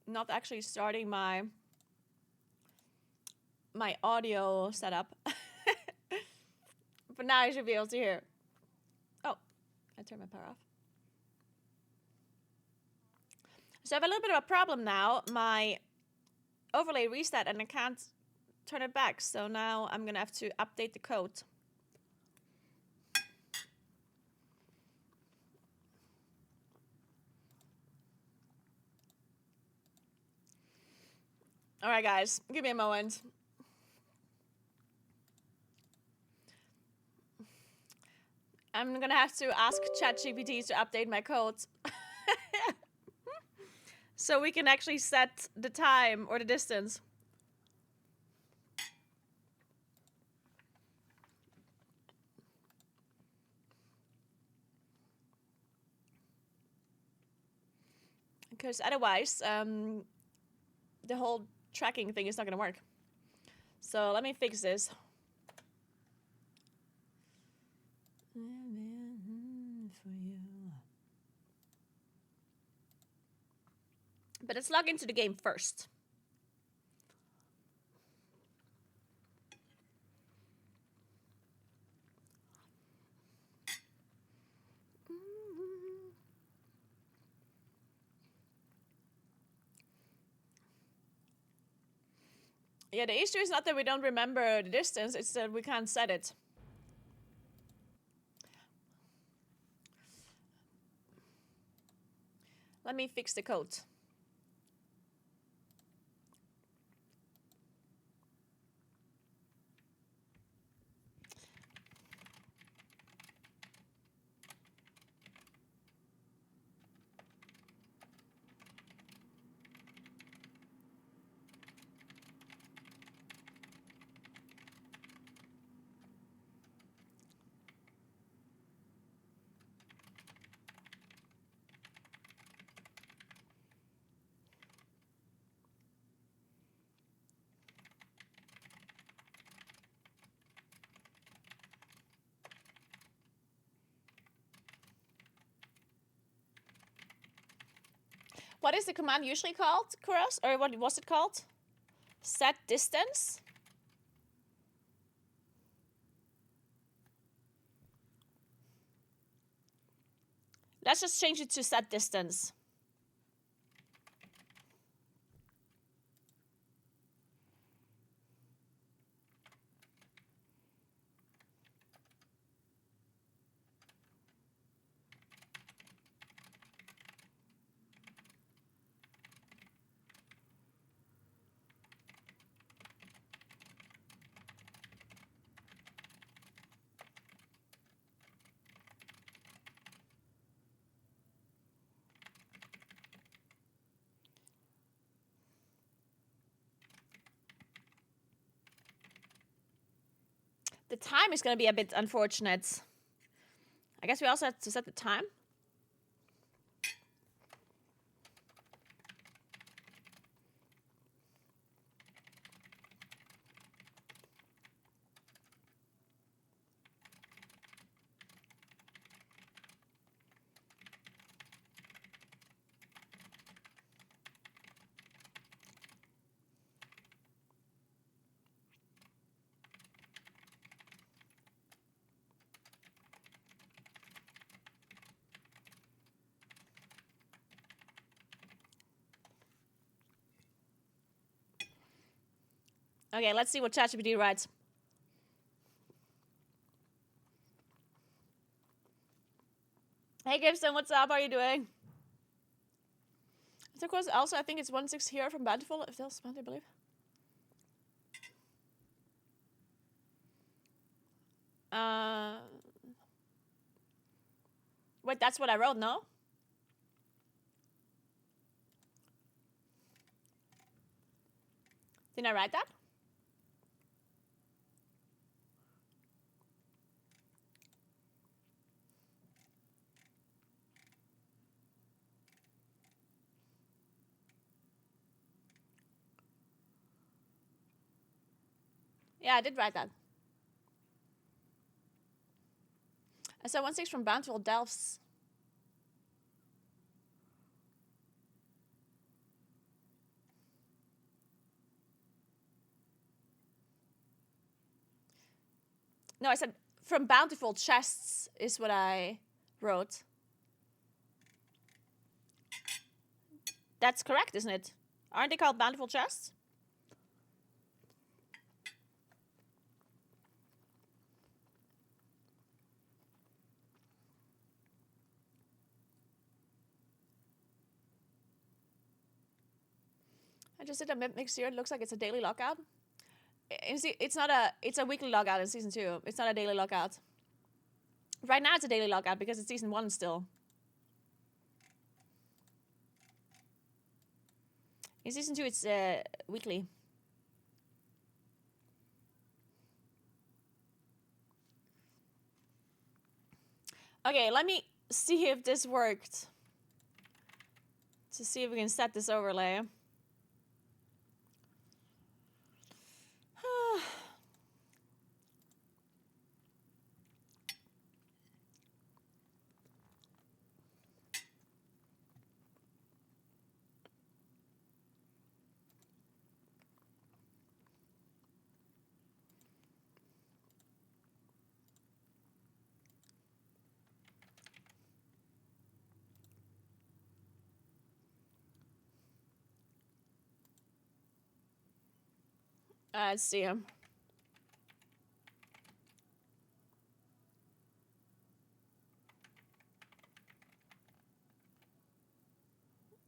not actually starting my audio setup. But now I should be able to hear. Oh, I turned my power off. So I have a little bit of a problem now. My overlay reset and I can't turn it back. So now I'm gonna have to update the code. All right, guys, give me a moment. I'm gonna have to ask ChatGPT to update my code. So we can actually set the time or the distance. Because otherwise, the whole tracking thing is not gonna work. So let me fix this. But let's log into the game first. Yeah, the issue is not that we don't remember the distance, it's that we can't set it. Let me fix the code. What is the command usually called, Kuros? Or what was it called? Set distance? Let's just change it to set distance. The time is going to be a bit unfortunate. I guess we also have to set the time. Okay, let's see what ChatGPT writes. Hey Gibson, what's up? How are you doing? Of course, also I think it's 1-6 here from Bountiful, if that's what I believe. Wait, that's what I wrote, no? Didn't I write that? Yeah, I did write that. I said 1-6 from Bountiful Delphs. No, I said from bountiful chests is what I wrote. That's correct, isn't it? Aren't they called bountiful chests? I just did a mix here. It looks like it's a daily lockout. It's a weekly lockout in season 2. It's not a daily lockout. Right now it's a daily lockout because it's season 1 still. In season 2 it's weekly. Okay, let me see if this worked. To see if we can set this overlay. Let's see him.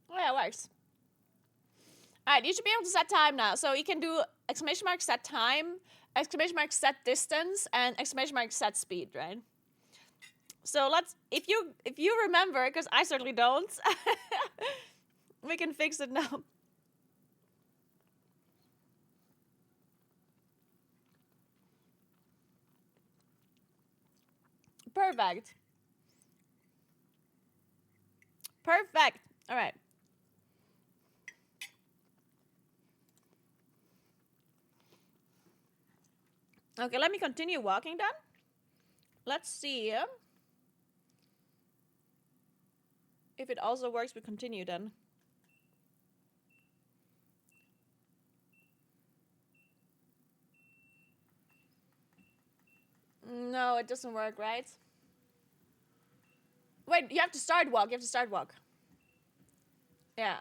Oh yeah, it works. Alright, you should be able to set time now. So you can do exclamation mark set time, exclamation mark set distance, and exclamation mark set speed, right? So let's, if you remember, because I certainly don't, we can fix it now. Perfect. Perfect. All right. Okay, let me continue walking then. Let's see if it also works. We continue then. No, it doesn't work, right? Wait, you have to start walk. You have to start walk. Yeah.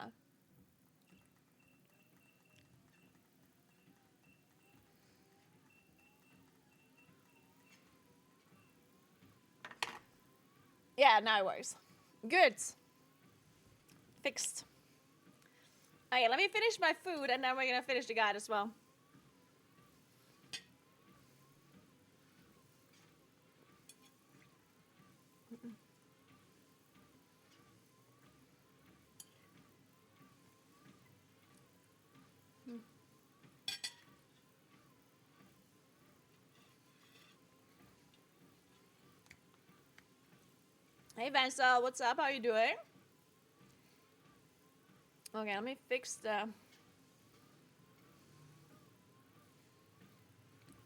Yeah, now it works. Good. Fixed. Okay, let me finish my food and then we're gonna finish the guide as well. Hey Vanessa, what's up? How are you doing? Okay, let me fix the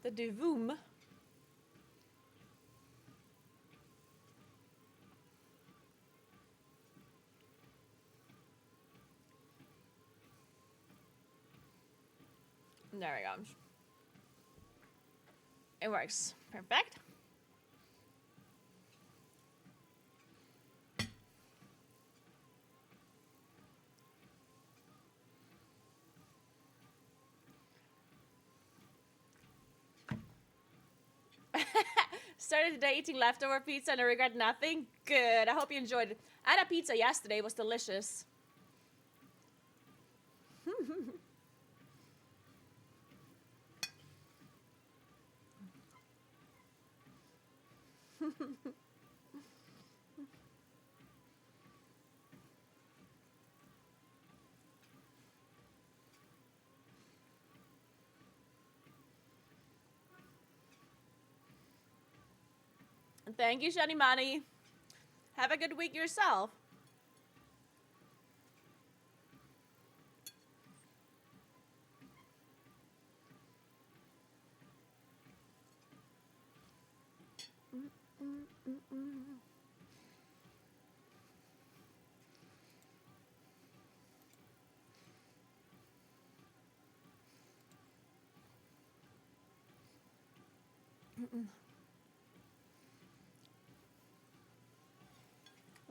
devoom. There we go. It works. Perfect. Started the day eating leftover pizza and I regret nothing. Good. I hope you enjoyed it. I had a pizza yesterday. It was delicious. Thank you, Shani Mani. Have a good week yourself.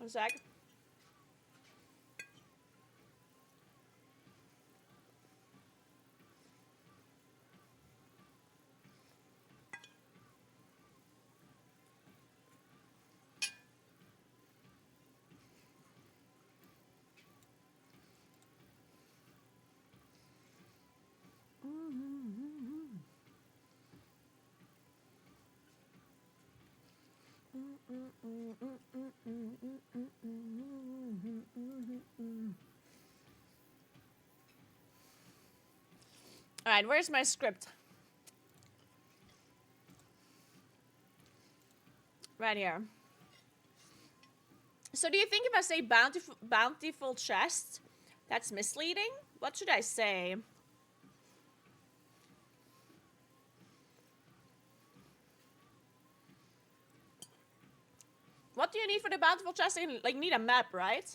One sec. All right, where's my script? Right here. So do you think if I say bountiful chest, that's misleading? What should I say? What do you need for the bountiful chest? You like need a map, right?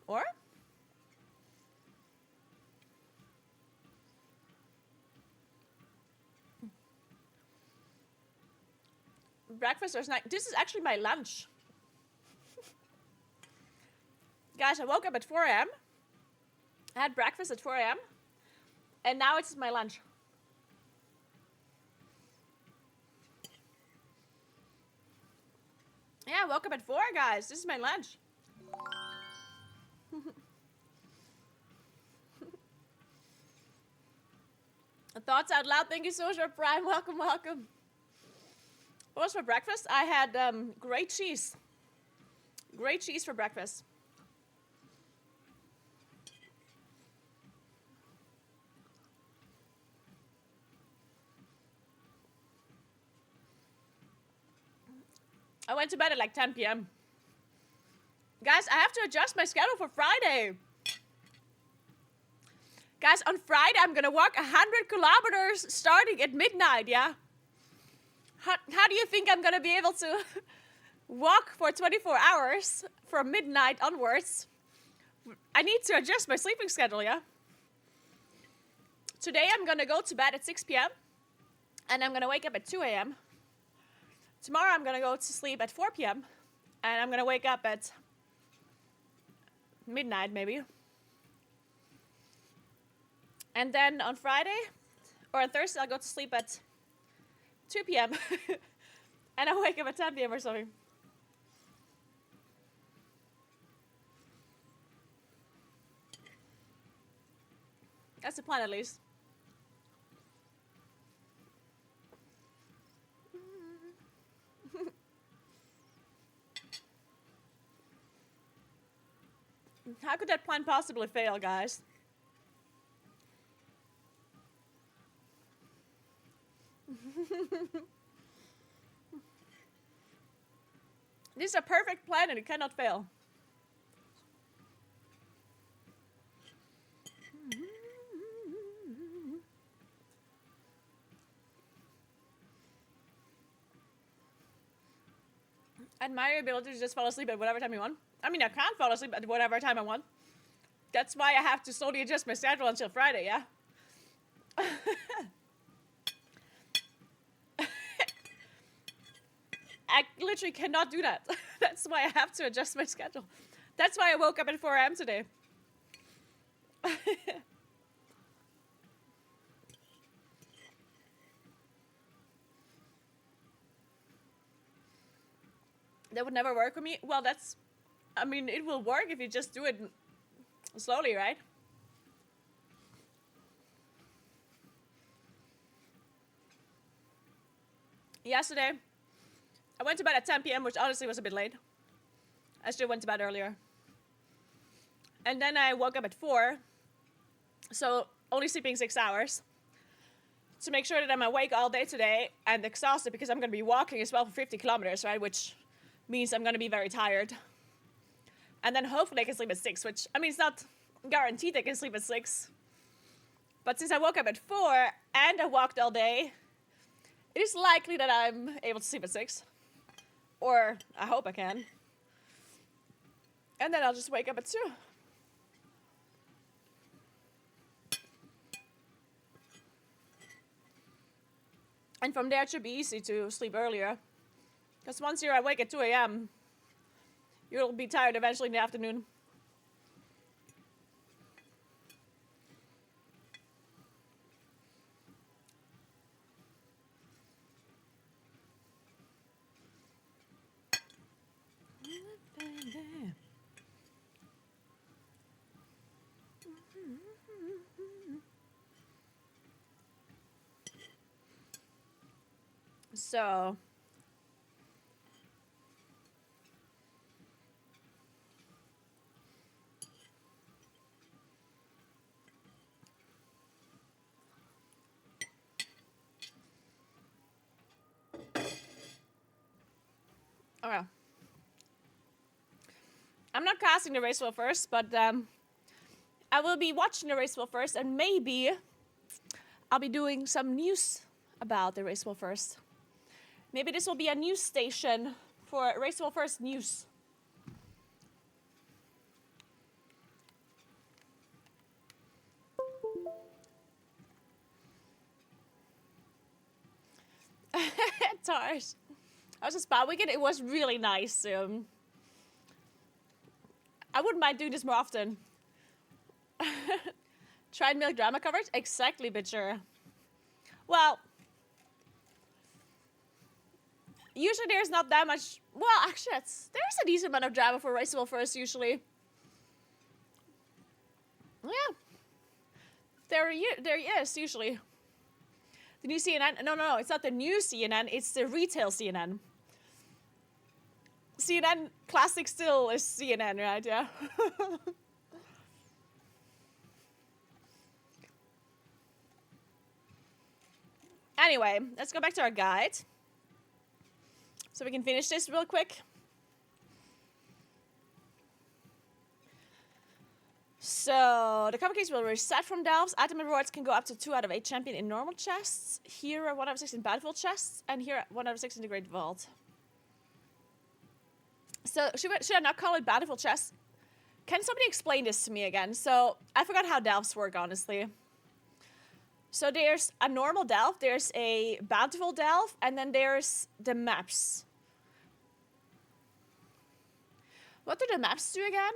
Or? Breakfast or snack? This is actually my lunch. Guys, I woke up at 4 a.m. I had breakfast at 4 a.m. And now it's my lunch. Yeah, I woke up at 4, guys. This is my lunch. Thoughts out loud. Thank you so much for Prime. Welcome, welcome. What was for breakfast? I had great cheese. Great cheese for breakfast. I went to bed at like 10 p.m. Guys, I have to adjust my schedule for Friday. Guys, on Friday, I'm going to walk 100 kilometers starting at midnight, yeah? How do you think I'm going to be able to walk for 24 hours from midnight onwards? I need to adjust my sleeping schedule, yeah? Today, I'm going to go to bed at 6 p.m. and I'm going to wake up at 2 a.m. Tomorrow, I'm going to go to sleep at 4 p.m. and I'm going to wake up at midnight, maybe. And then on Friday, or on Thursday, I'll go to sleep at 2 p.m. and I'll wake up at 10 p.m. or something. That's the plan, at least. How could that plan possibly fail, guys? This is a perfect plan and it cannot fail. Admire your ability to just fall asleep at whatever time you want. I mean, I can't fall asleep at whatever time I want. That's why I have to slowly adjust my schedule until Friday, yeah? I literally cannot do that. That's why I have to adjust my schedule. That's why I woke up at 4 a.m. today. That would never work for me. Well, that's... I mean, it will work if you just do it slowly, right? Yesterday, I went to bed at 10 p.m., which honestly was a bit late. I still went to bed earlier. And then I woke up at 4, so only sleeping 6 hours, to make sure that I'm awake all day today and exhausted because I'm going to be walking as well for 50 kilometers, right? Which means I'm going to be very tired. And then hopefully I can sleep at 6, which, I mean, it's not guaranteed I can sleep at 6. But since I woke up at 4 and I walked all day, it is likely that I'm able to sleep at 6. Or I hope I can. And then I'll just wake up at 2. And from there it should be easy to sleep earlier. Because once you're awake at 2 a.m., you'll be tired eventually in the afternoon. So... Okay. I'm not casting the race wheel first, but I will be watching the race wheel first, and maybe I'll be doing some news about the race wheel first. Maybe this will be a news station for race wheel first news. Tars. I was just Spa weekend. It was really nice. I wouldn't mind doing this more often. Try and milk drama coverage? Exactly, bitcher. Well, usually there's not that much. Well, actually, there's a decent amount of drama for Raceable First, usually. Yeah. There is, usually. The new CNN. No, it's not the new CNN, it's the retail CNN. CNN Classic still is CNN, right? Yeah. Anyway, let's go back to our guide. So we can finish this real quick. So, the cover case will reset from delves. Item rewards can go up to 2 out of 8 champion in normal chests. Here are 1 out of 6 in Battlefield chests. And here 1 out of 6 in the Great Vault. So, should I not call it Battlefield chests? Can somebody explain this to me again? So, I forgot how delves work, honestly. So, there's a normal delve, there's a Bountiful delve, and then there's the maps. What do the maps do again?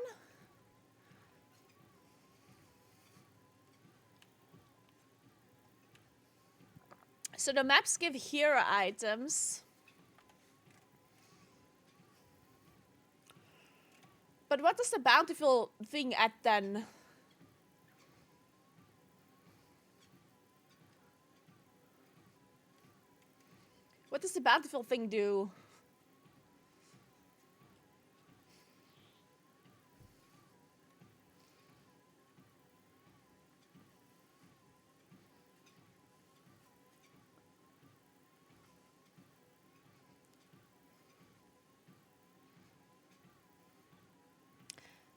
So the maps give hero items. But what does the Bountiful thing add then? What does the Bountiful thing do?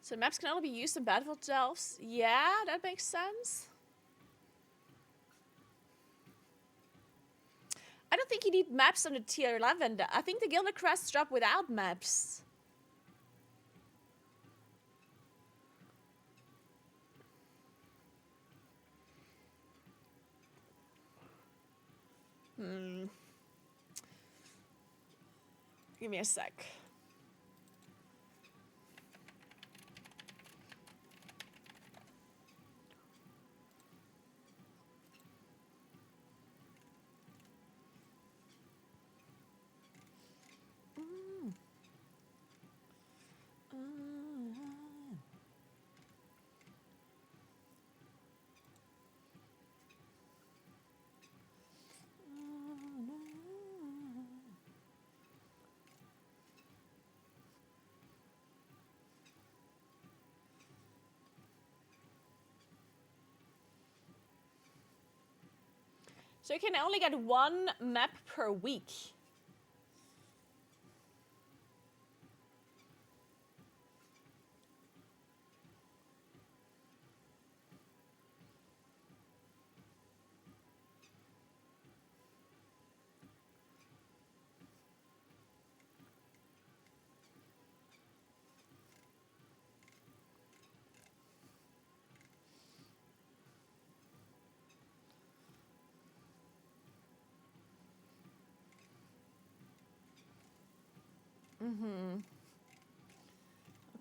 So maps can only be used in Battlefield delves. Yeah, that makes sense. I don't think you need maps on the tier 11. I think the Gilded Crests drop without maps. Give me a sec. So you can only get 1 map per week.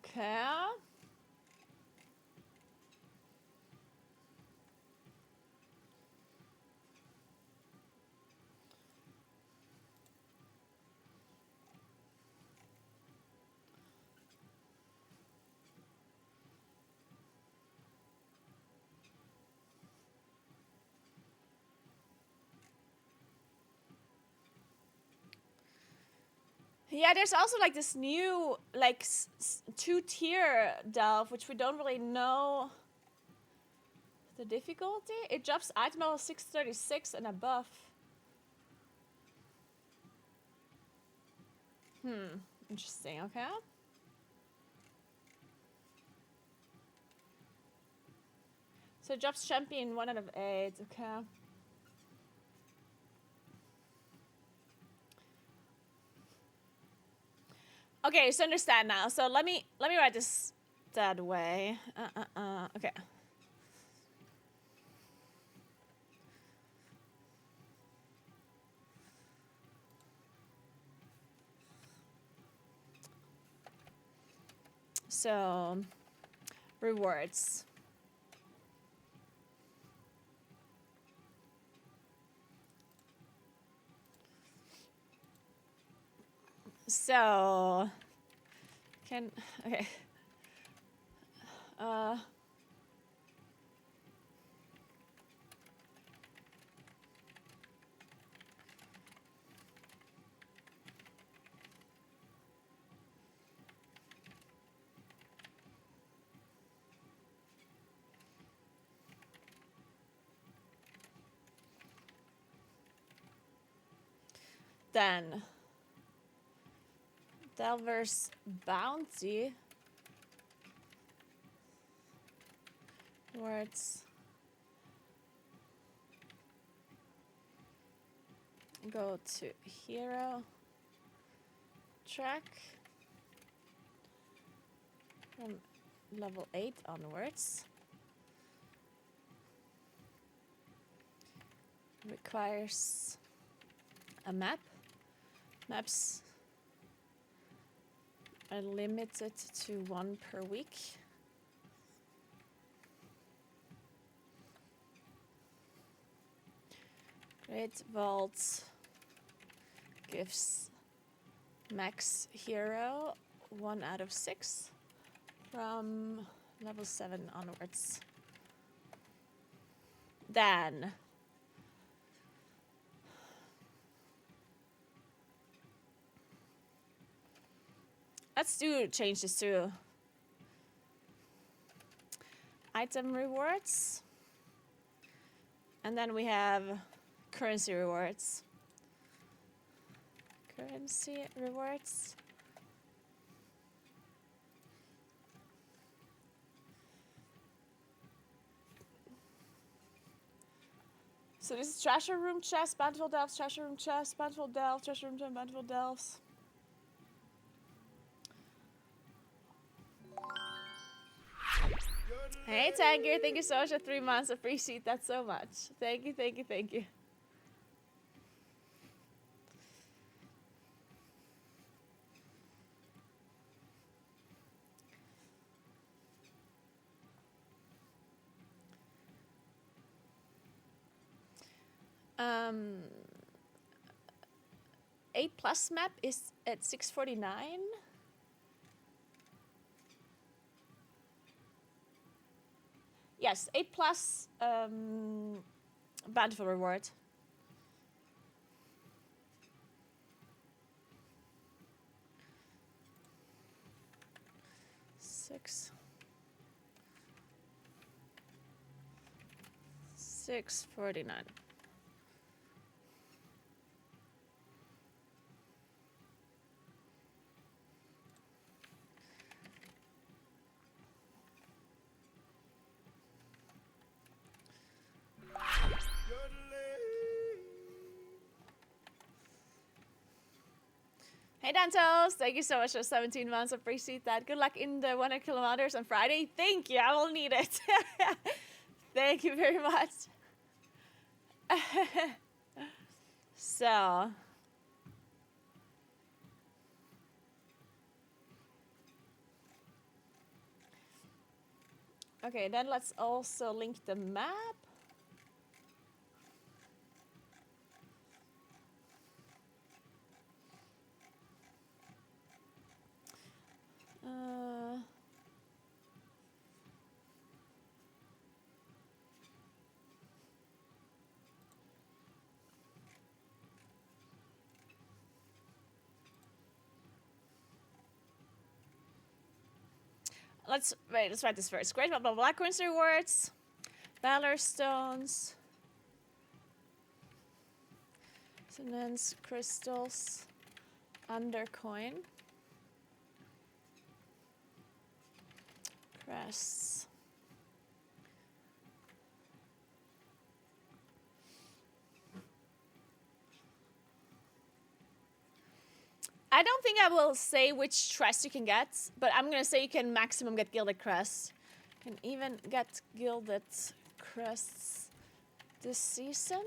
Okay. Yeah, there's also like this new like 2-tier delve, which we don't really know the difficulty. It drops item level 636 and above. Interesting. Okay. So it drops champion 1 out of 8. Okay. Okay, so understand now. So let me write this that way. Okay. So rewards. So okay. Then Delver's bounty. Words. Go to hero track from level 8 onwards. Requires a map. Maps are limited to 1 per week. Great Vault gives max hero 1 out of 6 from level 7 onwards. Then let's change this to item rewards. And then we have currency rewards. Currency rewards. So this is treasure room chest, bountiful delves, treasure room chest, bountiful delve, treasure room chest, bountiful delves. Hey Tiger, thank you so much for 3 months. Appreciate that so much. Thank you, thank you, thank you. 8+ map is at 649. Yes, 8+ bountiful reward. $649. Hey Dantos, thank you so much for 17 months. Appreciate that. Good luck in the 100 kilometers on Friday. Thank you. I will need it. Thank you very much. So Okay, then let's also link the map. Let's write this first. Great blah blah blah currency rewards, valor stones, resonance crystals, undercoin, crests. I don't think I will say which crest you can get, but I'm gonna say you can maximum get gilded crests. You can even get gilded crests this season.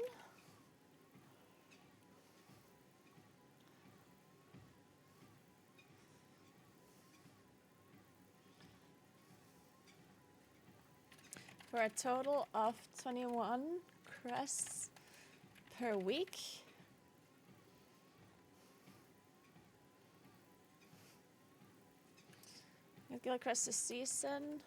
For a total of 21 crests per week. Gilded crest this season.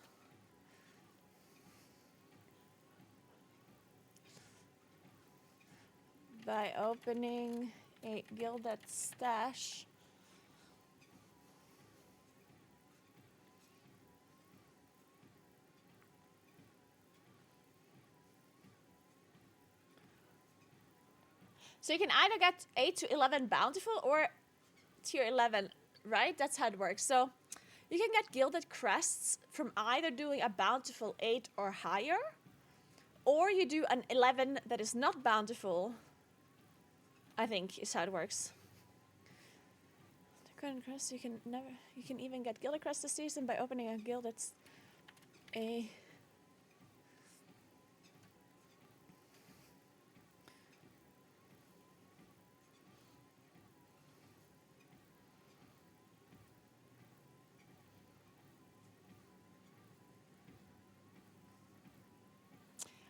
By opening a gilded stash. So you can either get 8 to 11 bountiful or tier 11, right? That's how it works. So you can get gilded crests from either doing a bountiful 8 or higher, or you do an 11 that is not bountiful, I think is how it works. The current crest, you can even get gilded crest this season by opening a guild that's a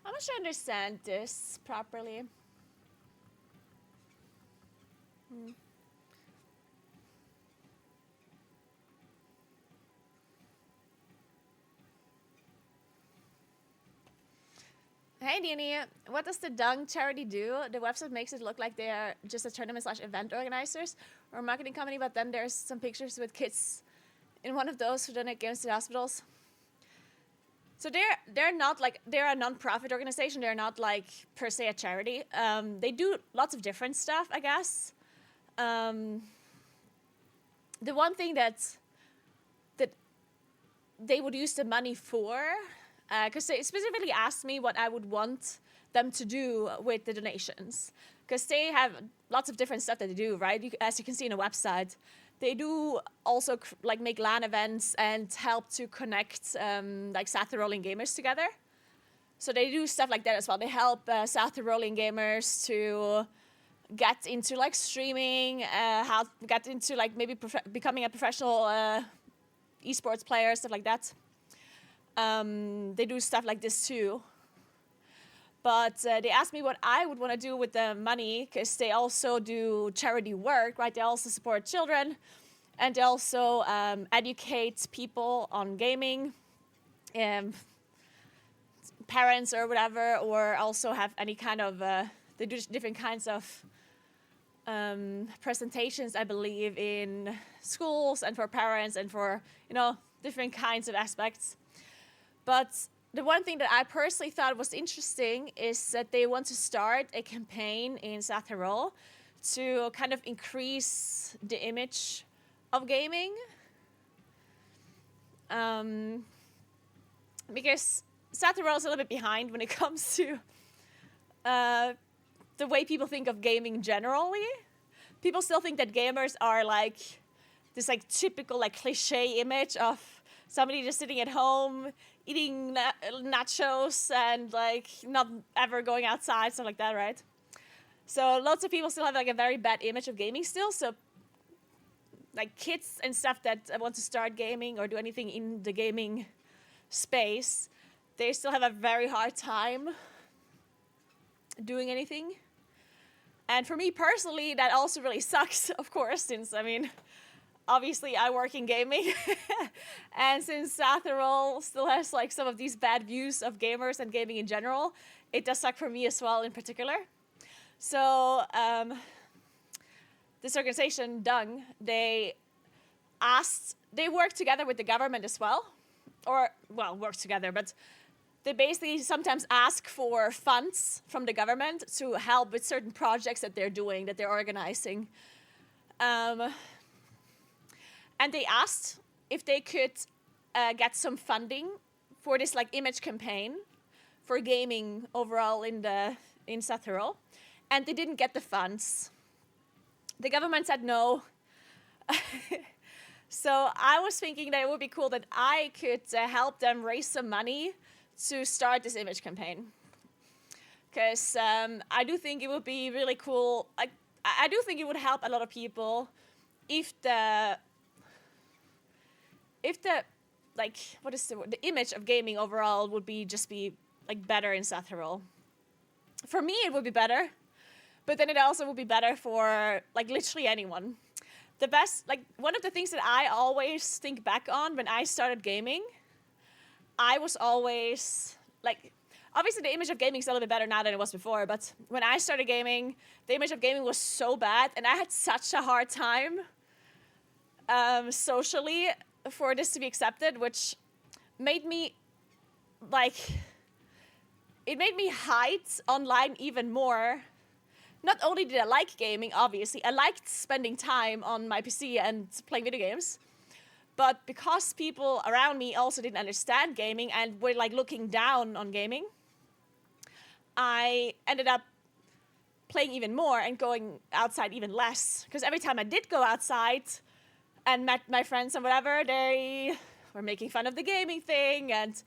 I'm not sure I understand this properly. Hey Dini, what does the Dung charity do? The website makes it look like they are just a tournament/event organizers or a marketing company, but then there's some pictures with kids in one of those who donate games to hospitals. So they're not like, they're a non-profit organization. They're not like per se a charity. They do lots of different stuff, I guess. The one thing that they would use the money for, because they specifically asked me what I would want them to do with the donations, because they have lots of different stuff that they do, right? As you can see in the website, they do also like make LAN events and help to connect like South rolling gamers together. So they do stuff like that as well. They help South rolling gamers to get into like streaming, how get into like maybe becoming a professional esports player, stuff like that. They do stuff like this too. But they asked me what I would want to do with the money, because they also do charity work, right? They also support children, and they also educate people on gaming, parents or whatever, or also have any kind of, they do different kinds of presentations, I believe, in schools and for parents and for, you know, different kinds of aspects. But the one thing that I personally thought was interesting is that they want to start a campaign in South Tyrol to kind of increase the image of gaming. Because South Tyrol is a little bit behind when it comes to the way people think of gaming generally. People still think that gamers are like this like typical like cliche image of somebody just sitting at home eating nachos and like not ever going outside, stuff like that, right? So lots of people still have like a very bad image of gaming still. So like kids and stuff that want to start gaming or do anything in the gaming space they still have a very hard time doing anything. And for me personally, that also really sucks, of course, since, I mean, obviously I work in gaming. And since Satherol still has like some of these bad views of gamers and gaming in general, it does suck for me as well in particular. So this organization, Dung, they work together with the government as well. Work together, but they basically sometimes ask for funds from the government to help with certain projects that they're doing, that they're organizing. And they asked if they could get some funding for this like image campaign for gaming overall in Satherol. And they didn't get the funds. The government said no. So I was thinking that it would be cool that I could help them raise some money to start this image campaign. Because I do think it would be really cool. I do think it would help a lot of people if the like, what is the word? The image of gaming overall would be like better in Satherol. For me, it would be better, but then it also would be better for like literally anyone. The best, like one of the things that I always think back on when I started gaming, I was always like, obviously the image of gaming is a little bit better now than it was before, but when I started gaming, the image of gaming was so bad, and I had such a hard time socially for this to be accepted, which made me it made me hide online even more. Not only did I like gaming, obviously, I liked spending time on my PC and playing video games, but because people around me also didn't understand gaming and were like looking down on gaming, I ended up playing even more and going outside even less. Because every time I did go outside and met my friends and whatever, they were making fun of the gaming thing, and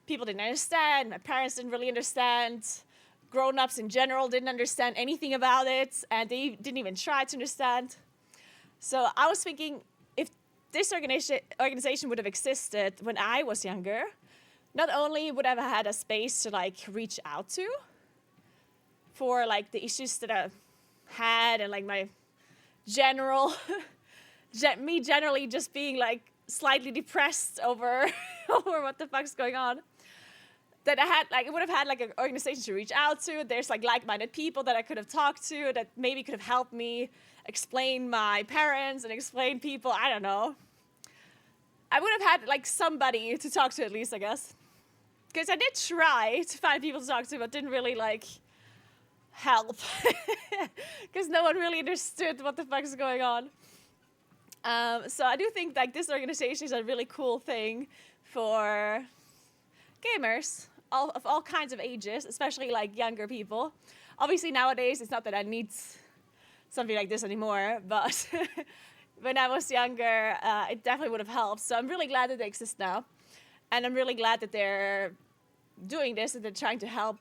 people didn't understand. My parents didn't really understand. Grown-ups in general didn't understand anything about it, and they didn't even try to understand. So I was thinking, if this organization would have existed when I was younger, not only would I have had a space to like reach out to for like the issues that I had and like my general, me generally just being like slightly depressed over what the fuck's going on, that I had like, it would have had like an organization to reach out to. There's like like-minded people that I could have talked to that maybe could have helped me explain my parents and explain people, I don't know. I would have had like somebody to talk to at least, I guess. Because I did try to find people to talk to, but didn't really like help. Because no one really understood what the fuck is going on. So I do think like this organization is a really cool thing for gamers of all kinds of ages, especially like younger people. Obviously nowadays it's not that I need something like this anymore, but when I was younger, it definitely would have helped. So I'm really glad that they exist now, and I'm really glad that they're doing this and they're trying to help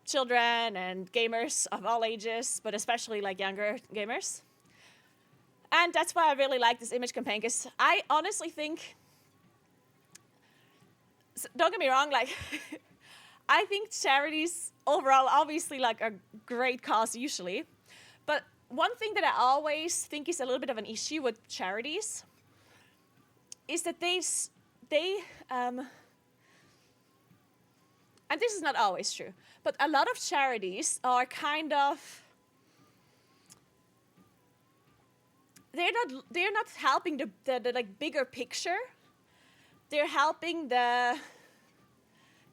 children and gamers of all ages, but especially like younger gamers. And that's why I really like this image campaign, because I honestly think, don't get me wrong, like, I think charities overall obviously like a great cause usually, but one thing that I always think is a little bit of an issue with charities is that they and this is not always true, but a lot of charities are kind of, they're not helping the like bigger picture. They're helping the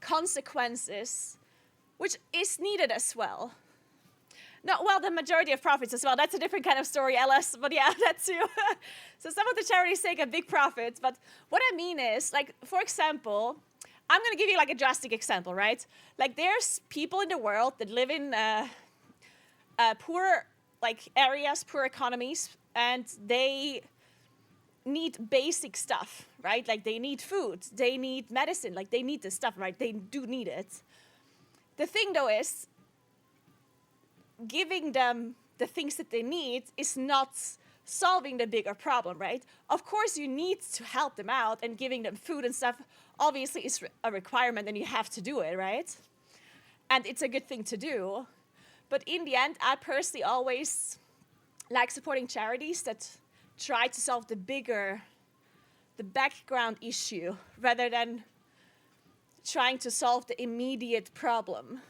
consequences, which is needed as well. No, well, the majority of profits as well. That's a different kind of story, LS, but yeah, that too. So some of the charities take a big profit, but what I mean is, like, for example, I'm going to give you like a drastic example, right? Like there's people in the world that live in poor like areas, poor economies, and they need basic stuff, right? Like they need food, they need medicine, like they need this stuff, right? They do need it. The thing though is, giving them the things that they need is not solving the bigger problem, right? Of course, you need to help them out, and giving them food and stuff obviously is a requirement, and you have to do it, right? And it's a good thing to do. But in the end, I personally always like supporting charities that try to solve the background issue, rather than trying to solve the immediate problem.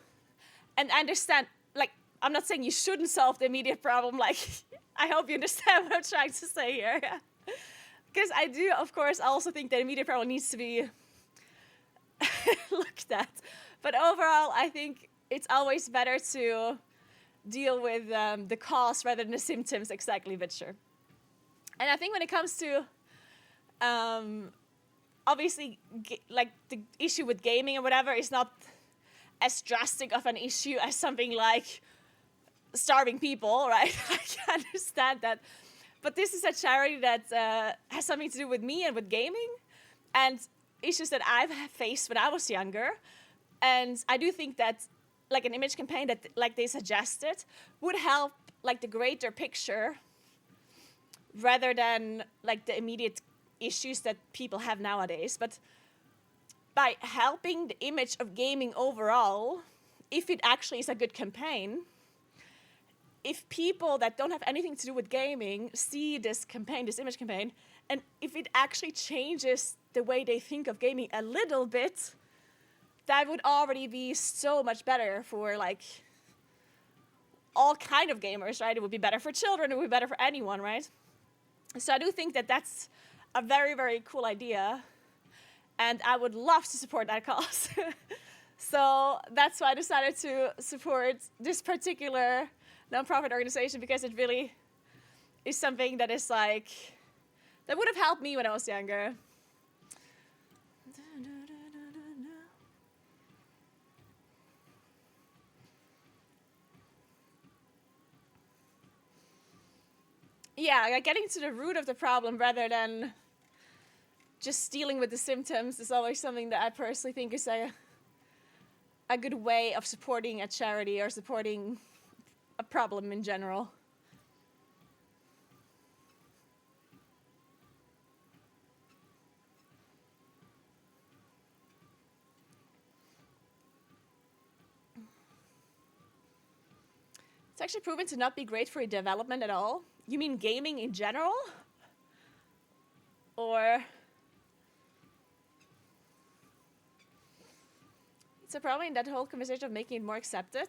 And I understand, like, I'm not saying you shouldn't solve the immediate problem, like, I hope you understand what I'm trying to say here. Because I do, of course, also think that immediate problem needs to be looked at. But overall, I think it's always better to deal with the cause rather than the symptoms, exactly, but sure. And I think when it comes to, obviously, like the issue with gaming or whatever is not as drastic of an issue as something like starving people, right? I can understand that. But this is a charity that has something to do with me and with gaming and issues that I've faced when I was younger. And I do think that like an image campaign that like they suggested would help like the greater picture rather than like the immediate issues that people have nowadays. But by helping the image of gaming overall, if it actually is a good campaign, if people that don't have anything to do with gaming see this campaign, this image campaign, and if it actually changes the way they think of gaming a little bit, that would already be so much better for like all kind of gamers, right? It would be better for children, it would be better for anyone, right? So I do think that that's a very, very cool idea, and I would love to support that cause. So that's why I decided to support this particular nonprofit organization, because it really is something that is like, that would have helped me when I was younger. Yeah, like getting to the root of the problem rather than just dealing with the symptoms is always something that I personally think is a good way of supporting a charity or supporting a problem in general. It's actually proven to not be great for your development at all. You mean gaming in general? Or it's a problem in that whole conversation of making it more accepted?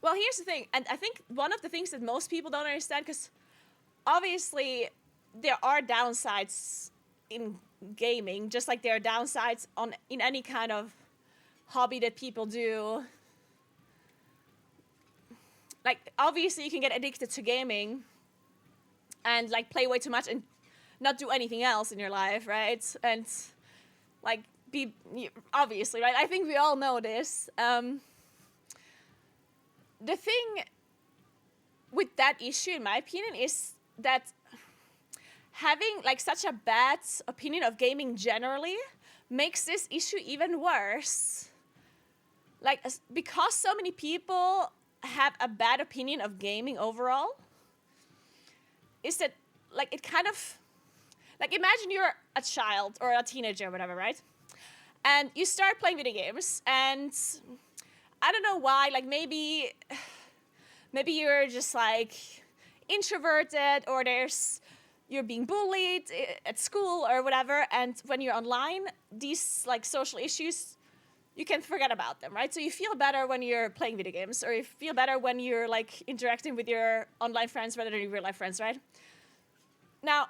Well, here's the thing, and I think one of the things that most people don't understand, because obviously there are downsides in gaming, just like there are downsides in any kind of hobby that people do. Like, obviously you can get addicted to gaming and like play way too much and not do anything else in your life, right? And like be obviously, right? I think we all know this. The thing with that issue, in my opinion, is that having like such a bad opinion of gaming generally makes this issue even worse. Like, because so many people have a bad opinion of gaming overall, is that like it kind of, like, imagine you're a child or a teenager or whatever, right? And you start playing video games, and I don't know why, like maybe you're just like introverted, or you're being bullied at school or whatever, and when you're online, these like social issues, you can forget about them, right? So you feel better when you're playing video games, or you feel better when you're like interacting with your online friends rather than your real life friends, right? Now,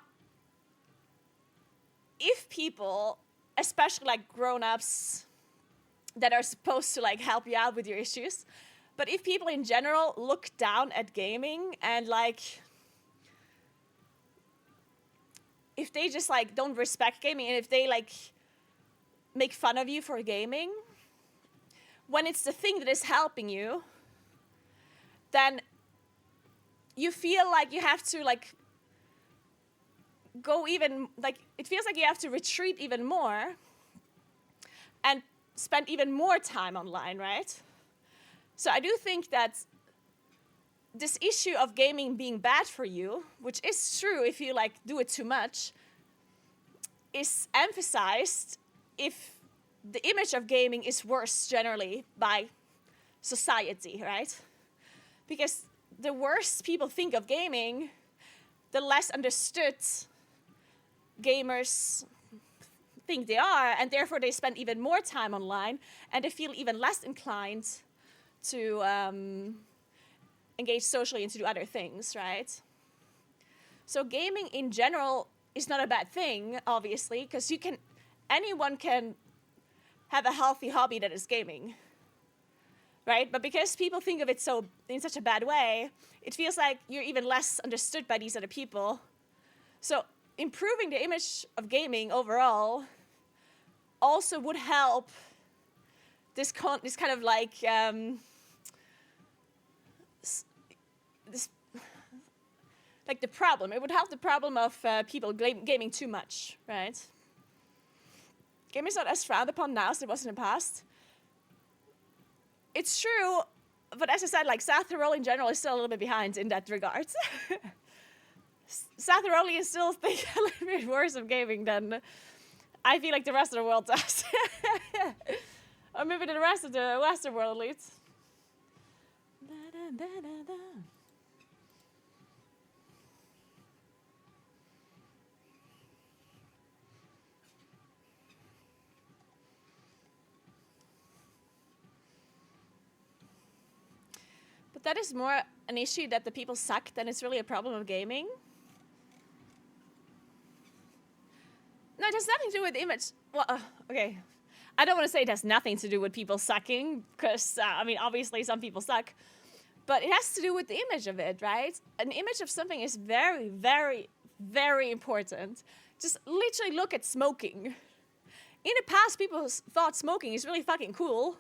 if people, especially like grown-ups that are supposed to like help you out with your issues, but if people in general look down at gaming and like, if they just like don't respect gaming, and if they like make fun of you for gaming, when it's the thing that is helping you, then you feel like you have to like go even, like, it feels like you have to retreat even more and spend even more time online, right? So I do think that this issue of gaming being bad for you, which is true if you like do it too much, is emphasized if the image of gaming is worse generally by society, right? Because the worse people think of gaming, the less understood gamers think they are, and therefore they spend even more time online, and they feel even less inclined to engage socially and to do other things, right? So gaming in general is not a bad thing, obviously, because anyone can have a healthy hobby that is gaming, right? But because people think of it in such a bad way, it feels like you're even less understood by these other people. So improving the image of gaming overall also would help this kind of like the problem. It would help the problem of people gaming too much, right? Gaming is not as frowned upon now as it was in the past. It's true, but as I said, like South in general is still a little bit behind in that regard. South still think a little bit worse of gaming than I feel like the rest of the world does. Or maybe the rest of the Western world, at least. But that is more an issue that the people suck than it's really a problem of gaming. No, it has nothing to do with image. Well, okay. I don't want to say it has nothing to do with people sucking, because, obviously some people suck. But it has to do with the image of it, right? An image of something is very, very, very important. Just literally look at smoking. In the past, people thought smoking is really fucking cool.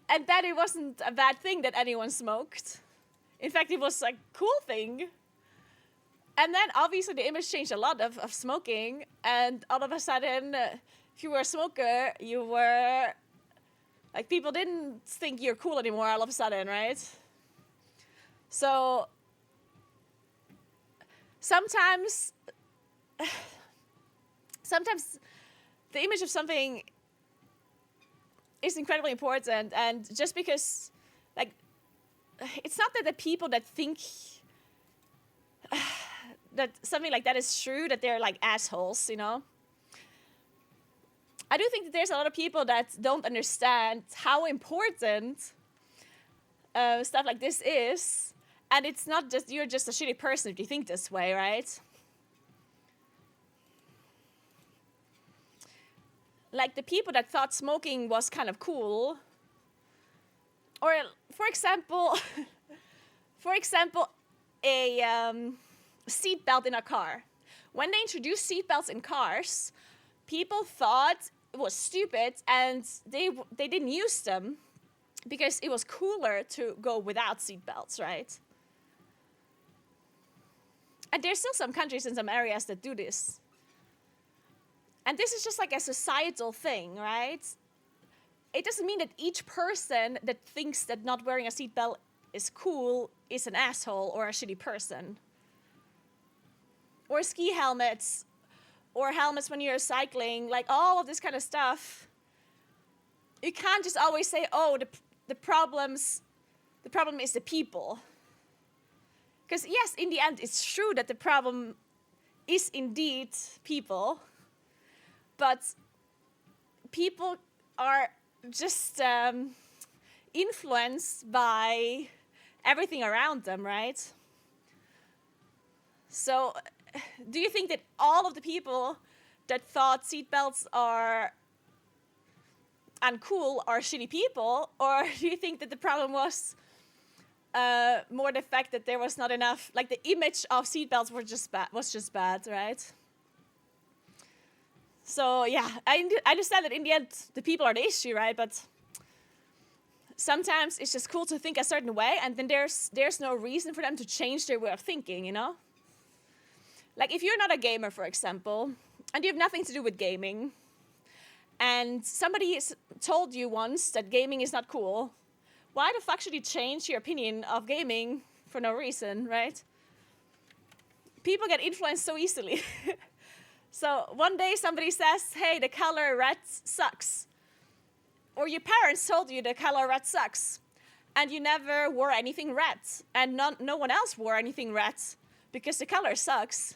And that it wasn't a bad thing that anyone smoked. In fact, it was a cool thing. And then obviously the image changed a lot of smoking, and all of a sudden, if you were a smoker, you were, like, people didn't think you're cool anymore all of a sudden, right? So sometimes the image of something is incredibly important, and just because, like, it's not that the people that think that something like that is true, that they're like assholes, you know? I do think that there's a lot of people that don't understand how important stuff like this is, and it's not just, you're just a shitty person if you think this way, right? Like the people that thought smoking was kind of cool, or for example, a seatbelt in a car. When they introduced seatbelts in cars, people thought it was stupid, and they didn't use them because it was cooler to go without seatbelts, right? And there's still some countries and some areas that do this. And this is just like a societal thing, right? It doesn't mean that each person that thinks that not wearing a seatbelt is cool is an asshole or a shitty person. Or ski helmets, or helmets when you're cycling, like all of this kind of stuff. You can't just always say, oh, the problem is the people. Because yes, in the end, it's true that the problem is indeed people, but people are just influenced by everything around them, right? So, do you think that all of the people that thought seatbelts are uncool are shitty people, or do you think that the problem was more the fact that there was not enough, like the image of seatbelts was just bad, right? So yeah, I understand that in the end the people are the issue, right? But sometimes it's just cool to think a certain way, and then there's no reason for them to change their way of thinking, you know? Like if you're not a gamer, for example, and you have nothing to do with gaming, and somebody has told you once that gaming is not cool, why the fuck should you change your opinion of gaming for no reason, right? People get influenced so easily. So one day somebody says, hey, the color red sucks. Or your parents told you the color red sucks. And you never wore anything red. And no one else wore anything red because the color sucks.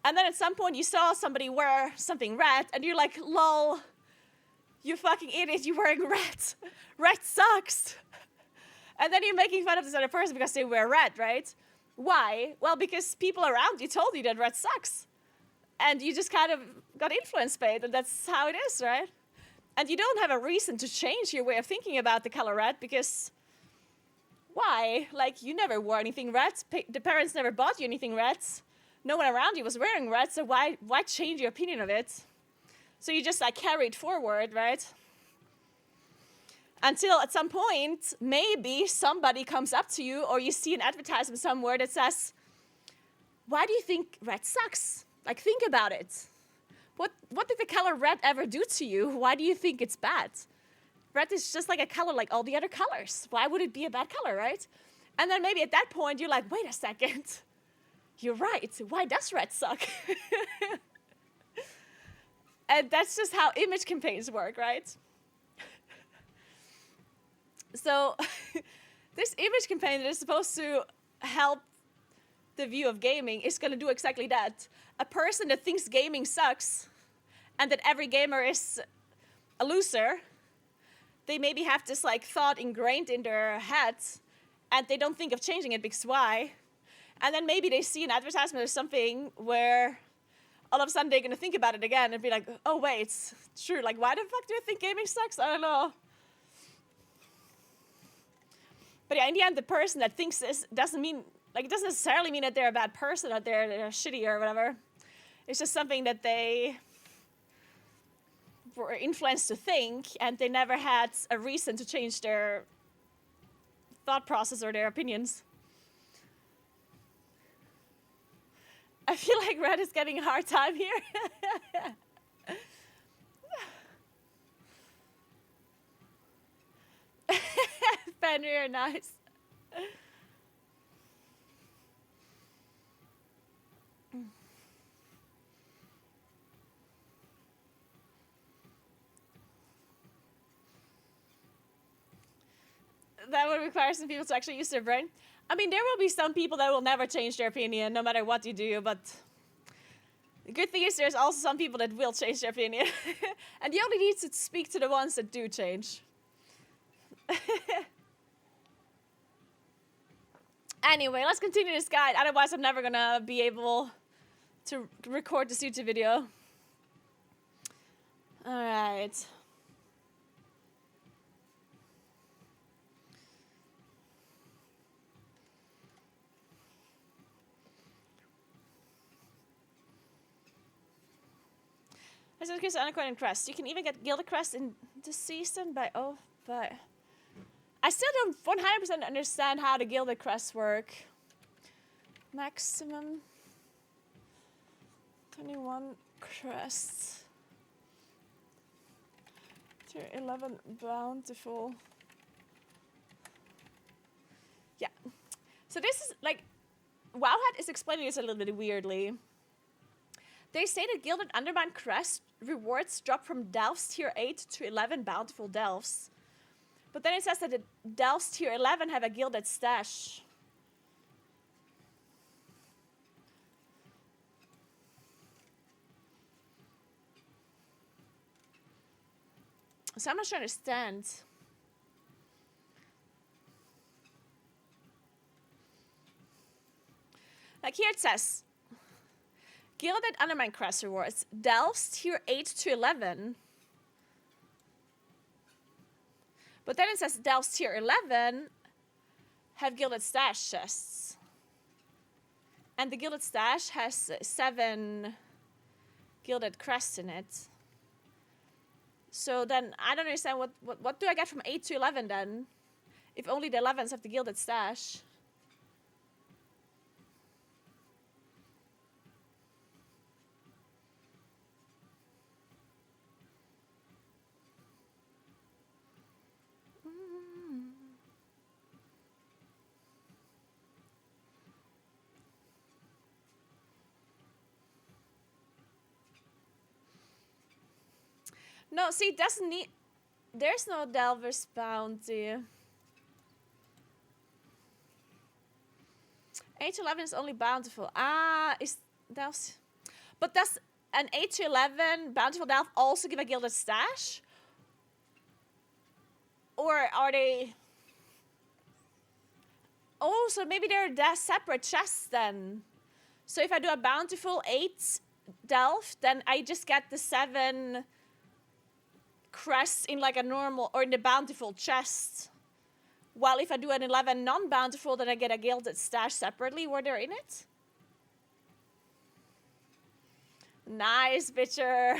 And then at some point you saw somebody wear something red and you're like, lol, you fucking idiot, you're wearing red. Red sucks. And then you're making fun of this other person because they wear red, right? Why? Well, because people around you told you that red sucks. And you just kind of got influenced by it, and that's how it is, right? And you don't have a reason to change your way of thinking about the color red because why? Like, you never wore anything red. The parents never bought you anything red. No one around you was wearing red, so why change your opinion of it? So you just like carried forward, right? Until at some point, maybe somebody comes up to you or you see an advertisement somewhere that says, why do you think red sucks? Like, think about it. What did the color red ever do to you? Why do you think it's bad? Red is just like a color like all the other colors. Why would it be a bad color, right? And then maybe at that point, you're like, wait a second. You're right. Why does red suck? And that's just how image campaigns work, right? So this image campaign that is supposed to help the view of gaming is going to do exactly that. A person that thinks gaming sucks and that every gamer is a loser, they maybe have this like thought ingrained in their heads and they don't think of changing it because why? And then maybe they see an advertisement or something where all of a sudden they're going to think about it again and be like, oh wait, it's true. Like, why the fuck do I think gaming sucks? I don't know. But yeah, in the end, the person that thinks this doesn't mean, like, it doesn't necessarily mean that they're a bad person or they're shitty or whatever. It's just something that they were influenced to think, and they never had a reason to change their thought process or their opinions. I feel like Red is getting a hard time here. Fenrir, nice. That would require some people to actually use their brain. I mean, there will be some people that will never change their opinion no matter what you do, but the good thing is there's also some people that will change their opinion. And you only need to speak to the ones that do change. Anyway, let's continue this guide. Otherwise, I'm never gonna be able to record this YouTube video. All right. Let's increase the Unicorn and Crest. You can even get Gilded Crest in this season but I still don't 100% understand how the Gilded Crests work. Maximum 21 crests. Tier 11 bountiful. Yeah. So this is like, Wowhead is explaining this a little bit weirdly. They say that Gilded Undermine Crest rewards drop from Delves Tier 8 to 11 bountiful Delves. But then it says that the Delves Tier 11 have a Gilded Stash. So I'm not sure I understand. Like here it says, Gilded Undermine Crest rewards Delves Tier 8 to 11. But then it says Delves Tier 11 have Gilded Stash chests. And the Gilded Stash has 7 Gilded Crests in it. So then I don't understand what do I get from 8 to 11 then? If only the 11s have the Gilded Stash. No, see, it doesn't need... There's no Delver's Bounty. 8 to 11 is only bountiful. Is Delves... But does an 8 to 11 bountiful Delve also give a gilded stash? Or are they... Oh, so maybe they're separate chests then. So if I do a bountiful 8 Delve, then I just get the 7 crests in like a normal, or in the bountiful chest. While if I do an 11 non-bountiful, then I get a gilded stash separately where they're in it. Nice, bitcher.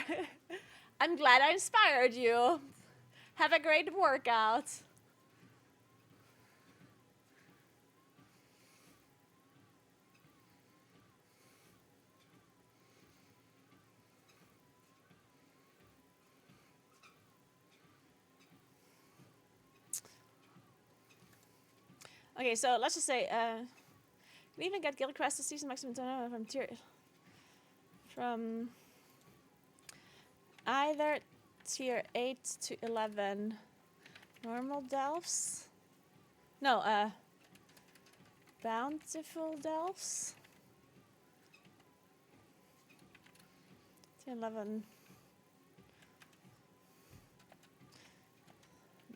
I'm glad I inspired you. Have a great workout. Okay, so let's just say, we even get guild crest to season maximum turnover from tier, from either tier 8 to 11 normal delves. No, bountiful delves. Tier 11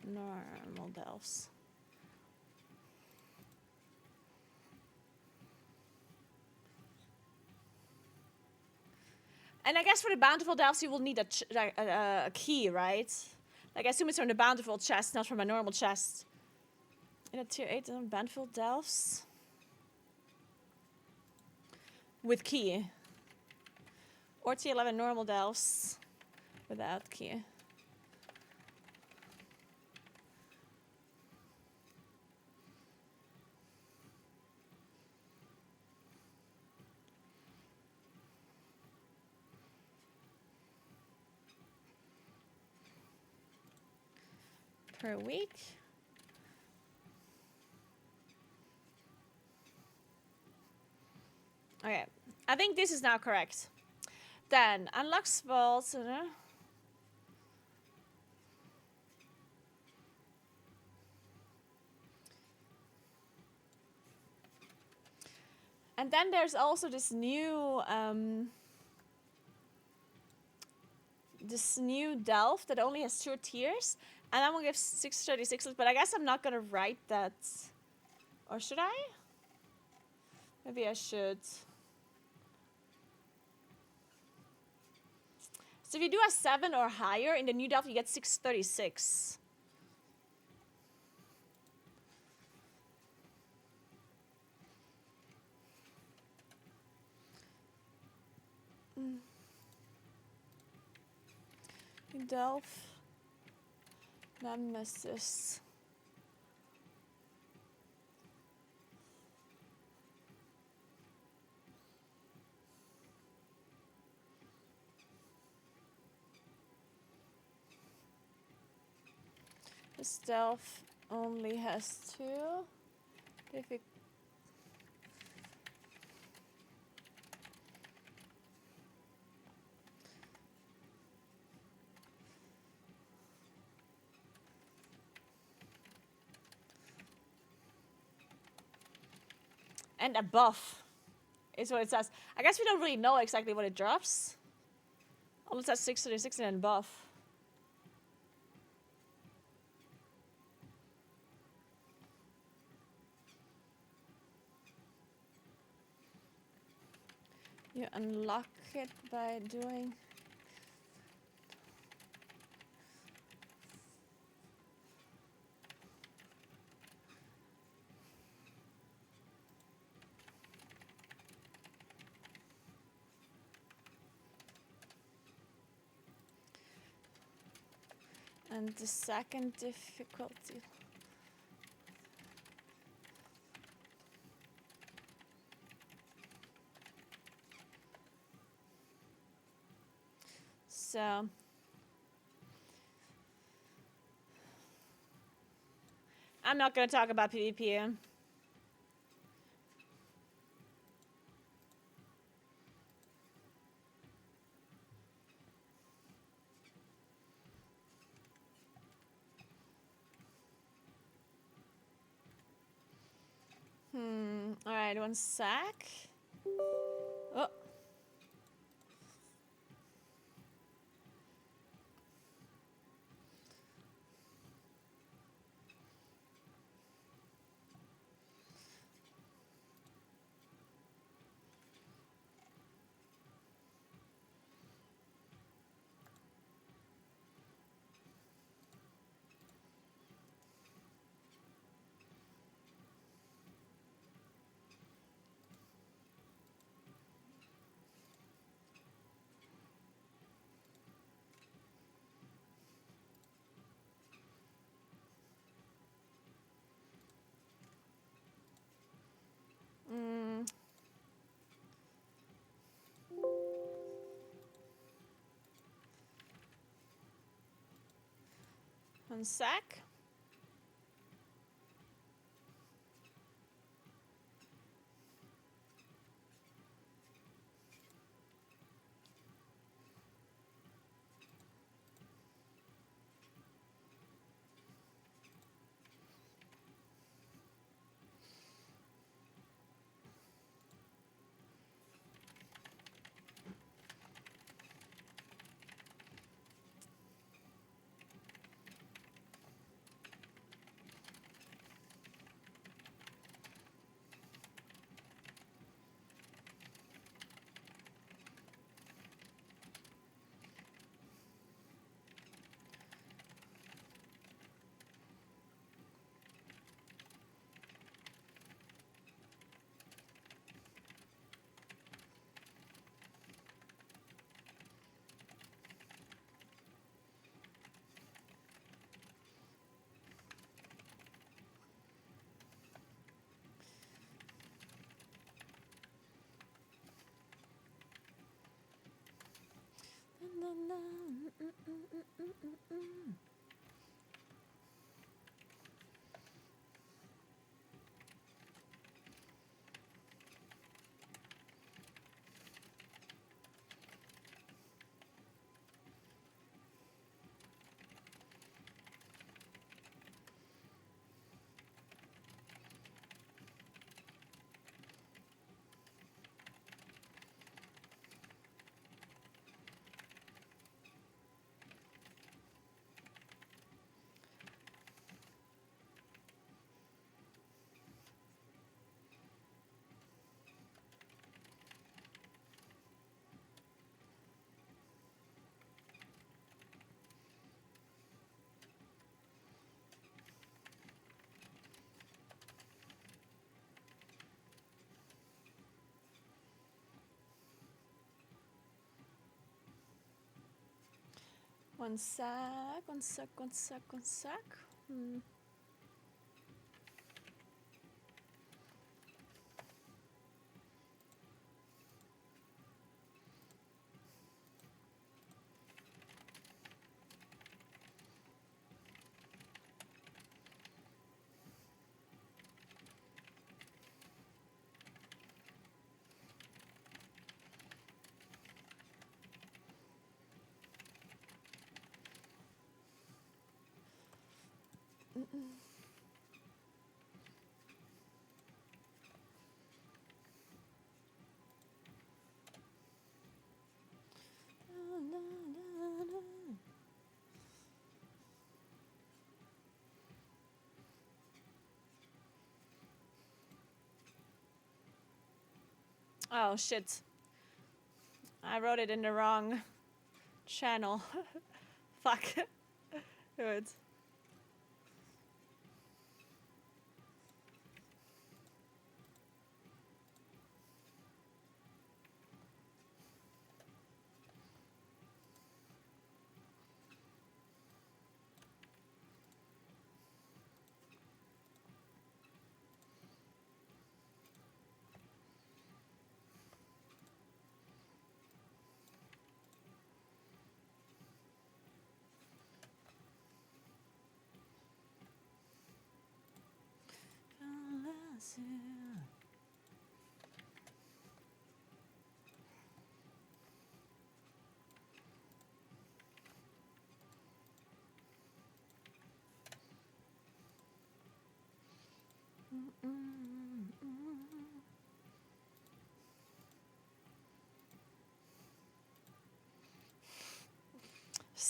normal delves. And I guess for the bountiful delves, you will need a key, right? Like, I assume it's from the bountiful chest, not from a normal chest. In a tier 8 bountiful delves. With key. Or tier 11 normal delves. Without key. Per week. Okay, I think this is now correct. Then unlocks vaults. And then there's also this new delve that only has 2 tiers. And I'm gonna give 636, but I guess I'm not gonna write that. Or should I? Maybe I should. So if you do a 7 or higher in the new delve, you get 636. Delve. Nemesis. This delve only has 2. If it and a buff is what it says. I guess we don't really know exactly what it drops. All it says 636 and then buff. You unlock it by doing... And the second difficulty. So I'm not going to talk about PvP. Alright, 1 sec. Oh. Mm. 1 sec. One sec, 1 sec, 1 sec, 1 sec. Oh shit. I wrote it in the wrong channel. Fuck. Good.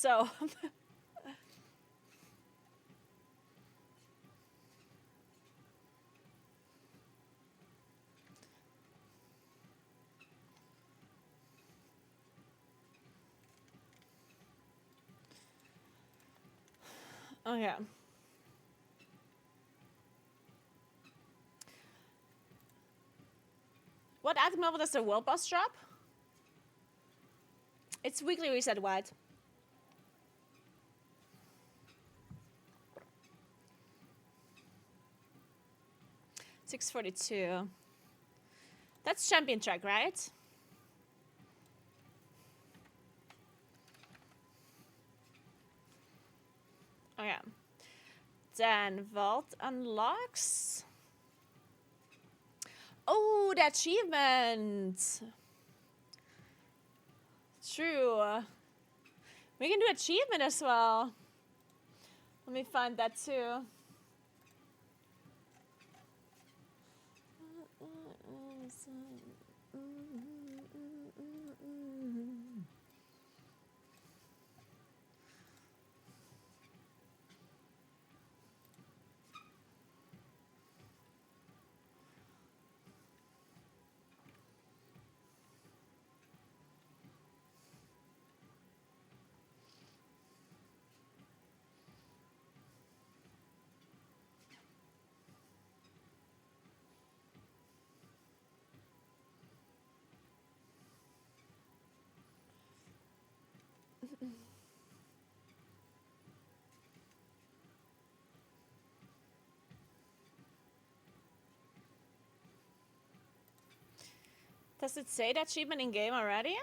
so. Oh yeah. What item level does the world boss drop? It's weekly reset wide. $642. That's champion track, right? Oh yeah. Then vault unlocks. Oh, the achievement. True. We can do achievement as well. Let me find that too. Does it say that achievement in game already?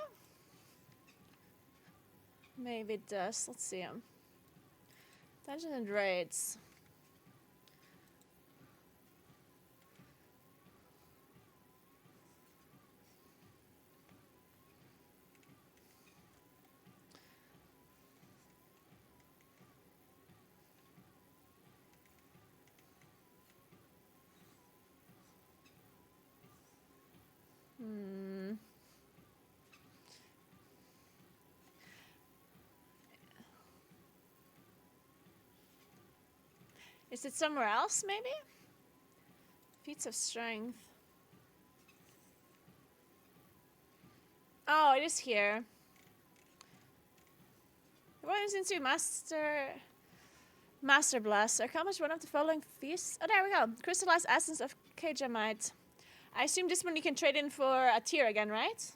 Maybe it does. Let's see them. Dungeons and raids. Is it somewhere else, maybe? Feats of strength. Oh, it is here. What is into Master Blaster? Accomplish one of the following feats. Oh, there we go. Crystallized essence of Kajamite. I assume this one you can trade in for a tier again, right?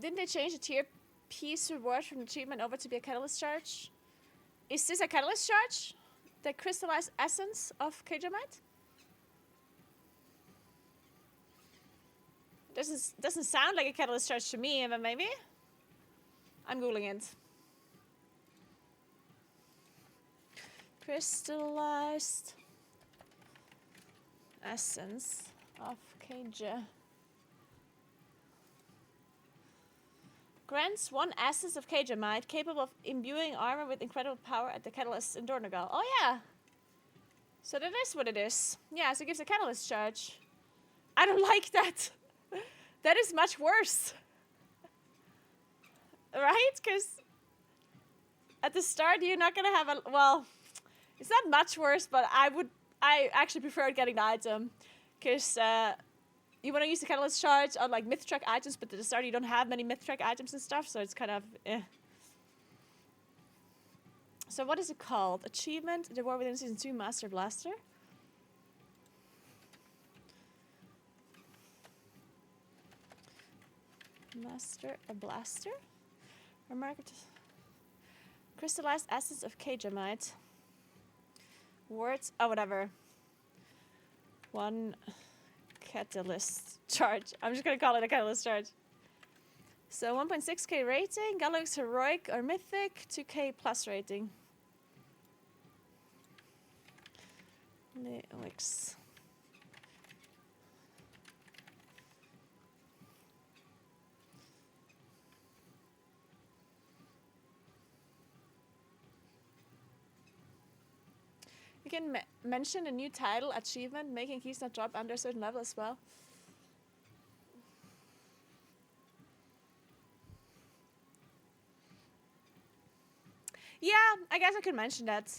Didn't they change the tier piece reward from achievement over to be a catalyst charge? Is this a catalyst charge? The crystallized essence of Kajamite? Doesn't sound like a catalyst charge to me, but maybe? I'm googling it. Crystallized essence of Kaja. Grants one essence of Kajamite, capable of imbuing armor with incredible power at the catalyst in Dornagal. Oh yeah! So that is what it is. Yeah, so it gives a catalyst charge. I don't like that. That is much worse. Right? Because at the start you're not gonna have a... Well, it's not much worse, but I actually prefer getting the item. Because you want to use the catalyst charge on like myth track items, but at the start you don't have many myth track items and stuff, so it's kind of eh. So what is it called? Achievement, the war within season 2, Master Blaster. Master a blaster? Remarkable. Crystallized essence of Kajamite. Words, oh whatever. One catalyst charge. I'm just gonna call it a catalyst charge. So 1.6k rating, Galaxy Heroic or Mythic, 2k plus rating. Lyrics. You can mention a new title, achievement, making keys not drop under a certain level as well. Yeah, I guess I could mention that.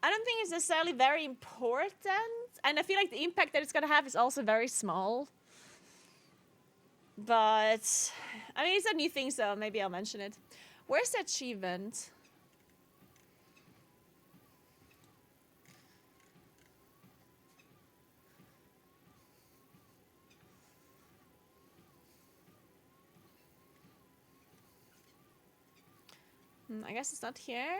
I don't think it's necessarily very important, and I feel like the impact that it's gonna have is also very small. But I mean, it's a new thing, so maybe I'll mention it. Where's the achievement? I guess it's not here.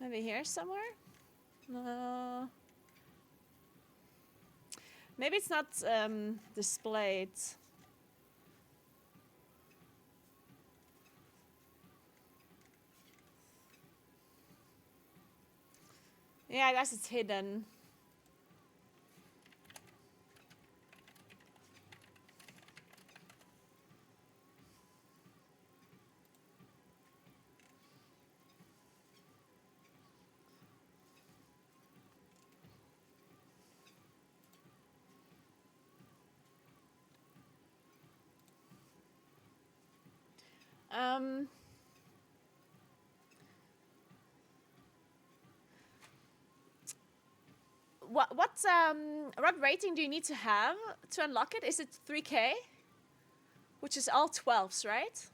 Maybe here somewhere? No. Maybe it's not displayed. Yeah, I guess it's hidden. Um, what rating do you need to have to unlock it? Is it 3K? Which is all 12s, right?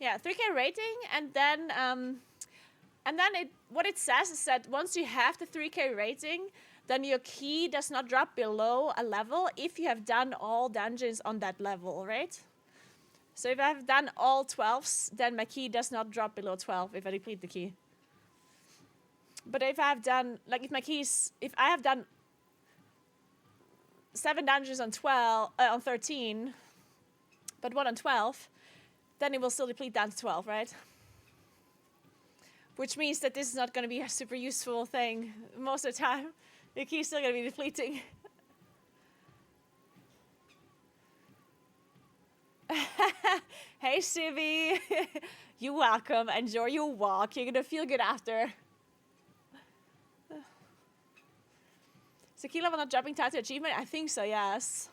Yeah, 3K rating, and then what it says is that once you have the 3K rating, then your key does not drop below a level if you have done all dungeons on that level, right? So if I have done all 12s, then my key does not drop below 12 if I deplete the key. But if I have done, like if I have done 7 dungeons on 13, but 1 on 12, then it will still deplete down to 12, right? Which means that this is not going to be a super useful thing most of the time. Your key's still going to be depleting. Hey, Civi. You're welcome. Enjoy your walk. You're going to feel good after. Is the key level not dropping tied to achievement? I think so, yes.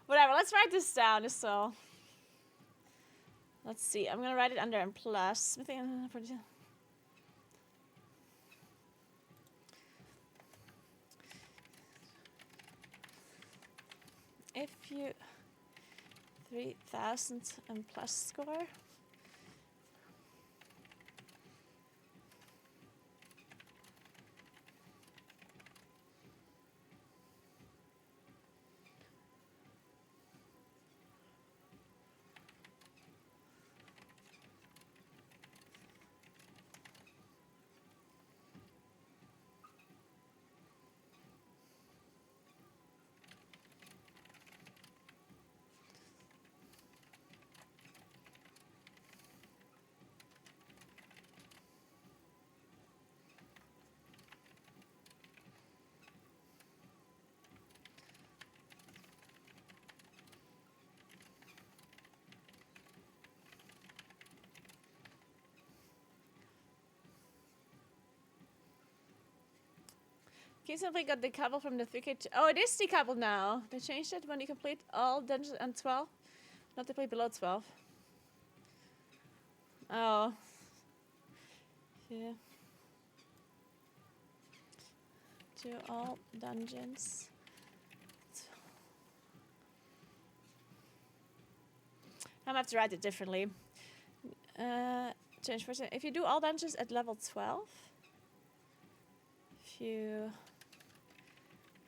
Whatever, let's write this down just so. Let's see, I'm gonna write it under M+. If you 3000 and plus score. Key simply got decoupled from the 3K. Oh, it is decoupled now. They changed it when you complete all dungeons and 12. Not to play below 12. Oh. Yeah. To all dungeons. I'm gonna have to write it differently. Change person. If you do all dungeons at level 12, if you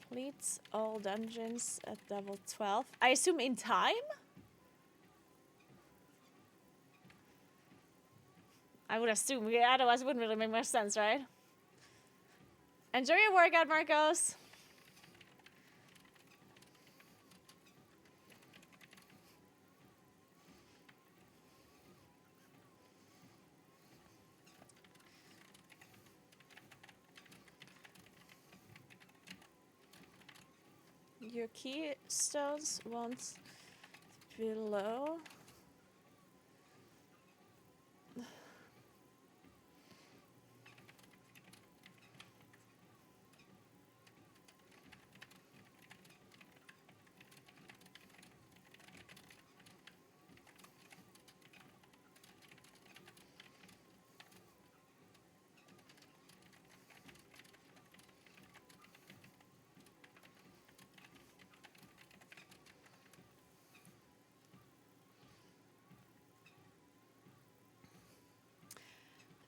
complete all dungeons at level 12, I assume in time? I would assume, yeah, otherwise it wouldn't really make much sense, right? Enjoy your workout, Marcos. your keystones won't below.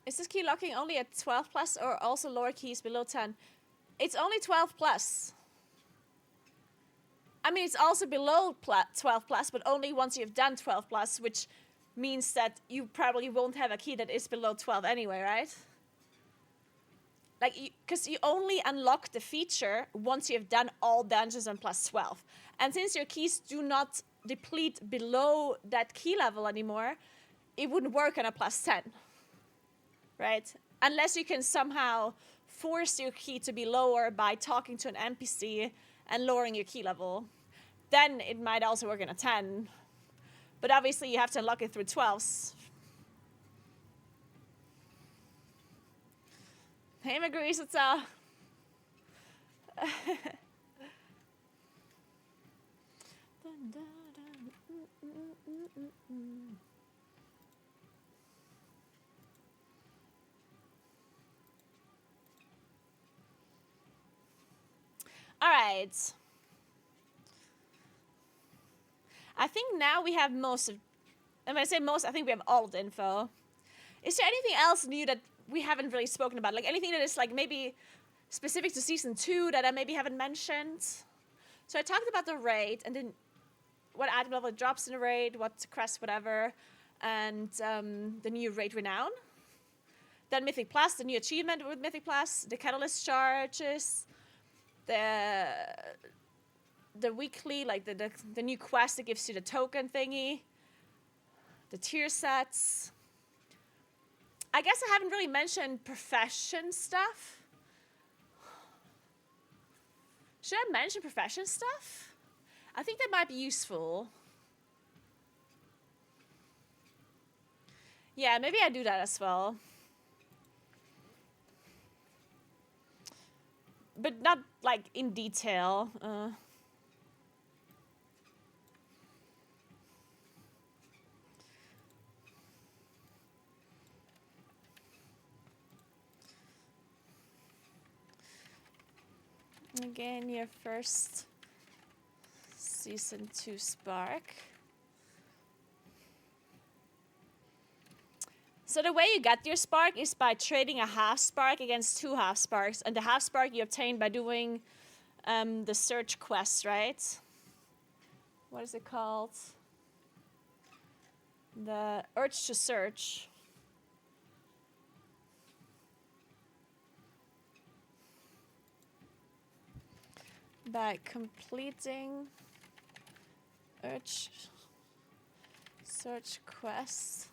Is this key locking only at 12 plus or also lower keys below 10? It's only 12 plus. I mean, it's also below 12 plus, but only once you've done 12 plus, which means that you probably won't have a key that is below 12 anyway, right? Like, because you only unlock the feature once you've done all dungeons on plus 12. And since your keys do not deplete below that key level anymore, it wouldn't work on a plus 10. Right? Unless you can somehow force your key to be lower by talking to an NPC and lowering your key level. Then it might also work in a 10. But obviously you have to unlock it through 12s. Hey, Magrice, what's up? All right. I think now we have most of, and when I say most, I think we have all the info. Is there anything else new that we haven't really spoken about? Like anything that is like maybe specific to season 2 that I maybe haven't mentioned? So I talked about the raid and then what item level it drops in the raid, what crest, whatever, and the new raid renown. Then Mythic Plus, the new achievement with Mythic Plus, the catalyst charges, the weekly, like the new quest that gives you the token thingy, the tier sets. I guess I haven't really mentioned profession stuff. Should I mention profession stuff? I think that might be useful. Yeah, maybe I do that as well. But not like in detail. Again, your first season 2 spark. So the way you get your spark is by trading a half spark against 2 half sparks, and the half spark you obtain by doing the search quest, right? What is it called? The urge to search. By completing urge search quest.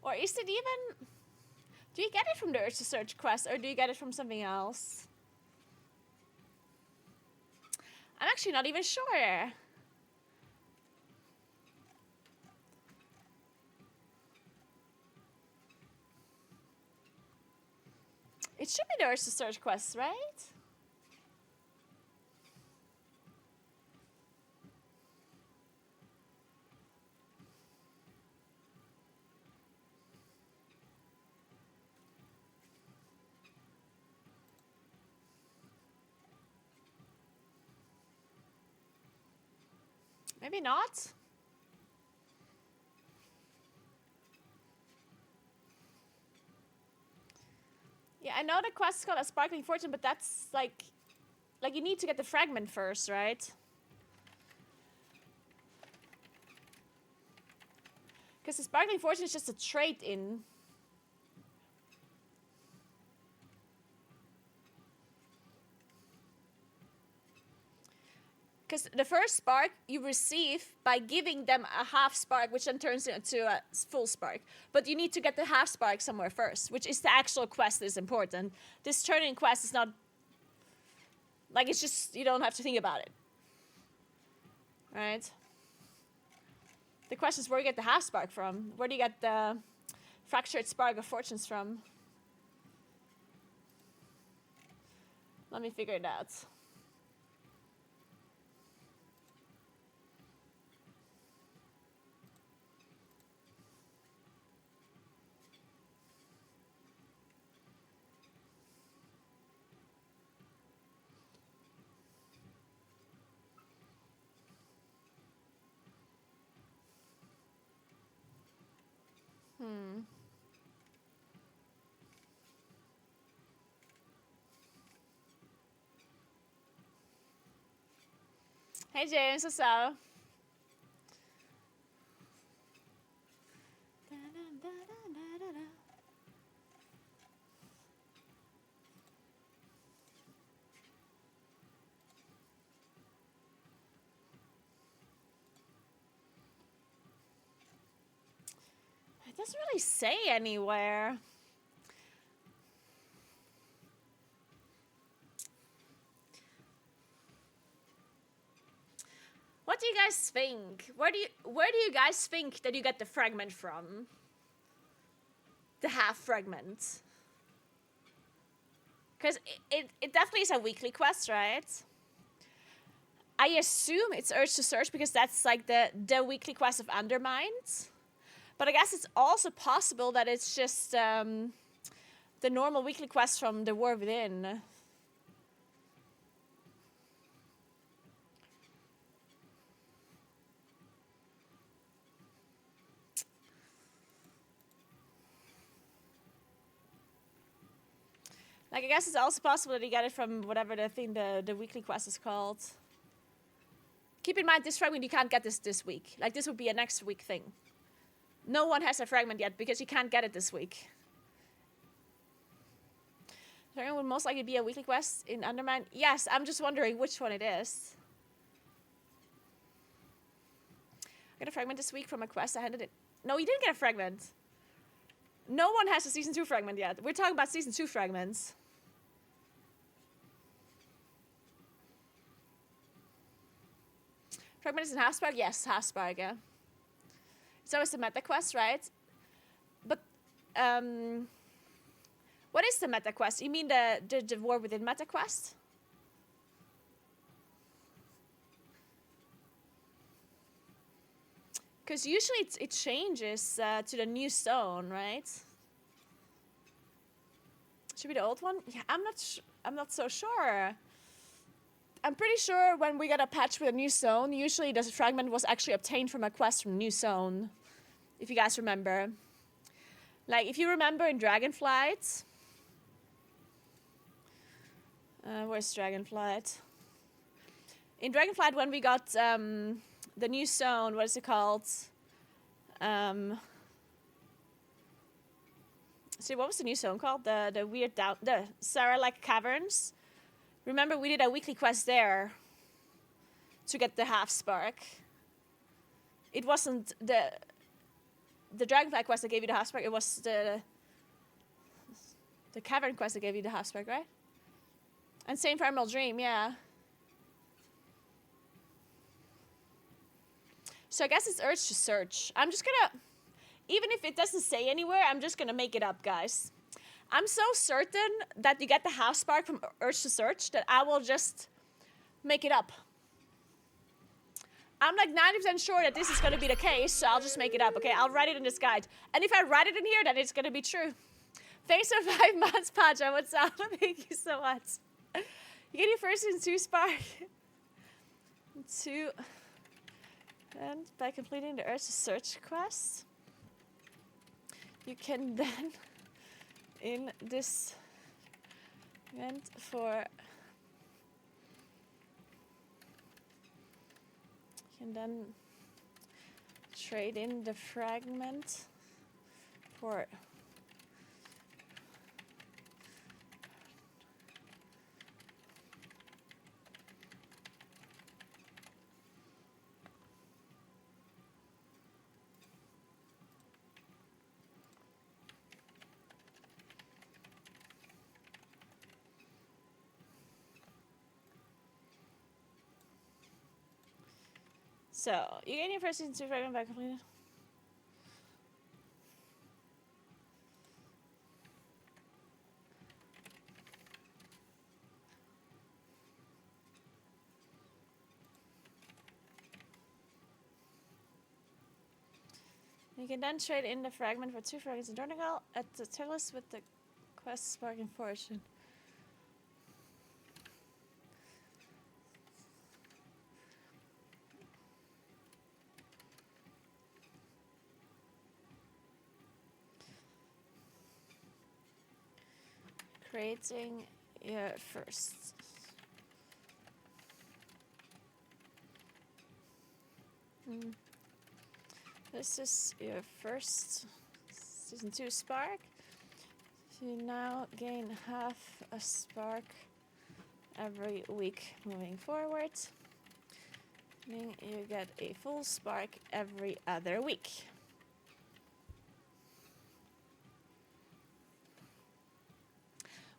Or is it even... Do you get it from the urge to search quest, or do you get it from something else? I'm actually not even sure. It should be the urge to search quest, right? Maybe not. Yeah, I know the quest is called a Sparkling Fortune, but that's like you need to get the fragment first, right? Because the Sparkling Fortune is just a trait in... Because the first spark you receive by giving them a half spark, which then turns into a full spark. But you need to get the half spark somewhere first, which is the actual quest that is important. This turn-in quest is not... Like, it's just, you don't have to think about it. Right? The question is where you get the half spark from. Where do you get the fractured spark of fortunes from? Let me figure it out. Hey James, what's up? It doesn't really say anywhere. What do you guys think? Where do you guys think that you get the fragment from? The half fragment. Because it definitely is a weekly quest, right? I assume it's Urge to Search because that's like the weekly quest of Undermined. But I guess it's also possible that it's just the normal weekly quest from the War Within. Like, I guess it's also possible that you get it from whatever the thing the weekly quest is called. Keep in mind, this fragment you can't get this week. Like, this would be a next week thing. No one has a fragment yet because you can't get it this week. Fragment would most likely be a weekly quest in Undermine. Yes, I'm just wondering which one it is. I got a fragment this week from a quest I handed it. No, you didn't get a fragment. No one has a Season 2 fragment yet. We're talking about Season 2 fragments. Fragment is in Half Spark? Yes, Half Spark, yeah. It's always the meta quest, right? But, what is the meta quest? You mean the War Within meta quest? Because usually it changes to the new stone, right? Should be the old one? Yeah, I'm not so sure. I'm pretty sure when we got a patch with a new zone, usually the fragment was actually obtained from a quest from new zone. If you guys remember. Like, if you remember in Dragonflight... where's Dragonflight? In Dragonflight, when we got the new zone, what is it called? See, what was the new zone called? The weird down... The Sarah-like Caverns. Remember, we did a weekly quest there to get the half spark. It wasn't the Dragonfly quest that gave you the half spark. It was the Cavern quest that gave you the half spark, right? And same for Emerald Dream, yeah. So I guess it's Urge to Search. I'm just gonna, even if it doesn't say anywhere, I'm just gonna make it up, guys. I'm so certain that you get the half spark from Urge to Search that I will just make it up. I'm like 90% sure that this is going to be the case, so I'll just make it up, okay? I'll write it in this guide. And if I write it in here, then it's going to be true. Thanks for 5 months, Pacha. What's up? Thank you so much. You get your first Season 2 spark. 2. And by completing the Urge to Search quest, you can then... in this event for you can then trade in the fragment for so you gain your first season 2 fragment by completing. You can then trade in the fragment for 2 fragments in Dornigal at the Tillus with the quest Spark and Fortune. Creating your first. This is your first season 2 spark. So you now gain half a spark every week moving forward. Meaning you get a full spark every other week.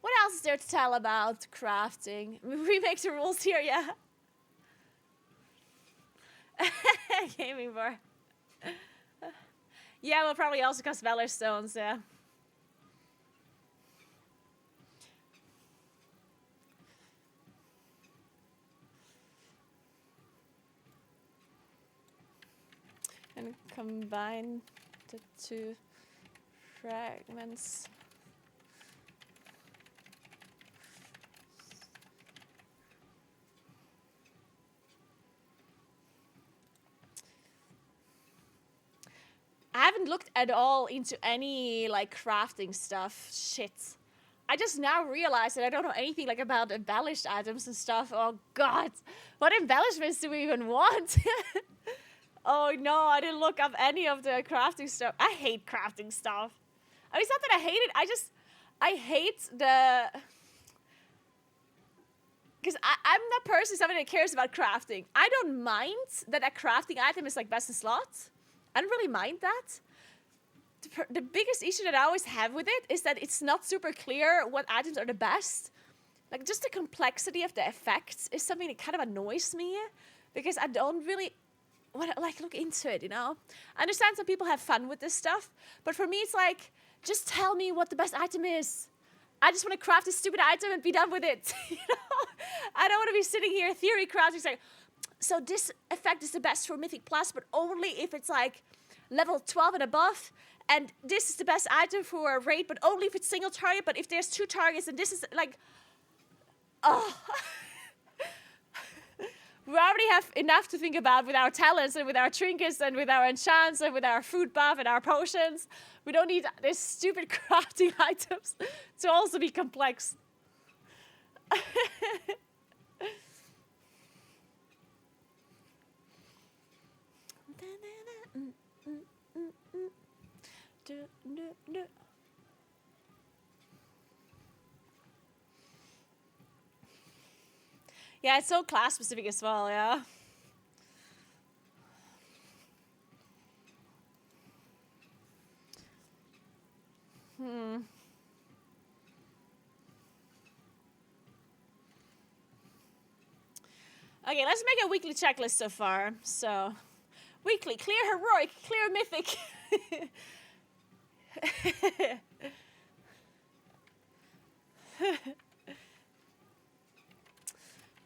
What else is there to tell about crafting? We make the rules here, yeah. Gaming bar. Yeah, we'll probably also cost Valor Stones, yeah. And combine the 2 fragments. I haven't looked at all into any like crafting stuff. Shit. I just now realized that I don't know anything like about embellished items and stuff. Oh god. What embellishments do we even want? Oh no, I didn't look up any of the crafting stuff. I hate crafting stuff. I mean, it's not that I hate it, I hate the... Because I'm that person, somebody that cares about crafting. I don't mind that a crafting item is like best in slot. I don't really mind that. The biggest issue that I always have with it is that it's not super clear what items are the best. Like, just the complexity of the effects is something that kind of annoys me. Because I don't really want to, like, look into it, you know? I understand some people have fun with this stuff. But for me, it's like, just tell me what the best item is. I just want to craft this stupid item and be done with it. You know? I don't want to be sitting here theory crafting saying, so this effect is the best for Mythic Plus, but only if it's like level 12 and above. And this is the best item for a raid, but only if it's single target. But if there's 2 targets, and this is like, oh. We already have enough to think about with our talents and with our trinkets and with our enchants and with our food buff and our potions. We don't need this stupid crafting items to also be complex. Yeah, it's so class specific as well, yeah. Okay, let's make a weekly checklist so far. So, weekly, clear heroic, clear mythic.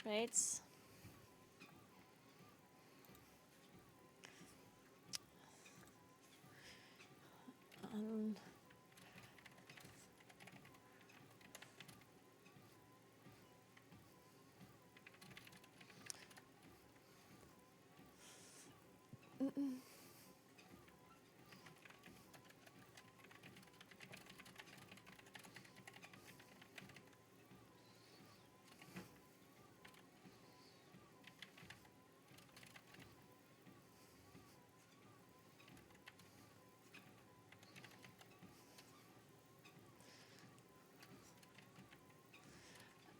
Right.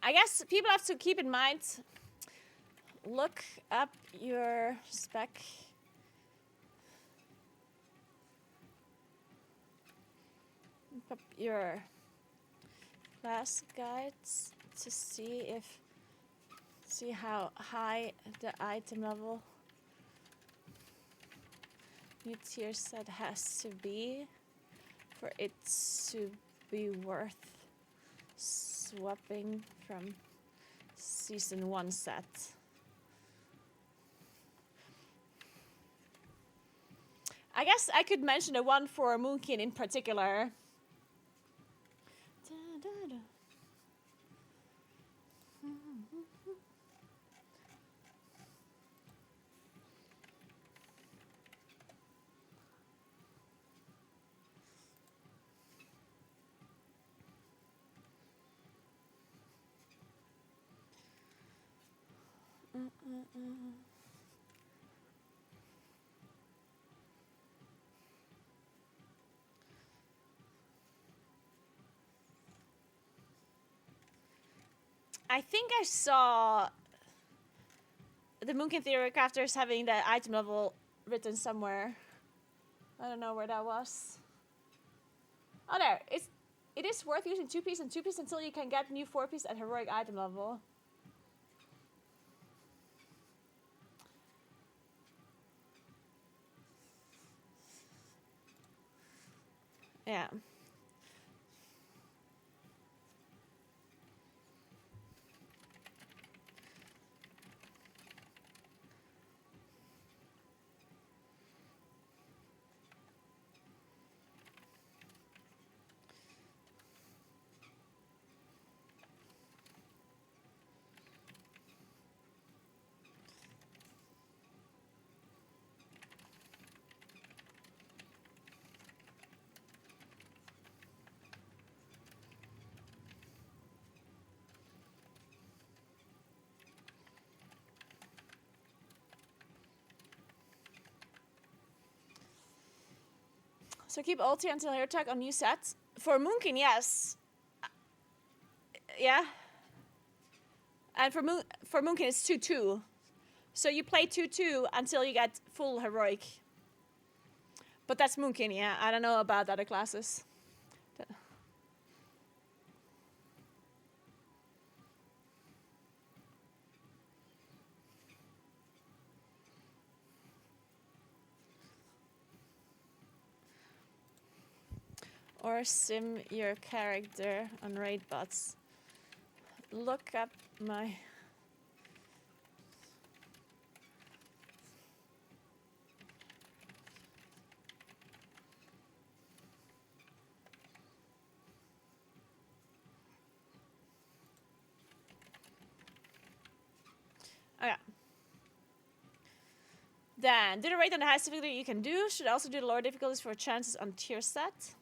I guess people have to keep in mind, look up your spec. Look up your class guides to see how high the item level new tier set has to be for it to be worth swapping from season 1 set. I guess I could mention the one for Moonkin in particular. I think I saw the Moonkin Theory Crafters having the item level written somewhere. I don't know where that was. Oh, there. It is worth using 2-piece and 2-piece until you can get new 4-piece at heroic item level. Yeah. So keep ulti until hair attack on new sets. For Moonkin, yes. Yeah. And for Moonkin, it's 2-2. So you play 2-2 until you get full heroic. But that's Moonkin, yeah. I don't know about other classes. Or sim your character on raid bots. Look up my... Oh yeah. Then, do the raid on the highest difficulty you can do. Should also do the lower difficulties for chances on tier set.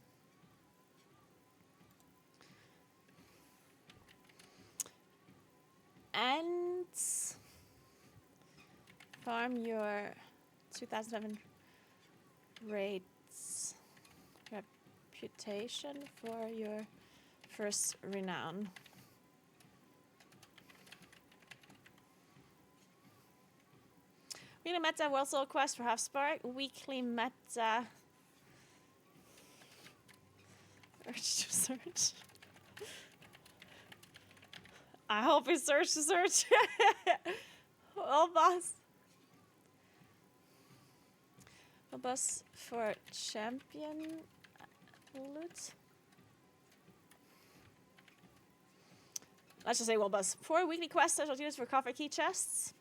And farm your 2007 raids reputation for your first renown. Weekly meta World Soul Quest for Half Spark. Weekly meta urge to search. I hope it's search to search. Well, boss. Well, boss for champion loot. Let's just say well, boss. 4 weekly quest special units for coffer key chests.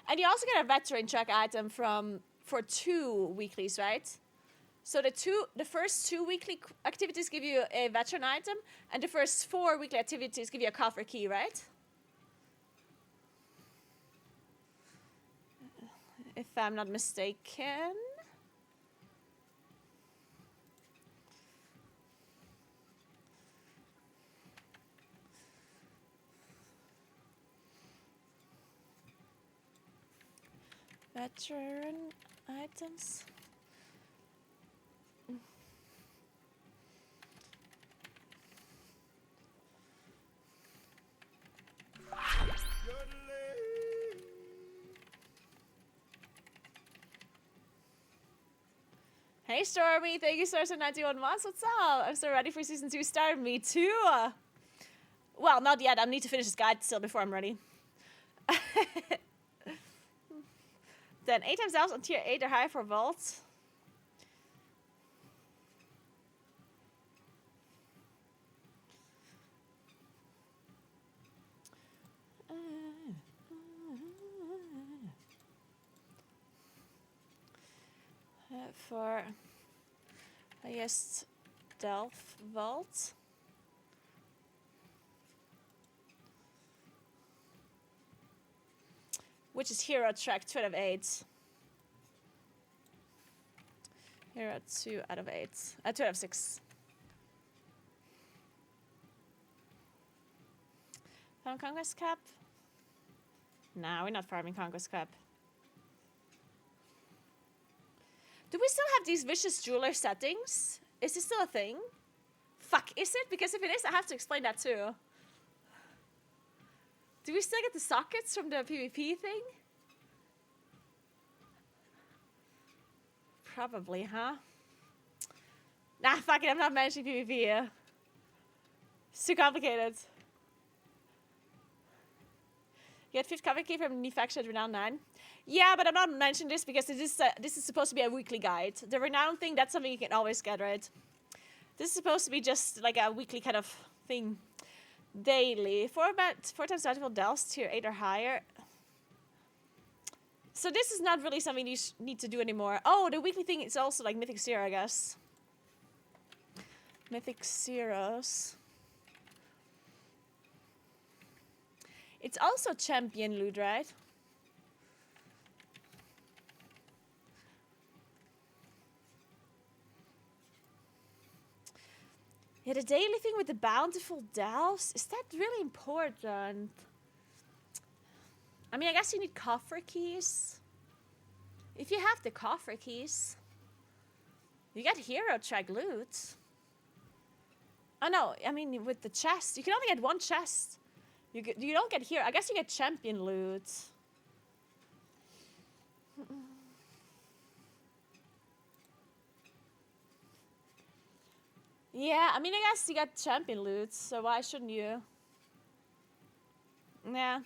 And you also get a veteran check item for 2 weeklies, right? So the first 2 weekly activities give you a veteran item, and the first 4 weekly activities give you a coffer key, right? If I'm not mistaken. Veteran items. Hey Stormy, thank you stars for 91 months. What's up? I'm so ready for season 2 start. Me too. Well, not yet. I need to finish this guide still before I'm ready. Then 8 times elves on tier 8 or higher for vault. For highest Delph vault. Which is hero track 2 out of 8. Hero 2 out of 8. 2 out of 6. Farm Conquest Cup? Nah, we're not farming Conquest Cup. Do we still have these vicious jeweler settings? Is this still a thing? Fuck, is it? Because if it is, I have to explain that too. Do we still get the sockets from the PvP thing? Probably, huh? Nah, fuck it, I'm not managing PvP here. It's too complicated. You get 5th cover key from new faction at Renown 9. Yeah, but I'm not mentioning this because this is supposed to be a weekly guide. The Renown thing, that's something you can always get, right? This is supposed to be just like a weekly kind of thing. Daily. 4 times valuable delves, tier 8 or higher. So this is not really something you need to do anymore. Oh, the weekly thing is also like Mythic Zero, I guess. Mythic Zeros. It's also champion loot, right? Yeah, the daily thing with the bountiful delves, is that really important? I mean, I guess you need coffer keys. If you have the coffer keys, you get hero track loot. Oh no, I mean with the chest, you can only get 1 chest. You don't get hero. I guess you get champion loot. Yeah, I mean, I guess you got champion loot, so why shouldn't you? Yeah.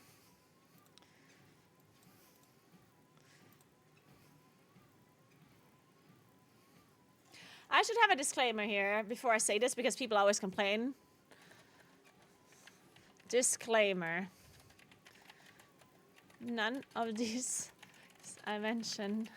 I should have a disclaimer here before I say this because people always complain. Disclaimer. None of these I mentioned.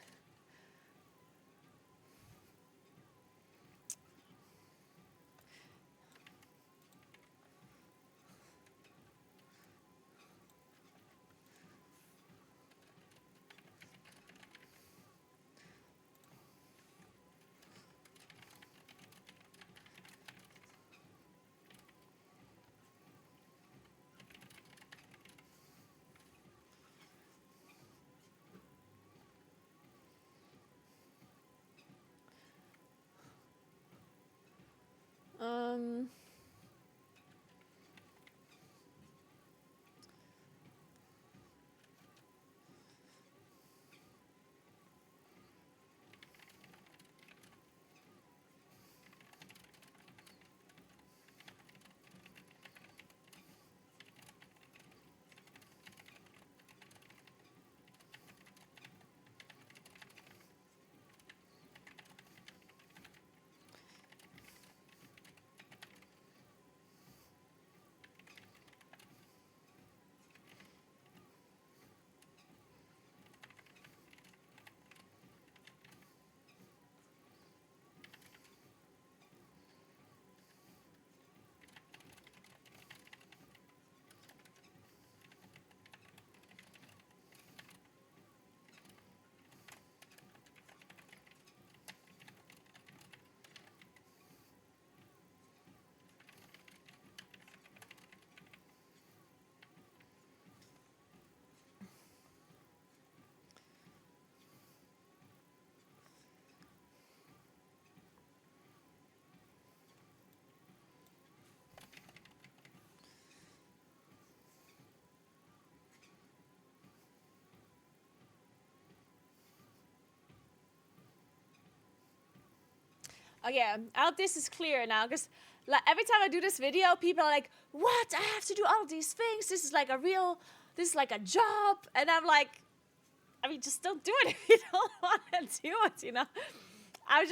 Okay, I hope this is clear now, because like, every time I do this video, people are like, what? I have to do all these things. This is like a job. And I'm like, I mean, just don't do it if you don't want to do it, you know? I'm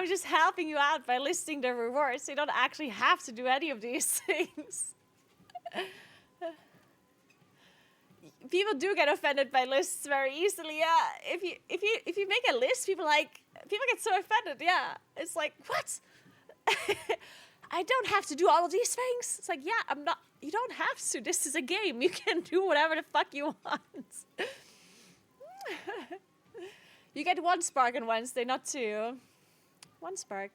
just helping you out by listing the rewards. You don't actually have to do any of these things. People do get offended by lists very easily. Yeah, if you make a list, people get so offended. Yeah, it's like, what? I don't have to do all of these things. It's like, yeah, I'm not. You don't have to. This is a game. You can do whatever the fuck you want. You get 1 spark on Wednesday, not 2. 1 spark.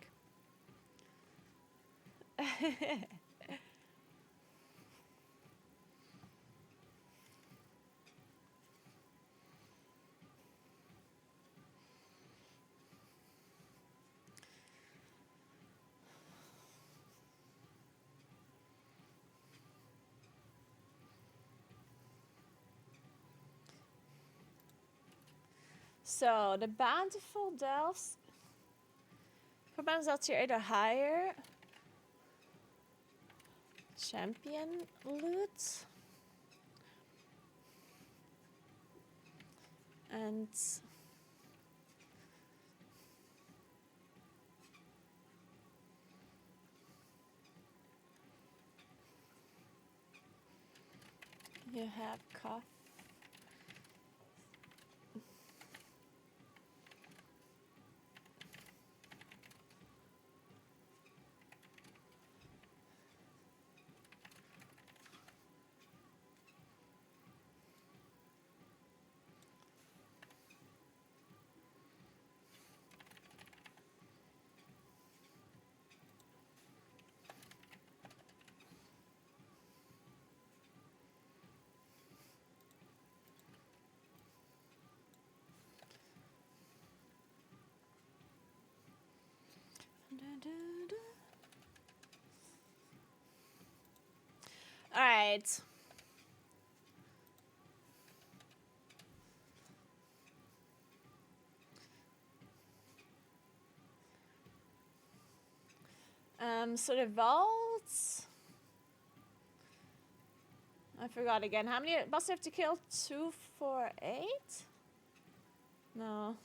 So, the bountiful delves commands that tier 8 or higher. Champion loot. And you have coffee. All right. So the vaults. I forgot again. How many bosses have to kill? 2, 4, 8? No.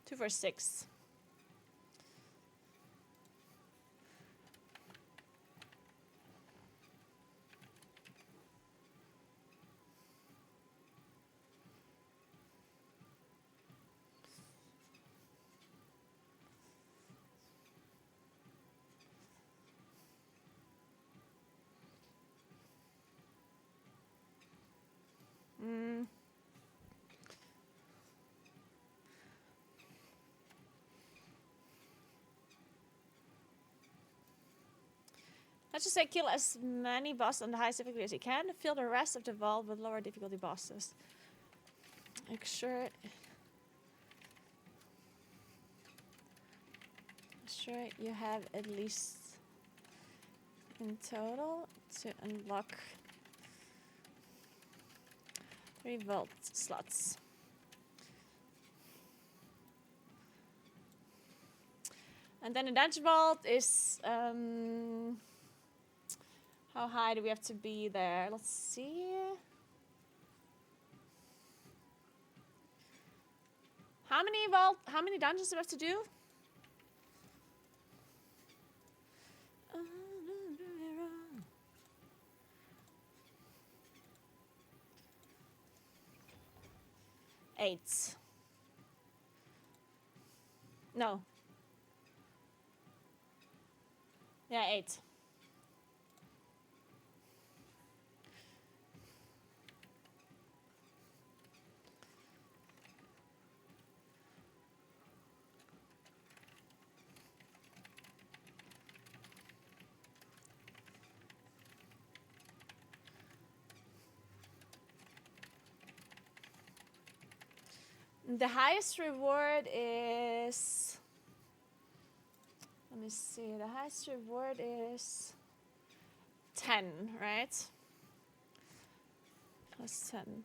Two for 6. Let's just say kill as many bosses on the highest difficulty as you can. Fill the rest of the vault with lower difficulty bosses. Make sure you have at least in total to unlock 3 vault slots. And then the dungeon vault is how high do we have to be there? Let's see. How many dungeons do we have to do? Eight. No. Yeah, 8. The highest reward is... Let me see. The highest reward is 10, right? Plus 10.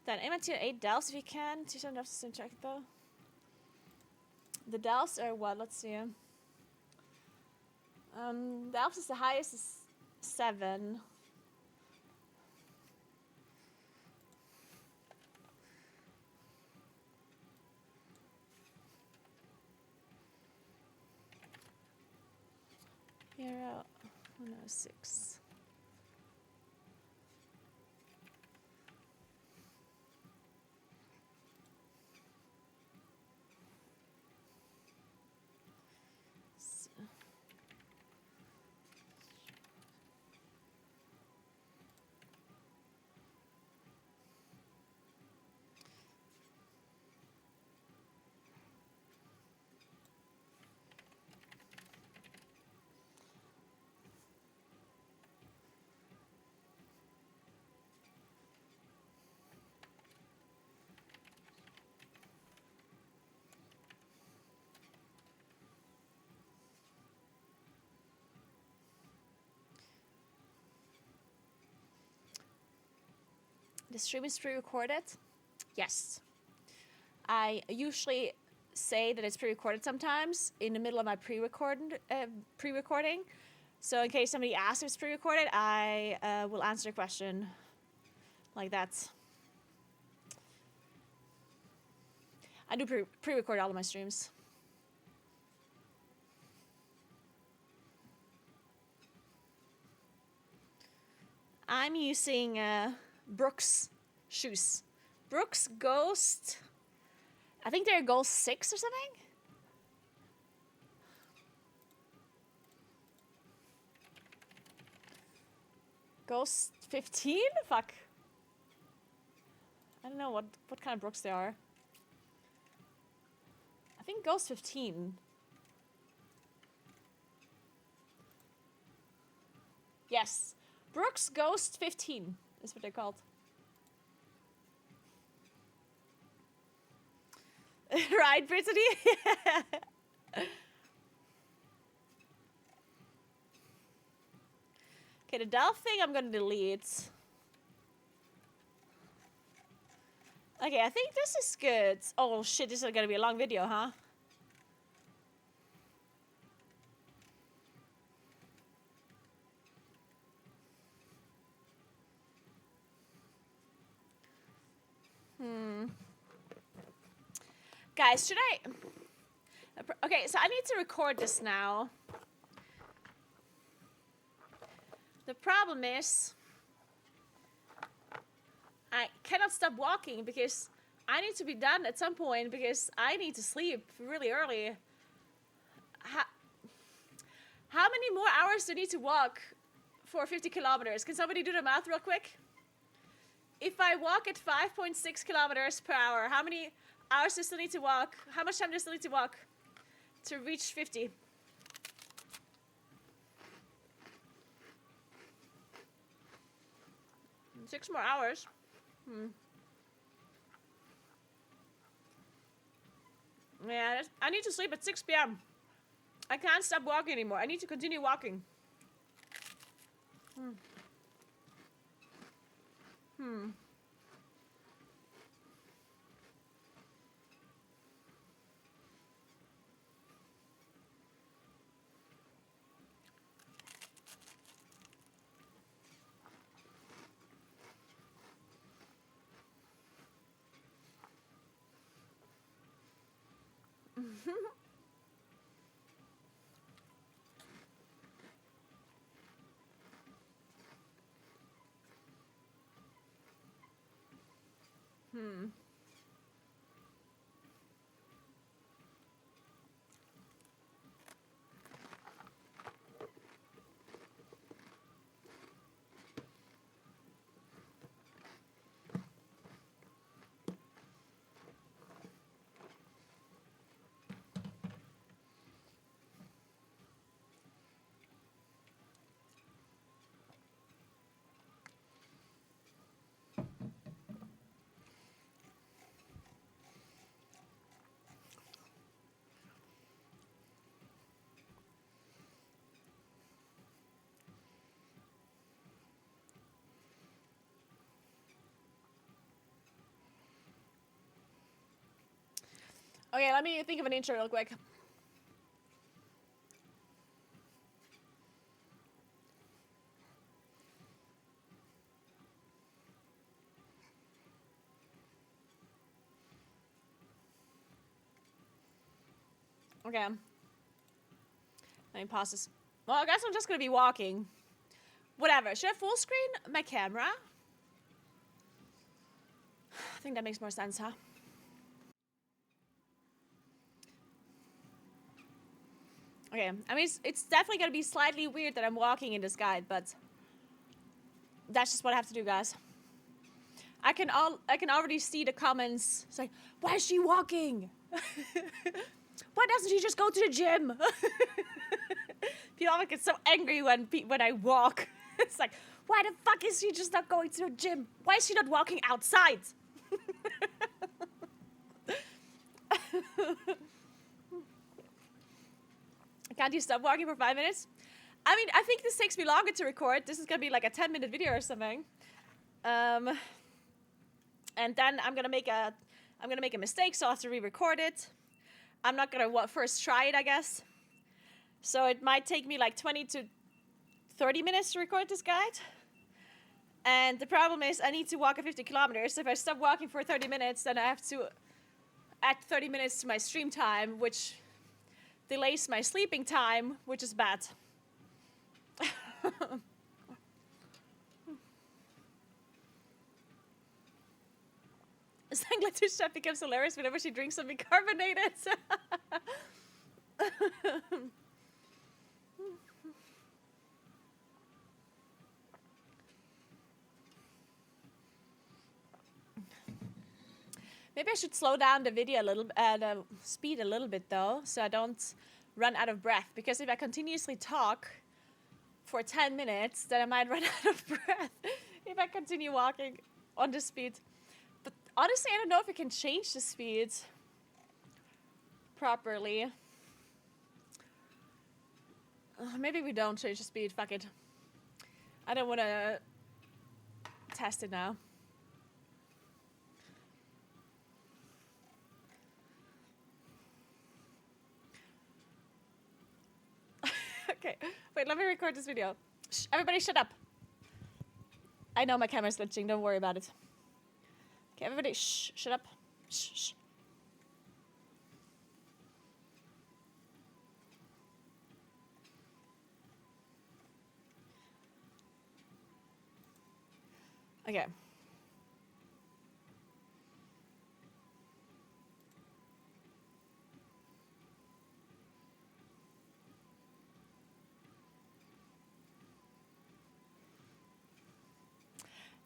Then aim at tier 8 delves if you can. Tier 7 delves is check though. The delves are what? Let's see. Delves is the highest is 7. Hero 106. The stream is pre-recorded? Yes. I usually say that it's pre-recorded sometimes in the middle of my pre-recording. So in case somebody asks if it's pre-recorded, I will answer a question like that. I do pre-record all of my streams. I'm using Brooks shoes. Brooks Ghost. I think they're Ghost 6 or something. Ghost 15? Fuck. I don't know what kind of Brooks they are. I think Ghost 15. Yes. Brooks Ghost 15 is what they're called. Right, Brittany? Okay, the delve thing I'm gonna delete. Okay, I think this is good. Oh shit, this is gonna be a long video, huh? Guys, should I... Okay, so I need to record this now. The problem is... I cannot stop walking because I need to be done at some point because I need to sleep really early. How many more hours do I need to walk for 50 kilometers? Can somebody do the math real quick? If I walk at 5.6 kilometers per hour, how many hours do I still need to walk? How much time do I still need to walk to reach 50? Six more hours. Yeah, I need to sleep at 6 p.m. I can't stop walking anymore. I need to continue walking. Okay, let me think of an intro real quick. Okay. Let me pause this. Well, I guess I'm just gonna be walking. Whatever. Should I full screen my camera? I think that makes more sense, huh? Okay. I mean, it's definitely gonna be slightly weird that I'm walking in this guide, but that's just what I have to do, guys. I can already see the comments. It's like, why is she walking? Why doesn't she just go to the gym? People always get so angry when I walk. It's like, why the fuck is she just not going to the gym? Why is she not walking outside? Can't you stop walking for 5 minutes? I mean, I think this takes me longer to record. This is gonna be like a 10-minute video or something. And then I'm gonna make a mistake, so I'll have to re-record it. I'm not gonna first try it, I guess. So it might take me like 20 to 30 minutes to record this guide. And the problem is I need to walk 50 kilometers. So if I stop walking for 30 minutes, then I have to add 30 minutes to my stream time, which delays my sleeping time, which is bad. Sanglatus chef becomes hilarious whenever she drinks something carbonated. Maybe I should slow down the video a little, the speed a little bit though, so I don't run out of breath. Because if I continuously talk for 10 minutes, then I might run out of breath if I continue walking on the speed. But honestly, I don't know if I can change the speed properly. Maybe we don't change the speed, fuck it. I don't want to test it now. Okay, wait, let me record this video. Shh, everybody shut up. I know my camera's glitching, don't worry about it. Okay, everybody, shh, shut up. Shh, shh. Okay.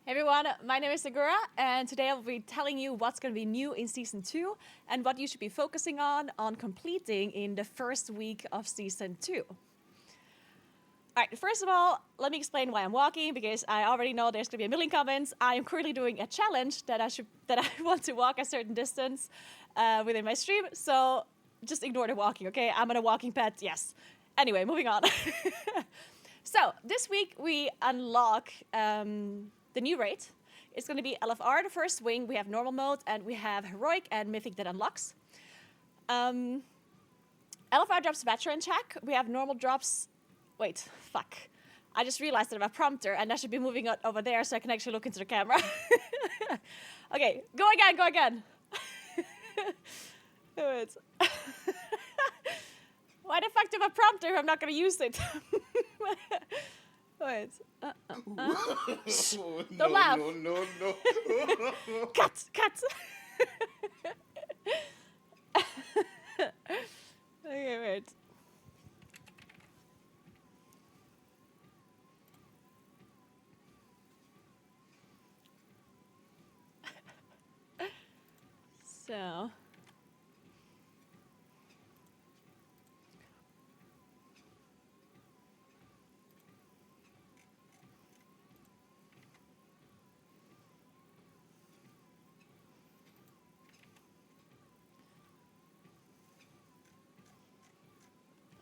Hey everyone, my name is Naguura, and today I'll be telling you what's going to be new in Season 2 and what you should be focusing on completing in the first week of Season 2. Alright, first of all, let me explain why I'm walking, because I already know there's going to be a million comments. I am currently doing a challenge that I want to walk a certain distance within my stream, so just ignore the walking, okay? I'm on a walking pad, yes. Anyway, moving on. So, this week we unlock the new raid. It's going to be LFR, the first wing. We have normal mode, and we have heroic and mythic that unlocks. LFR drops veteran check. We have normal drops. Wait, fuck. I just realized that I have a prompter, and I should be moving it over there so I can actually look into the camera. Okay, go again. Wait. Why the fuck do I have a prompter if I'm not going to use it? Wait. Shh, don't laugh. No. Cut. Okay, wait. So.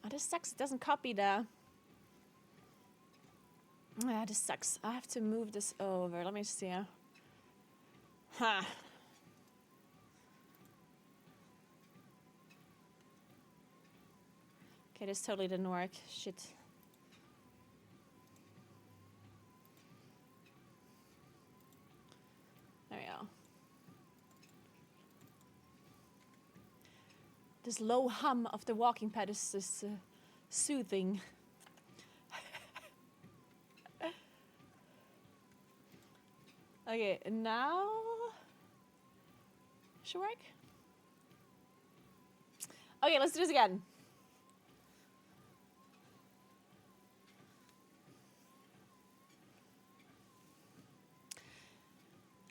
Oh, this sucks. It doesn't copy the... Yeah, this sucks. I have to move this over. Let me see. Huh. Okay, this totally didn't work. Shit. There we go. This low hum of the walking pad is soothing. Okay, now should work. Okay, let's do this again.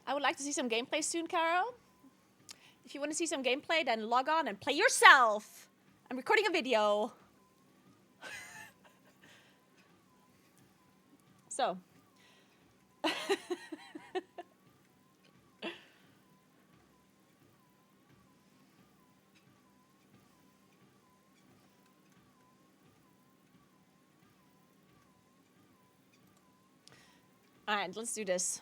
I would like to see some gameplay soon, Caro. If you want to see some gameplay, then log on and play yourself. I'm recording a video. So. All right, let's do this.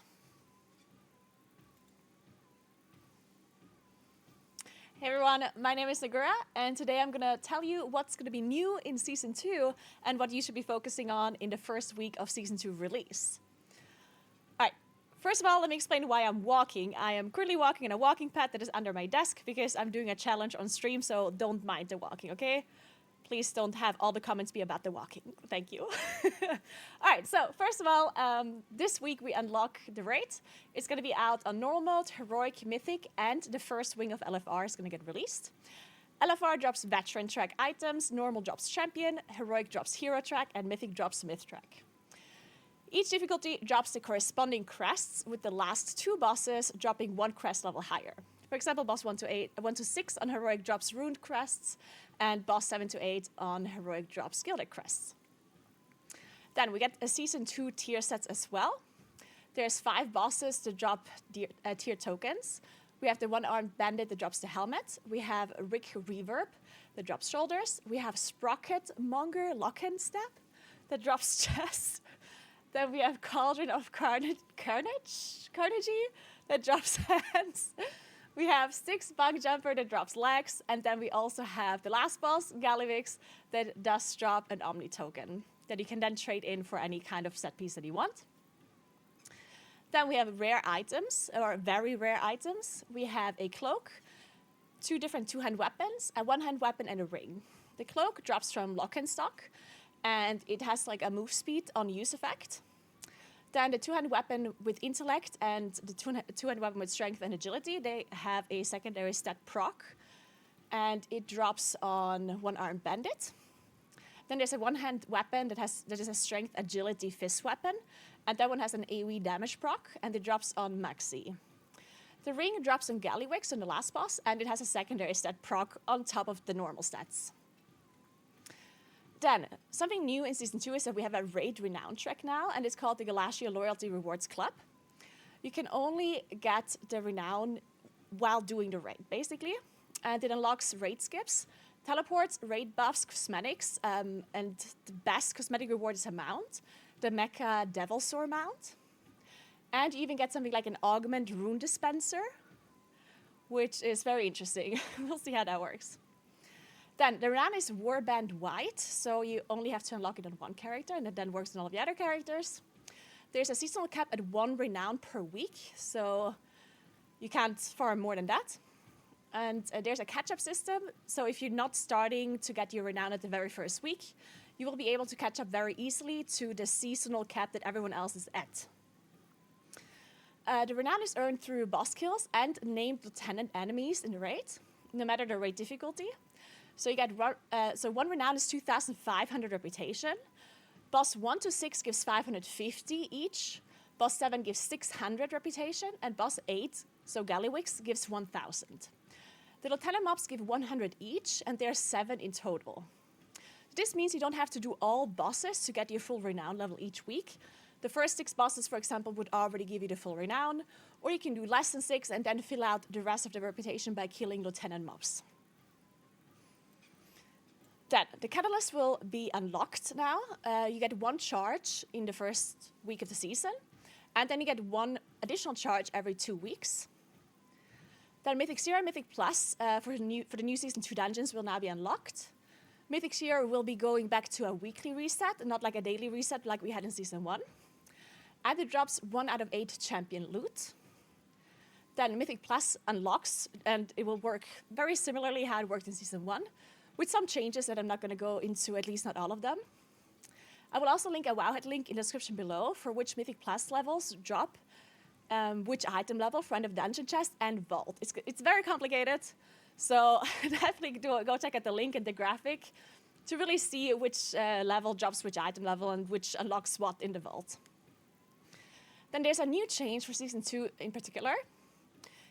Hey everyone, my name is Naguura, and today I'm gonna tell you what's gonna be new in Season 2 and what you should be focusing on in the first week of Season 2 release. Alright, first of all, let me explain why I'm walking. I am currently walking in a walking pad that is under my desk because I'm doing a challenge on stream, so don't mind the walking, okay? Please don't have all the comments be about the walking. Thank you. Alright, so first of all, this week we unlock the raid. It's going to be out on normal mode, heroic, mythic, and the first wing of LFR is going to get released. LFR drops veteran track items, normal drops champion, heroic drops hero track, and mythic drops myth track. Each difficulty drops the corresponding crests, with the last 2 bosses dropping 1 crest level higher. For example, boss 1 to 6 on heroic drops runed crests, and boss 7 to 8 on heroic drops gilded crests. Then we get a season 2 tier sets as well. There's 5 bosses to drop tier tokens. We have the one-armed bandit that drops the helmet. We have Rick Reverb that drops shoulders. We have Sprocket Monger Lock-and-Step that drops chest. Then we have Cauldron of Carnage that drops hands. We have Styx Bug Jumper that drops legs, and then we also have the last boss, Gallivix, that does drop an Omni token that you can then trade in for any kind of set piece that you want. Then we have rare items, or very rare items. We have a cloak, 2 different 2-hand weapons, a 1-hand weapon, and a ring. The cloak drops from Lock and Stock, and it has like a move speed on use effect. Then the 2-hand weapon with intellect and the 2-hand weapon with strength and agility, they have a secondary stat proc, and it drops on one-armed bandit. Then there's a 1-hand weapon that is a strength agility fist weapon, and that one has an AoE damage proc, and it drops on Maxi. The ring drops on Gallywix on the last boss, and it has a secondary stat proc on top of the normal stats. Then, something new in Season 2 is that we have a raid renown track now, and it's called the Galashia Loyalty Rewards Club. You can only get the renown while doing the raid, basically. And it unlocks raid skips, teleports, raid buffs, cosmetics, and the best cosmetic reward is a mount, the Mecha Devil Sword mount. And you even get something like an Augment Rune Dispenser, which is very interesting. We'll see how that works. Then, the renown is Warband White, so you only have to unlock it on 1 character, and it then works on all of the other characters. There's a seasonal cap at 1 renown per week, so you can't farm more than that. And there's a catch-up system, so if you're not starting to get your renown at the very first week, you will be able to catch up very easily to the seasonal cap that everyone else is at. The renown is earned through boss kills and named lieutenant enemies in the raid, no matter the raid difficulty. So you get 1 renown is 2,500 reputation. Boss 1 to 6 gives 550 each. Boss 7 gives 600 reputation, and boss 8, so Gallywix, gives 1,000. The lieutenant mobs give 100 each, and there are 7 in total. This means you don't have to do all bosses to get your full renown level each week. The first 6 bosses, for example, would already give you the full renown, or you can do less than 6 and then fill out the rest of the reputation by killing lieutenant mobs. Then, the catalyst will be unlocked now. You get 1 charge in the first week of the season, and then you get 1 additional charge every 2 weeks. Then Mythic 0 and Mythic Plus for the new Season 2 dungeons will now be unlocked. Mythic Year will be going back to a weekly reset, not like a daily reset like we had in Season 1. And it drops 1 out of 8 champion loot. Then Mythic Plus unlocks, and it will work very similarly how it worked in Season 1, with some changes that I'm not going to go into, at least not all of them. I will also link a Wowhead link in the description below for which Mythic Plus levels drop, which item level for end of dungeon chest and vault. It's very complicated, so definitely go check out the link and the graphic to really see which level drops which item level and which unlocks what in the vault. Then there's a new change for Season 2 in particular.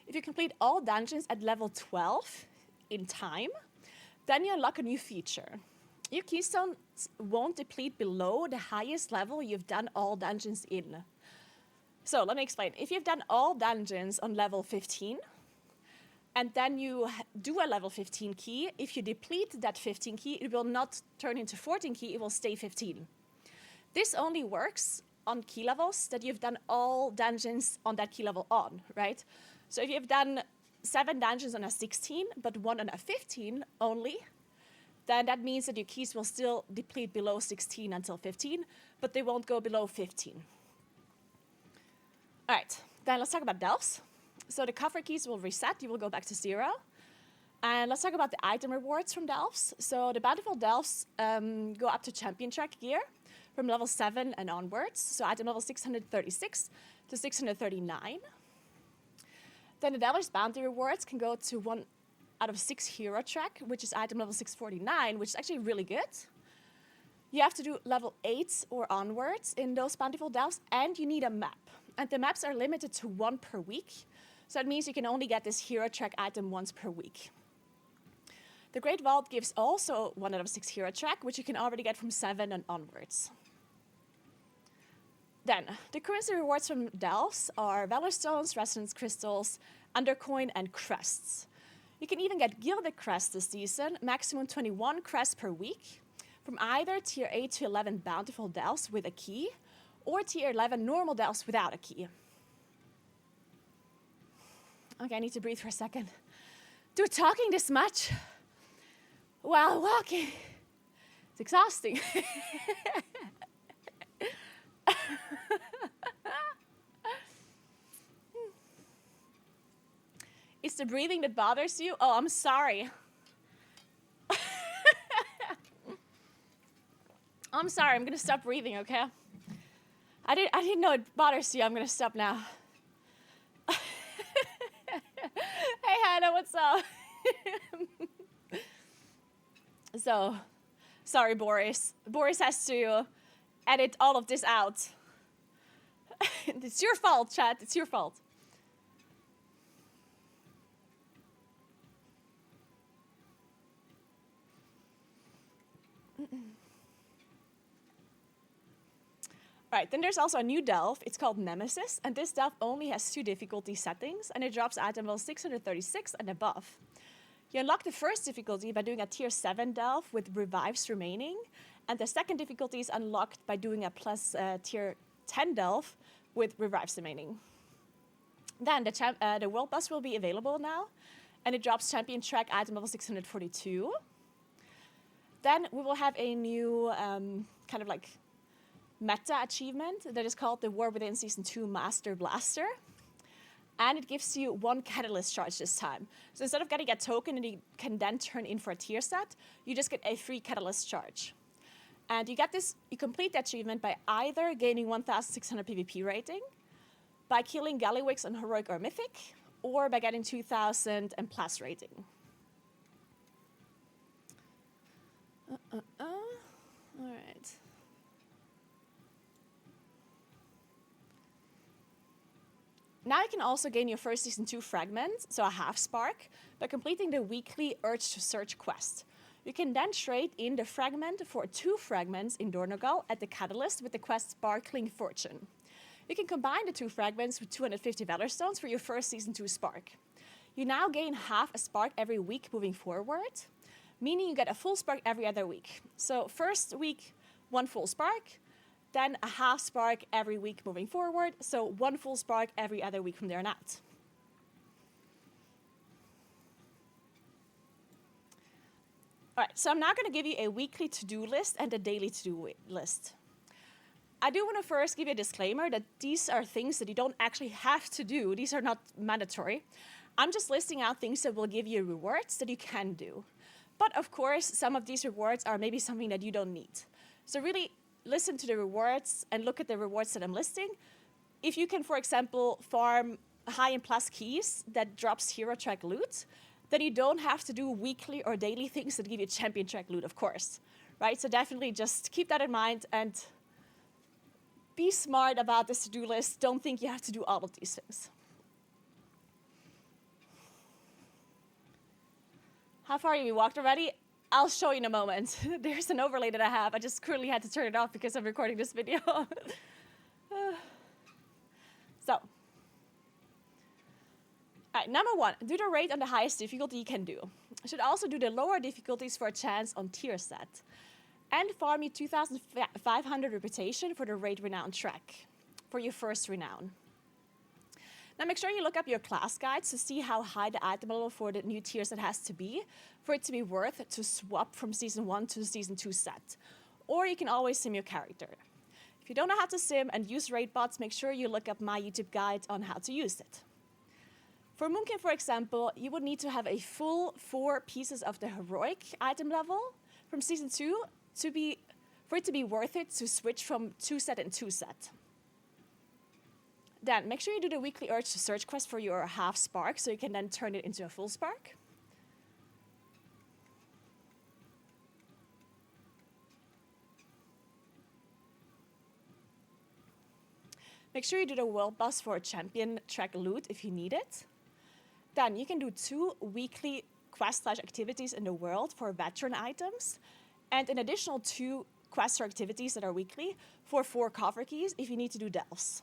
If you complete all dungeons at level 12 in time, then you unlock a new feature. Your keystones won't deplete below the highest level you've done all dungeons in. So let me explain. If you've done all dungeons on level 15, and then you do a level 15 key, if you deplete that 15 key, it will not turn into 14 key, it will stay 15. This only works on key levels that you've done all dungeons on that key level on, right? So if you've done 7 dungeons on a 16, but 1 on a 15 only, then that means that your keys will still deplete below 16 until 15, but they won't go below 15. All right, then let's talk about delves. So the cover keys will reset, you will go back to 0. And let's talk about the item rewards from delves. So the bountiful delves go up to champion track gear from level 7 and onwards. So item level 636 to 639. Then the Delver's Bounty rewards can go to 1 out of 6 hero track, which is item level 649, which is actually really good. You have to do level 8 or onwards in those bountiful delves, and you need a map. And the maps are limited to 1 per week, so that means you can only get this hero track item once per week. The Great Vault gives also 1 out of 6 hero track, which you can already get from 7 and onwards. Then, the currency rewards from delves are Valor Stones, Resonance Crystals, Undercoin, and Crests. You can even get Gilded Crests this season, maximum 21 crests per week, from either Tier 8 to 11 Bountiful Delves with a key, or Tier 11 normal delves without a key. Okay, I need to breathe for a second. Dude, talking this much while walking, it's exhausting. It's the breathing that bothers you? Oh, I'm sorry. I'm sorry, I'm gonna stop breathing, okay? I didn't know it bothers you. I'm gonna stop now. Hey Hannah, what's up? So, sorry Boris. Boris has to edit all of this out. It's your fault, chat. It's your fault. Right, then there's also a new delve. It's called Nemesis, and this delve only has 2 difficulty settings, and it drops item level 636 and above. You unlock the first difficulty by doing a tier 7 delve with revives remaining, and the second difficulty is unlocked by doing a plus tier 10 delve with revives remaining. Then the World Bus will be available now, and it drops champion track item level 642. Then we will have a new kind of like meta achievement that is called the War Within Season 2 Master Blaster. And it gives you 1 catalyst charge this time. So instead of getting a token and you can then turn in for a tier set, you just get a free catalyst charge. And you complete the achievement by either gaining 1,600 PvP rating, by killing Gallywix on Heroic or Mythic, or by getting 2,000 and plus rating. All right. Now you can also gain your first Season 2 fragment, so a half spark, by completing the weekly Urge to Search quest. You can then trade in the fragment for 2 fragments in Dornogal at the Catalyst with the quest Sparkling Fortune. You can combine the 2 fragments with 250 Valor Stones for your first Season 2 spark. You now gain half a spark every week moving forward, meaning you get a full spark every other week. So first week, 1 full spark, then a half spark every week moving forward, so 1 full spark every other week from there on out. All right, so I'm now going to give you a weekly to-do list and a daily to-do list. I do want to first give you a disclaimer that these are things that you don't actually have to do. These are not mandatory. I'm just listing out things that will give you rewards that you can do. But of course, some of these rewards are maybe something that you don't need. So really listen to the rewards and look at the rewards that I'm listing. If you can, for example, farm high and plus keys that drops hero track loot, then you don't have to do weekly or daily things that give you champion track loot, of course, right? So definitely just keep that in mind and be smart about this to-do list. Don't think you have to do all of these things. How far have you walked already? I'll show you in a moment. There's an overlay that I have. I just currently had to turn it off because I'm recording this video. So, all right, number one, do the raid on the highest difficulty you can do. You should also do the lower difficulties for a chance on tier set. And farm your 2,500 reputation for the raid renown track, for your first renown. Now make sure you look up your class guides to see how high the item level for the new tier set has to be for it to be worth it to swap from Season 1 to Season 2 set. Or you can always sim your character. If you don't know how to sim and use raid bots, make sure you look up my YouTube guide on how to use it. For Moonkin, for example, you would need to have a full 4 pieces of the heroic item level from Season 2 for it to be worth it to switch from 2 set and 2 set. Then make sure you do the weekly urge to search quest for your half spark so you can then turn it into a full spark. Make sure you do the world boss for champion track loot if you need it. Then you can do 2 weekly quest/activities in the world for veteran items, and an additional 2 quests or activities that are weekly for 4 coffer keys if you need to do delves.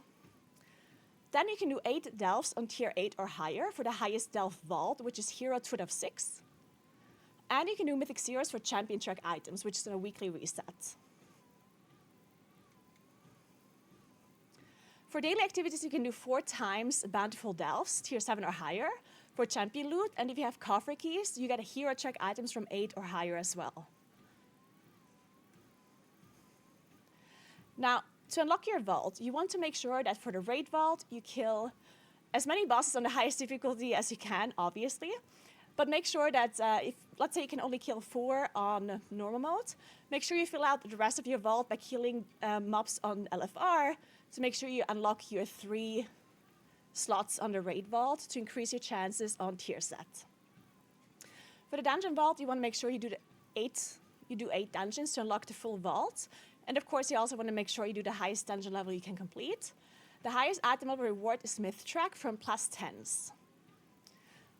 Then you can do 8 delves on tier 8 or higher for the highest delve vault, which is Hero Twit of 6. And you can do Mythic Zeros for champion track items, which is a weekly reset. For daily activities, you can do 4 times Bountiful Delves, tier 7 or higher, for champion loot. And if you have coffer keys, you get a hero track items from 8 or higher as well. Now, to unlock your vault, you want to make sure that for the raid vault, you kill as many bosses on the highest difficulty as you can, obviously. But make sure that if, let's say you can only kill 4 on normal mode, make sure you fill out the rest of your vault by killing mobs on LFR to make sure you unlock your 3 slots on the raid vault to increase your chances on tier set. For the dungeon vault, you want to make sure you do 8 dungeons to unlock the full vault. And of course, you also want to make sure you do the highest dungeon level you can complete. The highest item level reward is Myth Track from +10s.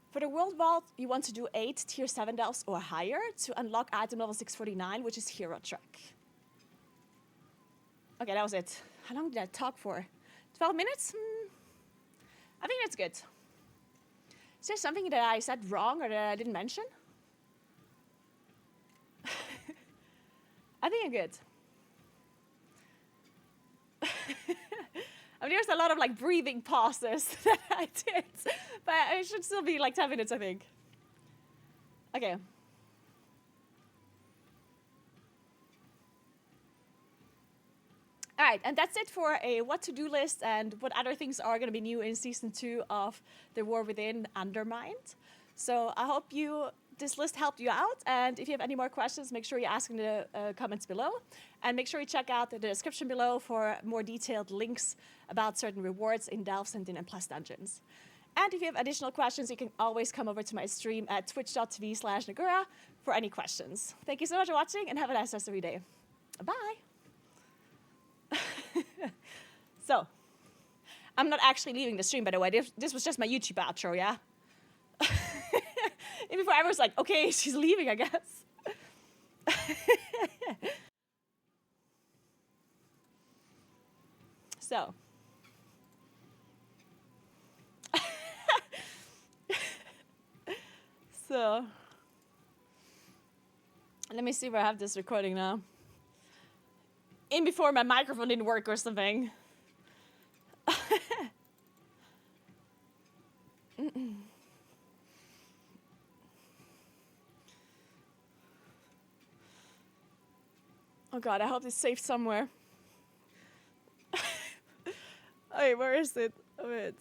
For the World Vault, you want to do 8 tier 7 delves or higher to unlock item level 649, which is Hero Track. Okay, that was it. How long did I talk for? 12 minutes? I think that's good. Is there something that I said wrong or that I didn't mention? I think I'm good. I mean, there's a lot of like breathing pauses that I did, but it should still be like 10 minutes, I think. Okay. All right, and that's it for a what to-do list and what other things are going to be new in Season 2 of The War Within Undermined. So I hope this list helped you out, and if you have any more questions, make sure you ask in the comments below, and make sure you check out the description below for more detailed links about certain rewards in delves and in M+ dungeons. And if you have additional questions, you can always come over to my stream at twitch.tv/Naguura for any questions. Thank you so much for watching, and have a nice rest of your day. Bye. So, I'm not actually leaving the stream, by the way. This was just my YouTube outro, yeah? And before I was like, okay, she's leaving, I guess. So. So. Let me see if I have this recording now. In before my microphone didn't work or something. Oh god, I hope it's saved somewhere. Wait, where is it? Wait.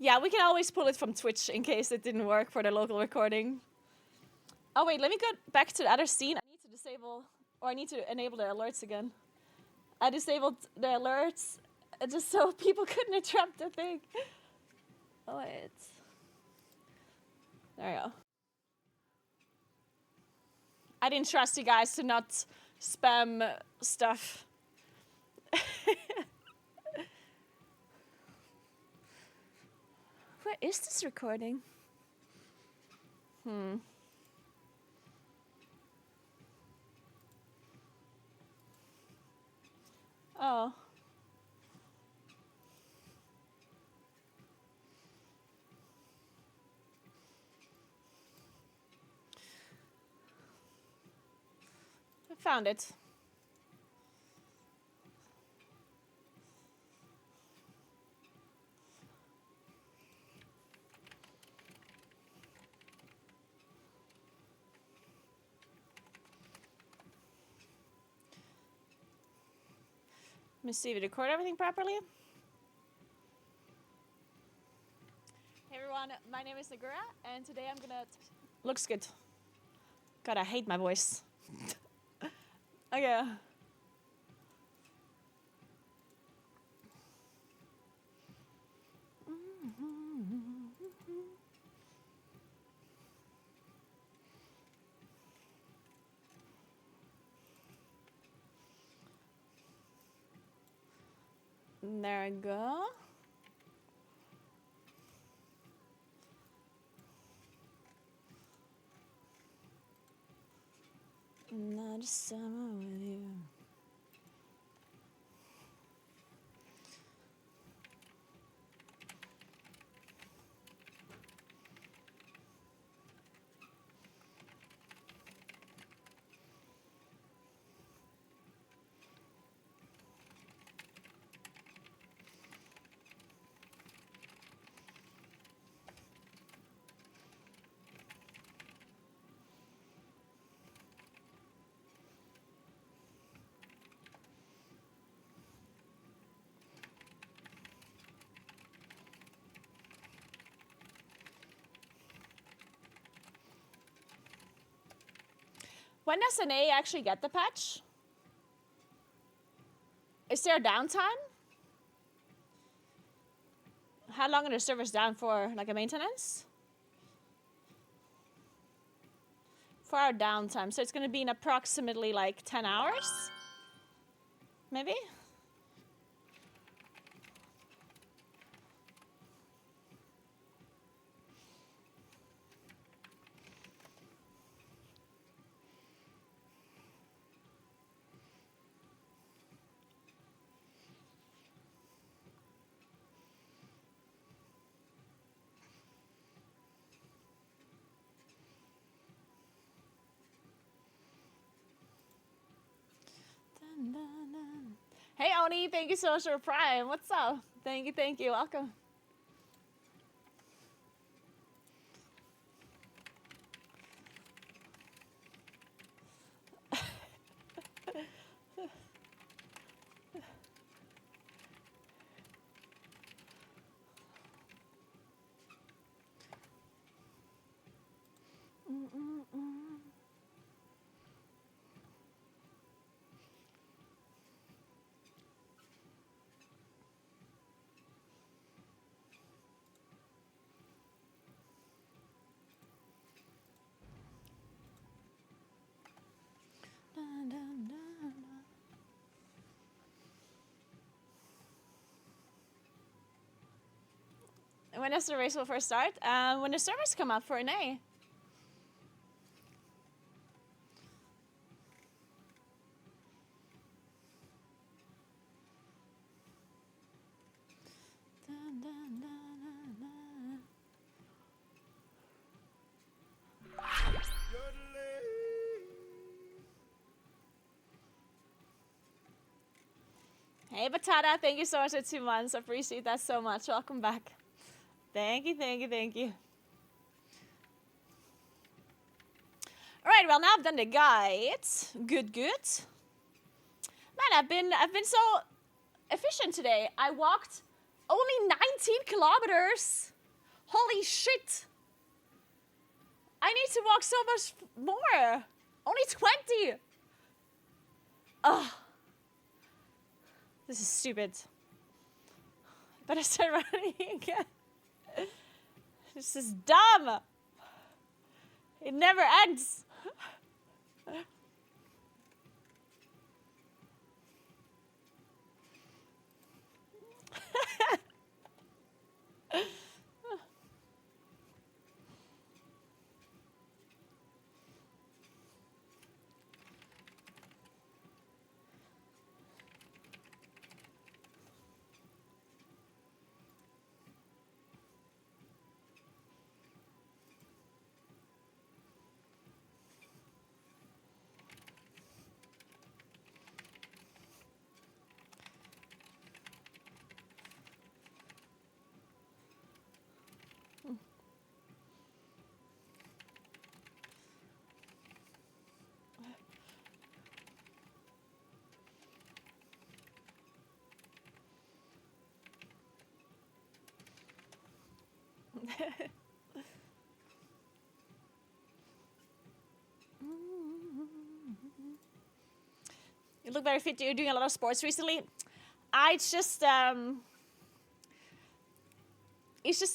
Yeah, we can always pull it from Twitch in case it didn't work for the local recording. Oh wait, let me go back to the other scene. I need to disable, or I need to enable the alerts again. I disabled the alerts just so people couldn't interrupt the thing. Oh wait. There we go. I didn't trust you guys to not spam stuff. Where is this recording? Oh. I found it. Let me see if it record everything properly. Hey everyone, my name is Naguura, and today I'm gonna... Looks good. God, I hate my voice. Okay. There we go. Not a summer with you. When does an A actually get the patch? Is there a downtime? How long are the servers down for, like a maintenance? 4-hour downtime, so it's gonna be in approximately like 10 hours? Maybe? Hey Oni, thank you so much for Prime. What's up? Thank you, welcome. When does the race will first start? When the servers come up for an A. Hey, Batata, thank you so much for 2 months. I appreciate that so much. Welcome back. Thank you, thank you, thank you. All right, well, now I've done the guide. Good, good. Man, I've been so efficient today. I walked only 19 kilometers. Holy shit. I need to walk so much more. Only 20. Ugh. This is stupid. Better start running again. This is dumb. It never ends. You look very fit. You're doing a lot of sports recently. It's just the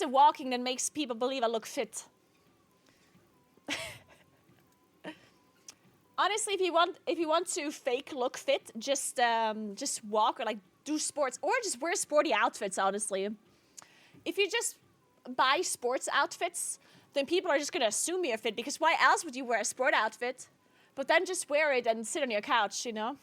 walking that makes people believe I look fit. Honestly, if you want to fake look fit, just walk or like do sports or just wear sporty outfits. Honestly, if you just buy sports outfits, then people are just gonna assume you're fit, because why else would you wear a sport outfit? But then just wear it and sit on your couch, you know?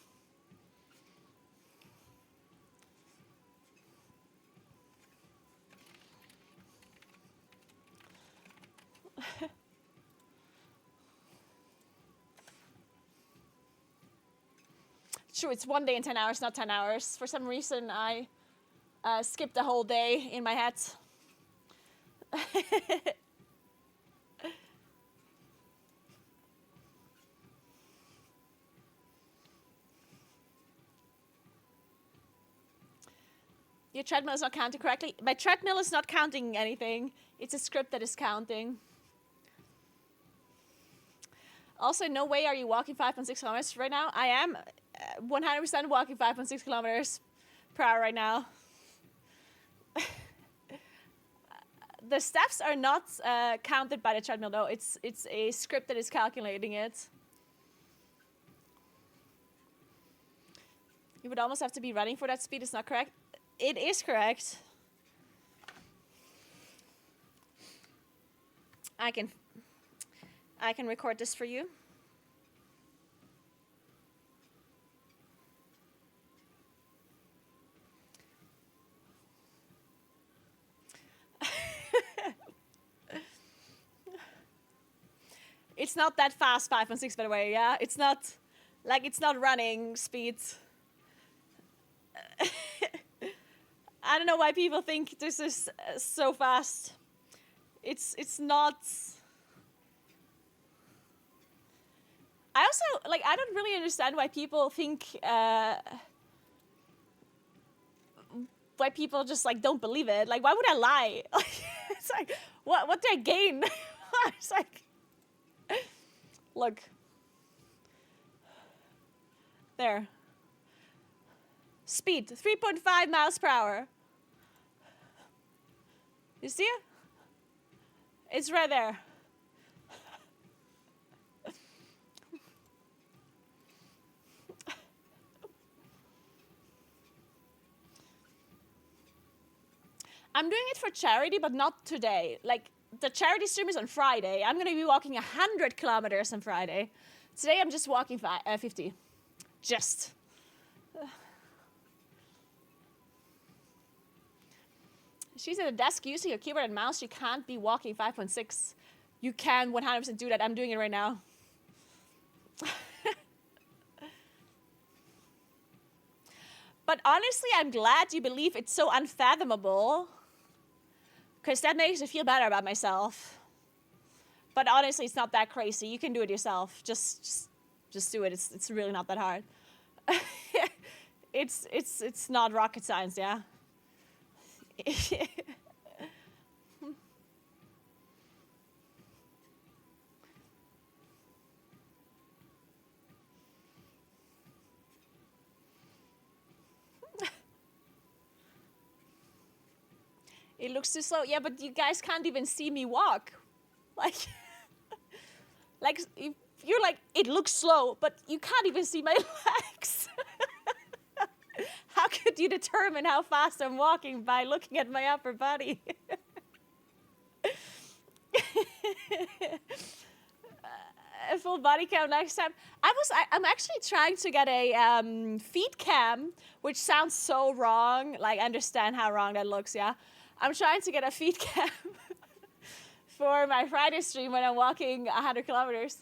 True, it's 1 day and 10 hours, not 10 hours. For some reason, I skipped a whole day in my head. Your treadmill is not counting correctly. My treadmill is not counting anything. It's a script that is counting. Also, no way are you walking 5.6 kilometers right now. I am 100% walking 5.6 kilometers per hour right now. The steps are not counted by the treadmill though. It's a script that is calculating it. You would almost have to be running for that speed. It's not correct. It is correct. I can record this for you. It's not that fast, 5.6, by the way, yeah? It's not running speed. I don't know why people think this is so fast. It's not. I also, I don't really understand why people think, why people just, don't believe it. Why would I lie? It's like, what do I gain? It's like, look. There. Speed, 3.5 miles per hour. You see it? It's right there. I'm doing it for charity, but not today. The charity stream is on Friday. I'm going to be walking 100 kilometers on Friday. Today I'm just walking 50. Just. She's at a desk using a keyboard and mouse. She can't be walking 5.6. You can 100% do that. I'm doing it right now. But honestly, I'm glad you believe it's so unfathomable, because that makes me feel better about myself. But honestly, it's not that crazy. You can do it yourself. Just do it. It's really not that hard. It's not rocket science, yeah. It looks too slow. Yeah, but you guys can't even see me walk. Like, like you're like, it looks slow, but you can't even see my legs. How could you determine how fast I'm walking by looking at my upper body? A full body cam next time. I'm actually trying to get a feet cam, which sounds so wrong. Like, I understand how wrong that looks, yeah. I'm trying to get a feet cam for my Friday stream when I'm walking 100 kilometers.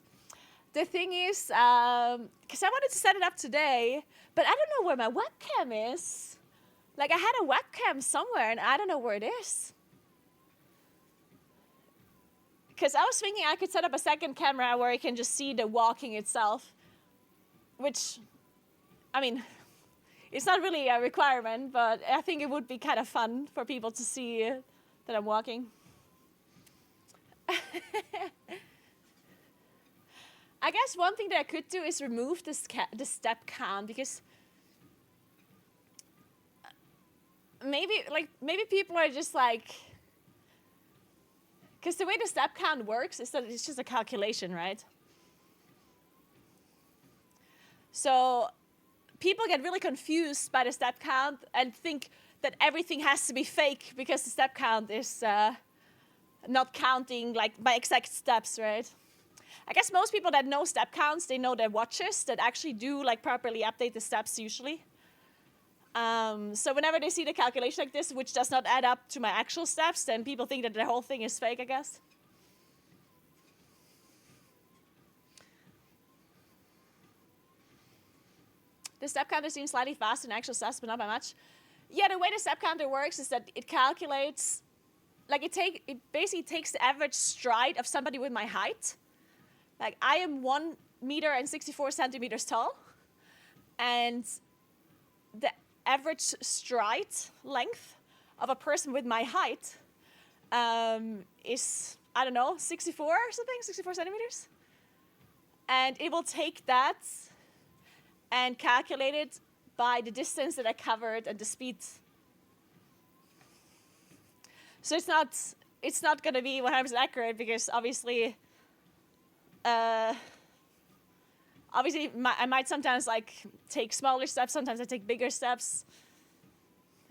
The thing is, because I wanted to set it up today, but I don't know where my webcam is. Like, I had a webcam somewhere, and I don't know where it is. Because I was thinking I could set up a second camera where I can just see the walking itself. Which, I mean, it's not really a requirement, but I think it would be kind of fun for people to see that I'm walking. I guess one thing that I could do is remove the step count, because maybe people are just like, because the way the step count works is that it's just a calculation, right? So people get really confused by the step count and think that everything has to be fake because the step count is not counting like by exact steps, right? I guess most people that know step counts, they know their watches that actually do like properly update the steps usually. So whenever they see the calculation like this, which does not add up to my actual steps, then people think that the whole thing is fake, I guess. The step counter seems slightly faster than actual steps, but not by much. Yeah, the way the step counter works is that it calculates, like it basically takes the average stride of somebody with my height. Like, I am 1 meter and 64 centimeters tall, and the average stride length of a person with my height is, I don't know, 64 or something, 64 centimeters. And it will take that and calculate it by the distance that I covered and the speed. So it's not going to be 100% accurate, because obviously I might sometimes like take smaller steps, sometimes I take bigger steps.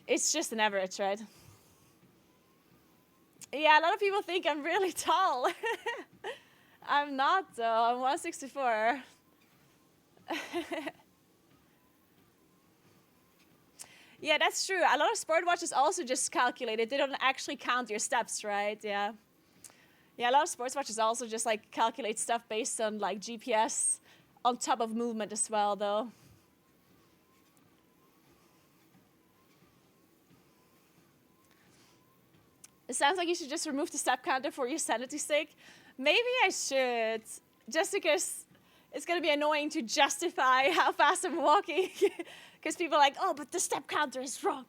It's just an average, right? Yeah, a lot of people think I'm really tall. I'm not, though. I'm 164. Yeah, that's true. A lot of sport watches also just calculate it. They don't actually count your steps, right? Yeah. Yeah, a lot of sports watches also just like calculate stuff based on like GPS on top of movement as well, though. It sounds like you should just remove the step counter for your sanity's sake. Maybe I should, just because it's going to be annoying to justify how fast I'm walking. Because people are like, oh, but the step counter is wrong.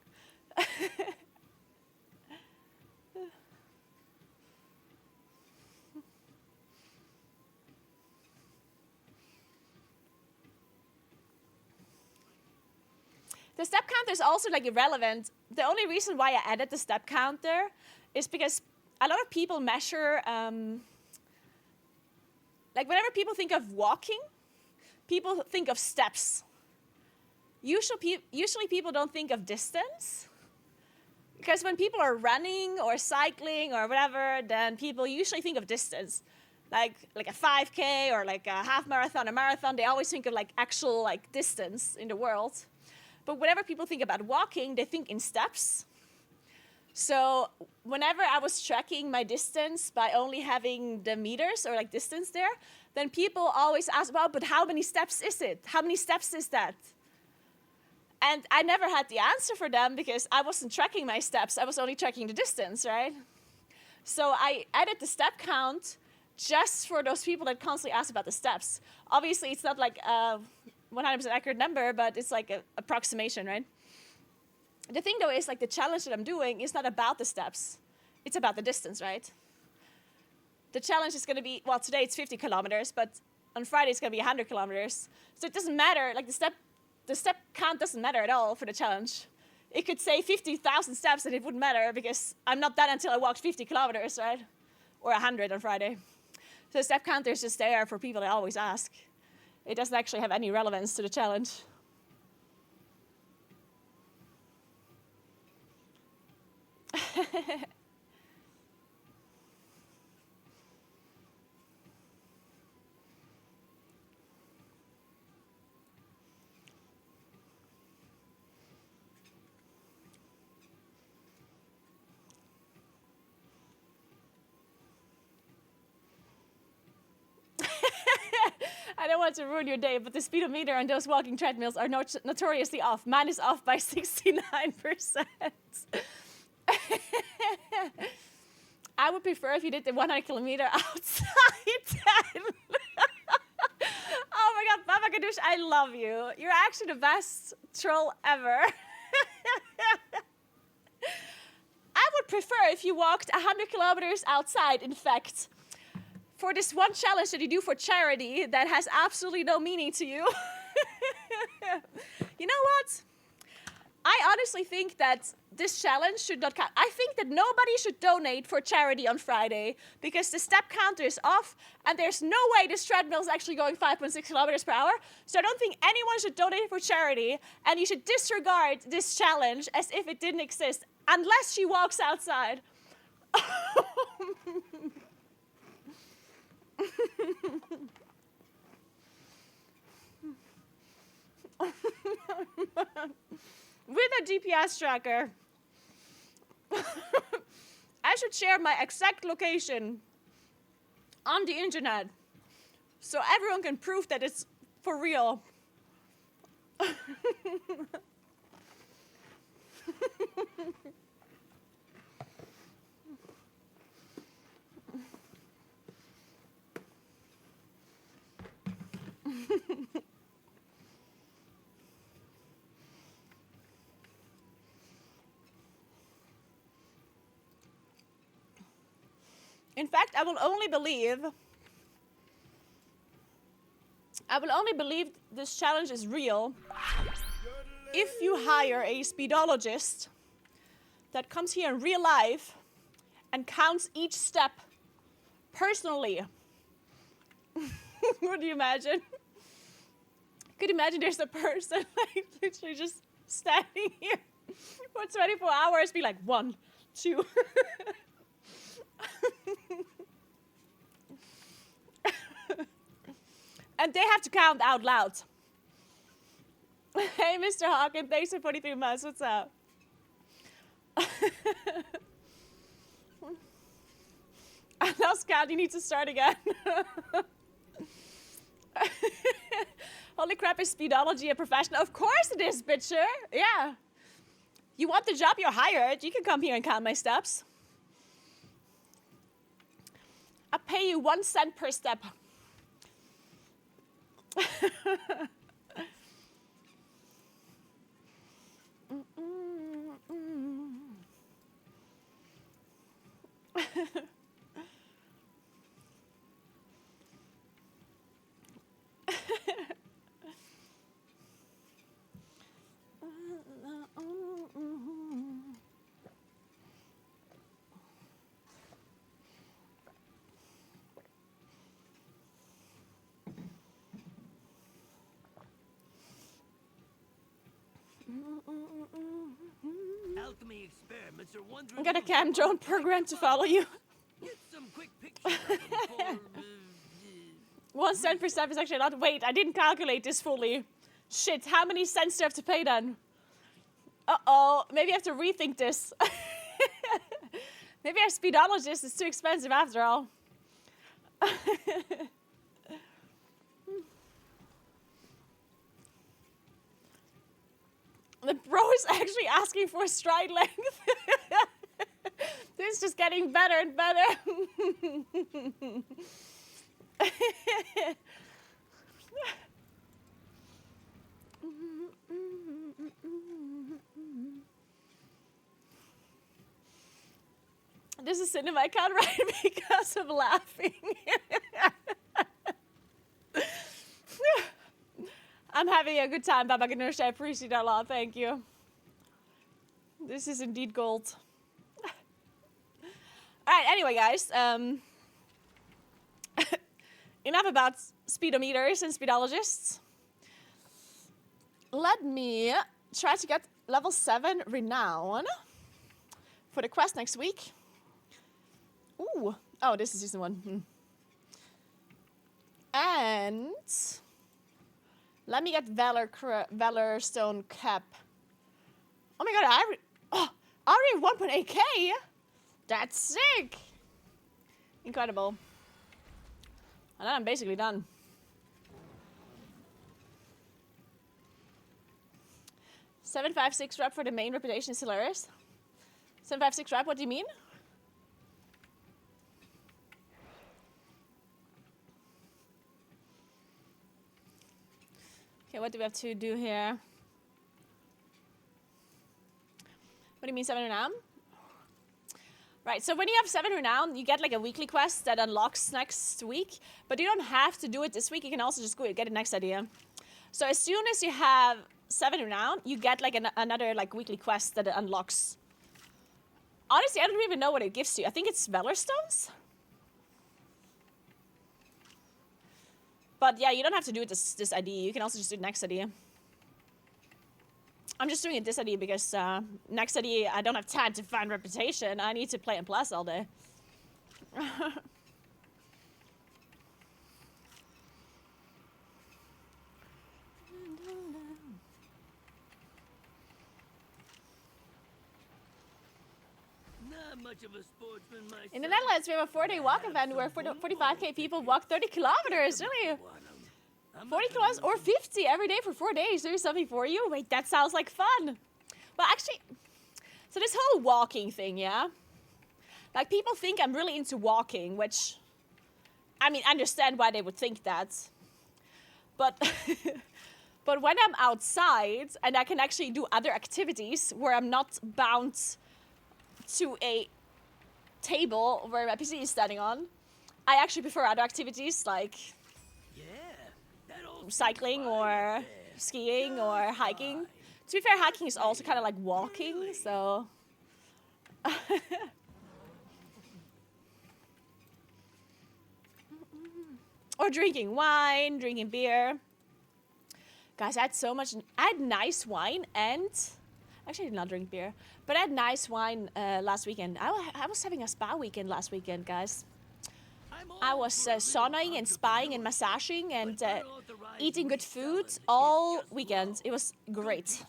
The step counter is also like irrelevant. The only reason why I added the step counter is because a lot of people measure, like whenever people think of walking, people think of steps. Usually people don't think of distance. Because when people are running or cycling or whatever, then people usually think of distance. Like a 5K or like a half marathon, a marathon, they always think of like actual like distance in the world. But whenever people think about walking, they think in steps. So whenever I was tracking my distance by only having the meters or like distance there, then people always ask, well, but how many steps is it? How many steps is that? And I never had the answer for them because I wasn't tracking my steps. I was only tracking the distance, right? So I added the step count just for those people that constantly ask about the steps. Obviously, it's not like a 100% accurate number, but it's like an approximation, right? The thing, though, is like the challenge that I'm doing is not about the steps. It's about the distance, right? The challenge is going to be, well, today it's 50 kilometers, but on Friday it's going to be 100 kilometers. So it doesn't matter, like the step count doesn't matter at all for the challenge. It could say 50,000 steps and it wouldn't matter because I'm not done until I walked 50 kilometers, right? Or 100 on Friday. So the step counter is just there for people that always ask. It doesn't actually have any relevance to the challenge. I don't want to ruin your day, but the speedometer on those walking treadmills are notoriously off. Mine is off by 69%. I would prefer if you did the 100 kilometer outside then. Oh my God, Baba Gadoosh, I love you. You're actually the best troll ever. I would prefer if you walked 100 kilometers outside, in fact, for this one challenge that you do for charity that has absolutely no meaning to you. You know what? I honestly think that this challenge should not count. I think that nobody should donate for charity on Friday because the step counter is off and there's no way this treadmill is actually going 5.6 kilometers per hour. So I don't think anyone should donate for charity, and you should disregard this challenge as if it didn't exist unless she walks outside. With a GPS tracker. I should share my exact location on the internet so everyone can prove that it's for real. In fact, I will only believe this challenge is real if you hire a speedologist that comes here in real life and counts each step personally. Would you imagine? Could you imagine there's a person like literally just standing here for 24 hours, be like 1, 2. And they have to count out loud. Hey, Mr. Hawkins, thanks for 43 months. What's up? I lost count. You need to start again. Holy crap, is speedology a profession? Of course it is, bitcher. Yeah. You want the job, you're hired. You can come here and count my steps. I'll pay you 1 cent per step. Alchemy experiments are one. I got a cam drone program to follow you. Get some quick pictures for, 1 cent per step is actually a lot. Wait, I didn't calculate this fully. Shit, how many cents do I have to pay then? Uh-oh, maybe I have to rethink this. Maybe our speedologist is too expensive after all. The bro is actually asking for stride length. This is just getting better and better. This is cinema. I can't write because of laughing. I'm having a good time, Baba Ganoush. I appreciate that a lot. Thank you. This is indeed gold. Alright, anyway, guys. Enough about speedometers and speedologists. Let me try to get level 7 renown for the quest next week. Ooh. Oh, this is season 1. And let me get Valor Stone Cap. Oh my god, I already have 1.8k? That's sick! Incredible. And then I'm basically done. $756 rep for the main reputation is hilarious. 756 rep, what do you mean? Okay, what do we have to do here? What do you mean 7 renown? Right, so when you have 7 renown, you get like a weekly quest that unlocks next week, but you don't have to do it this week. You can also just go get it next idea. So as soon as you have 7 renown, you get like another like weekly quest that it unlocks. Honestly, I don't even know what it gives you. I think it's Valor Stones. But yeah, you don't have to do it this ID. You can also just do it next ID. I'm just doing it this ID because next ID I don't have time to find reputation. I need to play in Plus all day. Not much of a sportsman myself. In the Netherlands, we have a 4-day walk event where 45k people walk 30 kilometers. Really? 40 kilometers or 50 every day for 4 days. There's something for you. Wait, that sounds like fun. Well, actually, so this whole walking thing, yeah? Like, people think I'm really into walking, which, I mean, I understand why they would think that. But, but when I'm outside and I can actually do other activities where I'm not bound to a table where my PC is standing on, I actually prefer other activities like cycling or skiing or hiking. To be fair, hiking is also kind of like walking, so... Or drinking wine, drinking beer. Guys, I had so much... I had nice wine and... Actually, I did not drink beer. But I had nice wine last weekend. I was having a spa weekend last weekend, guys. I was saunaing and spying and massaging and eating good food all weekend. It was great.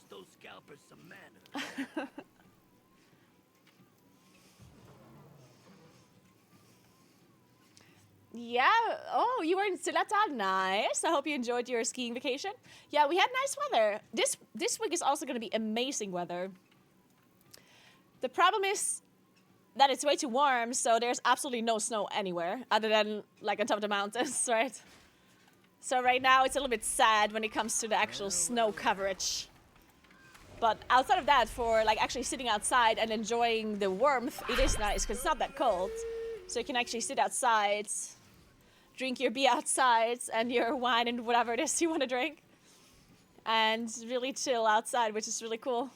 Yeah. Oh, you were in Silata. Nice. I hope you enjoyed your skiing vacation. Yeah, we had nice weather. This week is also going to be amazing weather. The problem is that it's way too warm, so there's absolutely no snow anywhere other than like on top of the mountains, right? So right now it's a little bit sad when it comes to the actual snow coverage. But outside of that, for like actually sitting outside and enjoying the warmth, it is nice because it's not that cold. So you can actually sit outside, drink your beer outside and your wine and whatever it is you want to drink. And really chill outside, which is really cool.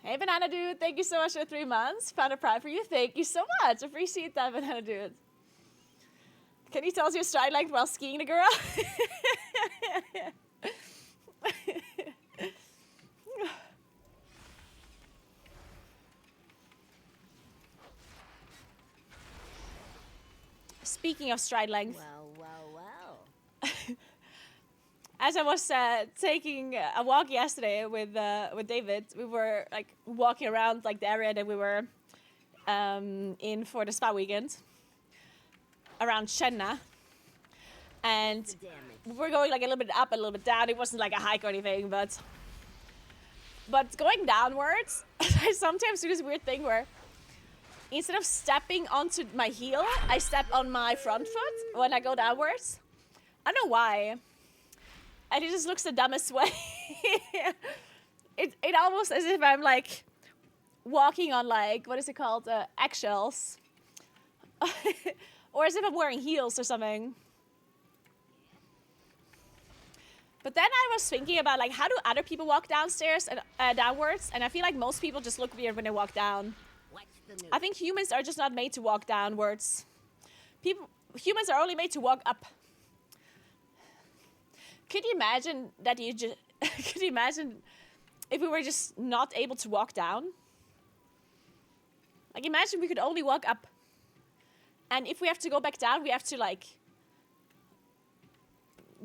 Hey, Banana Dude, thank you so much for 3 months. Found a pride for you. Thank you so much. Appreciate that, Banana Dude. Can you tell us your stride length while skiing, Naguura? Speaking of stride length. Well. As I was taking a walk yesterday with David, we were like walking around like the area that we were in for the spa weekend around Chenna, and we were going like a little bit up, a little bit down. It wasn't like a hike or anything, but But going downwards, I sometimes do this weird thing where instead of stepping onto my heel, I step on my front foot when I go downwards. I don't know why. And it just looks the dumbest way. It almost as if I'm like walking on like, what is it called? Eggshells. Or as if I'm wearing heels or something. But then I was thinking about like, how do other people walk downstairs and downwards? And I feel like most people just look weird when they walk down. What's the news? I think humans are just not made to walk downwards. Humans are only made to walk up. Could you imagine that you just... Could you imagine if we were just not able to walk down? Like, imagine we could only walk up. And if we have to go back down, we have to, like,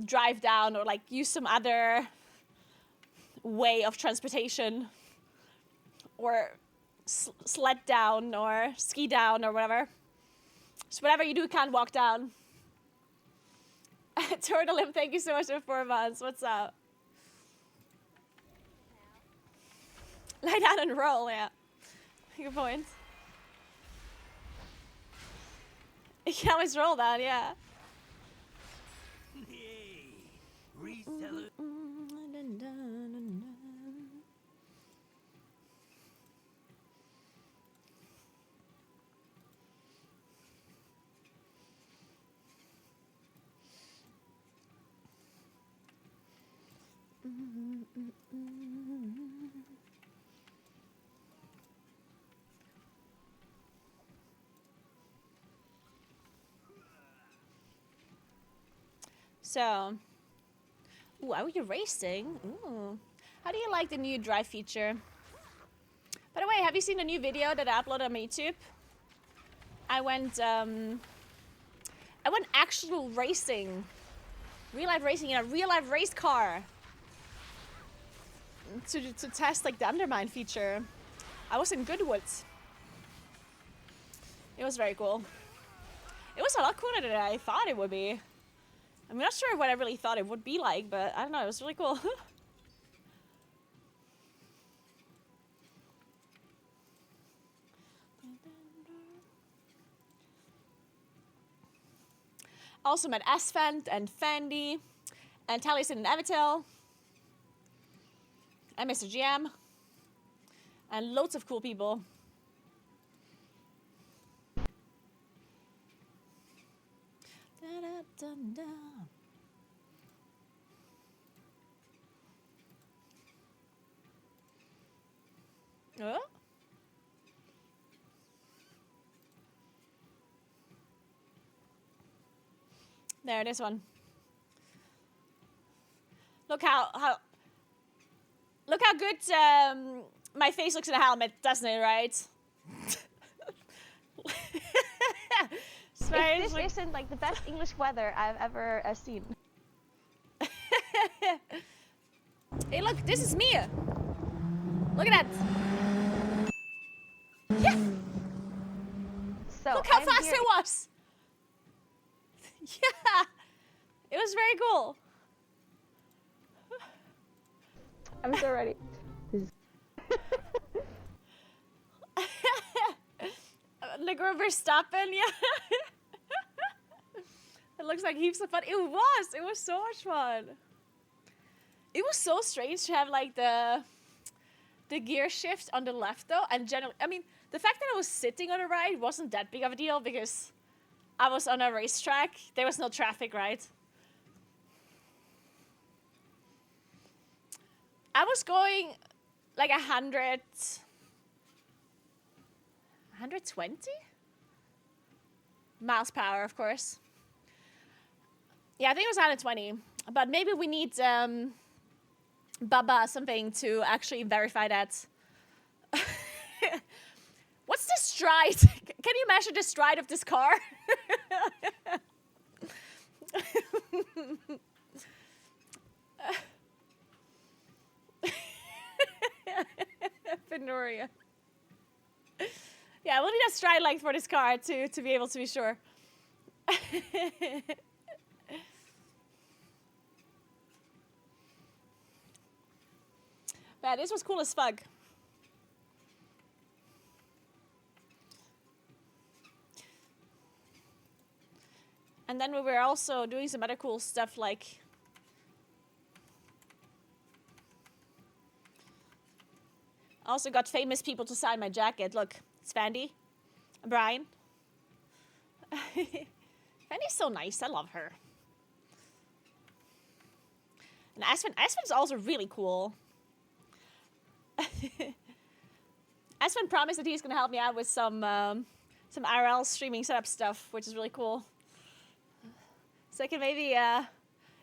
drive down or, like, use some other way of transportation. Or sled down or ski down or whatever. So whatever you do, can't walk down. Turtleim, thank you so much for 4 months. What's up? Lie down and roll, yeah. Good point. You can always roll down, yeah. Hey, reseller. So, ooh, are you racing? Ooh. How do you like the new drive feature? By the way, have you seen the new video that I uploaded on my YouTube? I went actual racing. Real life racing in a real life race car. To test like the Undermine feature. I was in Goodwoods. It was very cool. It was a lot cooler than I thought it would be. I'm not sure what I really thought it would be like, but I don't know, it was really cool. Also met Asfent and Fendi and Taliesin and Evitel and Mr. GM and loads of cool people. Da-da-da-da. Oh? There, this one. Look how good my face looks in a helmet, doesn't it? Right? This isn't like the best English weather I've ever seen. Hey, look, this is me. Look at that. Yeah. So Look how I'm fast here- it was. Yeah. It was very cool. I'm so ready. Naguura Verstappen, yeah. It looks like heaps of fun. It was so much fun. It was so strange to have like the gear shift on the left though, and generally, I mean, the fact that I was sitting on the right wasn't that big of a deal because I was on a racetrack. There was no traffic, right? I was going like 120 miles per hour, of course. Yeah, I think it was 120. But maybe we need Baba something to actually verify that. What's the stride? Can you measure the stride of this car? Fenoria. Yeah, we'll need a stride length for this car to be able to be sure. But Yeah, this was cool as fuck. And then we were also doing some other cool stuff like... Also got famous people to sign my jacket. Look, it's Fandy. Brian. Fandy's so nice. I love her. And Aspen's also really cool. Aspen promised that he's gonna help me out with some IRL streaming setup stuff, which is really cool. So I can maybe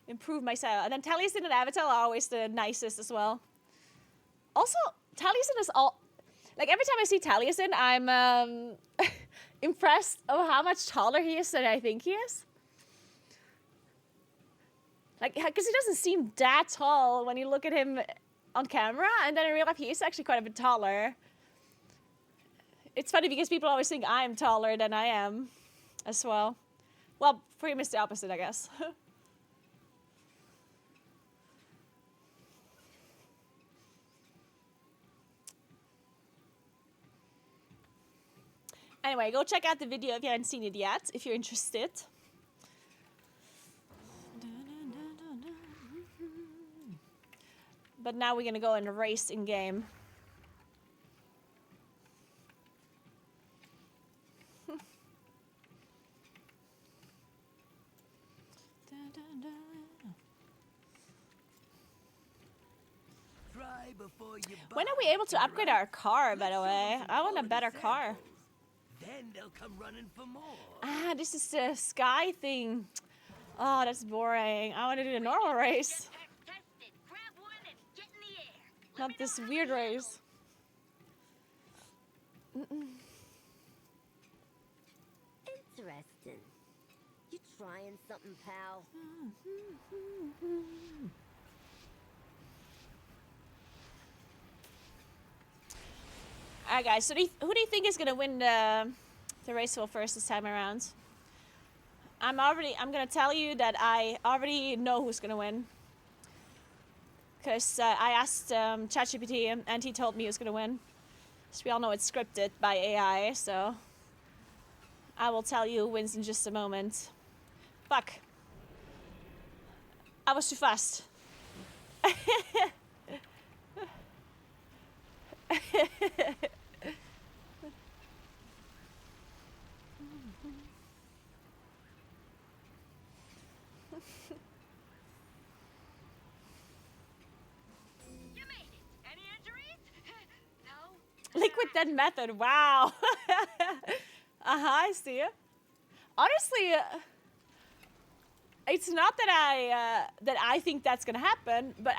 improve my setup. And then Taliesin and Avatar are always the nicest as well. Also, Taliesin is all... Like, every time I see Taliesin, I'm impressed of how much taller he is than I think he is. Like, because he doesn't seem that tall when you look at him on camera, and then in real life he is actually quite a bit taller. It's funny because people always think I'm taller than I am as well. Well, for him it's the opposite, I guess. Anyway, go check out the video if you haven't seen it yet, if you're interested. But now we're gonna go and race in game. When are we able to upgrade our car, by the way? I want a better car. Then they'll come running for more. Ah, this is the sky thing. Oh, that's boring. I want to do the normal race. Not this weird race. Interesting. You trying something, pal? Alright, guys. So who do you think is gonna win the race first this time around? I'm gonna tell you that I already know who's gonna win. Because I asked ChatGPT and he told me who's gonna win. So we all know it's scripted by AI, so I will tell you who wins in just a moment. Fuck. I was too fast. Liquid Death method, wow. I see it. Honestly, it's not that I think that's gonna happen, but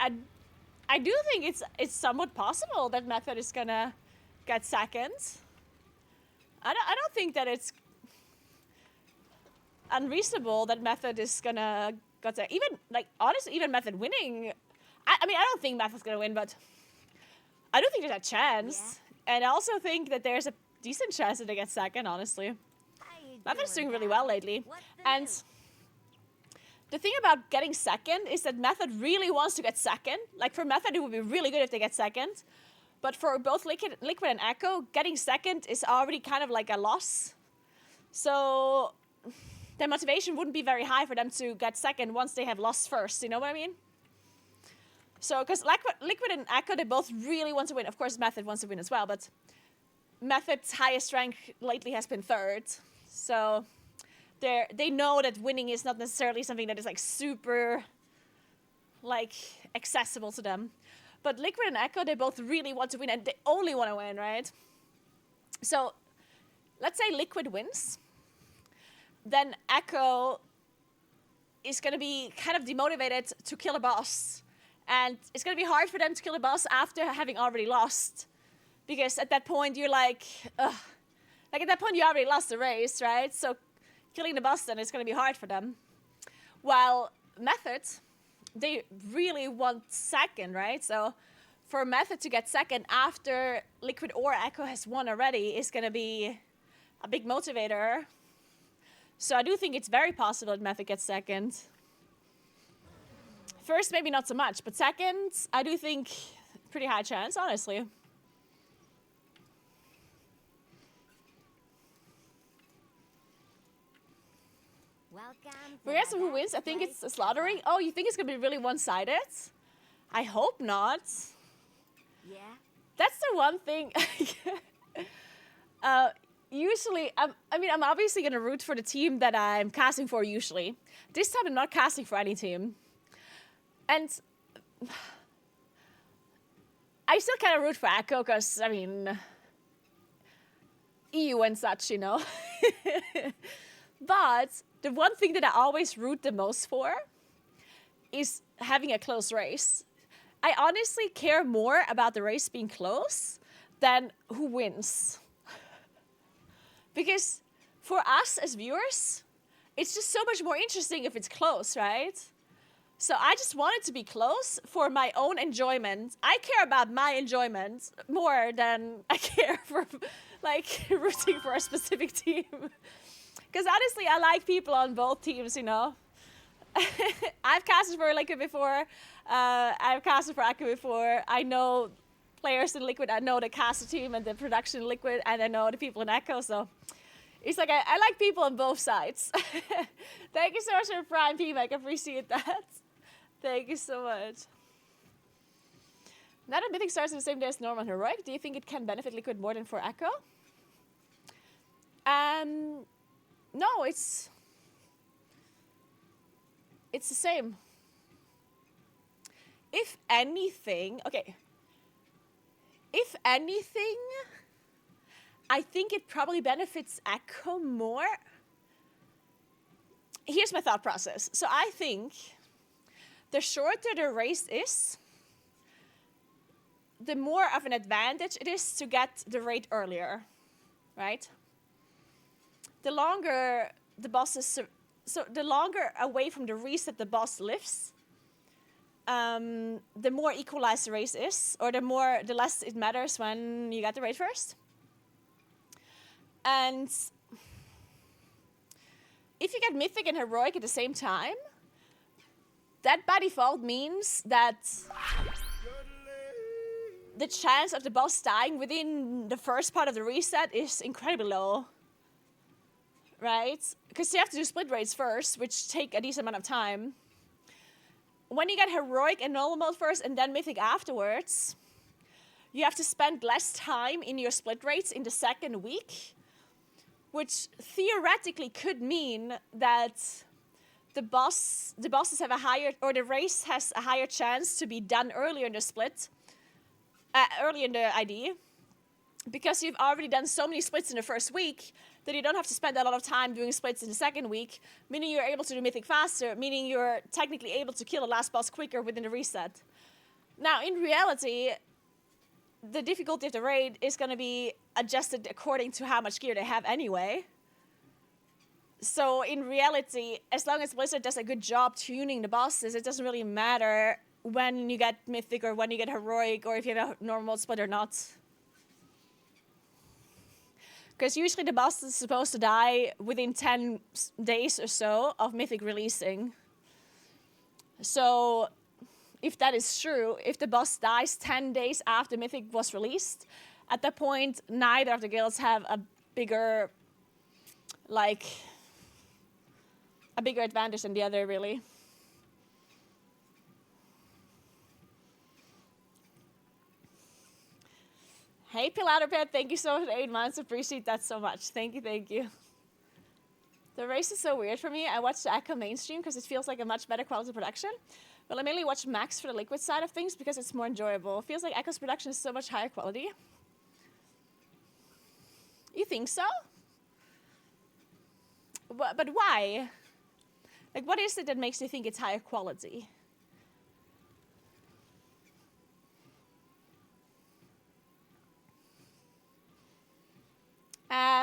I do think it's somewhat possible that method is gonna get second. I don't think that it's unreasonable that method is gonna get second. Even like honestly, even method winning. I mean, I don't think method's gonna win, but I don't think there's a chance. Yeah. And I also think that there's a decent chance that they get second, honestly. Method's doing really well lately. And the thing about getting second is that Method really wants to get second. Like, for Method, it would be really good if they get second. But for both Liquid and Echo, getting second is already kind of like a loss. So their motivation wouldn't be very high for them to get second once they have lost first. You know what I mean? So, because Liquid and Echo, they both really want to win. Of course, Method wants to win as well, but Method's highest rank lately has been third. So they know that winning is not necessarily something that is like super like accessible to them. But Liquid and Echo, they both really want to win, and they only want to win, right? So let's say Liquid wins. Then Echo is going to be kind of demotivated to kill a boss. And it's going to be hard for them to kill a boss after having already lost. Because at that point, you're like, ugh. Like, at that point, you already lost the race, right? So killing the boss then is going to be hard for them. While Method, they really want second, right? So for Method to get second after Liquid or Echo has won already is going to be a big motivator. So I do think it's very possible that Method gets second. First, maybe not so much, but second, I do think pretty high chance, honestly. Welcome. Regardless of who wins, I think it's a slaughtering. Oh, you think it's gonna be really one-sided? I hope not. Yeah. That's the one thing. Usually, I'm obviously gonna root for the team that I'm casting for. Usually, this time I'm not casting for any team, and I still kind of root for Echo because I mean, EU and such, you know. But the one thing that I always root the most for is having a close race. I honestly care more about the race being close than who wins. Because for us as viewers, it's just so much more interesting if it's close, right? So I just want it to be close for my own enjoyment. I care about my enjoyment more than I care for like rooting for a specific team. Because honestly, I like people on both teams, you know. I've casted for Liquid before. I've casted for Akka before. I know players in Liquid. I know the caster team and the production in Liquid, and I know the people in Echo. So it's like I like people on both sides. Thank you so much for Prime P, Mike. I appreciate that. Thank you so much. Now that Mythic starts on the same day as normal and Heroic, do you think it can benefit Liquid more than for Echo? No, it's the same. If anything, I think it probably benefits Echo more. Here's my thought process. So I think the shorter the race is, the more of an advantage it is to get the raid earlier, right? The longer the boss is, so the longer away from the reset the boss lives, the more equalized the race is, or the less it matters when you get the raid first. And if you get Mythic and Heroic at the same time, that by default means that the chance of the boss dying within the first part of the reset is incredibly low. Right? Because you have to do split raids first, which take a decent amount of time. When you get Heroic and Normal mode first and then Mythic afterwards, you have to spend less time in your split raids in the second week, which theoretically could mean that the bosses have a higher, or the race has a higher chance to be done earlier in the split, early in the ID, because you've already done so many splits in the first week that you don't have to spend a lot of time doing splits in the second week, meaning you're able to do Mythic faster, meaning you're technically able to kill the last boss quicker within the reset. Now, in reality, the difficulty of the raid is going to be adjusted according to how much gear they have anyway. So in reality, as long as Blizzard does a good job tuning the bosses, it doesn't really matter when you get Mythic or when you get Heroic or if you have a normal split or not. Because usually the boss is supposed to die within 10 days or so of Mythic releasing. So if that is true, if the boss dies 10 days after Mythic was released, at that point, neither of the guilds have a bigger advantage than the other, really. Hey, Pilater thank you so much for the 8 months. Appreciate that so much. Thank you, thank you. The race is so weird for me. I watch the Echo mainstream because it feels like a much better quality production. But I mainly watch Max for the Liquid side of things because it's more enjoyable. It feels like Echo's production is so much higher quality. You think so? But why? Like, what is it that makes you think it's higher quality?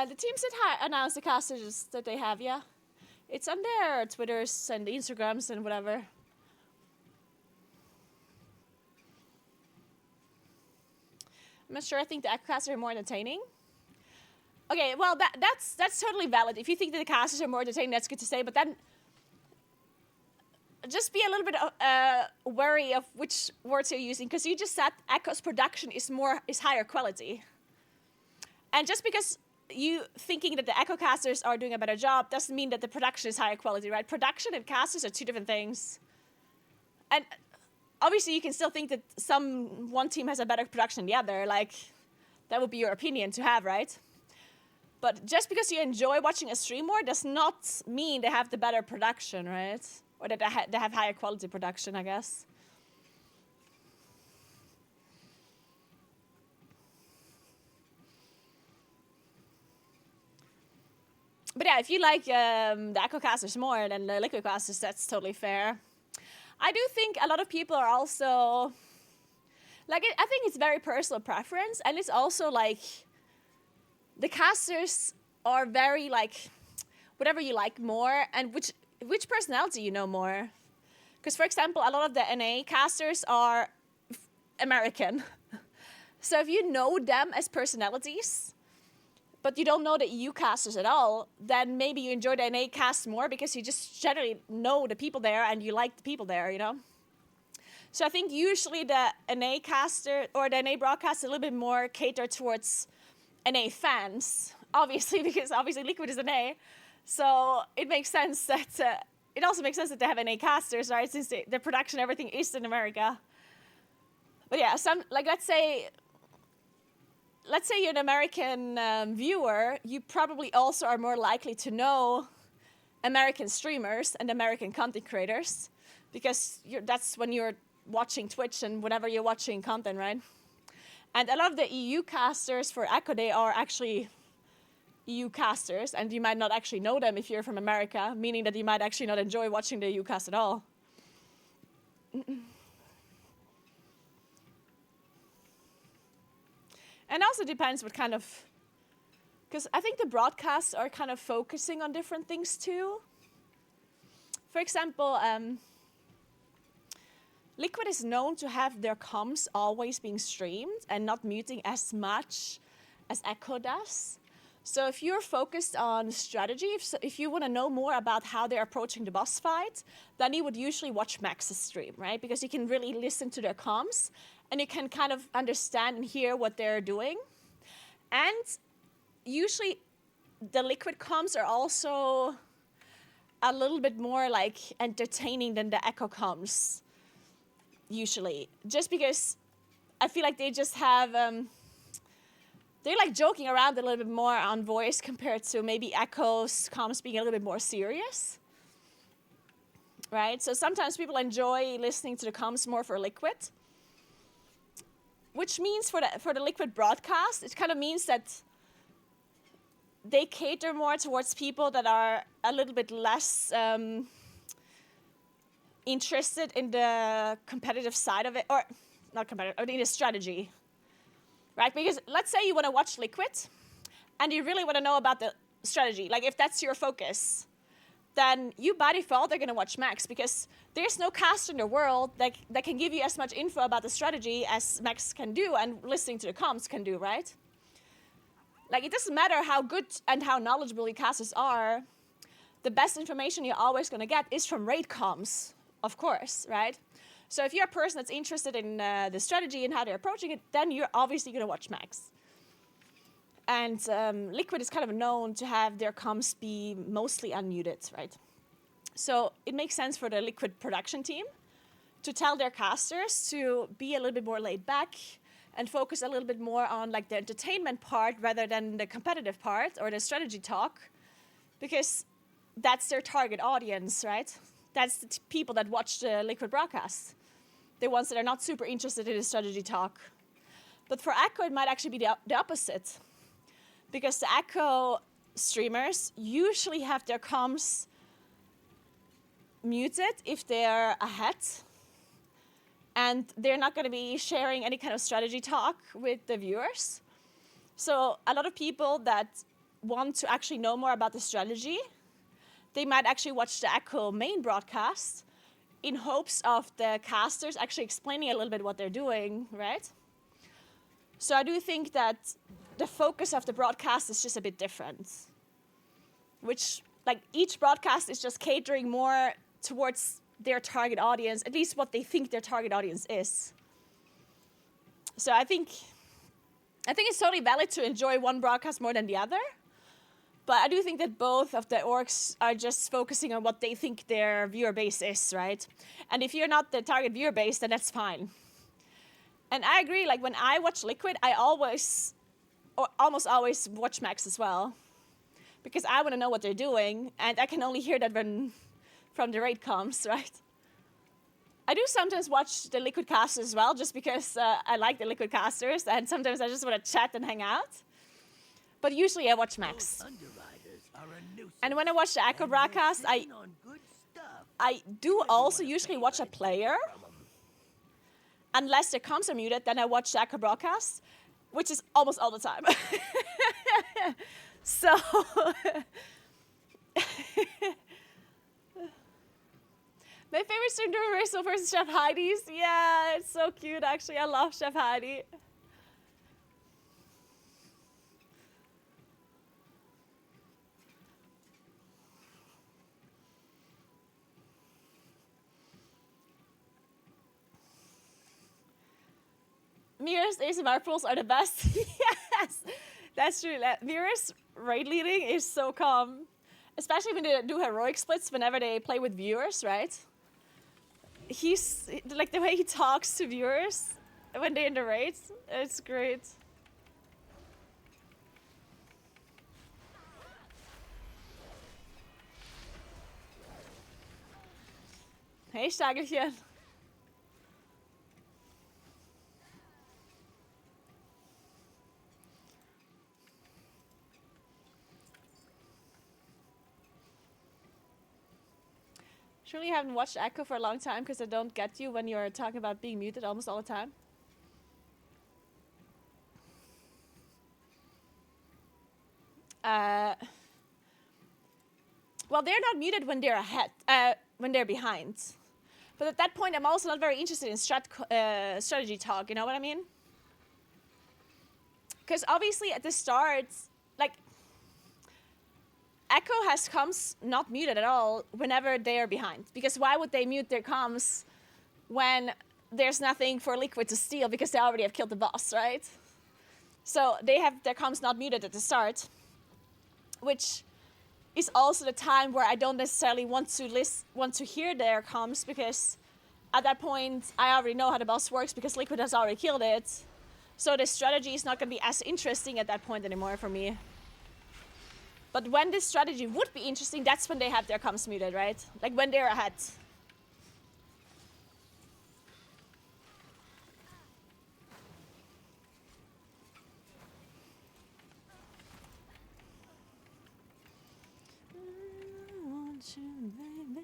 The teams that announce the casters that they have, yeah. It's on their Twitters and Instagrams and whatever. I'm not sure. I think the Echo casters are more entertaining. Okay, well, that's totally valid. If you think that the casters are more entertaining, that's good to say. But then, just be a little bit wary of which words you're using, because you just said Echo's production is higher quality. And just because you thinking that the Echo casters are doing a better job doesn't mean that the production is higher quality, right? Production and casters are two different things. And obviously you can still think that one team has a better production than the other, like that would be your opinion to have, right? But just because you enjoy watching a stream more does not mean they have the better production, right? Or that they have higher quality production, I guess. But yeah, if you like the Echo casters more than the Liquid casters, that's totally fair. I do think a lot of people are also, like, I think it's very personal preference, and it's also like, the casters are very like, whatever you like more, and which personality you know more. Because, for example, a lot of the NA casters are American. So if you know them as personalities, but you don't know the EU casters at all, then maybe you enjoy the NA cast more because you just generally know the people there and you like the people there, you know? So I think usually the NA caster or the NA broadcast is a little bit more catered towards NA fans, obviously, because obviously Liquid is NA. So it makes sense that, it also makes sense that they have NA casters, right? Since the production, everything is in America. But yeah, let's say you're an American viewer, you probably also are more likely to know American streamers and American content creators, because that's when you're watching Twitch and whenever you're watching content, right? And a lot of the EU casters for Echo, they are actually EU casters, and you might not actually know them if you're from America, meaning that you might actually not enjoy watching the EU cast at all. And also depends what kind of, because I think the broadcasts are kind of focusing on different things too. For example, Liquid is known to have their comms always being streamed and not muting as much as Echo does. So if you're focused on strategy, if you want to know more about how they're approaching the boss fight, then you would usually watch Max's stream, right? Because you can really listen to their comms and you can kind of understand and hear what they're doing. And usually the Liquid comms are also a little bit more like entertaining than the Echo comms, usually. Just because I feel like they just have, they're like joking around a little bit more on voice compared to maybe Echo's comms being a little bit more serious. Right? So sometimes people enjoy listening to the comms more for Liquid. Which means for the Liquid broadcast, it kind of means that they cater more towards people that are a little bit less interested in the competitive side of it, or not competitive, or in the strategy, right? Because let's say you want to watch Liquid, and you really want to know about the strategy. Like if that's your focus, then you by default are going to watch Max, because there's no caster in the world that can give you as much info about the strategy as Max can do and listening to the comms can do, right? Like it doesn't matter how good and how knowledgeable your casters are, the best information you're always going to get is from raid comms, of course, right? So if you're a person that's interested in the strategy and how they're approaching it, then you're obviously going to watch Max. And Liquid is kind of known to have their comms be mostly unmuted, right? So it makes sense for the Liquid production team to tell their casters to be a little bit more laid back and focus a little bit more on like the entertainment part rather than the competitive part or the strategy talk, because that's their target audience, right? That's the people that watch the Liquid broadcast, the ones that are not super interested in the strategy talk. But for Echo, it might actually be the opposite, because the Echo streamers usually have their comms muted if they're ahead, and they're not going to be sharing any kind of strategy talk with the viewers. So a lot of people that want to actually know more about the strategy, they might actually watch the Echo main broadcast in hopes of the casters actually explaining a little bit what they're doing, right? So I do think that the focus of the broadcast is just a bit different, which like each broadcast is just catering more towards their target audience, at least what they think their target audience is. So I think it's totally valid to enjoy one broadcast more than the other. But I do think that both of the orgs are just focusing on what they think their viewer base is, right? And if you're not the target viewer base, then that's fine. And I agree, like when I watch Liquid, I always, or almost always watch Max as well. Because I want to know what they're doing, and I can only hear that when from the raid comes, right? I do sometimes watch the Liquid casters as well, just because I like the Liquid casters, and sometimes I just want to chat and hang out. But usually I watch Max. And when I watch the Echo broadcast, I do also usually watch a player. Unless their comms are muted, then I watch the Echo broadcast, which is almost all the time. So, my favorite stream during rehearsal versus Chef Heidi's. Yeah, it's so cute, actually. I love Chef Heidi. Mira's ASMR pulls are the best. Yes, that's true. Mira's raid leading is so calm. Especially when they do heroic splits whenever they play with viewers, right? He's, like the way he talks to viewers when they're in the raids, it's great. Hey, Stagelchen. Surely you haven't watched Echo for a long time because I don't get you when you're talking about being muted almost all the time. Well, they're not muted when they're ahead, when they're behind. But at that point, I'm also not very interested in strategy talk, you know what I mean? Because obviously at the start, like, Echo has comms not muted at all whenever they are behind. Because why would they mute their comms when there's nothing for Liquid to steal because they already have killed the boss, right? So they have their comms not muted at the start, which is also the time where I don't necessarily want to hear their comms because at that point I already know how the boss works because Liquid has already killed it. So the strategy is not going to be as interesting at that point anymore for me. But when this strategy would be interesting, that's when they have their comms muted, right? Like when they're ahead. I want you, baby.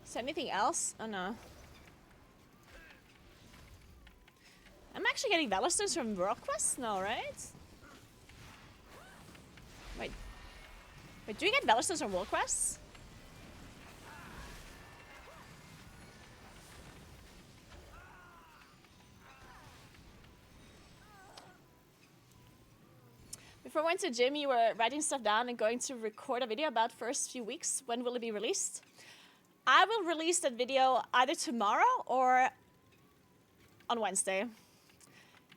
Is there anything else? Oh no. I'm actually getting Valorstones from World Quest? No, right? Wait. Wait, do you get Valorstones from World Quests? Before I went to gym, you were writing stuff down and going to record a video about first few weeks. When will it be released? I will release that video either tomorrow or on Wednesday.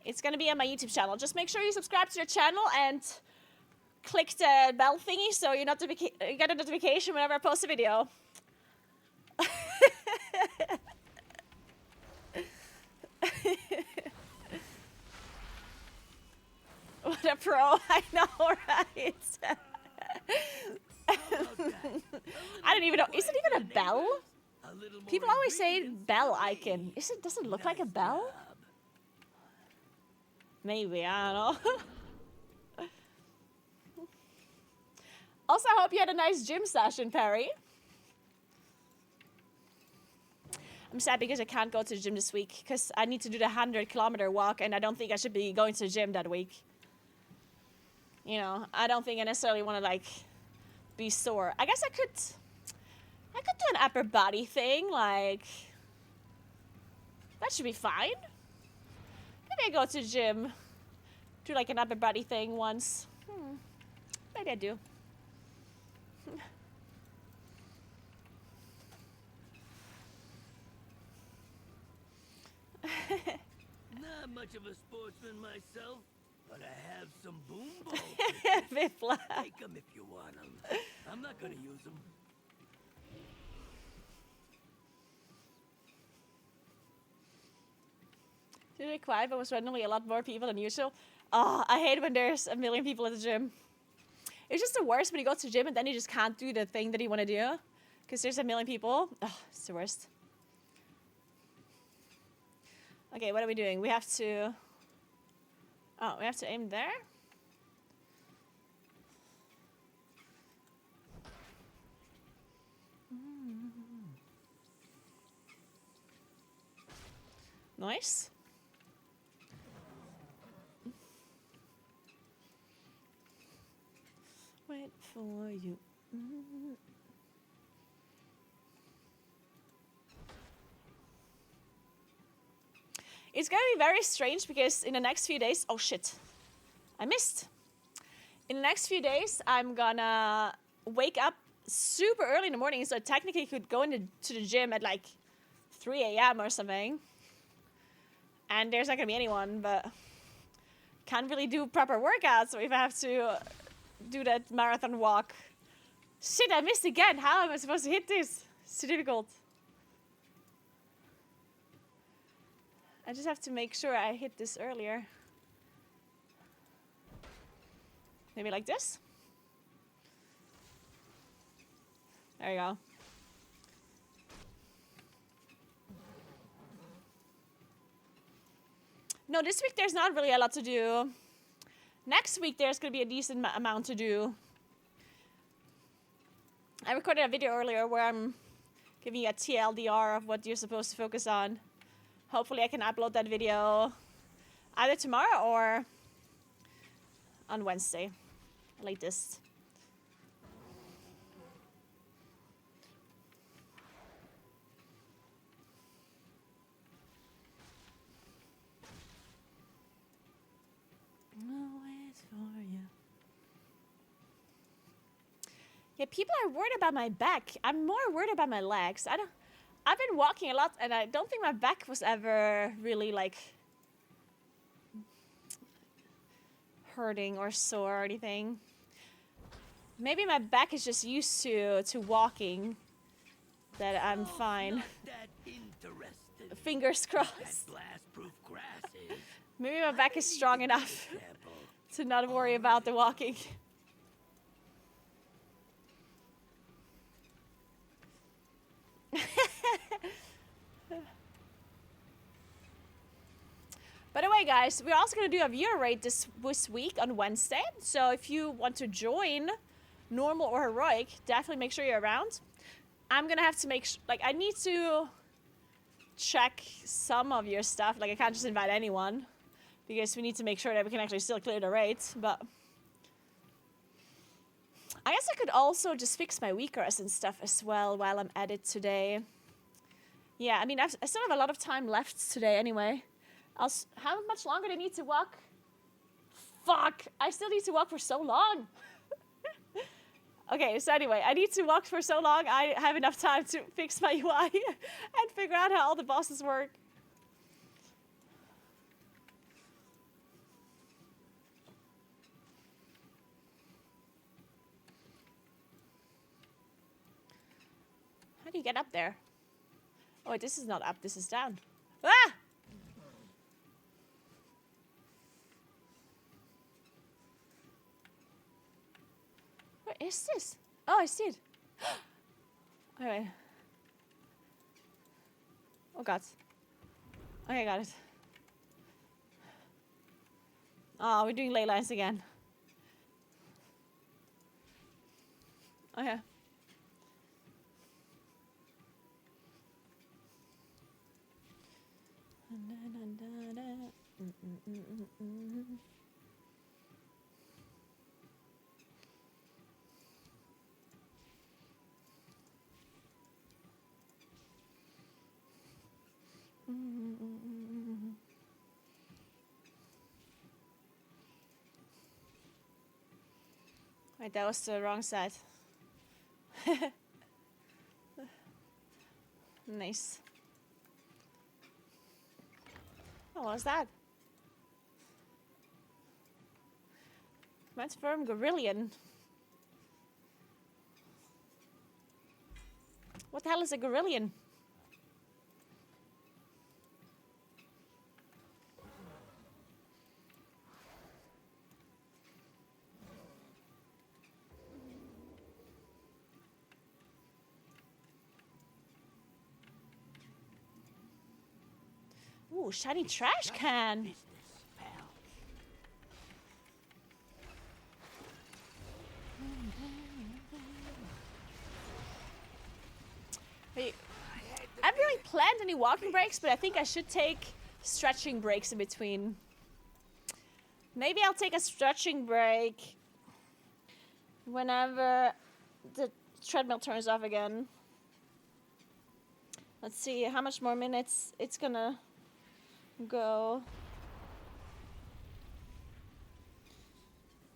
It's gonna be on my YouTube channel. Just make sure you subscribe to the channel and click the bell thingy so you get a notification whenever I post a video. What a pro, I know, right? I don't even know. Is it even a bell? A little People always say bell icon. Does it look like a bell? Maybe, I don't know. Also, I hope you had a nice gym session, Perry. I'm sad because I can't go to the gym this week because I need to do the 100-kilometer walk and I don't think I should be going to the gym that week. You know, I don't think I necessarily want to like be sore. I guess I could do an upper body thing, like that should be fine. Maybe I go to the gym, do like an upper body thing once. Maybe I do. Not much of a sportsman myself, but I have some boom balls. Vifla. Take them if you want them. I'm not gonna use them. Today quiet, but was randomly a lot more people than usual. Oh, I hate when there's a million people at the gym. It's just the worst when you go to the gym and then you just can't do the thing that you want to do because there's a million people. Oh, it's the worst. Okay, what are we doing? We have to... Oh, we have to aim there? Nice. Wait for you. It's gonna be very strange because in the next few days... Oh shit. I missed. In the next few days, I'm gonna wake up super early in the morning, so I technically could go to the gym at like 3 a.m. or something. And there's not gonna be anyone, but can't really do proper workouts if I have to do that marathon walk. Shit, I missed again. How am I supposed to hit this? It's too difficult. I just have to make sure I hit this earlier. Maybe like this? There you go. No, this week there's not really a lot to do. Next week there's going to be a decent amount to do. I recorded a video earlier where I'm giving you a TLDR of what you're supposed to focus on. Hopefully I can upload that video either tomorrow or on Wednesday, latest. I'll wait for you. Yeah, people are worried about my back. I'm more worried about my legs. I've been walking a lot and I don't think my back was ever really like hurting or sore or anything. Maybe my back is just used to walking, that I'm fine. Not that interested. Fingers That crossed. blast-proof grass is. Maybe my back is strong enough Example. to not worry about the walking. By the way, guys, we're also going to do a viewer rate this week on Wednesday. So if you want to join normal or heroic, definitely make sure you're around. I'm going to have to I need to check some of your stuff. Like, I can't just invite anyone because we need to make sure that we can actually still clear the rates. But I guess I could also just fix my weakers and stuff as well while I'm at it today. Yeah, I mean, I still have a lot of time left today anyway. How much longer do I need to walk? Fuck! I still need to walk for so long. Okay, so anyway, I need to walk for so long I have enough time to fix my UI and figure out how all the bosses work. How do you get up there? Oh, wait, this is not up, this is down. Ah! Where is this? Oh, I see it. Alright. Oh god. Okay, got it. Oh, we're doing ley lines again. Okay. Wait, that was the wrong side. Nice. Oh, what was that? Man's firm Gorillion. What the hell is a Gorillion? Ooh, shiny trash can. Business, pal. Wait, I haven't really planned any walking breaks, but I think I should take stretching breaks in between. Maybe I'll take a stretching break whenever the treadmill turns off again. Let's see how much more minutes it's gonna go.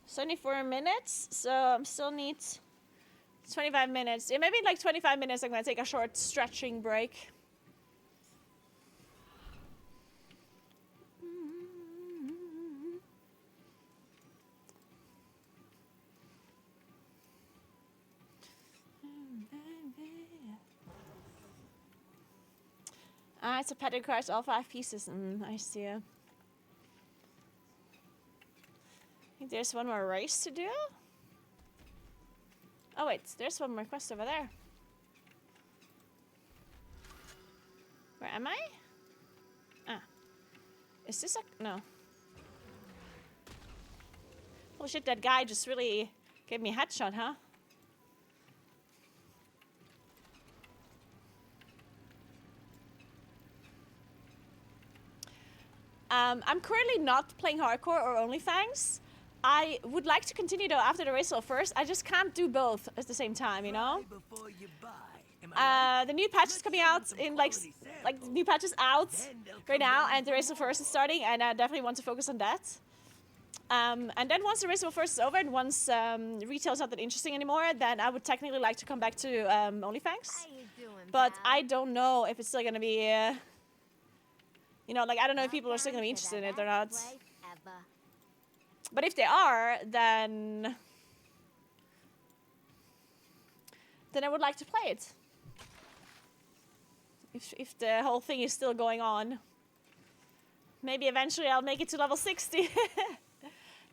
74 minutes, so I still need 25 minutes. Yeah, maybe in like 25 minutes I'm gonna take a short stretching break. Ah, it's a pet requires all 5 pieces. I see. I think there's one more race to do. Oh wait, there's one more quest over there. Where am I? Ah. Is this a... no. Holy shit, that guy just really gave me a headshot, huh? I'm currently not playing hardcore or OnlyFans. I would like to continue though after the race first. I just can't do both at the same time, you know? Try before you buy. Am I right? The new patch is coming out Some in quality like the samples. new patch is out Then they'll right come now, down and the for race first is starting, and I definitely want to focus on that. And then once the race first is over, and once retail is not that interesting anymore, then I would technically like to come back to OnlyFans. How you doing, But pal? I don't know if it's still gonna be, you know, like I don't know if people are still gonna be Welcome to interested in the it or not. best place ever. But if they are, then I would like to play it. If the whole thing is still going on. Maybe eventually I'll make it to level 60.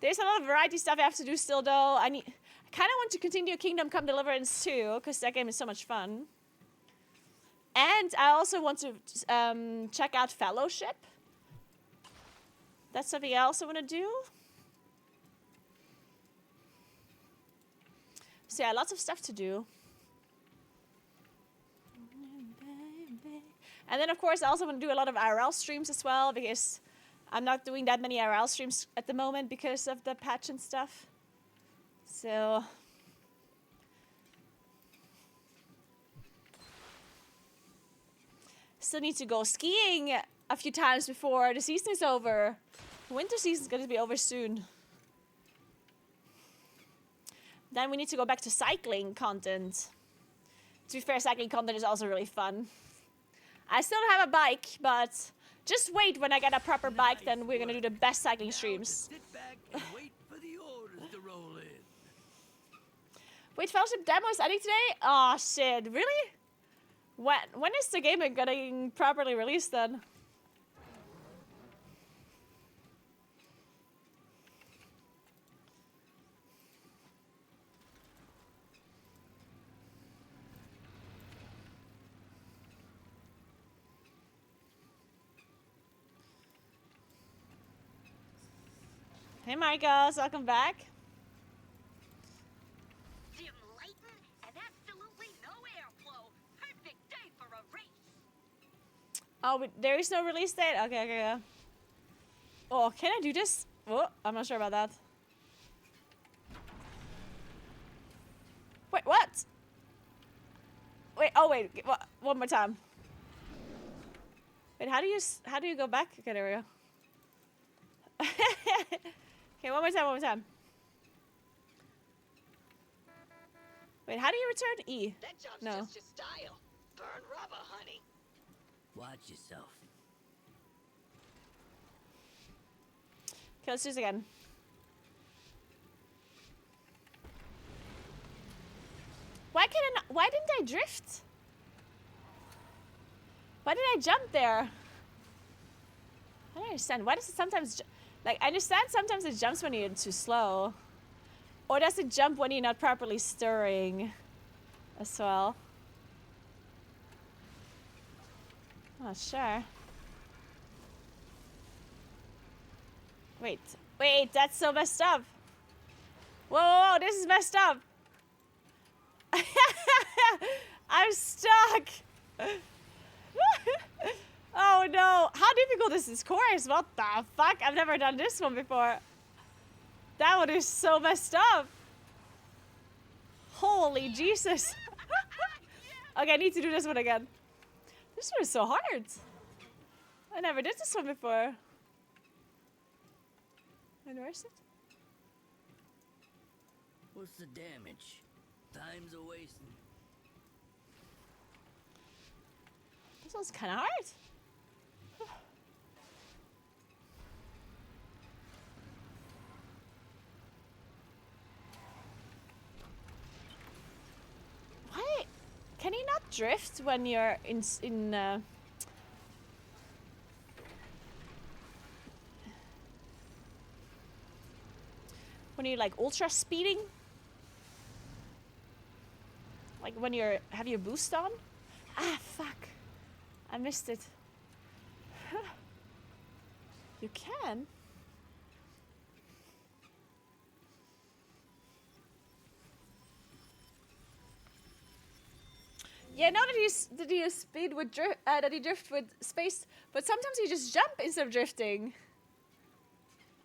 There's a lot of variety stuff I have to do still though. I kind of want to continue Kingdom Come Deliverance too, because that game is so much fun. And I also want to check out Fellowship. That's something I also want to do. So yeah, lots of stuff to do. And then of course I also want to do a lot of IRL streams as well, because I'm not doing that many IRL streams at the moment because of the patch and stuff. So still need to go skiing a few times before the season is over. Winter season is going to be over soon. Then we need to go back to cycling content. To be fair, cycling content is also really fun. I still don't have a bike, but just wait when I get a proper bike, then we're gonna do the best cycling Now to streams. sit back and wait for the orders to roll in. Wait, Fellowship demo is ending today? Oh shit, really? When is the game getting properly released then? Hey Marcos, welcome back. Dim lighting and absolutely no airflow. Perfect day for a race. Oh, but there is no release date? Okay, okay, yeah. Oh, can I do this? Oh, I'm not sure about that. Wait, what? Wait, oh wait, one more time. Wait, how do you go back? Okay, there we go. Okay, one more time. Wait, how do you return E? That job's No. just your style. Burn rubber, honey. Watch yourself. Okay, let's do this again. Why didn't I drift? Why did I jump there? I don't understand. Why does it sometimes... Like, I understand sometimes it jumps when you're too slow. Or does it jump when you're not properly stirring as well? Not sure. Wait, that's so messed up. Whoa, this is messed up. I'm stuck. Oh no, how difficult is this course? What the fuck? I've never done this one before. That one is so messed up. Holy Jesus. Okay, I need to do this one again. This one is so hard. I never did this one before. And where's it? What's the damage? Time's a wasting. This one's kind of hard. Why? Can you not drift when you're in when you're like ultra speeding? Like when you're have your boost on? Ah, fuck. I missed it. You can. Yeah, know that you speed with that you drift with space, but sometimes you just jump instead of drifting.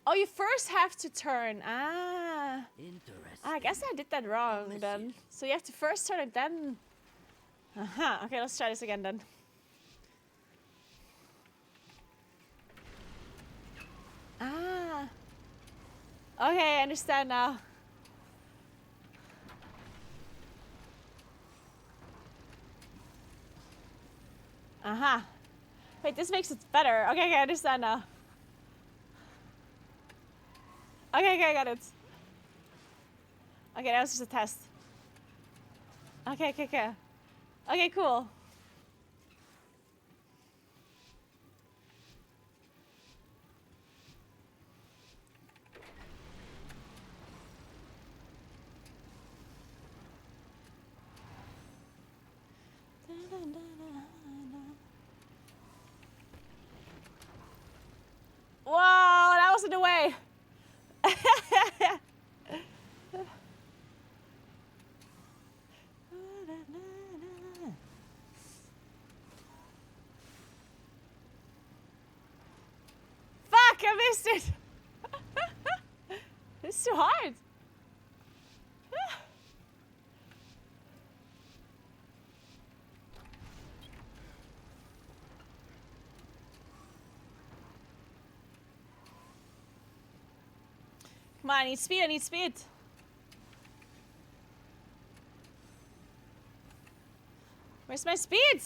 Oh, you first have to turn. Ah. Interesting. I guess I did that wrong then. So you have to first turn it, then. Okay, let's try this again then. Ah. Okay, I understand now. Wait, this makes it better. Okay, I understand now. Okay, I got it. Okay, that was just a test. Okay. Okay, cool. Whoa, that was in the way. Fuck, I missed it. It's too hard. Come on, I need speed. Where's my speed?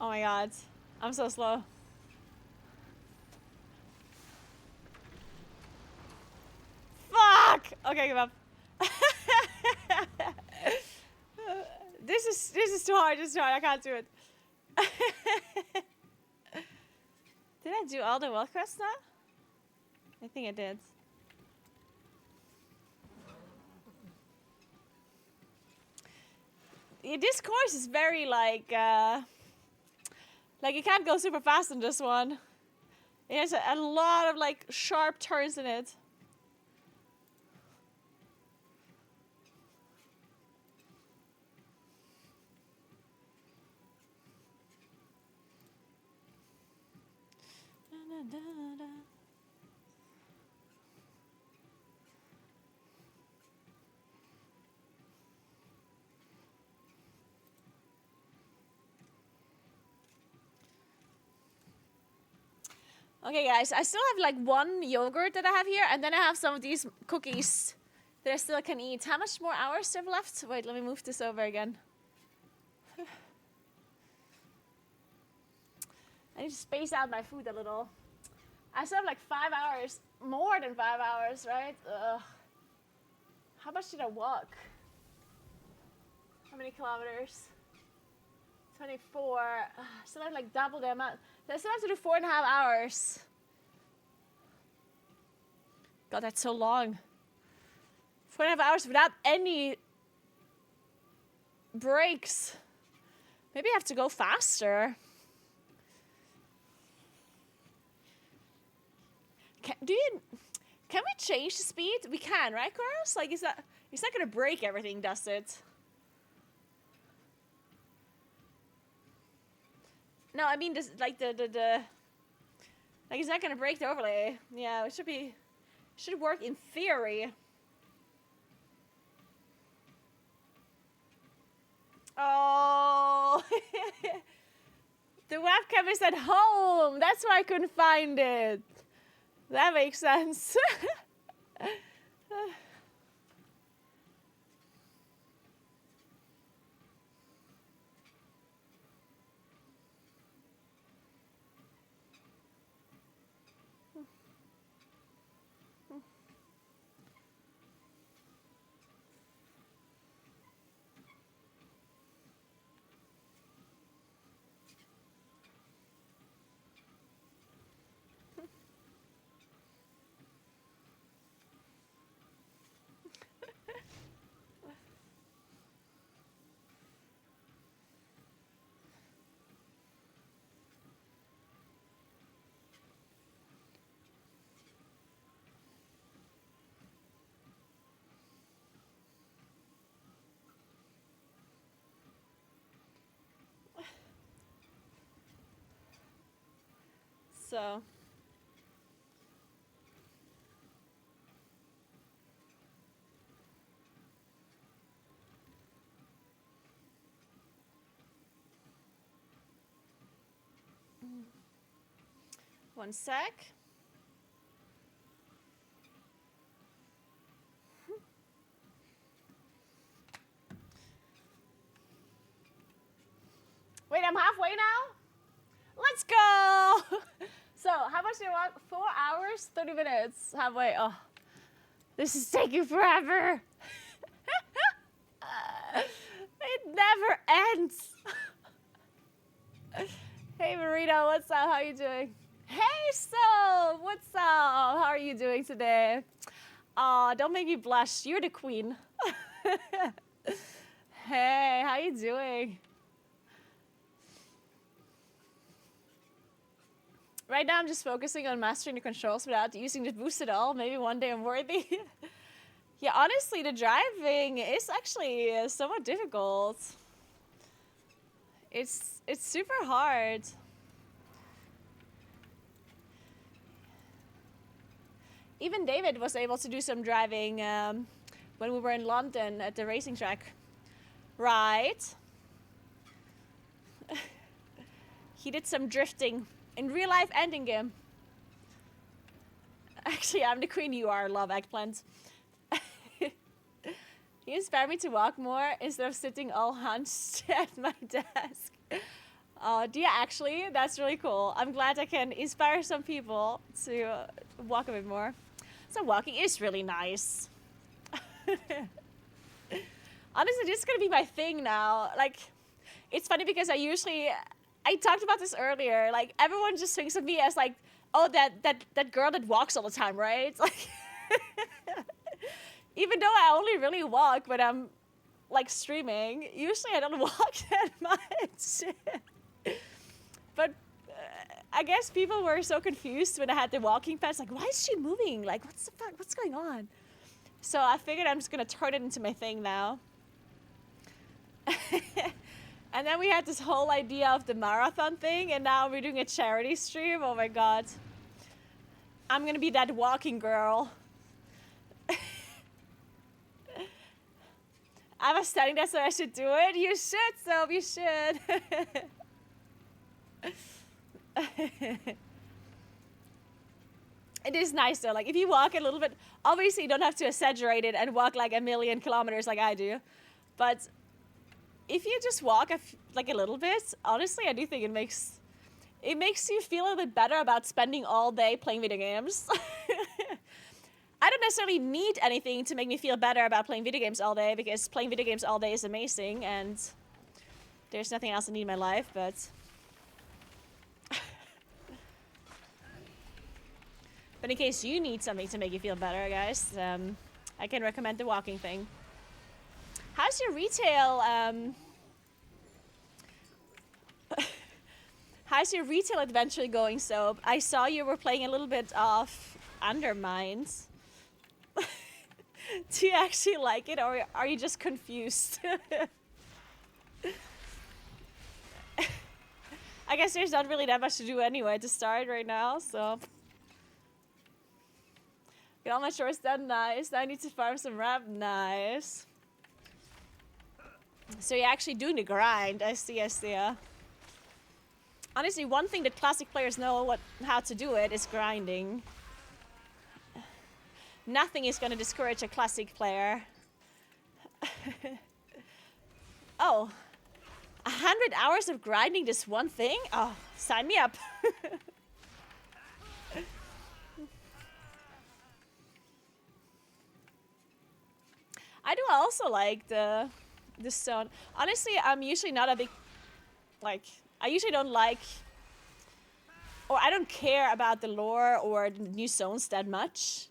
Oh my god. I'm so slow. Fuck! Okay, give up. This is too hard, I can't do it. Did I do all the world quests now? I think I did. Yeah, this course is very like you can't go super fast in this one. It has a lot of like sharp turns in it. Okay, guys, I still have like one yogurt that I have here, and then I have some of these cookies that I still can eat. How much more hours do I have left? Wait, let me move this over again. I need to space out my food a little. I still have like 5 hours, more than 5 hours, right? Ugh. How much did I walk? How many kilometers? 24. Still have like double the amount. I still have to do 4.5 hours. God, that's so long. 4.5 hours without any breaks. Maybe I have to go faster. Can we change the speed? We can, right, girls? Like, it's not gonna break everything, does it? No, I mean, this, like, like, it's not gonna break the overlay. Yeah, it should work in theory. Oh, the webcam is at home. That's why I couldn't find it. That makes sense. So. One sec. Wait, I'm halfway now? Let's go! So, how much do you want? 4 hours, 30 minutes. Halfway. Oh, this is taking forever. It never ends. Hey, Marito, what's up? How are you doing? Hey, so what's up? How are you doing today? Aw, don't make me blush. You're the queen. Hey, how you doing? Right now, I'm just focusing on mastering the controls without using the boost at all. Maybe one day I'm worthy. Yeah, honestly, the driving is actually somewhat difficult. It's super hard. Even David was able to do some driving when we were in London at the racing track. Right. He did some drifting in real life and in game. Actually, I'm the queen, you are. Love eggplant. You inspire me to walk more instead of sitting all hunched at my desk. Do you actually? That's really cool. I'm glad I can inspire some people to walk a bit more. So walking is really nice. Honestly, this is gonna be my thing now. Like, it's funny because I talked about this earlier. Like, everyone just thinks of me as like, oh, that girl that walks all the time, right? Like, even though I only really walk when I'm like streaming, usually I don't walk that much. But I guess people were so confused when I had the walking pads. Like, why is she moving? Like, what's the fuck? What's going on? So I figured I'm just gonna turn it into my thing now. And then we had this whole idea of the marathon thing, and now we're doing a charity stream. Oh my god. I'm gonna be that walking girl. I was studying that, so I should do it. You should, Soap, you should. It is nice though, like if you walk a little bit, obviously you don't have to exaggerate it and walk like 1,000,000 kilometers like I do. But if you just walk like a little bit, honestly, I do think it makes you feel a little bit better about spending all day playing video games. I don't necessarily need anything to make me feel better about playing video games all day, because playing video games all day is amazing and there's nothing else I need in my life, but... But in case you need something to make you feel better, guys, I can recommend the walking thing. How's your retail, how's your retail adventure going, Soap? I saw you were playing a little bit of Undermined. Do you actually like it, or are you just confused? I guess there's not really that much to do anyway to start right now, so... Get all my chores done, nice. Now I need to farm some rap, nice. So you're actually doing the grind, I see, yeah. Honestly, one thing that classic players know how to do it is grinding. Nothing is gonna discourage a classic player. Oh, 100 hours of grinding this one thing? Oh, sign me up. I do also like the zone. Honestly, I'm usually not a big, like, I usually don't like, or I don't care about the lore or the new zones that much.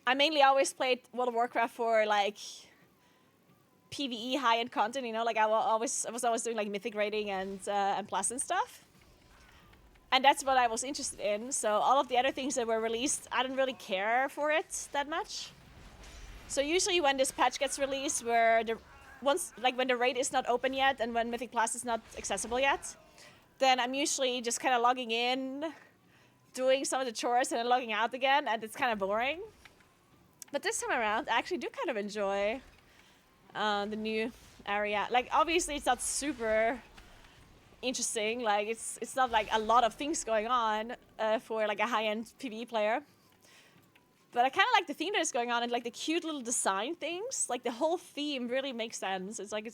I mainly always played World of Warcraft for like PvE high-end content, you know, like I was always doing like mythic raiding and Plus stuff. And that's what I was interested in. So all of the other things that were released, I didn't really care for it that much. So usually when this patch gets released, where when the raid is not open yet and when Mythic Plus is not accessible yet, then I'm usually just kind of logging in, doing some of the chores and then logging out again, and it's kind of boring. But this time around, I actually do kind of enjoy the new area. Like obviously it's not super interesting, like it's not like a lot of things going on for like a high-end PvE player. But I kind of like the theme that is going on and like the cute little design things. Like the whole theme really makes sense. It's like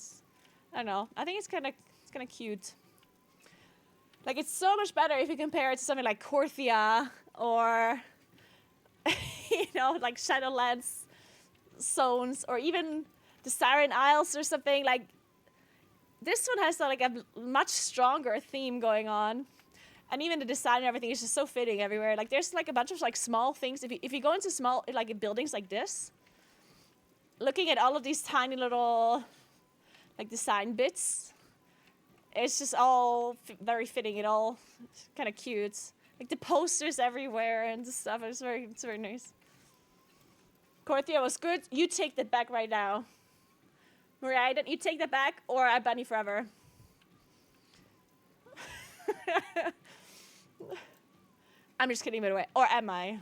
I don't know. I think it's kind of cute. Like it's so much better if you compare it to something like Korthia or you know, like Shadowlands zones, or even the Siren Isles or something. Like this one has like a much stronger theme going on. And even the design and everything is just so fitting everywhere. Like there's like a bunch of like small things. If you go into small like buildings like this, looking at all of these tiny little like design bits, it's just all very fitting. It all kind of cute. Like the posters everywhere and stuff. It's very nice. Korthia was good. You take that back right now. Maria, you take that back, or I ban you forever. I'm just kidding, by the way. Or am I?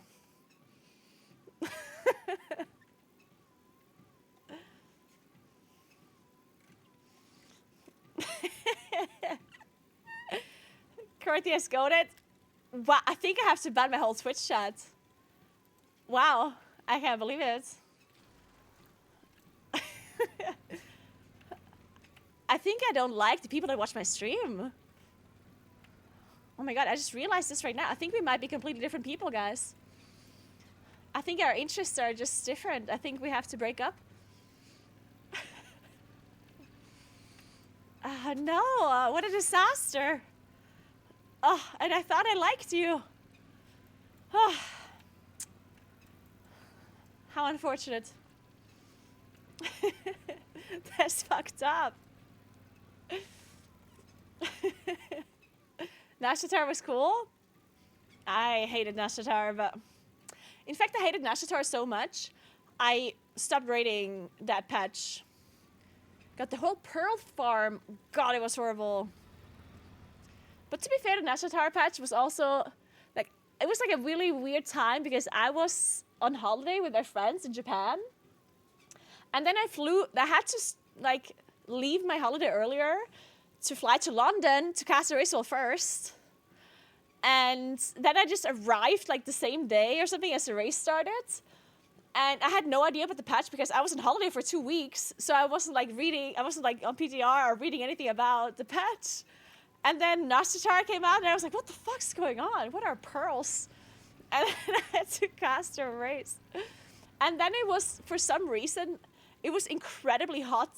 Korthia's goated. Wow, I think I have to ban my whole Twitch chat. Wow, I can't believe it. I think I don't like the people that watch my stream. Oh my god, I just realized this right now. I think we might be completely different people, guys. I think our interests are just different. I think we have to break up. No, what a disaster. Oh, and I thought I liked you. Oh. How unfortunate. That's fucked up. Nashatar was cool. I hated Nashatar, but in fact, I hated Nashatar so much, I stopped raiding that patch. Got the whole Pearl farm. God, it was horrible. But to be fair, the Nashatar patch was also like it was like a really weird time because I was on holiday with my friends in Japan, and then I had to like leave my holiday earlier to fly to London to cast a Racewell first. And then I just arrived like the same day or something as the race started. And I had no idea about the patch because I was on holiday for 2 weeks. So I wasn't like on PTR or reading anything about the patch. And then Nashatar came out and I was like, what the fuck's going on? What are pearls? And then I had to cast a race. And then it was, for some reason, it was incredibly hot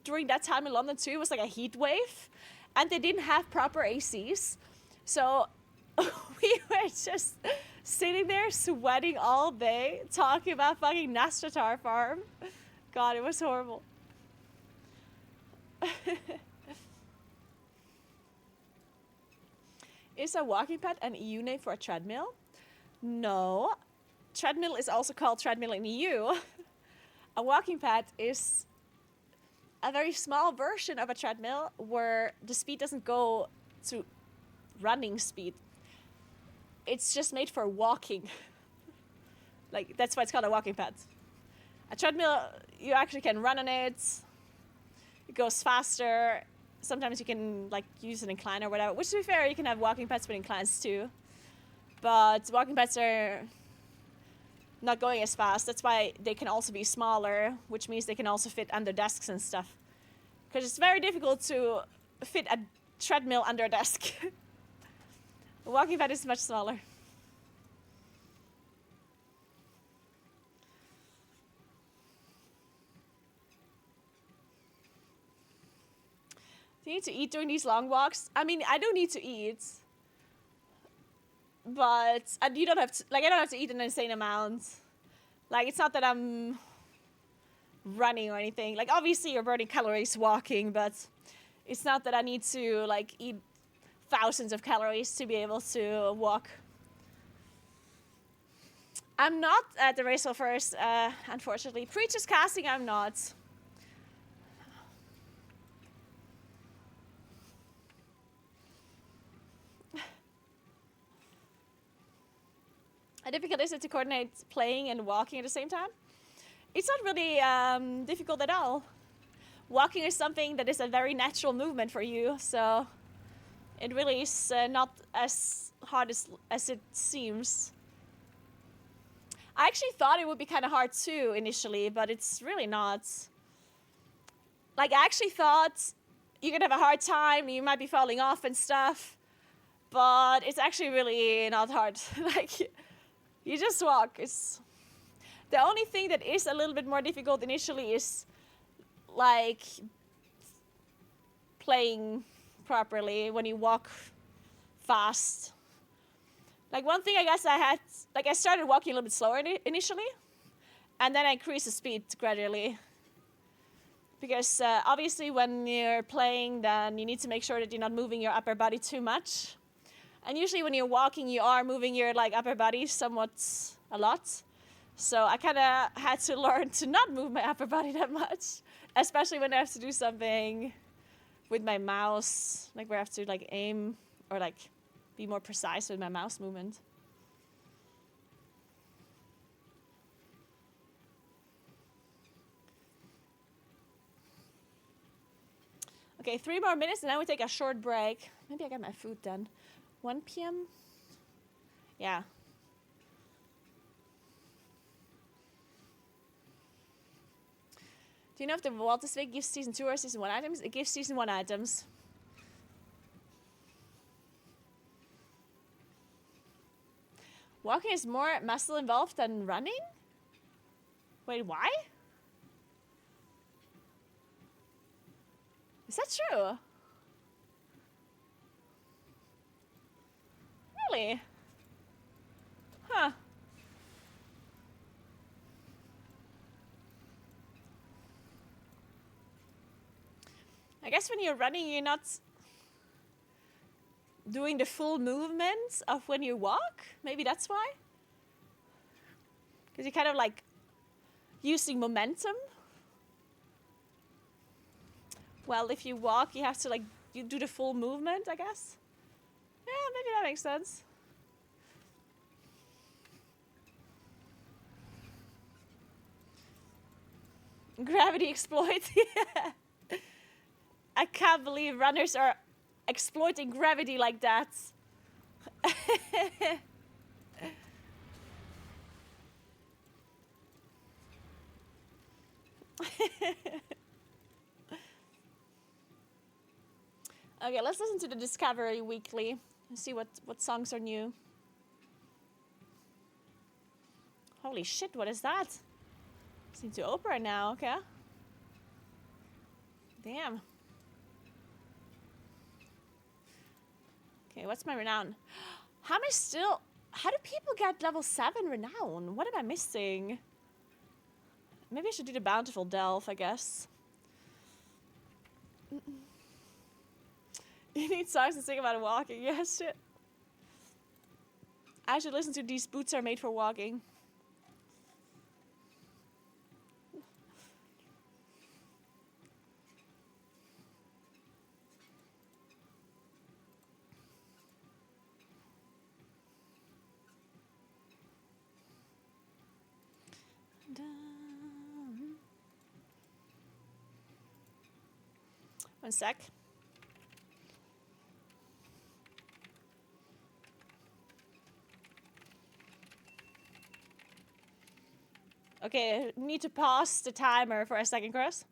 during that time in London too. It was like a heat wave. And they didn't have proper ACs. So we were just sitting there sweating all day talking about fucking Nashatar farm. God, it was horrible. Is a walking pad an EU name for a treadmill? No. Treadmill is also called treadmill in EU. A walking pad is a very small version of a treadmill where the speed doesn't go to running speed. It's just made for walking. Like, that's why it's called a walking pad. A treadmill, you actually can run on it. It goes faster. Sometimes you can like use an incline or whatever. Which, to be fair, you can have walking pads with inclines too. But walking pads are not going as fast. That's why they can also be smaller, which means they can also fit under desks and stuff. Because it's very difficult to fit a treadmill under a desk. A walking pad is much smaller. Do you need to eat during these long walks? I mean, I don't need to eat. But you don't have to, like, I don't have to eat an insane amount. Like, it's not that I'm running or anything. Like, obviously you're burning calories walking, but it's not that I need to, like, eat thousands of calories to be able to walk. I'm not at the Racewell first, unfortunately. Preacher's casting, I'm not. How difficult is it to coordinate playing and walking at the same time? It's not really difficult at all. Walking is something that is a very natural movement for you, so it really is not as hard as it seems. I actually thought it would be kind of hard too initially, but it's really not. Like, I actually thought you're gonna have a hard time, you might be falling off and stuff, but it's actually really not hard. Like, you just walk. It's the only thing that is a little bit more difficult initially is like playing properly when you walk fast. Like, one thing I guess I started walking a little bit slower initially, and then I increased the speed gradually. Because obviously when you're playing, then you need to make sure that you're not moving your upper body too much. And usually when you're walking, you are moving your like upper body somewhat a lot. So I kind of had to learn to not move my upper body that much, especially when I have to do something with my mouse, like where I have to like aim or like be more precise with my mouse movement. Okay, 3 more minutes and then we take a short break. Maybe I got my food done. 1 p.m.? Yeah. Do you know if the VODs gives season 2 or season 1 items? It gives season 1 items. Walking is more muscle involved than running? Wait, why? Is that true? Really? Huh. I guess when you're running, you're not doing the full movement of when you walk. Maybe that's why. Because you're kind of like using momentum. Well, if you walk, you have to like you do the full movement, I guess. Yeah, maybe that makes sense. Gravity exploit. Yeah. I can't believe runners are exploiting gravity like that. Okay, let's listen to the Discovery Weekly and see what songs are new. Holy shit, what is that? Listen to Oprah now, okay. Damn. Okay, what's my renown? How do people get level 7 renown? What am I missing? Maybe I should do the Bountiful Delve, I guess. You need songs to sing about walking. Yeah, shit. I should listen to These Boots Are Made for Walking. One sec. Okay, need to pause the timer for a second, Chris.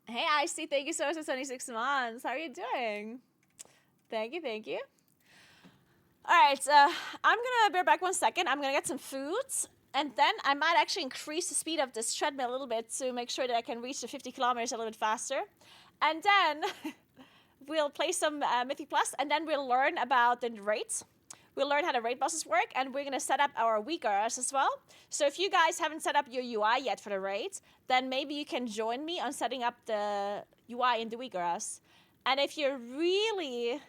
Hey, Icy, thank you so much for 26 months. How are you doing? Thank you, thank you. All right, I'm gonna bear back 1 second. I'm gonna get some food, and then I might actually increase the speed of this treadmill a little bit to make sure that I can reach the 50 kilometers a little bit faster. And then we'll play some Mythic Plus, and then we'll learn about the raids. We'll learn how the raid bosses work, and we're gonna set up our weakers as well. So if you guys haven't set up your UI yet for the raids, then maybe you can join me on setting up the UI in the weakers. And if you're really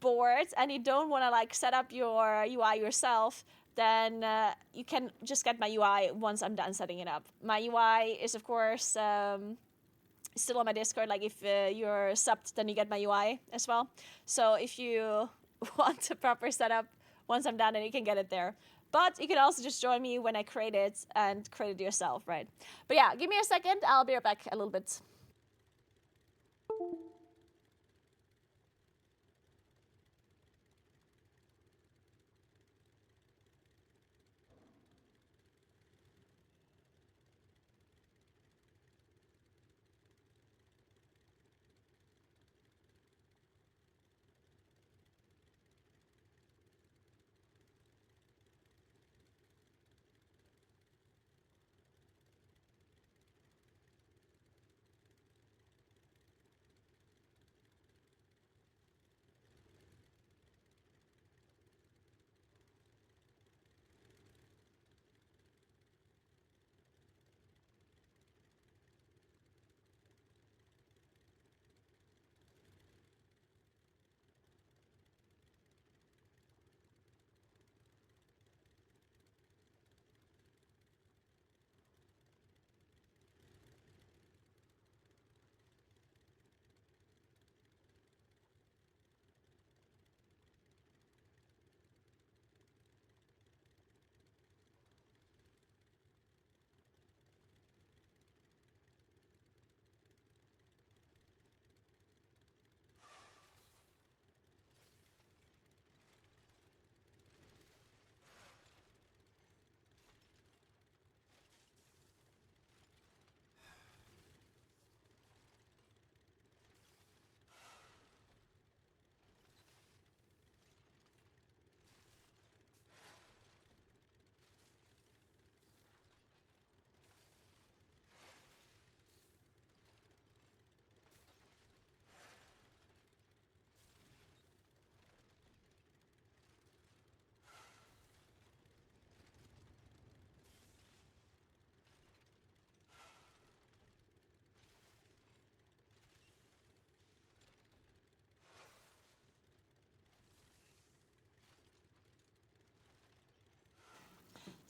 bored and you don't want to like set up your UI yourself, then you can just get my UI once I'm done setting it up. My UI is of course still on my Discord. Like if you're subbed, then you get my UI as well. So if you want a proper setup, once I'm done, then you can get it there. But you can also just join me when I create it and create it yourself, right? But yeah, give me a second. I'll be right back a little bit.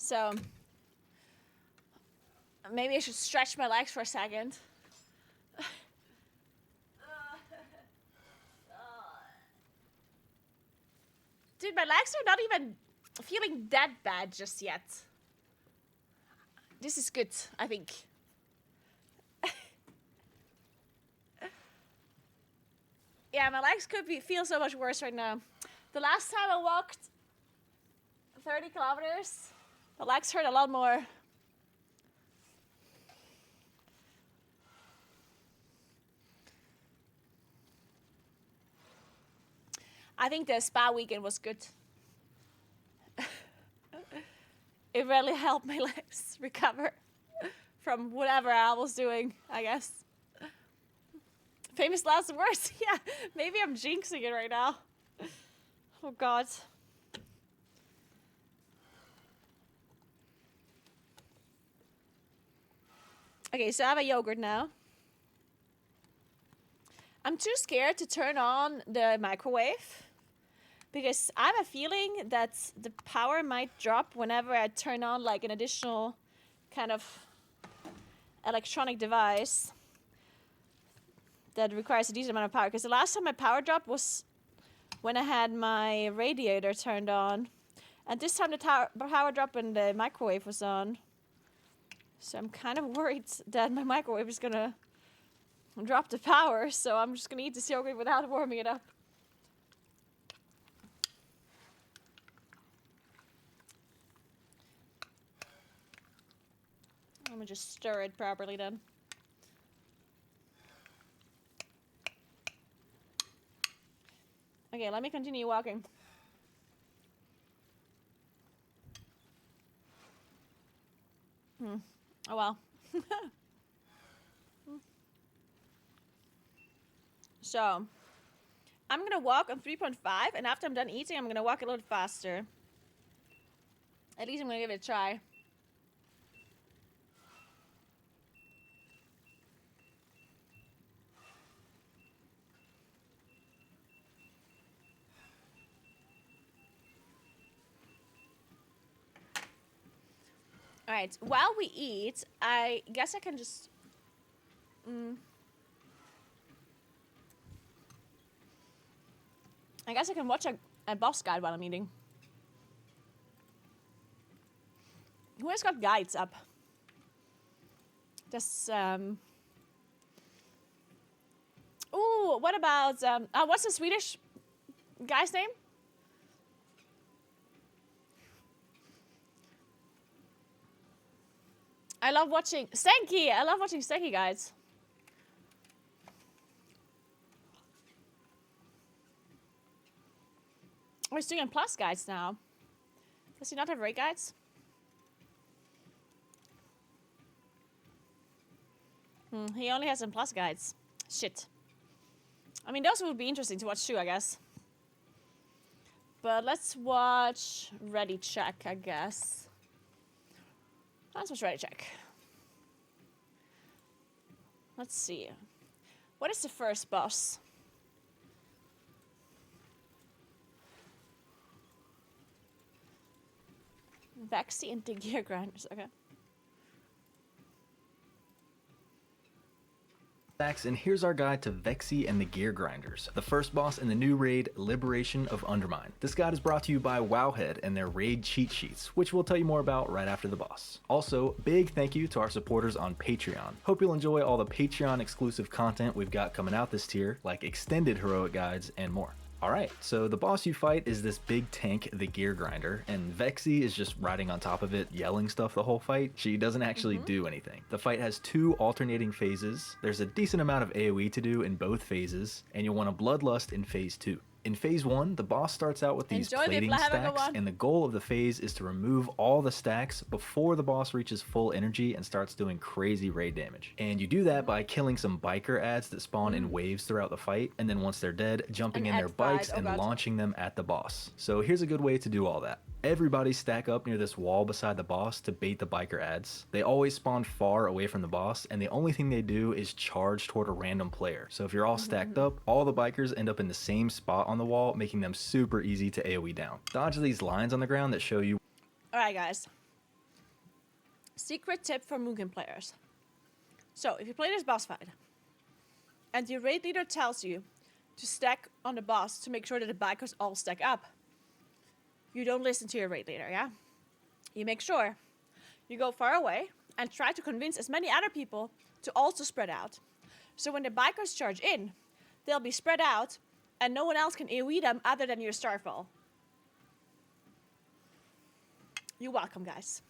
So maybe I should stretch my legs for a second. Dude, my legs are not even feeling that bad just yet. This is good, I think. Yeah, my legs could feel so much worse right now. The last time I walked 30 kilometers, the legs hurt a lot more. I think the spa weekend was good. It really helped my legs recover from whatever I was doing, I guess. Famous last words. Yeah, maybe I'm jinxing it right now. Oh God. Okay, so I have a yogurt now. I'm too scared to turn on the microwave because I have a feeling that the power might drop whenever I turn on like an additional kind of electronic device that requires a decent amount of power. Because the last time my power dropped was when I had my radiator turned on. And this time the power dropped when the microwave was on. So I'm kind of worried that my microwave is gonna drop the power. So I'm just gonna eat this yogurt without warming it up. I'm gonna just stir it properly then. Okay, let me continue walking. Oh well. So, I'm gonna walk on 3.5, and after I'm done eating, I'm gonna walk a little faster. At least I'm gonna give it a try. Alright, while we eat, I guess I can just... I guess I can watch a boss guide while I'm eating. Who has got guides up? Just, Ooh, what about, what's the Swedish guy's name? I love watching Stenki. I love watching Stenki guides. Oh, he's doing plus guides now. Does he not have rate guides? He only has some plus guides. Shit. I mean, those would be interesting to watch too, I guess. But let's watch Ready Check, I guess. Let's watch Ready Check. Let's see. What is the first boss? Vexy and the Gear Grinders, okay. And here's our guide to Vexy and the Gear Grinders, the first boss in the new raid, Liberation of Undermine. This guide is brought to you by Wowhead and their raid cheat sheets, which we'll tell you more about right after the boss. Also, big thank you to our supporters on Patreon. Hope you'll enjoy all the Patreon exclusive content we've got coming out this tier, like extended heroic guides and more. Alright, so the boss you fight is this big tank, the Gear Grinder, and Vexy is just riding on top of it, yelling stuff the whole fight. She doesn't actually do anything. The fight has 2 alternating phases. There's a decent amount of AoE to do in both phases, and you'll want to Bloodlust in phase 2. In phase 1, the boss starts out with these plating stacks, and the goal of the phase is to remove all the stacks before the boss reaches full energy and starts doing crazy raid damage. And you do that by killing some biker ads that spawn in waves throughout the fight, and then once they're dead, jumping in their bikes and launching them at the boss. So here's a good way to do all that. Everybody stack up near this wall beside the boss to bait the biker ads. They always spawn far away from the boss, and the only thing they do is charge toward a random player. So if you're all stacked up, all the bikers end up in the same spot on the wall, making them super easy to AoE down. Dodge these lines on the ground that show you. Alright, guys. Secret tip for Mugen players. So, if you play this boss fight, and your raid leader tells you to stack on the boss to make sure that the bikers all stack up, you don't listen to your raid leader, yeah? You make sure you go far away and try to convince as many other people to also spread out. So when the bikers charge in, they'll be spread out and no one else can AoE them other than your Starfall. You're welcome, guys.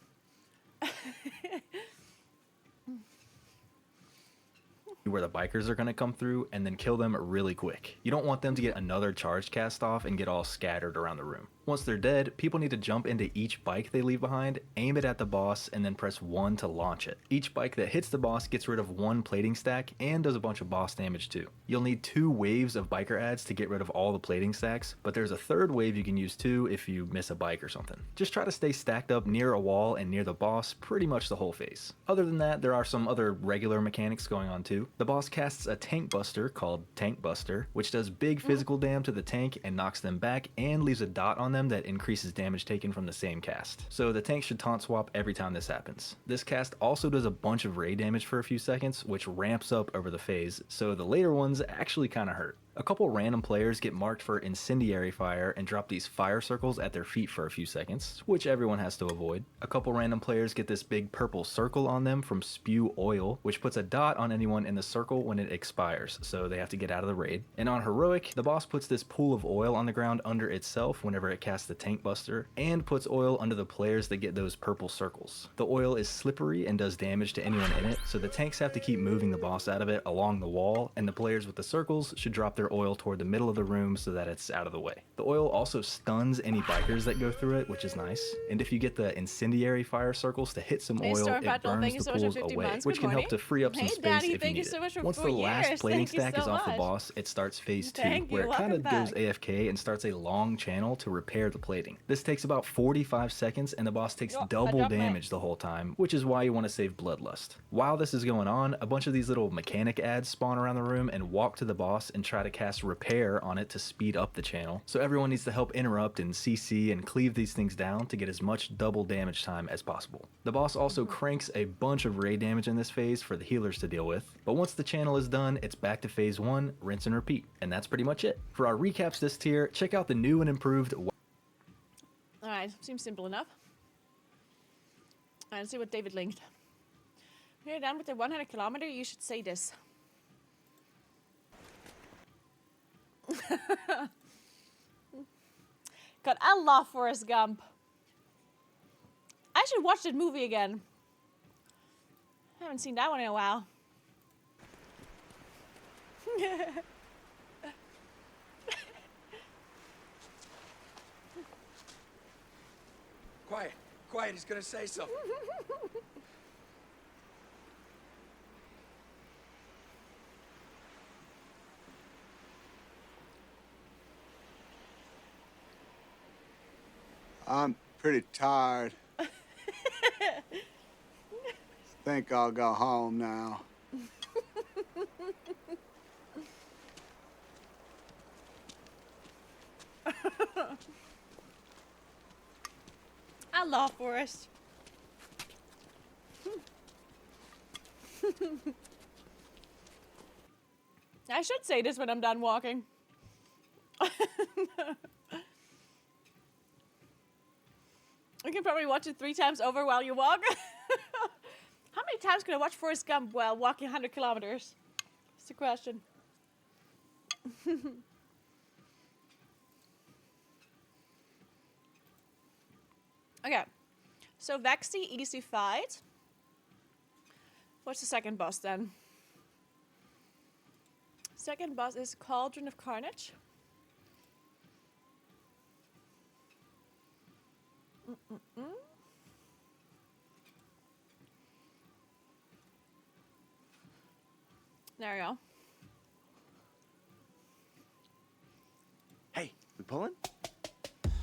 Where the bikers are going to come through and then kill them really quick. You don't want them to get another charge cast off and get all scattered around the room. Once they're dead, people need to jump into each bike they leave behind, aim it at the boss, and then press 1 to launch it. Each bike that hits the boss gets rid of 1 plating stack and does a bunch of boss damage too. You'll need 2 waves of biker adds to get rid of all the plating stacks, but there's a 3rd wave you can use too if you miss a bike or something. Just try to stay stacked up near a wall and near the boss pretty much the whole phase. Other than that, there are some other regular mechanics going on too. The boss casts a tank buster called Tank Buster, which does big physical damage to the tank and knocks them back and leaves a dot on them that increases damage taken from the same cast. So the tank should taunt swap every time this happens. This cast also does a bunch of raid damage for a few seconds, which ramps up over the phase, so the later ones actually kinda hurt. A couple random players get marked for incendiary fire and drop these fire circles at their feet for a few seconds, which everyone has to avoid. A couple random players get this big purple circle on them from spew oil, which puts a dot on anyone in the circle when it expires, so they have to get out of the raid. And on heroic, the boss puts this pool of oil on the ground under itself whenever it casts the tank buster, and puts oil under the players that get those purple circles. The oil is slippery and does damage to anyone in it, so the tanks have to keep moving the boss out of it along the wall, and the players with the circles should drop their oil toward the middle of the room so that it's out of the way. The oil also stuns any bikers that go through it, which is nice. And if you get the incendiary fire circles to hit some Hey, oil, Storm it Patrol, thank burns you the so much for pools 50 away, months. which Good can help morning. to free up some Hey, space Daddy, if you thank need you so it. much for Once the 4 last years. plating Thank you stack is so off the much. boss, it starts phase 2, Thank you, where it kind of welcome goes back. AFK and starts a long channel to repair the plating. This takes about 45 seconds, and the boss takes Yo, I double dropped my- damage the whole time, which is why you want to save Bloodlust. While this is going on, a bunch of these little mechanic ads spawn around the room and walk to the boss and try to cast Repair on it to speed up the channel. So everyone needs to help interrupt and CC and cleave these things down to get as much double damage time as possible. The boss also cranks a bunch of raid damage in this phase for the healers to deal with, but once the channel is done, it's back to phase 1, rinse and repeat. And that's pretty much it. For our recaps this tier, check out the new and improved Alright, seems simple enough. Alright, let's see what David linked. When you're done with the 100 kilometer, you should say this. God, I love Forrest Gump. I should watch that movie again. I haven't seen that one in a while. Quiet, quiet, he's gonna say something. I'm pretty tired. Think I'll go home now. I love Forrest. I should say this when I'm done walking. You can probably watch it 3 times over while you walk. How many times can I watch Forrest Gump while walking 100 kilometers? That's the question. Okay, so Vexy, easy fight. What's the second boss then? Second boss is Cauldron of Carnage. There we go. Hey, we pulling?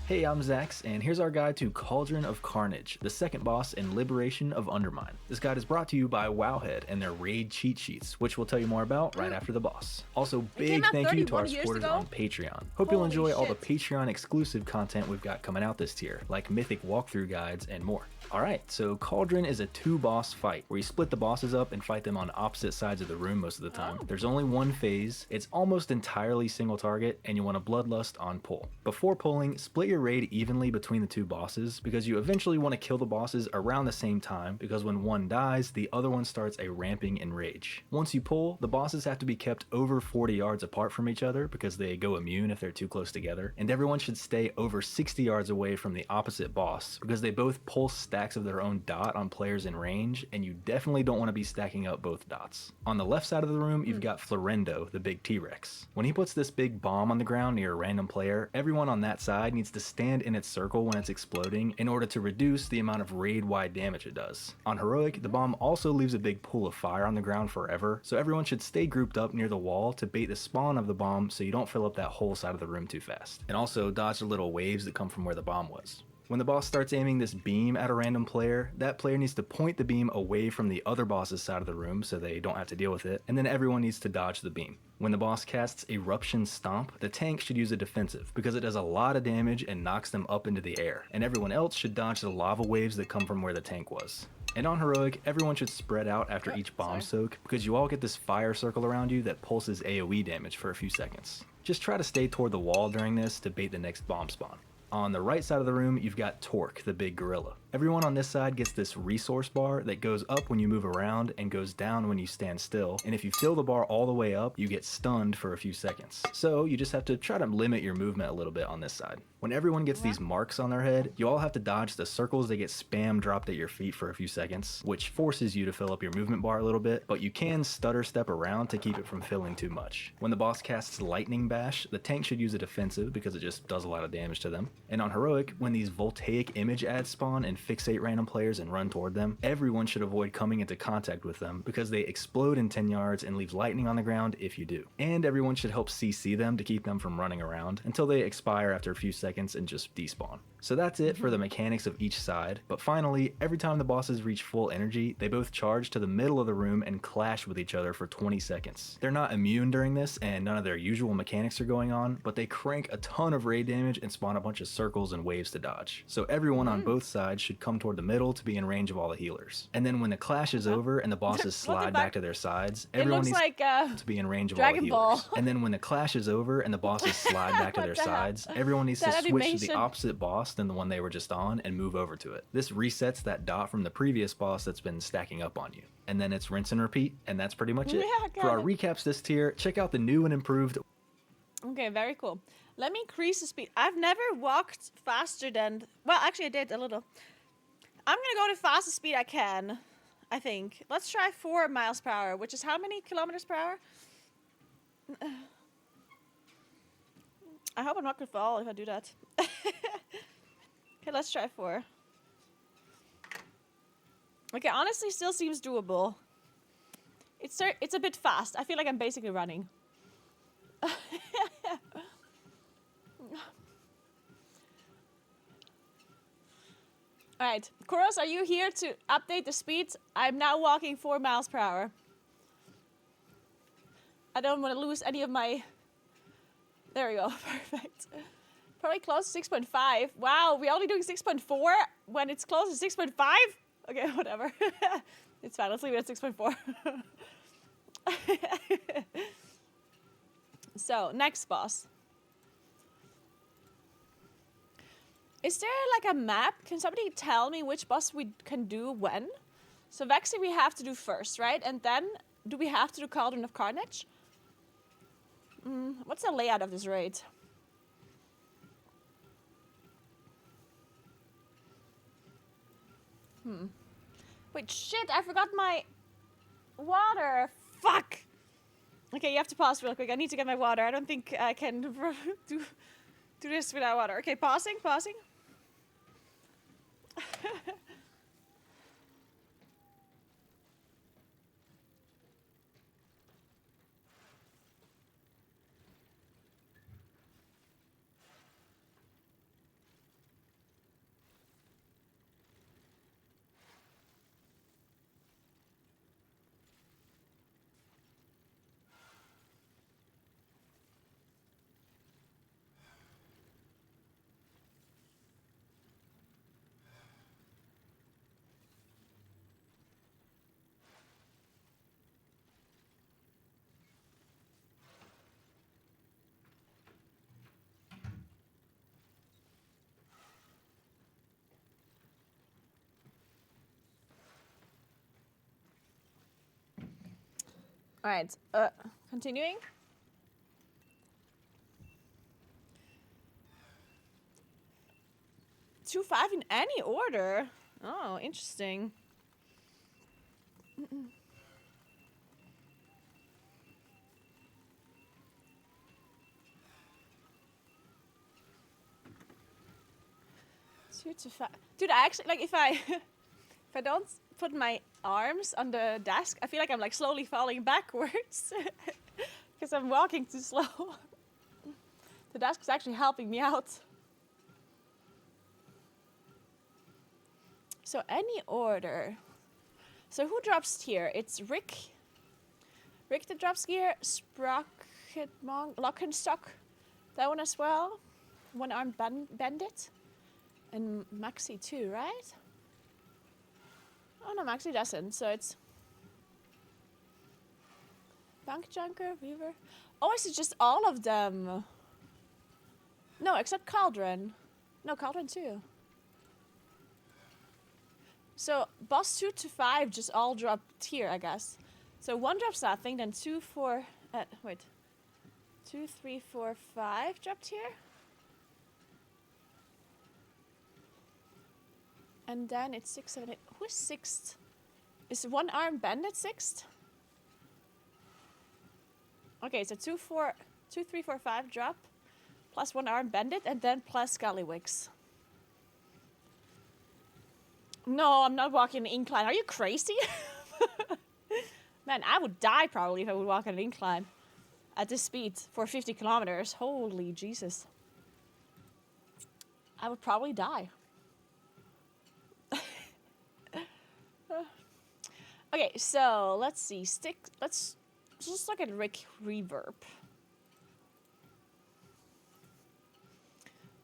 Hey, I'm Zax, and here's our guide to Cauldron of Carnage, the second boss in Liberation of Undermine. This guide is brought to you by Wowhead and their raid cheat sheets, which we'll tell you more about right after the boss. Also, big out thank you to our 31 years supporters ago? on Patreon. Hope you'll Holy enjoy all the shit. Patreon exclusive content we've got coming out this tier, like mythic walkthrough guides and more. Alright, so Cauldron is a 2-boss fight, where you split the bosses up and fight them on opposite sides of the room most of the time. There's only one phase, it's almost entirely single target, and you want to bloodlust on pull. Before pulling, split your raid evenly between the 2 bosses, because you eventually want to kill the bosses around the same time, because when one dies, the other one starts a ramping in rage. Once you pull, the bosses have to be kept over 40 yards apart from each other, because they go immune if they're too close together, and everyone should stay over 60 yards away from the opposite boss, because they both pulse stacks of their own dot on players in range, and you definitely don't want to be stacking up both dots. On the left side of the room, you've got Florendo, the big T-Rex. When he puts this big bomb on the ground near a random player, everyone on that side needs to stand in its circle when it's exploding in order to reduce the amount of raid-wide damage it does. On Heroic, the bomb also leaves a big pool of fire on the ground forever, so everyone should stay grouped up near the wall to bait the spawn of the bomb so you don't fill up that whole side of the room too fast. And also dodge the little waves that come from where the bomb was. When the boss starts aiming this beam at a random player, that player needs to point the beam away from the other boss's side of the room so they don't have to deal with it, and then everyone needs to dodge the beam. When the boss casts Eruption Stomp, the tank should use a defensive, because it does a lot of damage and knocks them up into the air, and everyone else should dodge the lava waves that come from where the tank was. And on Heroic, everyone should spread out after each bomb soak, because you all get this fire circle around you that pulses AoE damage for a few seconds. Just try to stay toward the wall during this to bait the next bomb spawn. On the right side of the room, you've got Torque, the big gorilla. Everyone on this side gets this resource bar that goes up when you move around and goes down when you stand still, and if you fill the bar all the way up, you get stunned for a few seconds. So you just have to try to limit your movement a little bit on this side. When everyone gets these marks on their head, you all have to dodge the circles that get spam dropped at your feet for a few seconds, which forces you to fill up your movement bar a little bit, but you can stutter step around to keep it from filling too much. When the boss casts Lightning Bash, the tank should use a defensive because it just does a lot of damage to them. And on Heroic, when these voltaic image ads spawn and fixate random players and run toward them, everyone should avoid coming into contact with them because they explode in 10 yards and leave lightning on the ground if you do. And everyone should help CC them to keep them from running around until they expire after a few seconds and just despawn. So that's it for the mechanics of each side, but finally, every time the bosses reach full energy, they both charge to the middle of the room and clash with each other for 20 seconds. They're not immune during this, and none of their usual mechanics are going on, but they crank a ton of raid damage and spawn a bunch of circles and waves to dodge. So everyone on both sides should come toward the middle to be in range of all the healers. And then when the clash is over and the bosses slide back to their sides, everyone needs to be in range of all the Dragon Ball. healers. And then when the clash is over and the bosses slide back to their the hell? sides, everyone needs to That switch to the animation. opposite boss than the one they were just on and move over to it. This resets that dot from the previous boss that's been stacking up on you. And then it's rinse and repeat, and that's pretty much it. Yeah, got For our it. recaps this tier, check out the new and improved. Okay, very cool. Let me increase the speed. I've never walked faster than... Well, actually, I did a little. I'm going to go the fastest speed I can, I think. Let's try 4 miles per hour, which is how many kilometers per hour? I hope I'm not going to fall if I do that. Okay, let's try 4. Okay, honestly, still seems doable. It's a bit fast. I feel like I'm basically running. Alright, Kuros, are you here to update the speed? I'm now walking 4 miles per hour. I don't want to lose any of my... There we go, perfect. Probably close to 6.5. Wow, we're only doing 6.4 when it's close to 6.5? Okay, whatever. It's fine, let's leave it at 6.4. So, next boss. Is there like a map? Can somebody tell me which boss we can do when? So Vexy we have to do first, right? And then, do we have to do Cauldron of Carnage? What's the layout of this raid? Wait, shit, I forgot my water. Fuck! Okay, you have to pause real quick. I need to get my water. I don't think I can do this without water. Okay, pausing. All right. Continuing. 2-5 in any order. Oh, interesting. Two to five. Dude, I actually like if I if I don't put my arms on the desk, I feel like I'm like slowly falling backwards because I'm walking too slow. The desk is actually helping me out. So any order. So who drops here? It's Rick. Rick that drops here. Sprocket Monk. Lockenstock. That one as well. One armed bandit. And Maxi too, right? Oh no, Maxi doesn't. So it's Bank Junker, Weaver. Oh, is it just all of them? No, except Cauldron. No, Cauldron too. So boss 2 to 5 just all dropped here, I guess. So 1 drops nothing, then 2, 4. Wait. 2, 3, 4, 5 dropped here. And then it's 6, 7, 8. Who is 6th? Is one armed bandit 6th? Okay, so 2, 3, 4, 5 drop. Plus 1 armed bandit, and then plus Gallywix. No, I'm not walking an incline. Are you crazy? Man, I would die probably if I would walk on an incline at this speed for 50 kilometers. Holy Jesus. I would probably die. Okay, so let's see. Let's just look at Rick Reverb.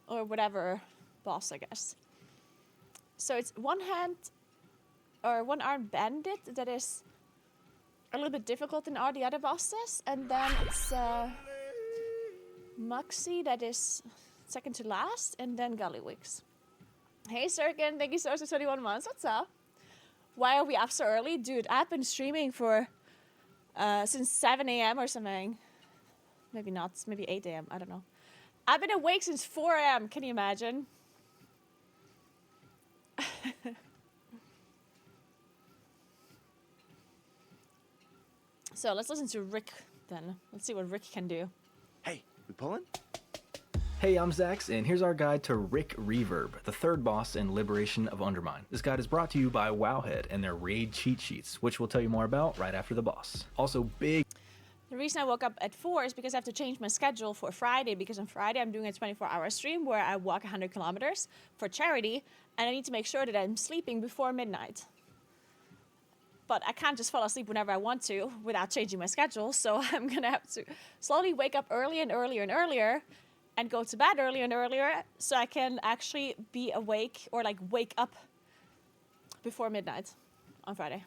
Or whatever boss, I guess. So it's one hand or one armed bandit that is a little bit difficult than all the other bosses, and then it's Muxie that is second to last, and then Gullywix. Hey Sirkin, thank you so much for 21 months. What's up? Why are we up so early? Dude, I've been streaming for since 7 a.m. or something. Maybe not, maybe 8 a.m. I don't know. I've been awake since 4 a.m. Can you imagine? So let's listen to Rick then. Let's see what Rick can do. Hey, we pulling? Hey, I'm Zax, and here's our guide to Rick Reverb, the third boss in Liberation of Undermine. This guide is brought to you by Wowhead and their raid cheat sheets, which we'll tell you more about right after the boss. Also, big... The reason I woke up at 4 is because I have to change my schedule for Friday, because on Friday I'm doing a 24-hour stream where I walk 100 kilometers for charity, and I need to make sure that I'm sleeping before midnight. But I can't just fall asleep whenever I want to without changing my schedule, so I'm gonna have to slowly wake up earlier and earlier and earlier and go to bed earlier and earlier so I can actually be awake or like wake up before midnight on Friday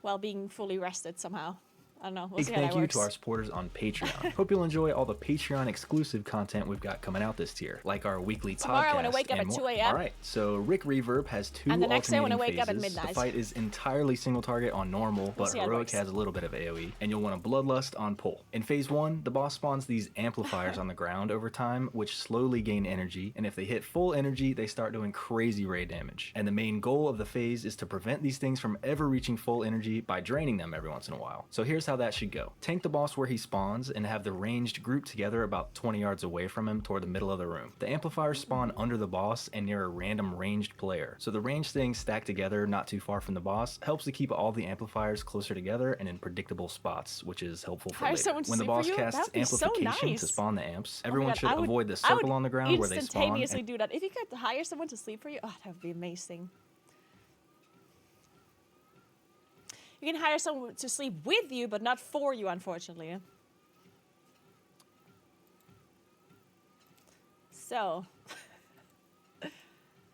while being fully rested somehow. I don't know. We'll Big see how thank that you works. to our supporters on Patreon. Hope you'll enjoy all the Patreon exclusive content we've got coming out this tier, like our weekly Tomorrow podcast I wanna wake up and at more. 2 a.m. All right, so Rick Reverb has 2 And the next day I wanna alternating wake up at phases. midnight. The fight is entirely single target on normal, We'll but see how it heroic works. has a little bit of AoE, and you'll want a bloodlust on pull. In phase 1, the boss spawns these amplifiers on the ground over time, which slowly gain energy, and if they hit full energy, they start doing crazy raid damage. And the main goal of the phase is to prevent these things from ever reaching full energy by draining them every once in a while. So here's how that should go. Tank the boss where he spawns and have the ranged group together about 20 yards away from him toward the middle of the room. The amplifiers spawn under the boss and near a random ranged player. So the ranged things stacked together not too far from the boss helps to keep all the amplifiers closer together and in predictable spots, which is helpful for Hire later. someone to When the sleep for boss you? casts That'd be so amplification to nice. spawn the amps, Oh my everyone God, should I would- avoid the I would circle on the ground where they spawn. instantaneously do that. If you could hire someone to sleep for you, oh, that would be amazing. You can hire someone to sleep with you, but not for you, unfortunately. So,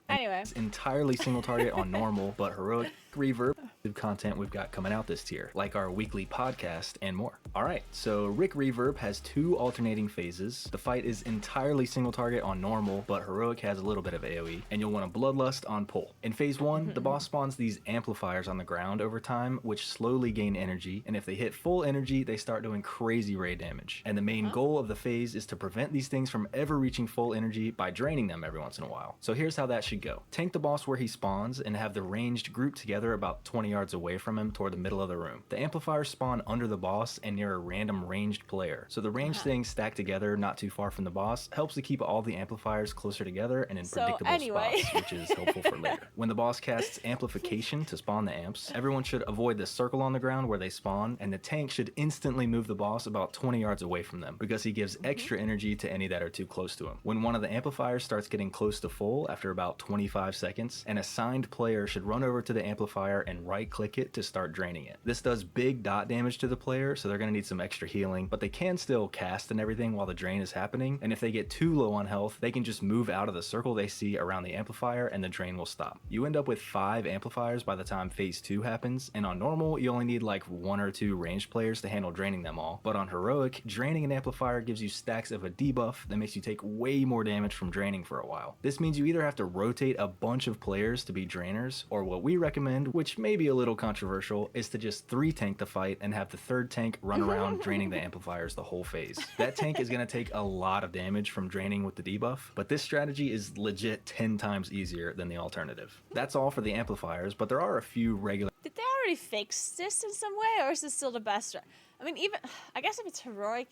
anyway. It's entirely single target on normal, but heroic reverb content we've got coming out this tier, like our weekly podcast and more. Alright, so Rick Reverb has 2 alternating phases. The fight is entirely single target on normal, but heroic has a little bit of AoE, and you'll want a bloodlust on pull. In phase 1, the boss spawns these amplifiers on the ground over time, which slowly gain energy, and if they hit full energy, they start doing crazy raid damage. And the main goal of the phase is to prevent these things from ever reaching full energy by draining them every once in a while. So here's how that should go. Tank the boss where he spawns and have the ranged group together about 20 yards away from him toward the middle of the room. The amplifiers spawn under the boss and near a random ranged player. So the ranged things stacked together not too far from the boss helps to keep all the amplifiers closer together and in predictable spots, which is helpful for later. When the boss casts amplification to spawn the amps, everyone should avoid the circle on the ground where they spawn, and the tank should instantly move the boss about 20 yards away from them because he gives extra energy to any that are too close to him. When one of the amplifiers starts getting close to full after about 25 seconds, an assigned player should run over to the amplifier and right-click it to start draining it. This does big dot damage to the player, so they're going to need some extra healing, but they can still cast and everything while the drain is happening, and if they get too low on health, they can just move out of the circle they see around the amplifier and the drain will stop. You end up with 5 amplifiers by the time phase 2 happens, and on normal, you only need like 1 or 2 ranged players to handle draining them all, but on heroic, draining an amplifier gives you stacks of a debuff that makes you take way more damage from draining for a while. This means you either have to rotate a bunch of players to be drainers, or what we recommend, which may be a little controversial, is to just 3 tank the fight and have the 3rd tank run around draining the amplifiers the whole phase. That tank is going to take a lot of damage from draining with the debuff, but this strategy is legit 10 times easier than the alternative. That's all for the amplifiers, but there are a few regular... Did they already fix this in some way, or is this still the best? I mean, even I guess if it's heroic,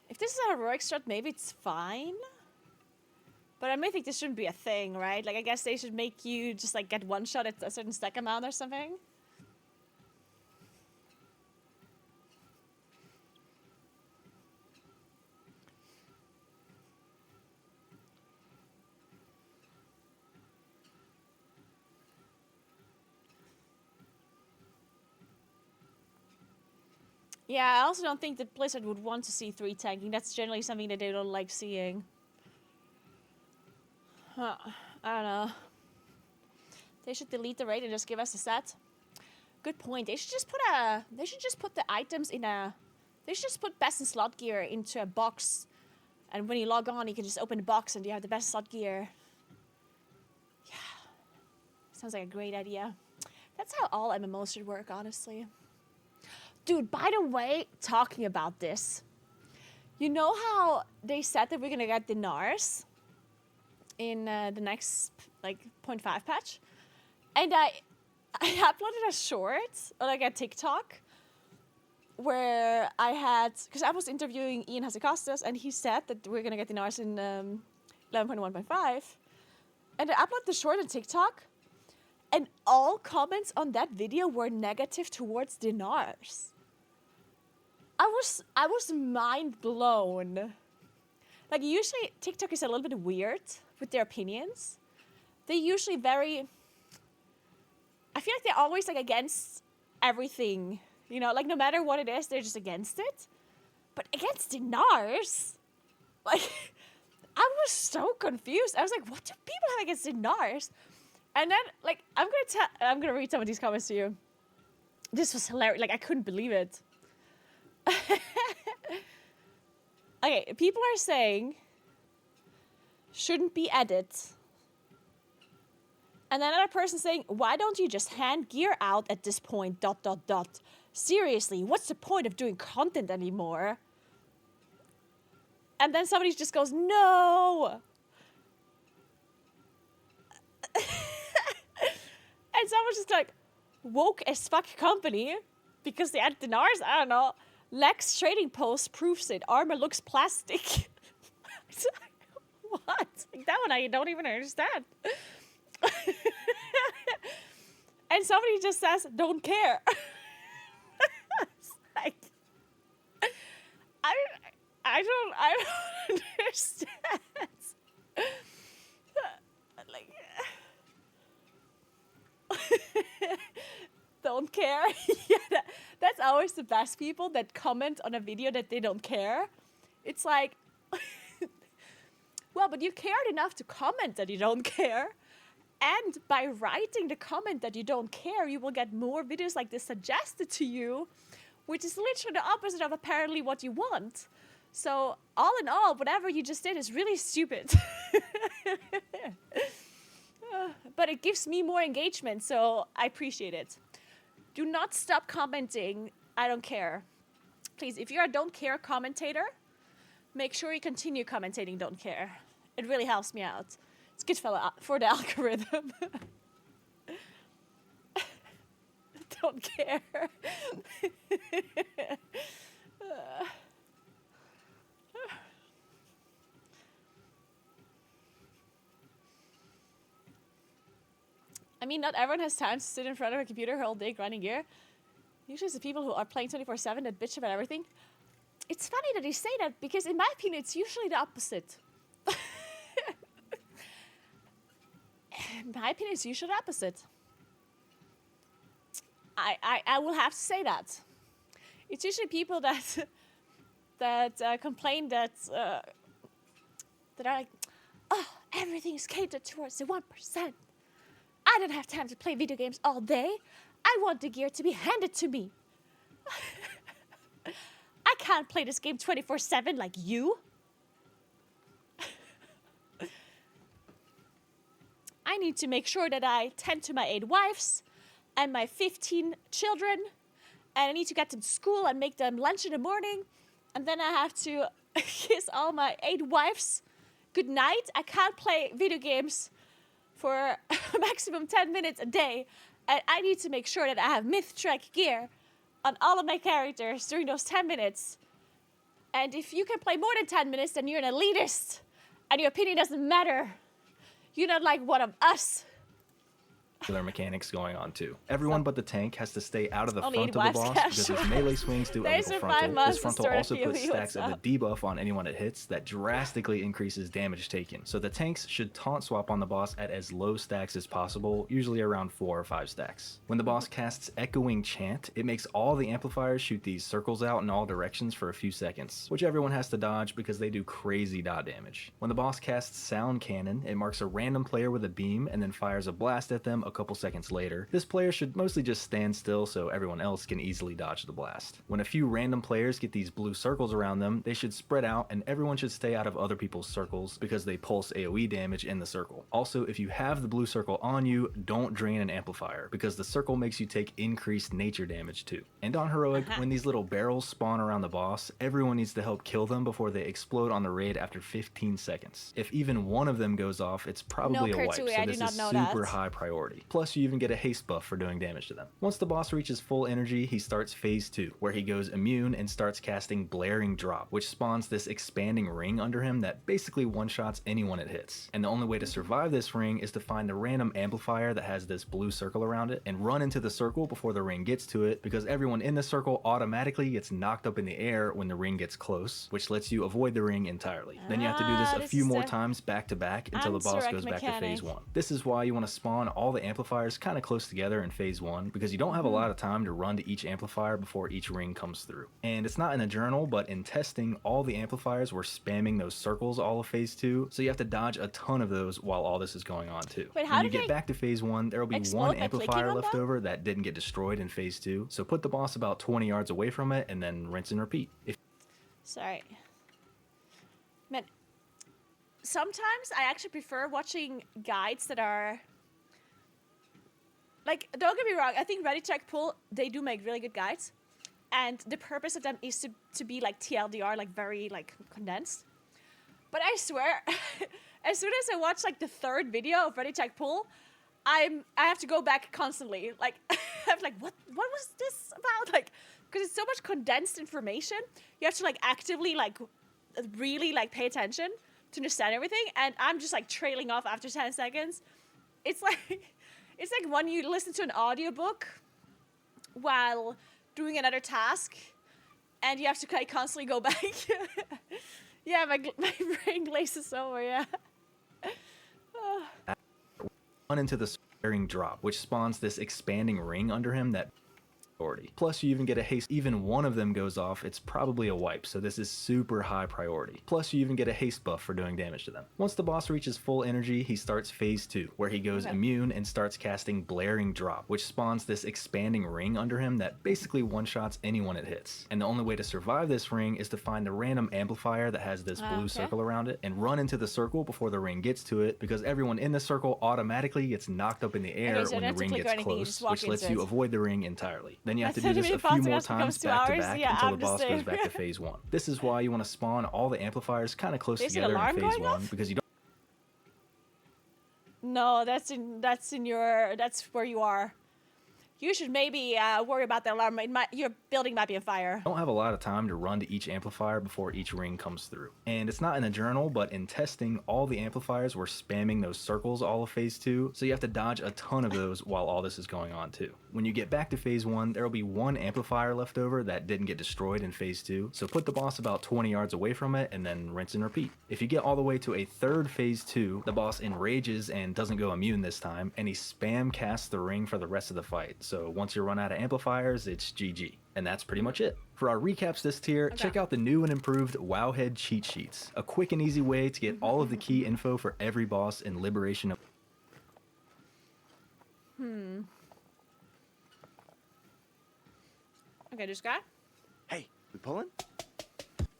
if this is a heroic strat, maybe it's fine. But I may think this shouldn't be a thing, right? Like, I guess they should make you just like get one shot at a certain stack amount or something. Yeah, I also don't think that Blizzard would want to see 3 tanking. That's generally something that they don't like seeing. Huh. I don't know. They should delete the raid and just give us a set. Good point. They should just put the items in a... They should just put best in slot gear into a box. And when you log on, you can just open the box and you have the best slot gear. Yeah. Sounds like a great idea. That's how all MMOs should work, honestly. Dude, by the way, talking about this, you know how they said that we're gonna get dinars in the next like 0.5 patch, and I uploaded a short or like a TikTok where I had, because I was interviewing Ian Hasekostas and he said that we're gonna get dinars in 11.1.5, and I uploaded the short on TikTok, and all comments on that video were negative towards dinars. I was mind blown. Like, usually TikTok is a little bit weird with their opinions. They're usually very... I feel like they're always like against everything. You know, like no matter what it is, they're just against it. But against dinars? Like, I was so confused. I was like, what do people have against dinars? And then, like, I'm gonna read some of these comments to you. This was hilarious. Like, I couldn't believe it. Okay, people are saying shouldn't be added. And then another person saying, why don't you just hand gear out at this point, ... Seriously, what's the point of doing content anymore? And then somebody just goes, no! And someone's just like, woke as fuck company, because they added dinars? I don't know. Lex trading post proves it. Armor looks plastic. What? Like, that one I don't even understand. And somebody just says, don't care. It's like, I don't understand. Like, don't care. Yeah, that's always the best people that comment on a video that they don't care. It's like, well, but you cared enough to comment that you don't care. And by writing the comment that you don't care, you will get more videos like this suggested to you, which is literally the opposite of apparently what you want. So all in all, whatever you just did is really stupid. But it gives me more engagement, so I appreciate it. Do not stop commenting, I don't care. Please, if you're a don't care commentator, make sure you continue commentating don't care. It really helps me out. It's good for the algorithm. Don't care. I mean, not everyone has time to sit in front of a computer all day grinding gear. Usually it's the people who are playing 24/7 that bitch about everything. It's funny that you say that because in my opinion, it's usually the opposite. In my opinion, it's usually the opposite. I will have to say that. It's usually people that complain that are like, oh, everything is catered towards the 1%. I don't have time to play video games all day. I want the gear to be handed to me. I can't play this game 24/7 like you. I need to make sure that I tend to my 8 wives and my 15 children, and I need to get them to school and make them lunch in the morning, and then I have to kiss all my 8 wives good night. I can't play video games for a maximum 10 minutes a day, and I need to make sure that I have myth track gear on all of my characters during those 10 minutes. And if you can play more than 10 minutes, then you're an elitist, and your opinion doesn't matter. You're not like one of us. Mechanics going on too. Everyone but the tank has to stay out of the Only front of the 8 boss wives because his melee swings do a There's little your 5 frontal. months This to frontal start a also puts PvE, stacks what's of the debuff on anyone it hits that drastically increases damage taken. So the tanks should taunt swap on the boss at as low stacks as possible, usually around 4 or 5 stacks. When the boss casts Echoing Chant, it makes all the amplifiers shoot these circles out in all directions for a few seconds, which everyone has to dodge because they do crazy dot damage. When the boss casts Sound Cannon, it marks a random player with a beam and then fires a blast at them a couple seconds later. This player should mostly just stand still so everyone else can easily dodge the blast. When a few random players get these blue circles around them, they should spread out and everyone should stay out of other people's circles because they pulse AoE damage in the circle. Also, if you have the blue circle on you, don't drain an amplifier because the circle makes you take increased nature damage too. And on Heroic, when these little barrels spawn around the boss, everyone needs to help kill them before they explode on the raid after 15 seconds. If even one of them goes off, it's probably a wipe, so this is super high priority. Plus, you even get a haste buff for doing damage to them. Once the boss reaches full energy, he starts phase 2, where he goes immune and starts casting Blaring Drop, which spawns this expanding ring under him that basically one-shots anyone it hits. And the only way to survive this ring is to find a random amplifier that has this blue circle around it and run into the circle before the ring gets to it, because everyone in the circle automatically gets knocked up in the air when the ring gets close, which lets you avoid the ring entirely. Then you have to do this a few more times back to back until the boss goes back to phase 1. This is why you want to spawn all the amplifiers kind of close together in phase 1, because you don't have a lot of time to run to each amplifier before each ring comes through. And it's not in a journal, but in testing, all the amplifiers were spamming those circles all of phase 2, so you have to dodge a ton of those while all this is going on too. Wait, how when you did get back to phase 1, there will be one amplifier left over that didn't get destroyed in phase 2, so put the boss about 20 yards away from it and then rinse and repeat. Sorry. Man, sometimes I actually prefer watching guides that are... Like, don't get me wrong, I think Ready Check Pull, they do make really good guides. And the purpose of them is to be like TLDR, like very like condensed. But I swear, as soon as I watch like the 3rd video of Ready Check Pull, I have to go back constantly. Like, I'm like, what was this about? Like, because it's so much condensed information, you have to like actively like really like pay attention to understand everything. And I'm just like trailing off after 10 seconds. It's like when you listen to an audiobook while doing another task and you have to like constantly go back. Yeah, my brain glazes over, yeah. Run into the Blaring Drop, which spawns this expanding ring under him that priority. Plus you even get a haste. Even one of them goes off, it's probably a wipe, so this is super high priority. Plus you even get a haste buff for doing damage to them. Once the boss reaches full energy, he starts phase 2, where he goes immune and starts casting Blaring Drop, which spawns this expanding ring under him that basically one-shots anyone it hits. And the only way to survive this ring is to find the random amplifier that has this blue circle around it and run into the circle before the ring gets to it, because everyone in the circle automatically gets knocked up in the air when the ring gets close, which lets you avoid the ring entirely. Then you have to do this a few more times back to back until the boss goes back to phase 1. This is why you want to spawn all the amplifiers kind of close together in phase 1, because you don't. No, that's where you are. You should maybe worry about the alarm. Your building might be on fire. Don't have a lot of time to run to each amplifier before each ring comes through. And it's not in the journal, but in testing, all the amplifiers were spamming those circles all of phase 2, so you have to dodge a ton of those while all this is going on too. When you get back to phase 1, there will be one amplifier left over that didn't get destroyed in phase 2, so put the boss about 20 yards away from it and then rinse and repeat. If you get all the way to a third phase 2, the boss enrages and doesn't go immune this time, and he spam casts the ring for the rest of the fight. So once you run out of amplifiers, it's GG. And that's pretty much it. For our recaps this tier, check out the new and improved Wowhead cheat sheets. A quick and easy way to get all of the key info for every boss in Liberation of... Okay, this guy. Hey, we pulling?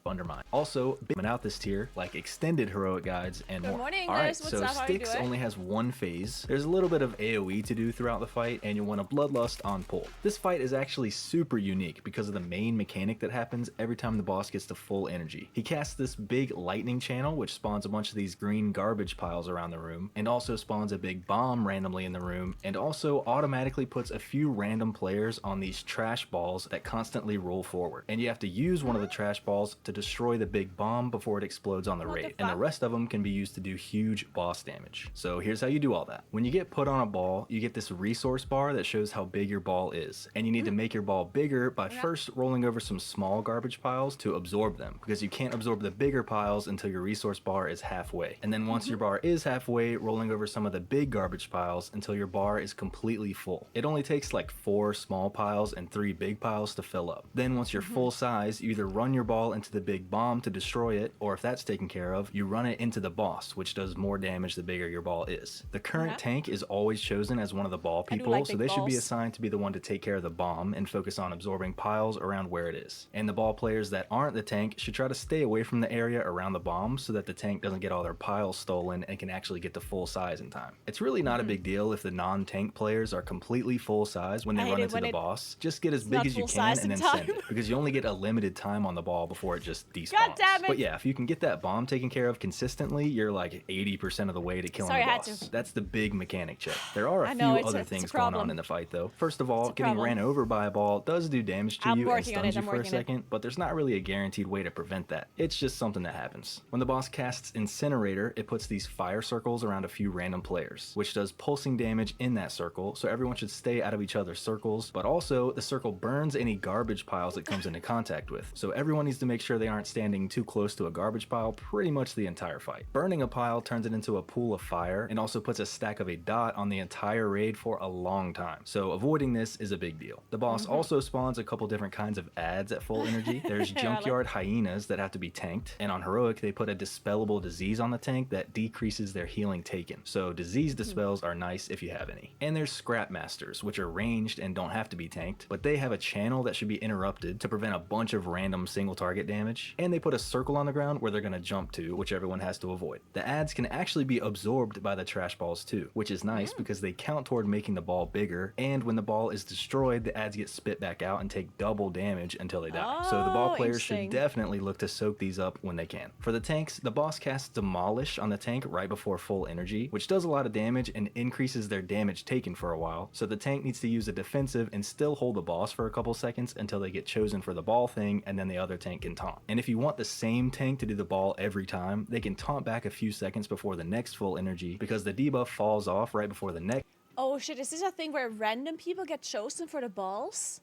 Undermine. Also, coming out this tier, like extended heroic guides and more. Good morning, Alright, guys. What's so up? How are you Styx doing? only has one phase. There's a little bit of AoE to do throughout the fight, and you'll want a Bloodlust on pull. This fight is actually super unique because of the main mechanic that happens every time the boss gets to full energy. He casts this big lightning channel, which spawns a bunch of these green garbage piles around the room, and also spawns a big bomb randomly in the room, and also automatically puts a few random players on these trash balls that constantly roll forward. And you have to use one of the trash balls to destroy the big bomb before it explodes on the raid, and the rest of them can be used to do huge boss damage. So here's how you do all that. When you get put on a ball, you get this resource bar that shows how big your ball is, and you need to make your ball bigger by first rolling over some small garbage piles to absorb them, because you can't absorb the bigger piles until your resource bar is halfway. And then once your bar is halfway, rolling over some of the big garbage piles until your bar is completely full. It only takes like 4 small piles and 3 big piles to fill up. Then once you're full size, you either run your ball into the big bomb to destroy it, or if that's taken care of, you run it into the boss, which does more damage the bigger your ball is. The current tank is always chosen as one of the ball people, so they should be assigned to be the one to take care of the bomb and focus on absorbing piles around where it is. And the ball players that aren't the tank should try to stay away from the area around the bomb so that the tank doesn't get all their piles stolen and can actually get to full size in time. It's really not a big deal if the non-tank players are completely full size when they run into the boss. Just get as big as you can and then send it, because you only get a limited time on the ball before it just despawns. But yeah, if you can get that bomb taken care of consistently, you're like 80% of the way to killing the boss. That's the big mechanic check. There are a few other things going on in the fight though. First of all, getting ran over by a ball does do damage to you and stuns you for a second, but there's not really a guaranteed way to prevent that. It's just something that happens. When the boss casts Incinerator, it puts these fire circles around a few random players, which does pulsing damage in that circle, so everyone should stay out of each other's circles, but also the circle burns any garbage piles it comes into contact with, so everyone needs to make sure they aren't standing too close to a garbage pile pretty much the entire fight. Burning a pile turns it into a pool of fire and also puts a stack of a dot on the entire raid for a long time, so avoiding this is a big deal. The boss also spawns a couple different kinds of ads at full energy. There's junkyard hyenas that have to be tanked, and on heroic they put a dispellable disease on the tank that decreases their healing taken, so disease dispels are nice if you have any. And there's scrap masters, which are ranged and don't have to be tanked, but they have a channel that should be interrupted to prevent a bunch of random single target damage, and they put a circle on the ground where they're going to jump to, which everyone has to avoid. The ads can actually be absorbed by the trash balls too, which is nice because they count toward making the ball bigger, and when the ball is destroyed, the ads get spit back out and take double damage until they die. So the ball players should definitely look to soak these up when they can. For the tanks, the boss casts Demolish on the tank right before full energy, which does a lot of damage and increases their damage taken for a while, so the tank needs to use a defensive and still hold the boss for a couple seconds until they get chosen for the ball thing, and then the other tank can taunt. And if you want the same tank to do the ball every time, they can taunt back a few seconds before the next full energy, because the debuff falls off right before the next. Oh shit, is this a thing where random people get chosen for the balls?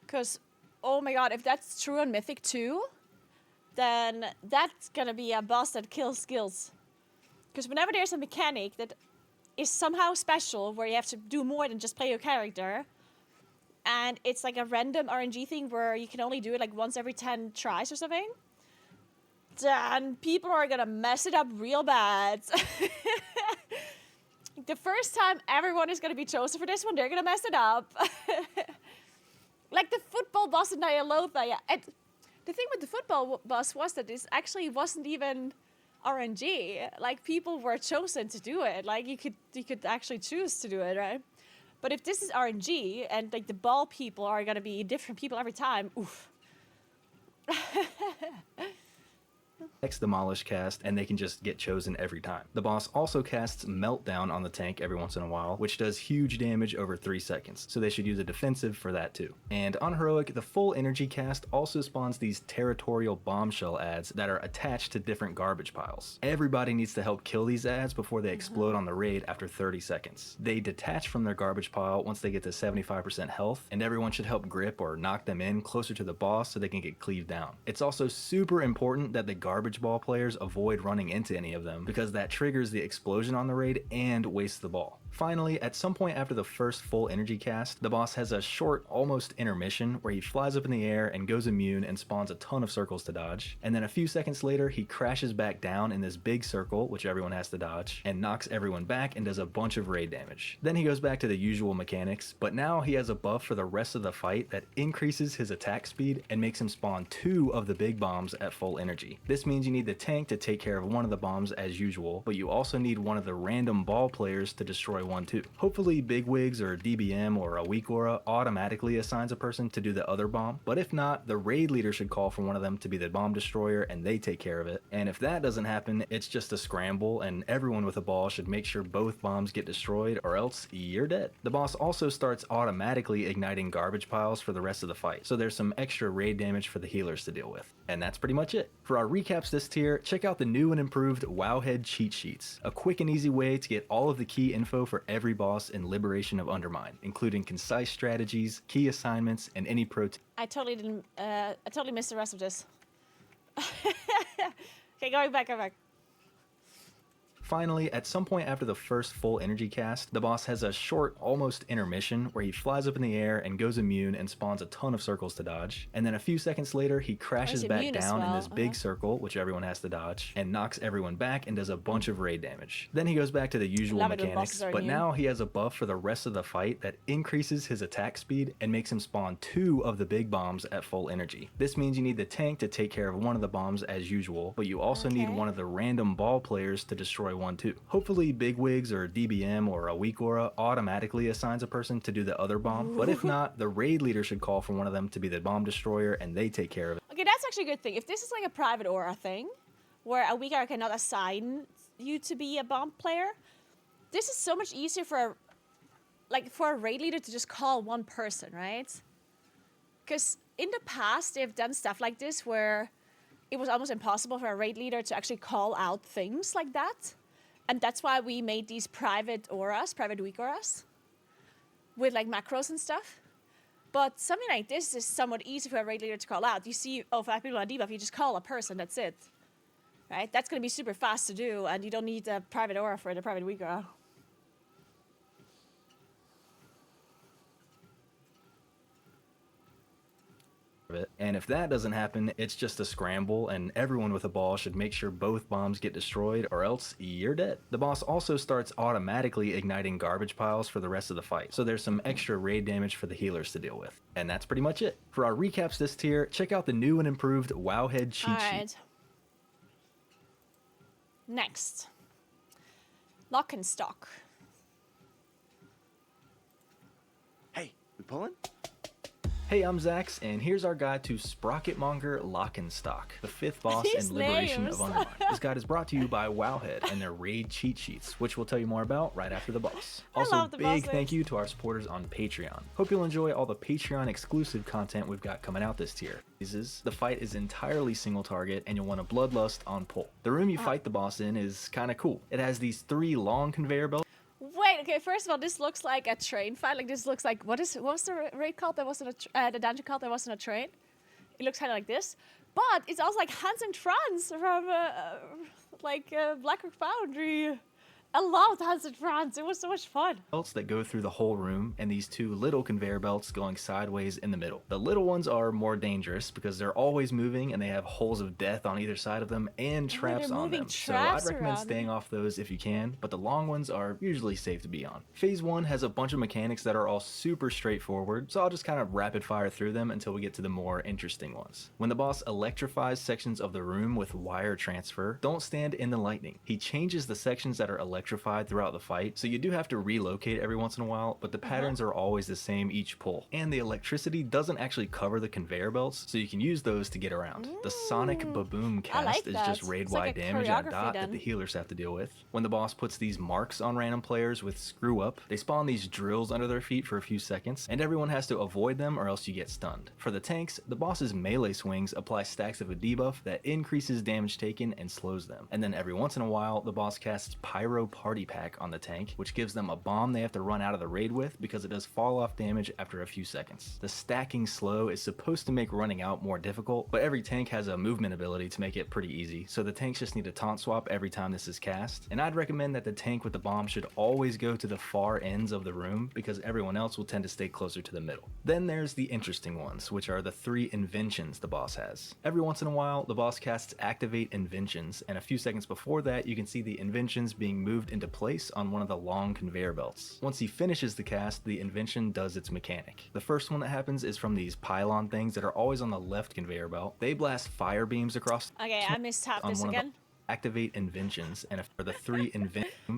Because, oh my god, if that's true on Mythic 2, then that's gonna be a boss that kills skills. Because whenever there's a mechanic that is somehow special, where you have to do more than just play your character, and it's like a random RNG thing where you can only do it like once every 10 tries or something, then people are gonna mess it up real bad. The first time everyone is gonna be chosen for this one, they're gonna mess it up. Like the football boss in Nyalotha, yeah. And the thing with the football boss was that this actually wasn't even RNG. Like people were chosen to do it. Like you could actually choose to do it, right? But if this is RNG and like the ball people are gonna be different people every time, oof. Next Demolish cast, and they can just get chosen every time. The boss also casts Meltdown on the tank every once in a while, which does huge damage over 3 seconds, so they should use a defensive for that too. And on Heroic, the full energy cast also spawns these territorial bombshell ads that are attached to different garbage piles. Everybody needs to help kill these ads before they explode on the raid after 30 seconds. They detach from their garbage pile once they get to 75% health, and everyone should help grip or knock them in closer to the boss so they can get cleaved down. It's also super important that the garbage ball players avoid running into any of them, because that triggers the explosion on the raid and wastes the ball. Finally, at some point after the first full energy cast, the boss has a short, almost intermission where he flies up in the air and goes immune and spawns a ton of circles to dodge, and then a few seconds later he crashes back down in this big circle, which everyone has to dodge, and knocks everyone back and does a bunch of raid damage. Then he goes back to the usual mechanics, but now he has a buff for the rest of the fight that increases his attack speed and makes him spawn 2 of the big bombs at full energy. This means you need the tank to take care of one of the bombs as usual, but you also need one of the random ball players to destroy one too. Hopefully Bigwigs or DBM or a weak aura automatically assigns a person to do the other bomb, but if not, the raid leader should call for one of them to be the bomb destroyer and they take care of it. And if that doesn't happen, it's just a scramble and everyone with a ball should make sure both bombs get destroyed or else you're dead. The boss also starts automatically igniting garbage piles for the rest of the fight, so there's some extra raid damage for the healers to deal with. And that's pretty much it. For our recaps this tier, check out the new and improved Wowhead cheat sheets, a quick and easy way to get all of the key info for every boss in Liberation of Undermine, including concise strategies, key assignments, and any pro tips. I totally missed the rest of this. Okay, going back. Finally, at some point after the first full energy cast, the boss has a short, almost intermission where he flies up in the air and goes immune and spawns a ton of circles to dodge, and then a few seconds later he crashes back down in this big circle, which everyone has to dodge, and knocks everyone back and does a bunch of raid damage. Then he goes back to the usual mechanics, but now he has a buff for the rest of the fight that increases his attack speed and makes him spawn 2 of the big bombs at full energy. This means you need the tank to take care of one of the bombs as usual, but you also need one of the random ball players to destroy one too. Hopefully Bigwigs or DBM or a weak aura automatically assigns a person to do the other bomb, but if not, the raid leader should call for one of them to be the bomb destroyer and they take care of it. Okay, that's actually a good thing. If this is like a private aura thing, where a weak aura cannot assign you to be a bomb player, this is so much easier for a raid leader to just call one person, right? Because in the past they've done stuff like this where it was almost impossible for a raid leader to actually call out things like that. And that's why we made these private auras, private weak auras, with like macros and stuff. But something like this is somewhat easy for a raid leader to call out. You see, 5 people on debuff, you just call a person, that's it. Right? That's going to be super fast to do, and you don't need a private aura for the private weak aura. And if that doesn't happen, it's just a scramble, and everyone with a ball should make sure both bombs get destroyed or else you're dead. The boss also starts automatically igniting garbage piles for the rest of the fight, so there's some extra raid damage for the healers to deal with. And that's pretty much it. For our recaps this tier, check out the new and improved Wowhead cheat sheet. Next. Lock and stock. Hey, we pulling? Hey, I'm Zax, and here's our guide to Sprocketmonger Lock and Stock, the 5th boss These in Liberation names. of Undermine. This guide is brought to you by Wowhead and their raid cheat sheets, which we'll tell you more about right after the boss. Also, love the boss big thank you to our supporters on Patreon. Hope you'll enjoy all the Patreon exclusive content we've got coming out this tier. The fight is entirely single target, and you'll want a Bloodlust on pull. The room you fight the boss in is kind of cool. It has these 3 long conveyor belts. Wait, okay, first of all, this looks like a train fight. Like, this looks like, what was the raid called that wasn't the dungeon called that wasn't a train? It looks kind of like this. But it's also like Hans and Franz from, Black Rock Foundry. I loved Hans and Franz. It was so much fun. belts that go through the whole room, and these two little conveyor belts going sideways in the middle. The little ones are more dangerous because they're always moving and they have holes of death on either side of them and traps on them. So I'd recommend staying off those if you can, but the long ones are usually safe to be on. Phase 1 has a bunch of mechanics that are all super straightforward, so I'll just kind of rapid fire through them until we get to the more interesting ones. When the boss electrifies sections of the room with wire transfer, don't stand in the lightning. He changes the sections that are electrified throughout the fight, so you do have to relocate every once in a while, but the patterns are always the same each pull. And the electricity doesn't actually cover the conveyor belts, so you can use those to get around. The Sonic Baboom cast is just raid-wide damage at dot that the healers have to deal with. When the boss puts these marks on random players with Screw Up, they spawn these drills under their feet for a few seconds, and everyone has to avoid them or else you get stunned. For the tanks, the boss's melee swings apply stacks of a debuff that increases damage taken and slows them. And then every once in a while, the boss casts Pyro Party Pack on the tank, which gives them a bomb they have to run out of the raid with because it does fall off damage after a few seconds. The stacking slow is supposed to make running out more difficult, but every tank has a movement ability to make it pretty easy, so the tanks just need to taunt swap every time this is cast. And I'd recommend that the tank with the bomb should always go to the far ends of the room because everyone else will tend to stay closer to the middle. Then there's the interesting ones, which are the 3 inventions the boss has. Every once in a while, the boss casts Activate Inventions, and a few seconds before that, you can see the inventions being moved into place on one of the long conveyor belts. Once he finishes the cast, the invention does its mechanic. The first one that happens is from these pylon things that are always on the left conveyor belt. They blast fire beams across. Okay, I missed half this again. Activate Inventions, and for the 3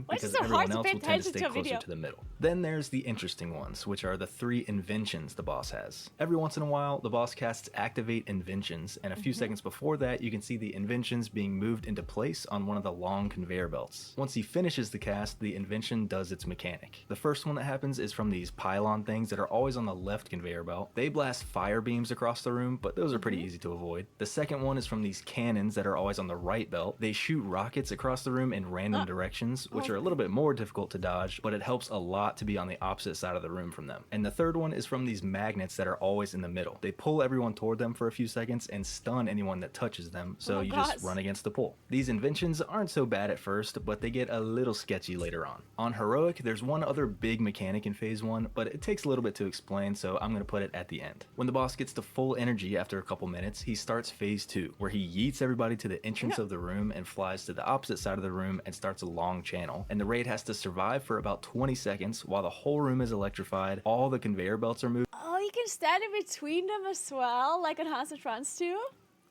because so everyone hard to else pay will tend to attention stay to a closer video? to the middle. Then there's the interesting ones, which are the 3 inventions the boss has. Every once in a while, the boss casts Activate Inventions, and a few seconds before that, you can see the inventions being moved into place on one of the long conveyor belts. Once he finishes the cast, the invention does its mechanic. The first one that happens is from these pylon things that are always on the left conveyor belt. They blast fire beams across the room, but those are pretty easy to avoid. The second one is from these cannons that are always on the right belt. They shoot rockets across the room in random directions, which are a little bit more difficult to dodge, but it helps a lot to be on the opposite side of the room from them. And the third one is from these magnets that are always in the middle. They pull everyone toward them for a few seconds and stun anyone that touches them, so you just run against the pull. These inventions aren't so bad at first, but they get a little sketchy later on. On Heroic, there's one other big mechanic in Phase 1, but it takes a little bit to explain, so I'm going to put it at the end. When the boss gets to full energy after a couple minutes, he starts Phase 2, where he yeets everybody to the entrance of the room and flies to the opposite side of the room and starts a long channel, and the raid has to survive for about 20 seconds while the whole room is electrified, all the conveyor belts are moved. Oh, you can stand in between them as well, like on Hans and Franz too?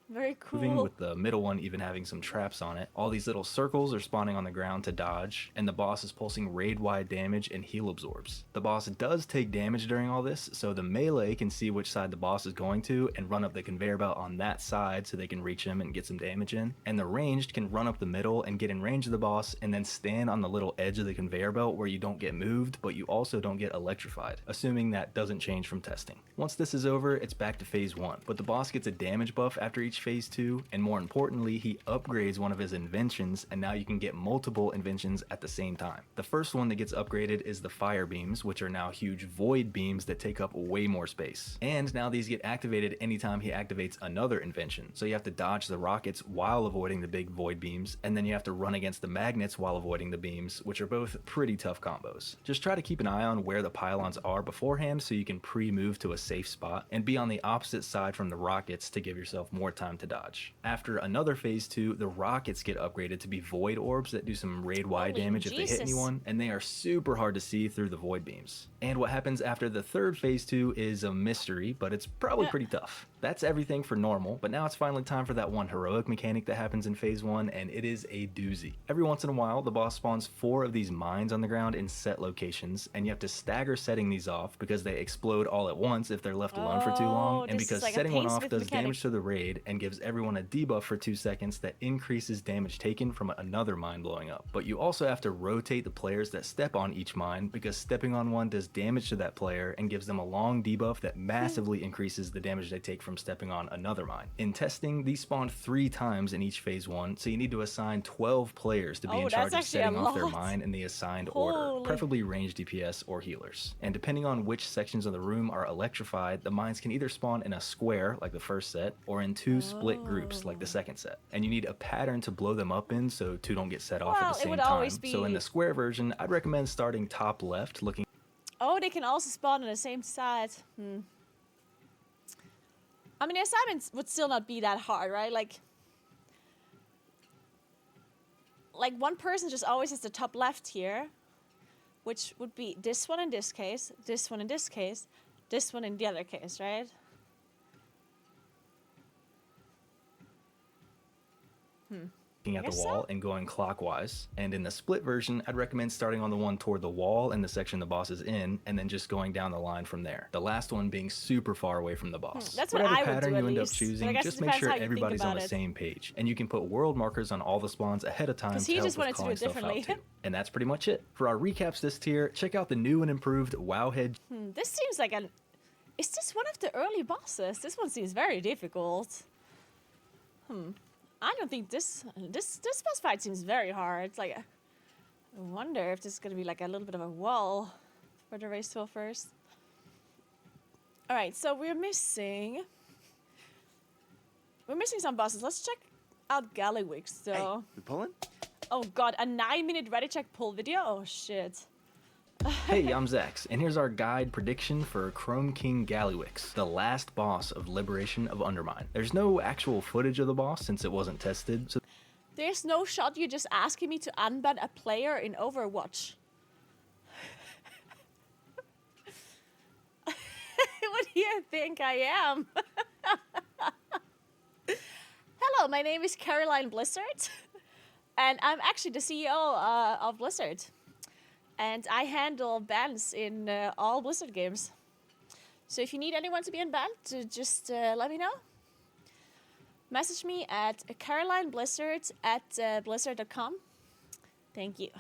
Very cool. With the middle one even having some traps on it. All these little circles are spawning on the ground to dodge, and the boss is pulsing raid-wide damage and heal absorbs. The boss does take damage during all this, so the melee can see which side the boss is going to and run up the conveyor belt on that side so they can reach him and get some damage in. And the ranged can run up the middle and get in range of the boss and then stand on the little edge of the conveyor belt where you don't get moved, but you also don't get electrified, assuming that doesn't change from testing. Once this is over, it's back to Phase 1, but the boss gets a damage buff after each Phase 2, and more importantly, he upgrades one of his inventions, and now you can get multiple inventions at the same time. The first one that gets upgraded is the fire beams, which are now huge void beams that take up way more space. And now these get activated anytime he activates another invention, so you have to dodge the rockets while avoiding the big void beams, and then you have to run against the magnets while avoiding the beams, which are both pretty tough combos. Just try to keep an eye on where the pylons are beforehand so you can pre-move to a safe spot, and be on the opposite side from the rockets to give yourself more time to dodge. After another Phase 2, the rockets get upgraded to be void orbs that do some raid-wide damage if they hit anyone, and they are super hard to see through the void beams. And what happens after the third Phase 2 is a mystery, but it's probably pretty tough. That's everything for normal, but now it's finally time for that one heroic mechanic that happens in Phase 1, and it is a doozy. Every once in a while, the boss spawns 4 of these mines on the ground in set locations, and you have to stagger setting these off because they explode all at once if they're left alone for too long, and because setting one off does damage to the raid and gives everyone a debuff for 2 seconds that increases damage taken from another mine blowing up. But you also have to rotate the players that step on each mine, because stepping on one does damage to that player and gives them a long debuff that massively increases the damage they take from stepping on another mine. In testing, these spawned 3 times in each phase 1, so you need to assign 12 players to be in charge of setting off their mine in the assigned order, preferably ranged DPS or healers. And depending on which sections of the room are electrified, the mines can either spawn in a square, like the first set, or in 2 split groups, like the second set. And you need a pattern to blow them up in so 2 don't get set off at the same time. So in the square version, I'd recommend starting top left, looking. Oh, they can also spawn on the same side. I mean, the assignments would still not be that hard, right? Like one person just always has the top left here, which would be this one in this case, this one in this case, this one in the other case, right? At the wall and going clockwise. And in the split version, I'd recommend starting on the one toward the wall in the section the boss is in, and then just going down the line from there. The last one being super far away from the boss. That's what Whatever I would pattern do, you end up least. choosing, just make sure everybody's on the it. same page. And you can put world markers on all the spawns ahead of time to help with calling stuff out too. And that's pretty much it. For our recaps this tier, check out the new and improved Wowhead. This seems like an... Is this one of the early bosses? This one seems very difficult. I don't think this boss fight seems very hard. It's like, I wonder if this is gonna be like a little bit of a wall for the race to go first. All right, so we're missing some bosses. Let's check out Gallywix though. Hey, we pulling? Oh god, a 9-minute ready check pull video. Oh shit. Hey, I'm Zax, and here's our guide prediction for Chrome King Gallywix, the last boss of Liberation of Undermine. There's no actual footage of the boss since it wasn't tested, so there's no shot you just asking me to unban a player in Overwatch. What do you think I am? Hello, my name is Caroline Blizzard, and I'm actually the CEO of Blizzard. And I handle bans in all Blizzard games. So if you need anyone to be unbanned, just let me know. Message me at carolineblizzard@blizzard.com. Thank you.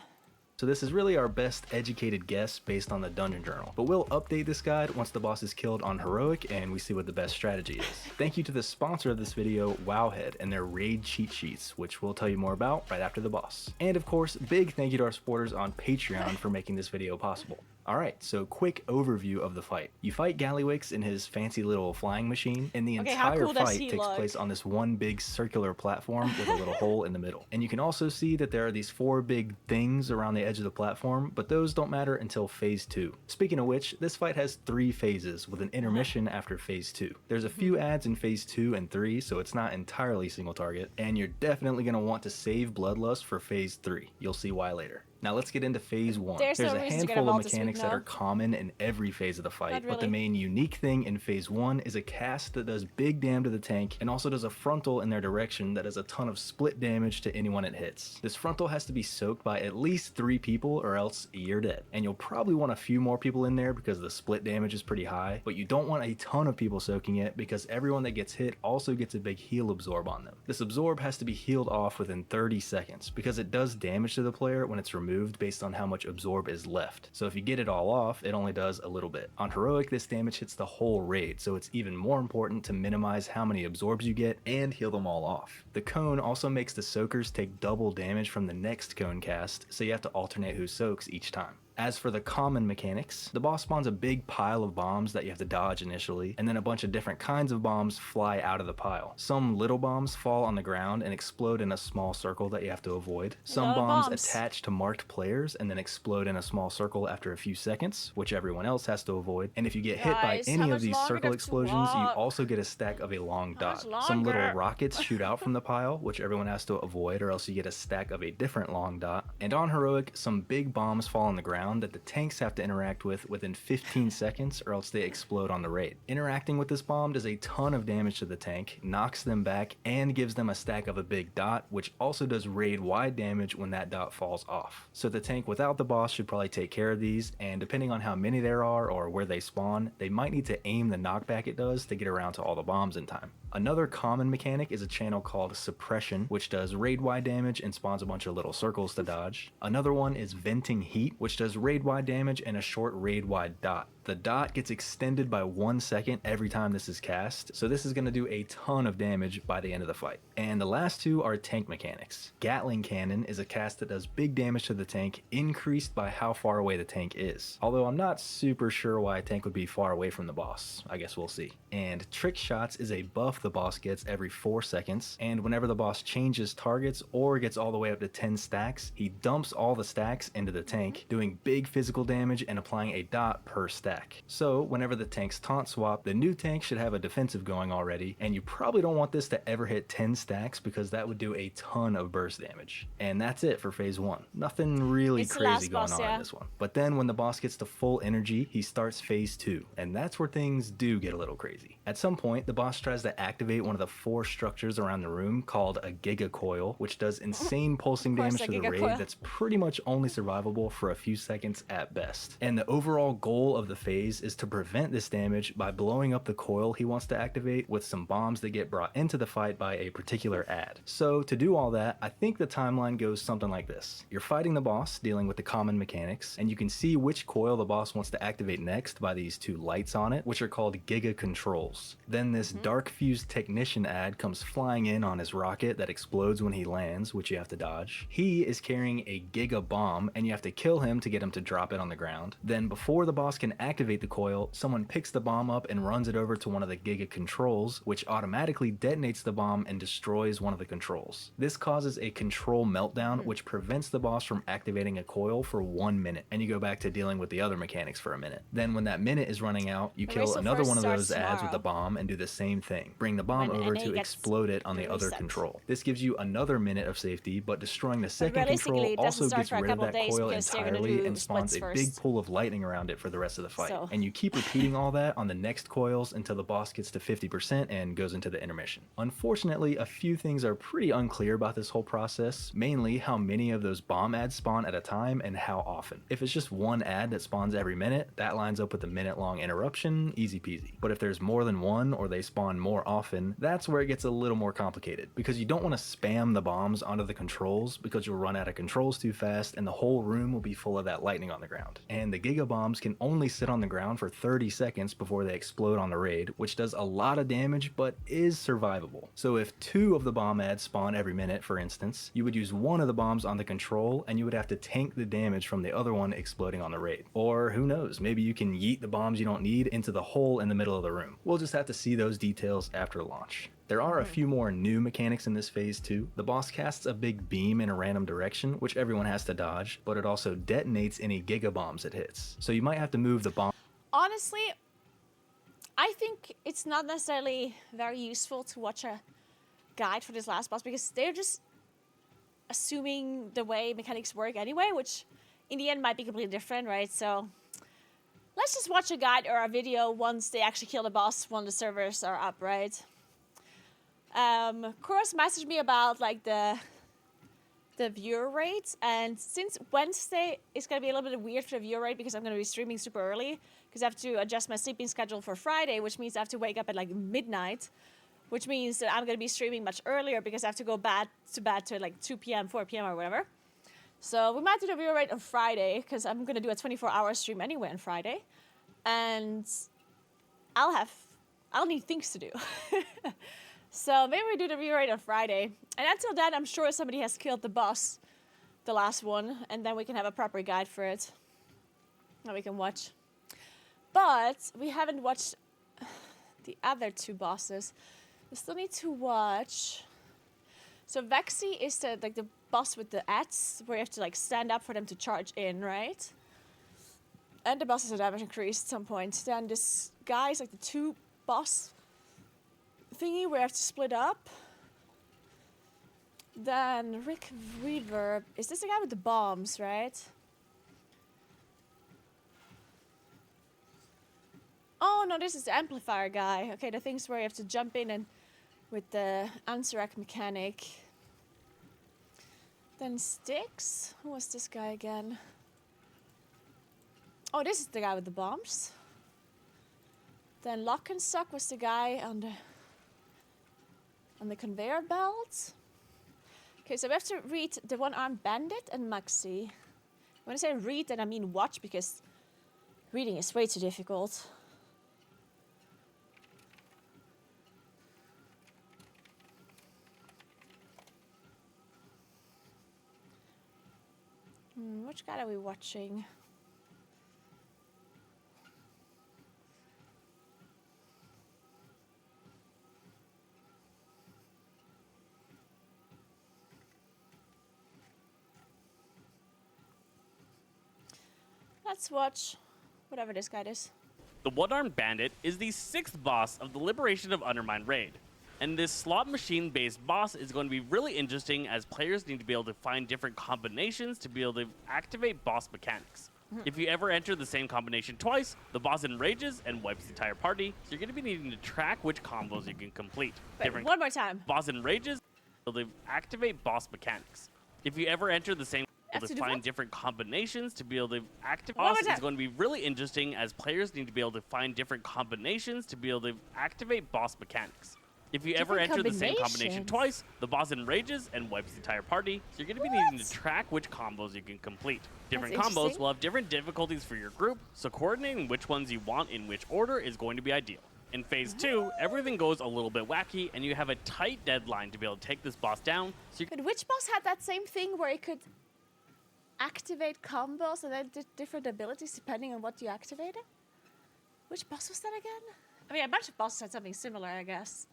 So this is really our best educated guess based on the dungeon journal, but we'll update this guide once the boss is killed on heroic and we see what the best strategy is. Thank you to the sponsor of this video, Wowhead, and their raid cheat sheets, which we'll tell you more about right after the boss. And of course, big thank you to our supporters on Patreon for making this video possible. Alright, so quick overview of the fight. You fight Gallywix in his fancy little flying machine, and the entire fight takes place on this one big circular platform with a little hole in the middle. And you can also see that there are these 4 big things around the edge of the platform, but those don't matter until phase 2. Speaking of which, this fight has 3 phases with an intermission after phase 2. There's a few adds in phase 2 and 3, so it's not entirely single target, and you're definitely going to want to save Bloodlust for phase 3. You'll see why later. Now let's get into phase 1. There's a handful of mechanics that are common in every phase of the fight, but the main unique thing in phase 1 is a cast that does big damage to the tank and also does a frontal in their direction that does a ton of split damage to anyone it hits. This frontal has to be soaked by at least 3 people or else you're dead. And you'll probably want a few more people in there because the split damage is pretty high, but you don't want a ton of people soaking it because everyone that gets hit also gets a big heal absorb on them. This absorb has to be healed off within 30 seconds because it does damage to the player when it's removed based on how much absorb is left. So if you get it all off, it only does a little bit. On heroic, this damage hits the whole raid, so it's even more important to minimize how many absorbs you get and heal them all off. The cone also makes the soakers take double damage from the next cone cast, so you have to alternate who soaks each time. As for the common mechanics, the boss spawns a big pile of bombs that you have to dodge initially, and then a bunch of different kinds of bombs fly out of the pile. Some little bombs fall on the ground and explode in a small circle that you have to avoid. Some bombs attach to marked players and then explode in a small circle after a few seconds, which everyone else has to avoid. And if you get hit by any of these circle explosions, you also get a stack of a long dot. Some little rockets shoot out from the pile, which everyone has to avoid, or else you get a stack of a different long dot. And on heroic, some big bombs fall on the ground that the tanks have to interact with within 15 seconds or else they explode on the raid. Interacting with this bomb does a ton of damage to the tank, knocks them back, and gives them a stack of a big dot, which also does raid-wide damage when that dot falls off. So the tank without the boss should probably take care of these, and depending on how many there are or where they spawn, they might need to aim the knockback it does to get around to all the bombs in time. Another common mechanic is a channel called Suppression, which does raid-wide damage and spawns a bunch of little circles to dodge. Another one is Venting Heat, which does There's raid-wide damage and a short raid-wide dot. The dot gets extended by 1 second every time this is cast, so this is going to do a ton of damage by the end of the fight. And the last two are tank mechanics. Gatling Cannon is a cast that does big damage to the tank, increased by how far away the tank is. Although I'm not super sure why a tank would be far away from the boss. I guess we'll see. And Trick Shots is a buff the boss gets every 4 seconds, and whenever the boss changes targets or gets all the way up to 10 stacks, he dumps all the stacks into the tank, doing big physical damage and applying a dot per stack. So whenever the tanks taunt swap, the new tank should have a defensive going already, and you probably don't want this to ever hit 10 stacks because that would do a ton of burst damage. And that's it for phase 1. Nothing really It's the crazy last going boss, on yeah. in this one. But then when the boss gets to full energy, he starts phase 2, and that's where things do get a little crazy. At some point, the boss tries to activate one of the 4 structures around the room called a Giga Coil, which does insane pulsing Of course, damage a to the Giga raid Coil. that's pretty much only survivable for a few seconds at best. And the overall goal of the phase is to prevent this damage by blowing up the coil he wants to activate with some bombs that get brought into the fight by a particular ad. So to do all that, I think the timeline goes something like this. You're fighting the boss, dealing with the common mechanics, and you can see which coil the boss wants to activate next by these 2 lights on it, which are called Giga Controls. Then this Dark Fuse Technician ad comes flying in on his rocket that explodes when he lands, which you have to dodge. He is carrying a Giga Bomb, and you have to kill him to get him to drop it on the ground. Then before the boss can activate the coil, someone picks the bomb up and runs it over to one of the Giga Controls, which automatically detonates the bomb and destroys one of the controls. This causes a control meltdown, which prevents the boss from activating a coil for 1 minute, and you go back to dealing with the other mechanics for a minute. Then when that minute is running out, you The kill race will another first one of start those ads with the tomorrow. bomb and do the same thing. Bring the bomb When over NA to gets explode it on the other reset. control. This gives you another minute of safety, but destroying the second realistically, control it doesn't also start gets for a rid of couple of that days coil because they're gonna entirely do and spawns a splits big first. pool of lightning around it for the rest of the fight. So- And you keep repeating all that on the next coils until the boss gets to 50% and goes into the intermission. Unfortunately, a few things are pretty unclear about this whole process, mainly how many of those bomb ads spawn at a time and how often. If it's just one ad that spawns every minute, that lines up with the minute-long interruption, easy peasy. But if there's more than one or they spawn more often, that's where it gets a little more complicated, because you don't want to spam the bombs onto the controls because you'll run out of controls too fast and the whole room will be full of that lightning on the ground. And the Giga Bombs can only sit on the ground for 30 seconds before they explode on the raid, which does a lot of damage but is survivable. So if 2 of the bomb ads spawn every minute, for instance, you would use one of the bombs on the control and you would have to tank the damage from the other one exploding on the raid. Or who knows, maybe you can yeet the bombs you don't need into the hole in the middle of the room. We'll just have to see those details after launch. There are a few more new mechanics in this phase too. The boss casts a big beam in a random direction, which everyone has to dodge, but it also detonates any Giga Bombs it hits. So you might have to move the bomb. Honestly, I think it's not necessarily very useful to watch a guide for this last boss because they're just assuming the way mechanics work anyway, which in the end might be completely different, right? So let's just watch a guide or a video once they actually kill the boss when the servers are up, right? Chorus messaged me about like the viewer rate, and since Wednesday is gonna be a little bit weird for the viewer rate because I'm gonna be streaming super early because I have to adjust my sleeping schedule for Friday, which means I have to wake up at like midnight, which means that I'm gonna be streaming much earlier because I have to go to bed to like 2 p.m., 4 p.m. or whatever. So we might do the viewer rate on Friday because I'm gonna do a 24-hour stream anyway on Friday, and I'll need things to do. So maybe we do the viewer rate on Friday. And until then, I'm sure somebody has killed the boss, the last one, and then we can have a proper guide for it that we can watch. But we haven't watched the other 2 bosses. We still need to watch. So Vexy is the boss with the ads, where you have to like stand up for them to charge in, right? And the boss has a damage increase at some point. Then this guy is like the 2 boss thingy where I have to split up. Then Rick Reverb. Is this the guy with the bombs, right? Oh no, this is the amplifier guy. Okay, the things where you have to jump in and with the Anserac mechanic. Then Styx. Who was this guy again? Oh, this is the guy with the bombs. Then Lock and Suck was the guy on the conveyor belt. Okay, so we have to read the One-Armed Bandit and Maxi. When I say read, then I mean watch, because reading is way too difficult. Which guy are we watching? Let's watch whatever this guy is. The One-Armed Bandit is the 6th boss of the Liberation of Undermine raid. And this slot machine based boss is going to be really interesting, as players need to be able to find different combinations to be able to activate boss mechanics. If you ever enter the same combination twice, the boss enrages and wipes the entire party, so you're going to be needing to track which combos you can complete. Wait, one more time. Boss enrages, able to activate boss mechanics. If you ever enter the same, able to find different combinations to be able to activate boss is going to be really interesting, as players need to be able to find different combinations to be able to activate boss mechanics. If you ever enter the same combination twice, the boss enrages and wipes the entire party, so you're going to be needing to track which combos you can complete. Different combos will have different difficulties for your group, so coordinating which ones you want in which order is going to be ideal. In Phase 2, everything goes a little bit wacky, and you have a tight deadline to be able to take this boss down. So But which boss had that same thing where it could activate combos and then different abilities depending on what you activated? Which boss was that again? I mean, a bunch of bosses had something similar, I guess.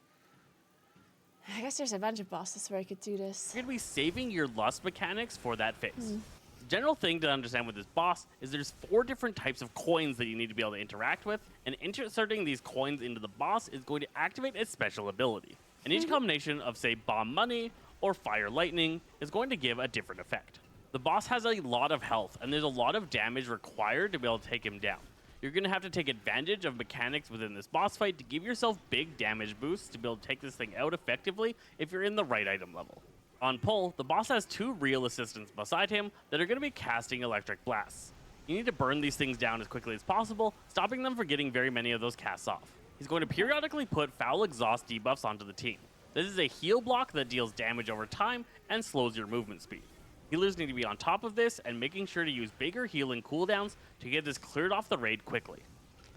I guess there's a bunch of bosses where you could do this. You're going to be saving your lust mechanics for that phase. The general thing to understand with this boss is there's 4 different types of coins that you need to be able to interact with, and inserting these coins into the boss is going to activate a special ability. And each combination of, say, bomb money or fire lightning is going to give a different effect. The boss has a lot of health, and there's a lot of damage required to be able to take him down. You're going to have to take advantage of mechanics within this boss fight to give yourself big damage boosts to be able to take this thing out effectively if you're in the right item level. On pull, the boss has 2 real assistants beside him that are going to be casting electric blasts. You need to burn these things down as quickly as possible, stopping them from getting very many of those casts off. He's going to periodically put foul exhaust debuffs onto the team. This is a heal block that deals damage over time and slows your movement speed. Healers need to be on top of this and making sure to use bigger healing cooldowns to get this cleared off the raid quickly.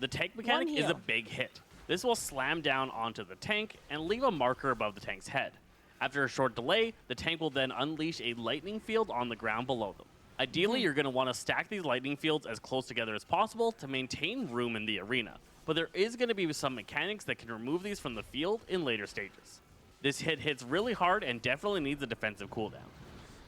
The tank mechanic is a big hit. This will slam down onto the tank and leave a marker above the tank's head. After a short delay, the tank will then unleash a lightning field on the ground below them. Ideally, you're going to want to stack these lightning fields as close together as possible to maintain room in the arena, but there is going to be some mechanics that can remove these from the field in later stages. This hit hits really hard and definitely needs a defensive cooldown.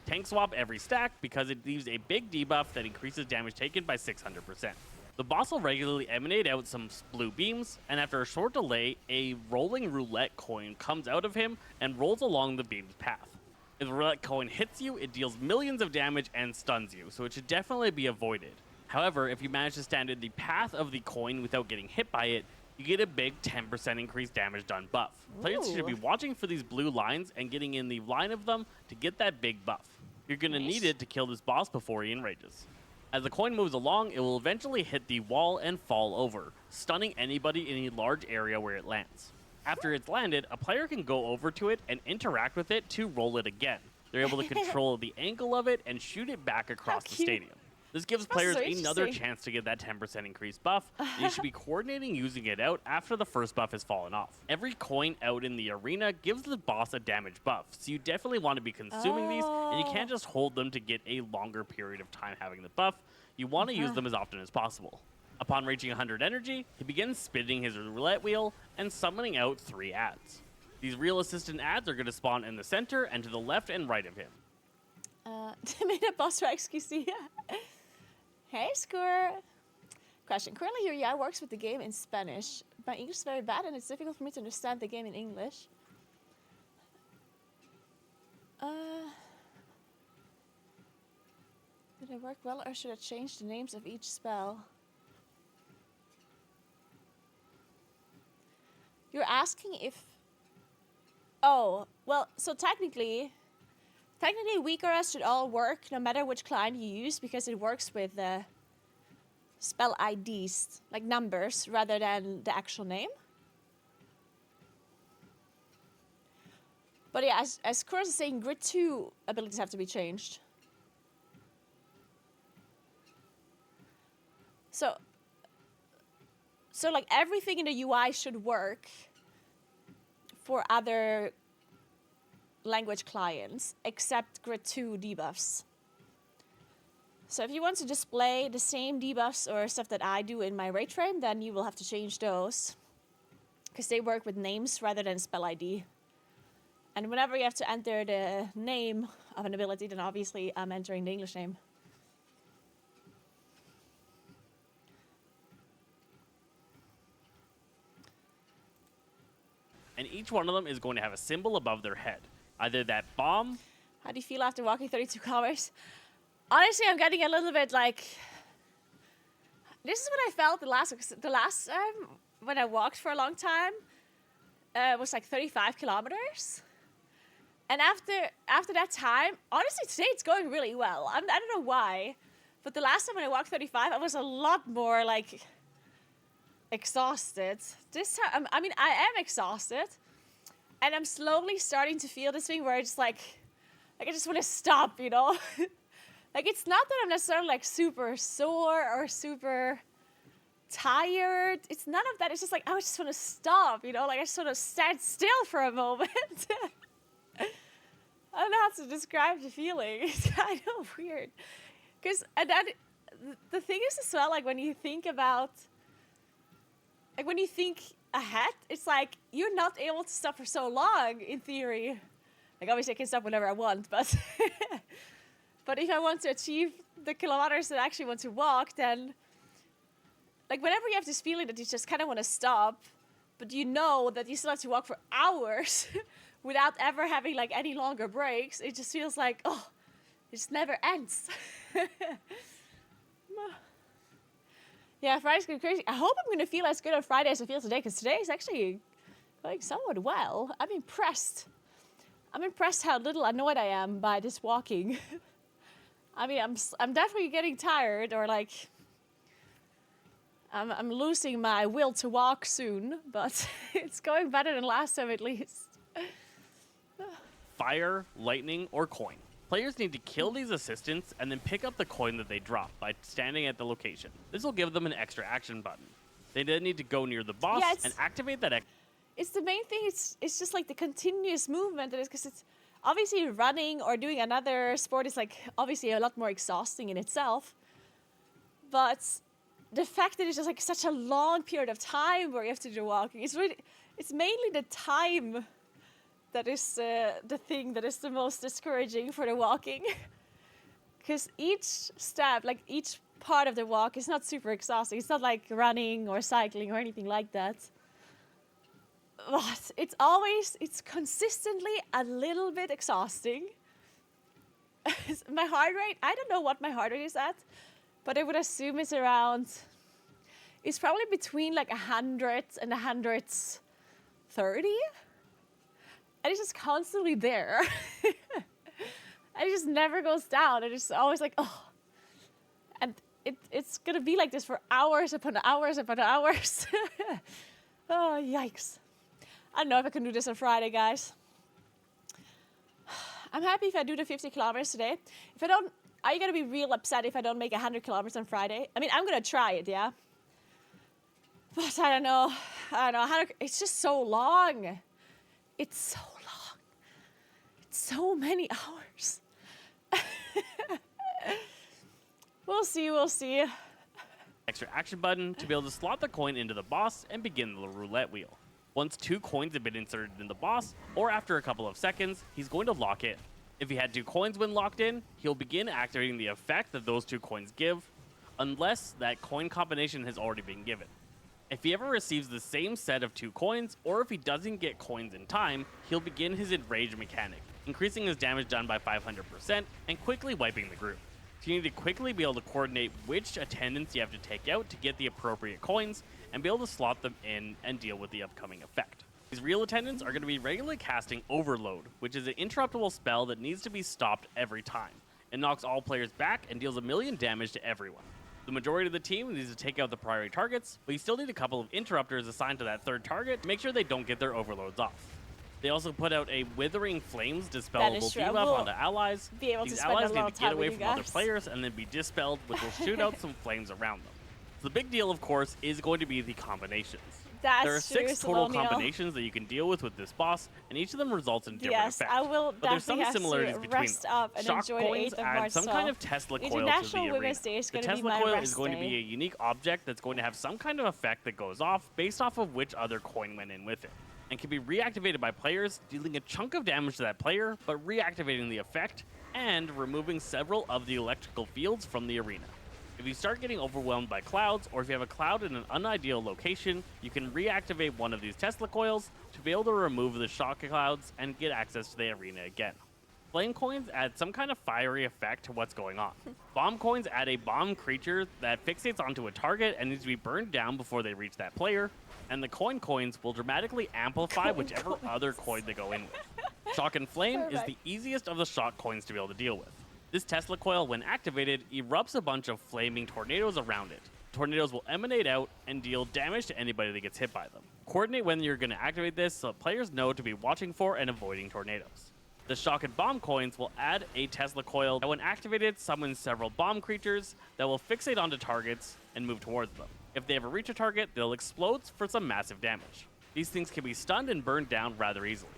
Tank swap every stack because it leaves a big debuff that increases damage taken by 600%. The boss will regularly emanate out some blue beams, and after a short delay, a rolling roulette coin comes out of him and rolls along the beam's path. If the roulette coin hits you, it deals millions of damage and stuns you, so it should definitely be avoided. However, if you manage to stand in the path of the coin without getting hit by it, you get a big 10% increased damage done buff. Players should be watching for these blue lines and getting in the line of them to get that big buff. You're going to need it to kill this boss before he enrages. As the coin moves along, it will eventually hit the wall and fall over, stunning anybody in a large area where it lands. After it's landed, a player can go over to it and interact with it to roll it again. They're able to control the angle of it and shoot it back across the stadium. This gives players another chance to get that 10% increased buff, and you should be coordinating using it out after the first buff has fallen off. Every coin out in the arena gives the boss a damage buff, so you definitely want to be consuming these, and you can't just hold them to get a longer period of time having the buff. You want to use them as often as possible. Upon reaching 100 energy, he begins spinning his roulette wheel and summoning out 3 ads. These real assistant ads are going to spawn in the center and to the left and right of him. Made a boss for XQC. Hey, Score. Question. Currently, your UI works with the game in Spanish. My English is very bad, and it's difficult for me to understand the game in English. Did it work well, or should I change the names of each spell? You're asking if... Oh, well, so technically WeakRS should all work no matter which client you use, because it works with spell IDs, like numbers, rather than the actual name. But yeah, as Kurs is saying, Grid 2 abilities have to be changed. So like everything in the UI should work for other language clients except grid 2 debuffs. So if you want to display the same debuffs or stuff that I do in my rate frame, then you will have to change those because they work with names rather than spell ID. And whenever you have to enter the name of an ability, then obviously I'm entering the English name. And each one of them is going to have a symbol above their head. Either that bomb. How do you feel after walking 32 kilometers? Honestly, I'm getting a little bit like... This is what I felt the last time when I walked for a long time. Was like 35 kilometers. And after that time, honestly, today it's going really well. I don't know why. But the last time when I walked 35, I was a lot more like exhausted. This time, I mean, I am exhausted. And I'm slowly starting to feel this thing where it's like I just want to stop, you know? Like, it's not that I'm necessarily, like, super sore or super tired. It's none of that. It's just like, I just want to stop, you know? Like, I just want to stand still for a moment. I don't know how to describe the feeling. It's kind of weird. Because the thing is as well, like, when you think about... Like, when you think ahead, it's like, you're not able to stop for so long, in theory. Like, obviously, I can stop whenever I want, but... But if I want to achieve the kilometers that I actually want to walk, then... Like, whenever you have this feeling that you just kind of want to stop, but you know that you still have to walk for hours without ever having, like, any longer breaks, it just feels like, oh, it just never ends. Yeah, Friday's going crazy. I hope I'm going to feel as good on Friday as I feel today, because today is actually going somewhat well. I'm impressed. I'm impressed how little annoyed I am by this walking. I mean, I'm definitely getting tired, or like, I'm losing my will to walk soon, but it's going better than last time at least. Fire, lightning, or coin. Players need to kill these assistants and then pick up the coin that they drop by standing at the location. This will give them an extra action button. They then need to go near the boss and activate that. It's the main thing. It's just like the continuous movement that is, because it's obviously running or doing another sport is like obviously a lot more exhausting in itself. But the fact that it's just like such a long period of time where you have to do walking, it's mainly the time that is the thing that is the most discouraging for the walking. Because each step, like each part of the walk is not super exhausting. It's not like running or cycling or anything like that. But it's consistently a little bit exhausting. My heart rate, I don't know what my heart rate is at, but I would assume it's probably between like 100 and 130. And it's just constantly there. And it just never goes down. And it's always like, oh. And it's going to be like this for hours upon hours upon hours. Oh, yikes. I don't know if I can do this on Friday, guys. I'm happy if I do the 50 kilometers today. If I don't, are you going to be real upset if I don't make 100 kilometers on Friday? I mean, I'm going to try it, yeah? But I don't know. It's just so long. It's so long. It's so many hours. We'll see. Extra action button to be able to slot the coin into the boss and begin the roulette wheel. Once 2 coins have been inserted in the boss, or after a couple of seconds, he's going to lock in. If he had 2 coins when locked in, he'll begin activating the effect that those 2 coins give, unless that coin combination has already been given. If he ever receives the same set of 2 coins, or if he doesn't get coins in time, he'll begin his enrage mechanic, increasing his damage done by 500% and quickly wiping the group. So you need to quickly be able to coordinate which attendants you have to take out to get the appropriate coins, and be able to slot them in and deal with the upcoming effect. These real attendants are going to be regularly casting Overload, which is an interruptible spell that needs to be stopped every time. It knocks all players back and deals 1 million damage to everyone. The majority of the team needs to take out the priority targets, but you still need a couple of interrupters assigned to that third target to make sure they don't get their overloads off. They also put out a Withering Flames dispellable debuff onto allies. These allies need to get away from other players and then be dispelled, which will shoot out some flames around them. The big deal, of course, is going to be the combinations. That's There are true, 6 total Salomio. combinations that you can deal with this boss, and each of them results in different Yes, effects. I will But there's some definitely have similarities to between rest them. up and Shock enjoy the coins 8th of add March. some so kind of Tesla coil to the International arena. Women's Day is The going to be Tesla my coil rest is going to be day. a unique object that's going to have some kind of effect that goes off based off of which other coin went in with it, and can be reactivated by players, dealing a chunk of damage to that player, but reactivating the effect and removing several of the electrical fields from the arena. If you start getting overwhelmed by clouds, or if you have a cloud in an unideal location, you can reactivate one of these Tesla coils to be able to remove the shock clouds and get access to the arena again. Flame coins add some kind of fiery effect to what's going on. Bomb coins add a bomb creature that fixates onto a target and needs to be burned down before they reach that player. And the coins will dramatically amplify whichever other coin they go in with. Shock and Flame is the easiest of the shock coins to be able to deal with. This Tesla coil, when activated, erupts a bunch of flaming tornadoes around it. Tornadoes will emanate out and deal damage to anybody that gets hit by them. Coordinate when you're going to activate this so that players know to be watching for and avoiding tornadoes. The Shock and Bomb coins will add a Tesla coil that, when activated, summons several bomb creatures that will fixate onto targets and move towards them. If they ever reach a target, they'll explode for some massive damage. These things can be stunned and burned down rather easily.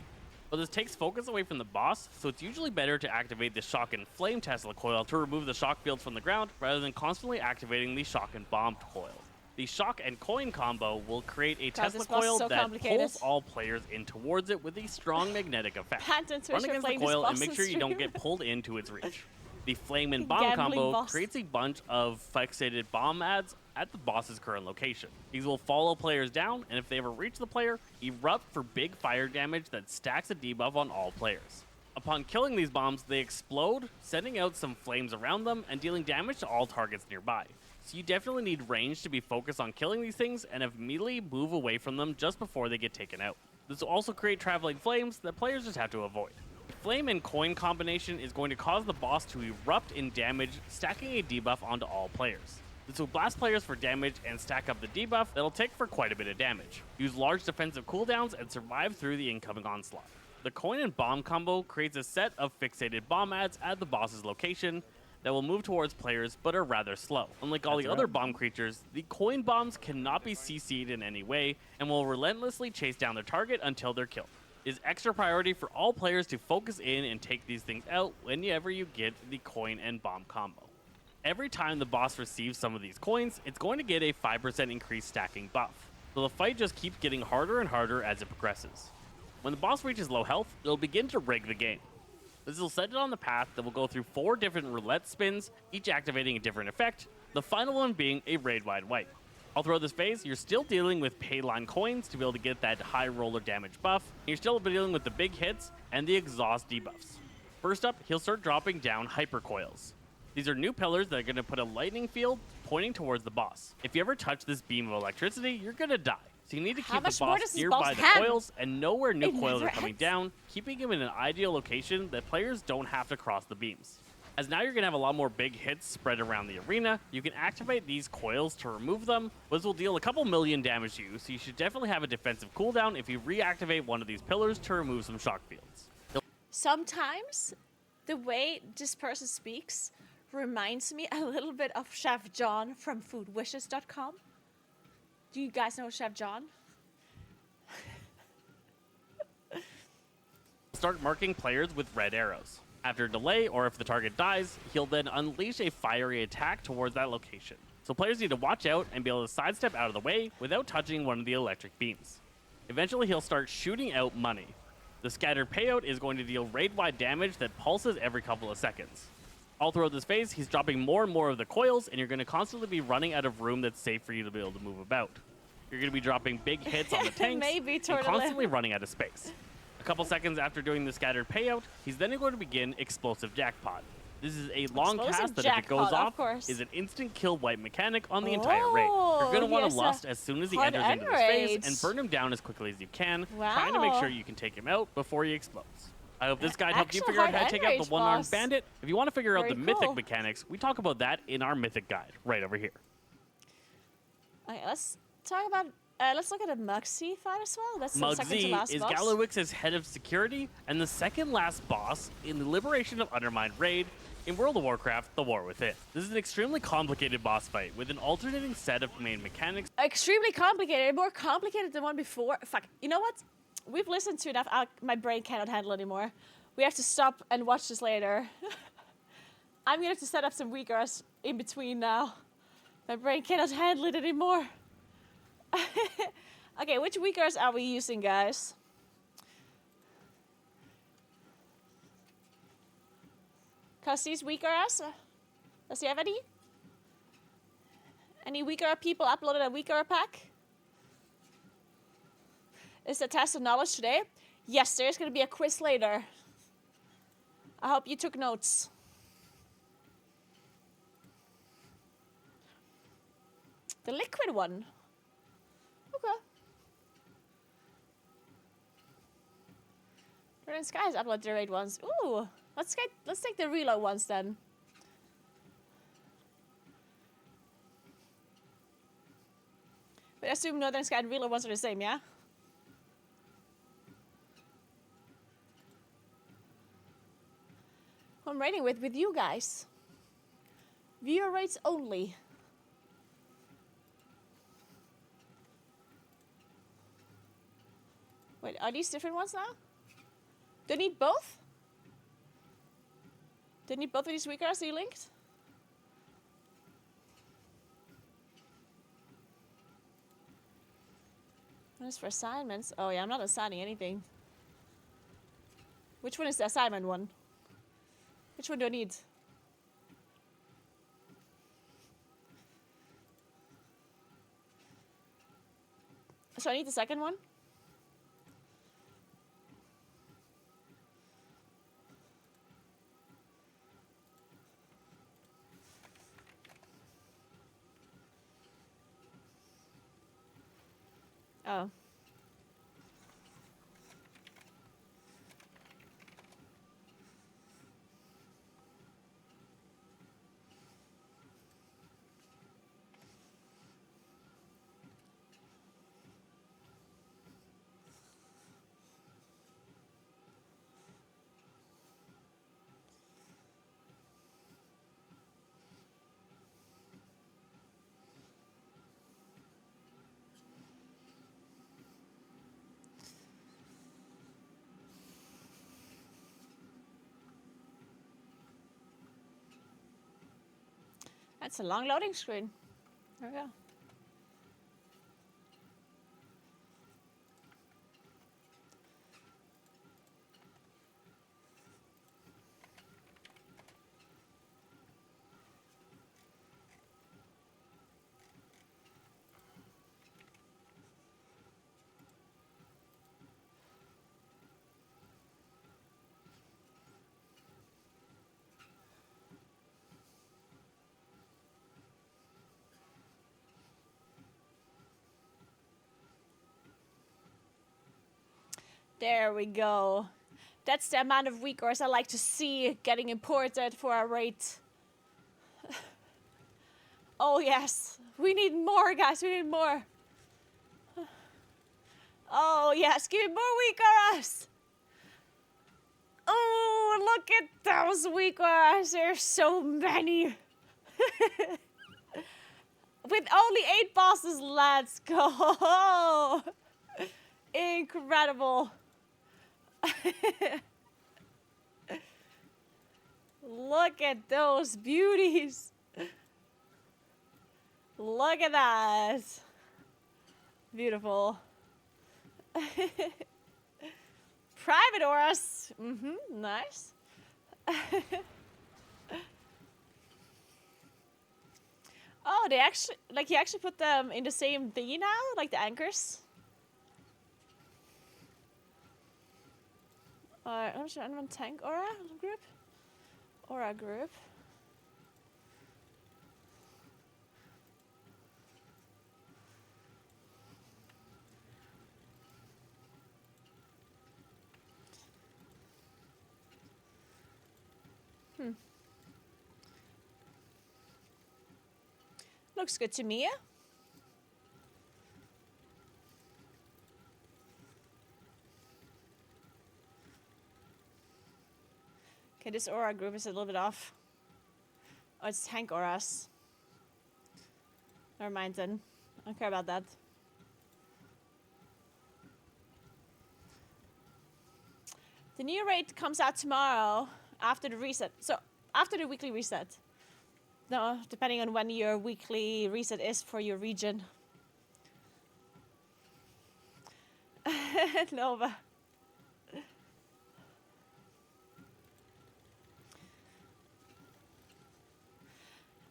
But this takes focus away from the boss, so it's usually better to activate the Shock and Flame Tesla coil to remove the shock fields from the ground, rather than constantly activating the Shock and Bomb coil. The Shock and Coin combo will create a God, Tesla this boss is coil so that complicated. pulls all players in towards it with a strong magnetic effect. Pant and Run Swisher against the playing this coil and boss make on sure you don't stream. get pulled into its reach. The Flame and Bomb Gambling combo boss. creates a bunch of fixated bomb ads at the boss's current location. These will follow players down, and if they ever reach the player, erupt for big fire damage that stacks a debuff on all players. Upon killing these bombs, they explode, sending out some flames around them and dealing damage to all targets nearby. So you definitely need range to be focused on killing these things and immediately move away from them just before they get taken out. This will also create traveling flames that players just have to avoid. The Flame and Coin combination is going to cause the boss to erupt in damage, stacking a debuff onto all players. This will blast players for damage and stack up the debuff that'll take for quite a bit of damage. Use large defensive cooldowns and survive through the incoming onslaught. The Coin and Bomb combo creates a set of fixated bomb ads at the boss's location that will move towards players but are rather slow. Unlike all the other bomb creatures, the coin bombs cannot be CC'd in any way and will relentlessly chase down their target until they're killed. It is extra priority for all players to focus in and take these things out whenever you get the coin and bomb combo. Every time the boss receives some of these coins, it's going to get a 5% increased stacking buff, so the fight just keeps getting harder and harder as it progresses. When the boss reaches low health, it'll begin to rig the game. This will set it on the path that will go through 4 different roulette spins, each activating a different effect, the final one being a raid-wide wipe. All throughout this phase, you're still dealing with payline coins to be able to get that high roller damage buff, and you're still dealing with the big hits and the exhaust debuffs. First up, he'll start dropping down hyper coils. These are new pillars that are going to put a lightning field pointing towards the boss. If you ever touch this beam of electricity, you're going to die. So you need to How keep the much more boss does this nearby boss the have? coils and know where new It coils are never coming ends. down, keeping them in an ideal location that players don't have to cross the beams. As now you're going to have a lot more big hits spread around the arena, you can activate these coils to remove them, which will deal a couple million damage to you, so you should definitely have a defensive cooldown if you reactivate one of these pillars to remove some shock fields. Sometimes the way this person speaks reminds me a little bit of Chef John from foodwishes.com. Do you guys know Chef John? Start marking players with red arrows. After a delay, or if the target dies, he'll then unleash a fiery attack towards that location. So players need to watch out and be able to sidestep out of the way without touching one of the electric beams. Eventually, he'll start shooting out money. The scattered payout is going to deal raid-wide damage that pulses every couple of seconds. All throughout this phase, he's dropping more and more of the coils, and you're going to constantly be running out of room that's safe for you to be able to move about. You're going to be dropping big hits on the tanks Maybe and Tortolip. constantly running out of space. A couple seconds after doing the scattered payout, he's then going to begin Explosive Jackpot. This is a long Explosive cast that, if it goes Jackpot, of off, course. is an instant kill wipe mechanic on the entire raid. You're going to want yes, to lust as soon as he hard enters into end this phase raids. and burn him down as quickly as you can, trying to make Wow. sure you can take him out before he explodes. I hope this guide helped you Actual figure out how hard to take end out the rage one-armed boss. bandit. If you want to figure out Very the mythic cool. mechanics, we talk about that in our mythic guide right over here. Okay, let's talk about. Let's look at a Mugsy fight as well. That's the second to Mugsy last is boss. Galawix's head of security and the second last boss in the Liberation of Undermined raid, In World of Warcraft, The War Within, this is an extremely complicated boss fight with an alternating set of main mechanics. Extremely complicated. More complicated than one before. Fuck. You know what? We've listened to enough. My brain cannot handle anymore. We have to stop and watch this later. I'm gonna have to set up some weakers in between now. My brain cannot handle it anymore. Okay, which weakers are we using, guys? Cause these weakers, does he have any? Any weaker people uploaded a weaker pack? Is the test of knowledge today? Yes, there's gonna be a quiz later. I hope you took notes. The liquid one. Okay. Northern Skies upload the raid ones. Ooh, let's take the reload ones then. But I assume Northern Sky and reload ones are the same, yeah? Who I'm raiding with you guys. Viewer rates only. Wait, are these different ones now? Do I need both? Do I need both of these weakers that you linked? What is for assignments? Oh yeah, I'm not assigning anything. Which one is the assignment one? Which one do I need? So I need the second one? Oh. That's a long loading screen. There we go. There we go. That's the amount of weakers I like to see getting imported for our raid. Oh yes, we need more, guys. We need more. Oh yes, give me more weakers. Oh, look at those weakers. There's so many. With only 8 bosses, let's go. Incredible. Look at those beauties. Look at that. Beautiful. Private auras. Nice. Oh, they actually, like, he actually put them in the same thingy now? Like the anchors? I'm sure anyone tank aura group? Aura group. Looks good to me. Okay, this aura group is a little bit off. Oh, it's Hank or us. Never mind then. I don't care about that. The new raid comes out tomorrow after the reset. So after the weekly reset. No, depending on when your weekly reset is for your region. Nova.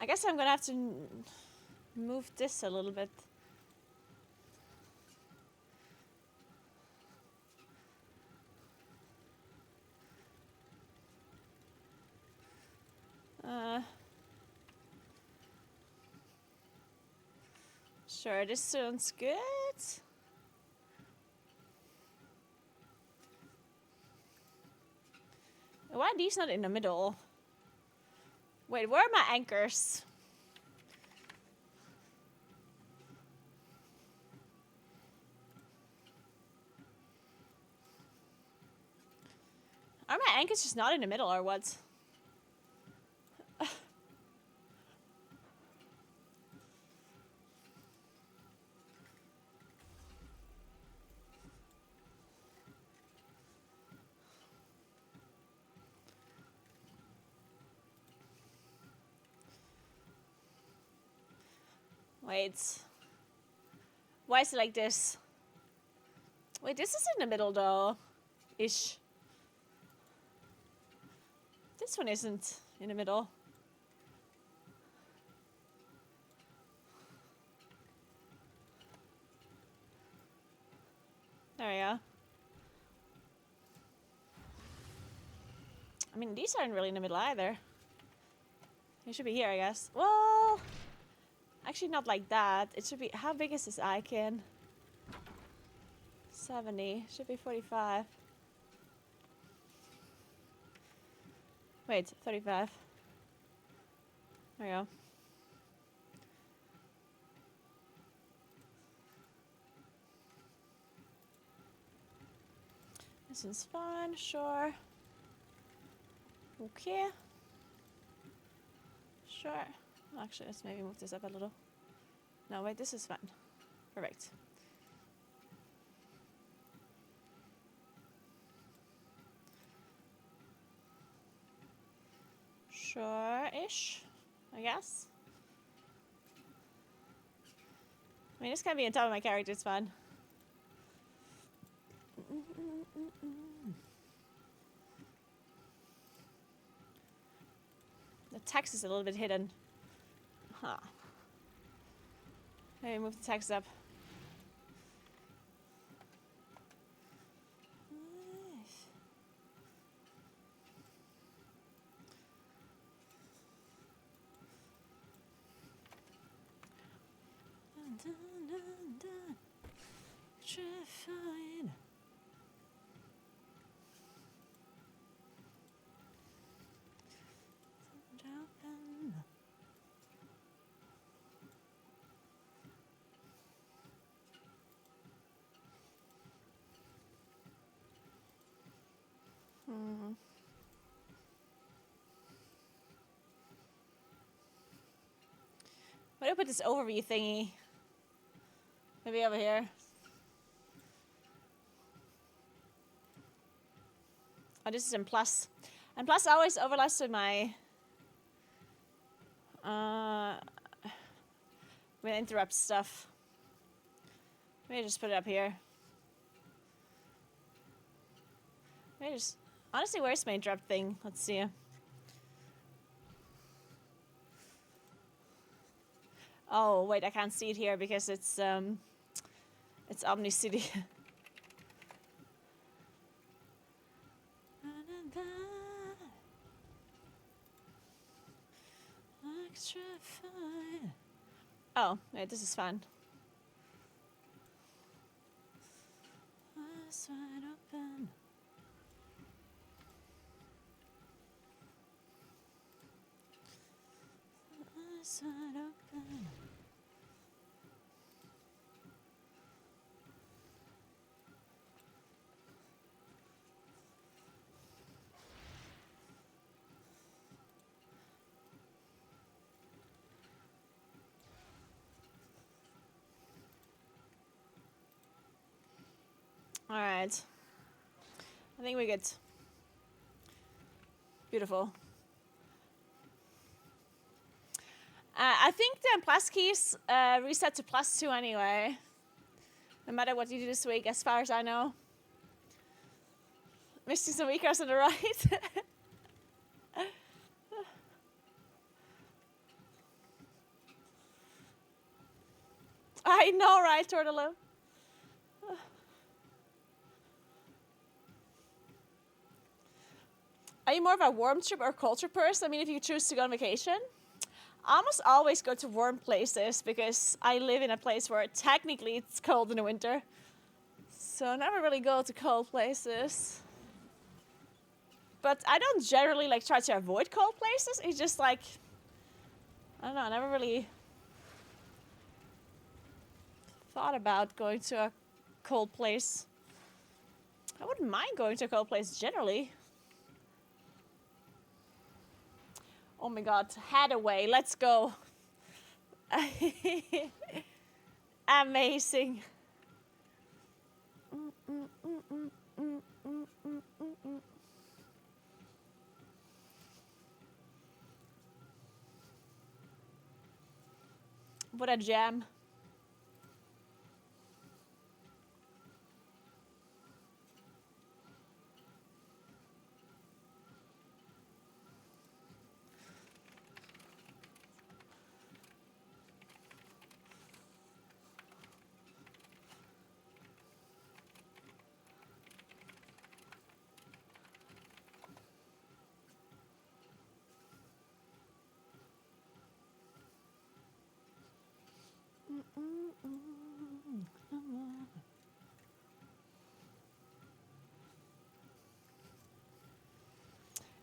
I guess I'm gonna have to move this a little bit. Sure, this sounds good. Why are these not in the middle? Wait, where are my anchors? Are my anchors just not in the middle or what? Wait. Why is it like this? Wait, this is in the middle though. Ish. This one isn't in the middle. There we go. I mean, these aren't really in the middle either. They should be here, I guess. Well, actually not like that. It should be, how big is this icon? 70, should be 45. Wait, 35. There we go. This one's fine, sure. Okay. Sure. Actually, let's maybe move this up a little. No, wait, this is fine. Perfect. Sure-ish, I guess. I mean, this can be on top of my character, it's fine. The text is a little bit hidden. Huh. Maybe move the text up. Terrified. Where do I put this overview thingy? Maybe over here. Oh, this is in plus. And plus always overlaps with my with interrupt stuff. Maybe just put it up here. Maybe just honestly, where's my interrupt thing? Let's see. Oh wait, I can't see it here because it's Omni City. Extra fine. Oh, wait, this is fine. Eyes wide open. Eyes wide open. All right. I think we get beautiful. I think the plus keys reset to +2 anyway. No matter what you do this week, as far as I know. Missing some weakers on the right. I know, right, Tortolo? Are you more of a warm trip or cold trip person? I mean, if you choose to go on vacation? I almost always go to warm places because I live in a place where technically it's cold in the winter. So I never really go to cold places. But I don't generally like try to avoid cold places. It's just like, I don't know, I never really thought about going to a cold place. I wouldn't mind going to a cold place generally. Oh my god, Hadaway, let's go. Amazing. What a jam.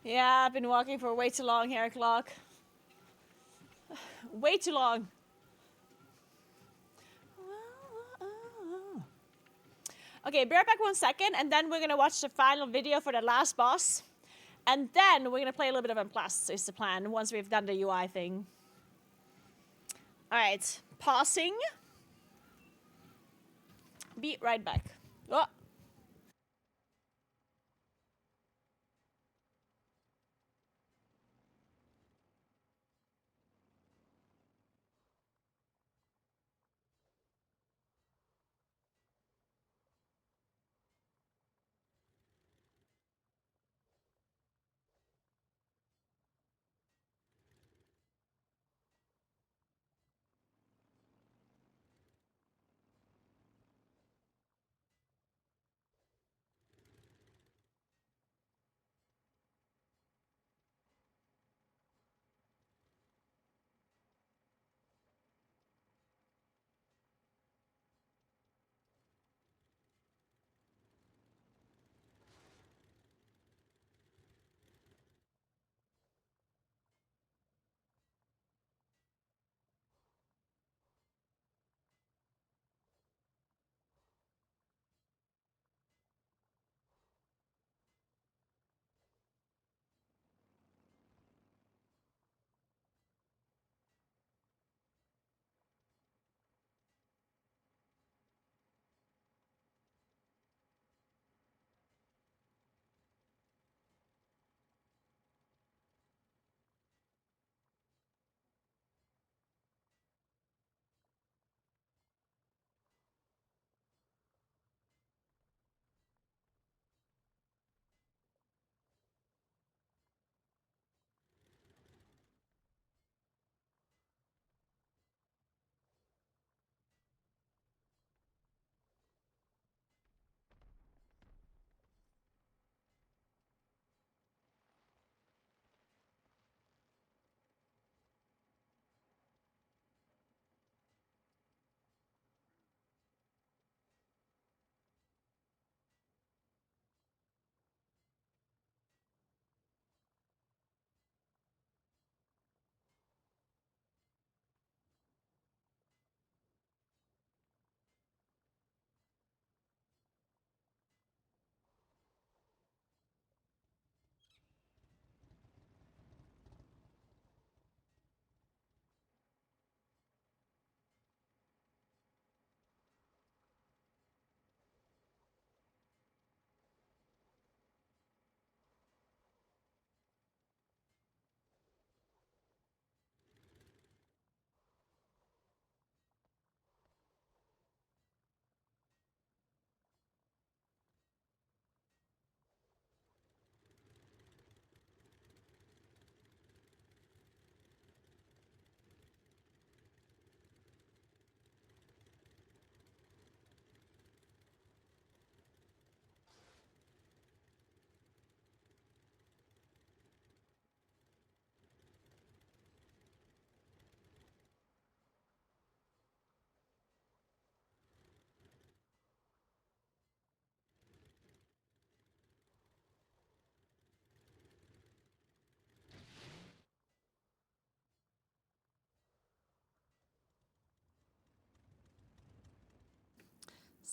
Yeah, I've been walking for way too long here, Clock. Way too long. Okay, be right back 1 second, and then we're gonna watch the final video for the last boss. And then we're gonna play a little bit of Unplus, is the plan, once we've done the UI thing. Alright, pausing. Be right back. Oh.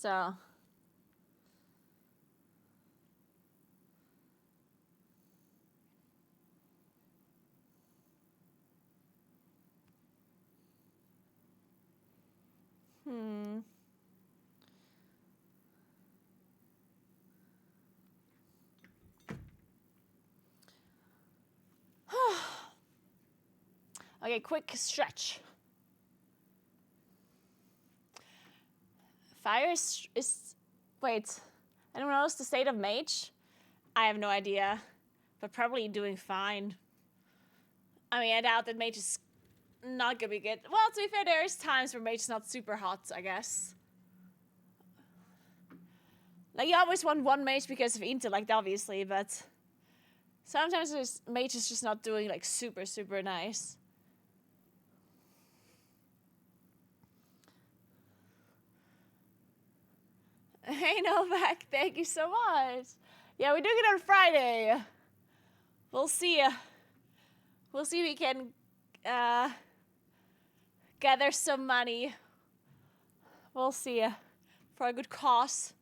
So. Okay, quick stretch. Fire is wait, anyone else the state of mage? I have no idea, but probably doing fine. I mean, I doubt that mage is not gonna be good. Well, to be fair, there is times where mage is not super hot, I guess. Like, you always want one mage because of intellect, obviously, but sometimes mage is just not doing, like, super, super nice. Hey, Novak, thank you so much. Yeah, we're doing it on Friday. We'll see. We'll see if we can gather some money. We'll see. For a good cause.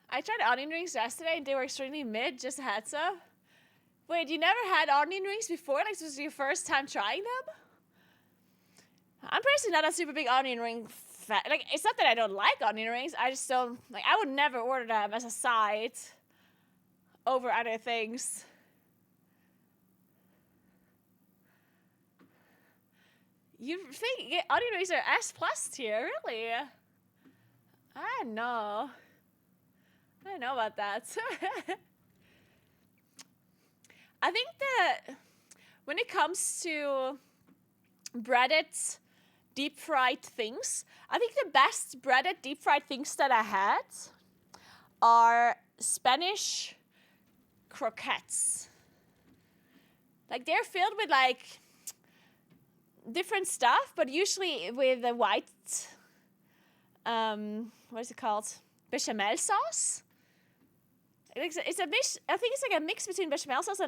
I tried onion rings yesterday and they were extremely mid, just a heads up. Wait, you never had onion rings before? Like, this was your first time trying them? I'm personally not a super big onion ring fan. Like, it's not that I don't like onion rings. I just don't, like, I would never order them as a side over other things. You think onion rings are S+ tier? Really? I don't know. I don't know about that. I think that when it comes to breaded deep fried things, I think the best breaded deep fried things that I had are Spanish croquettes. Like, they're filled with like different stuff, but usually with a white what is it called? Bechamel sauce. It's a mix. I think it's like a mix between bechamel sauce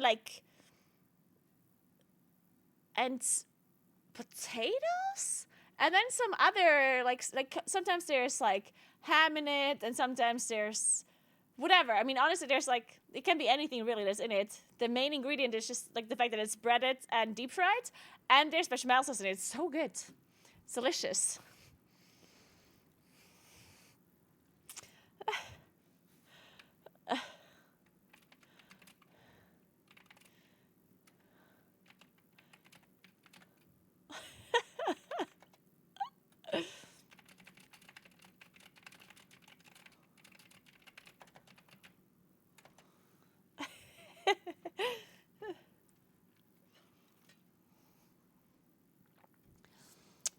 and potatoes, and then some other like sometimes there's like ham in it, and sometimes there's whatever. I mean, honestly, there's like, it can be anything really that's in it. The main ingredient is just like the fact that it's breaded and deep fried, and there's bechamel sauce in it. It's so good. It's delicious.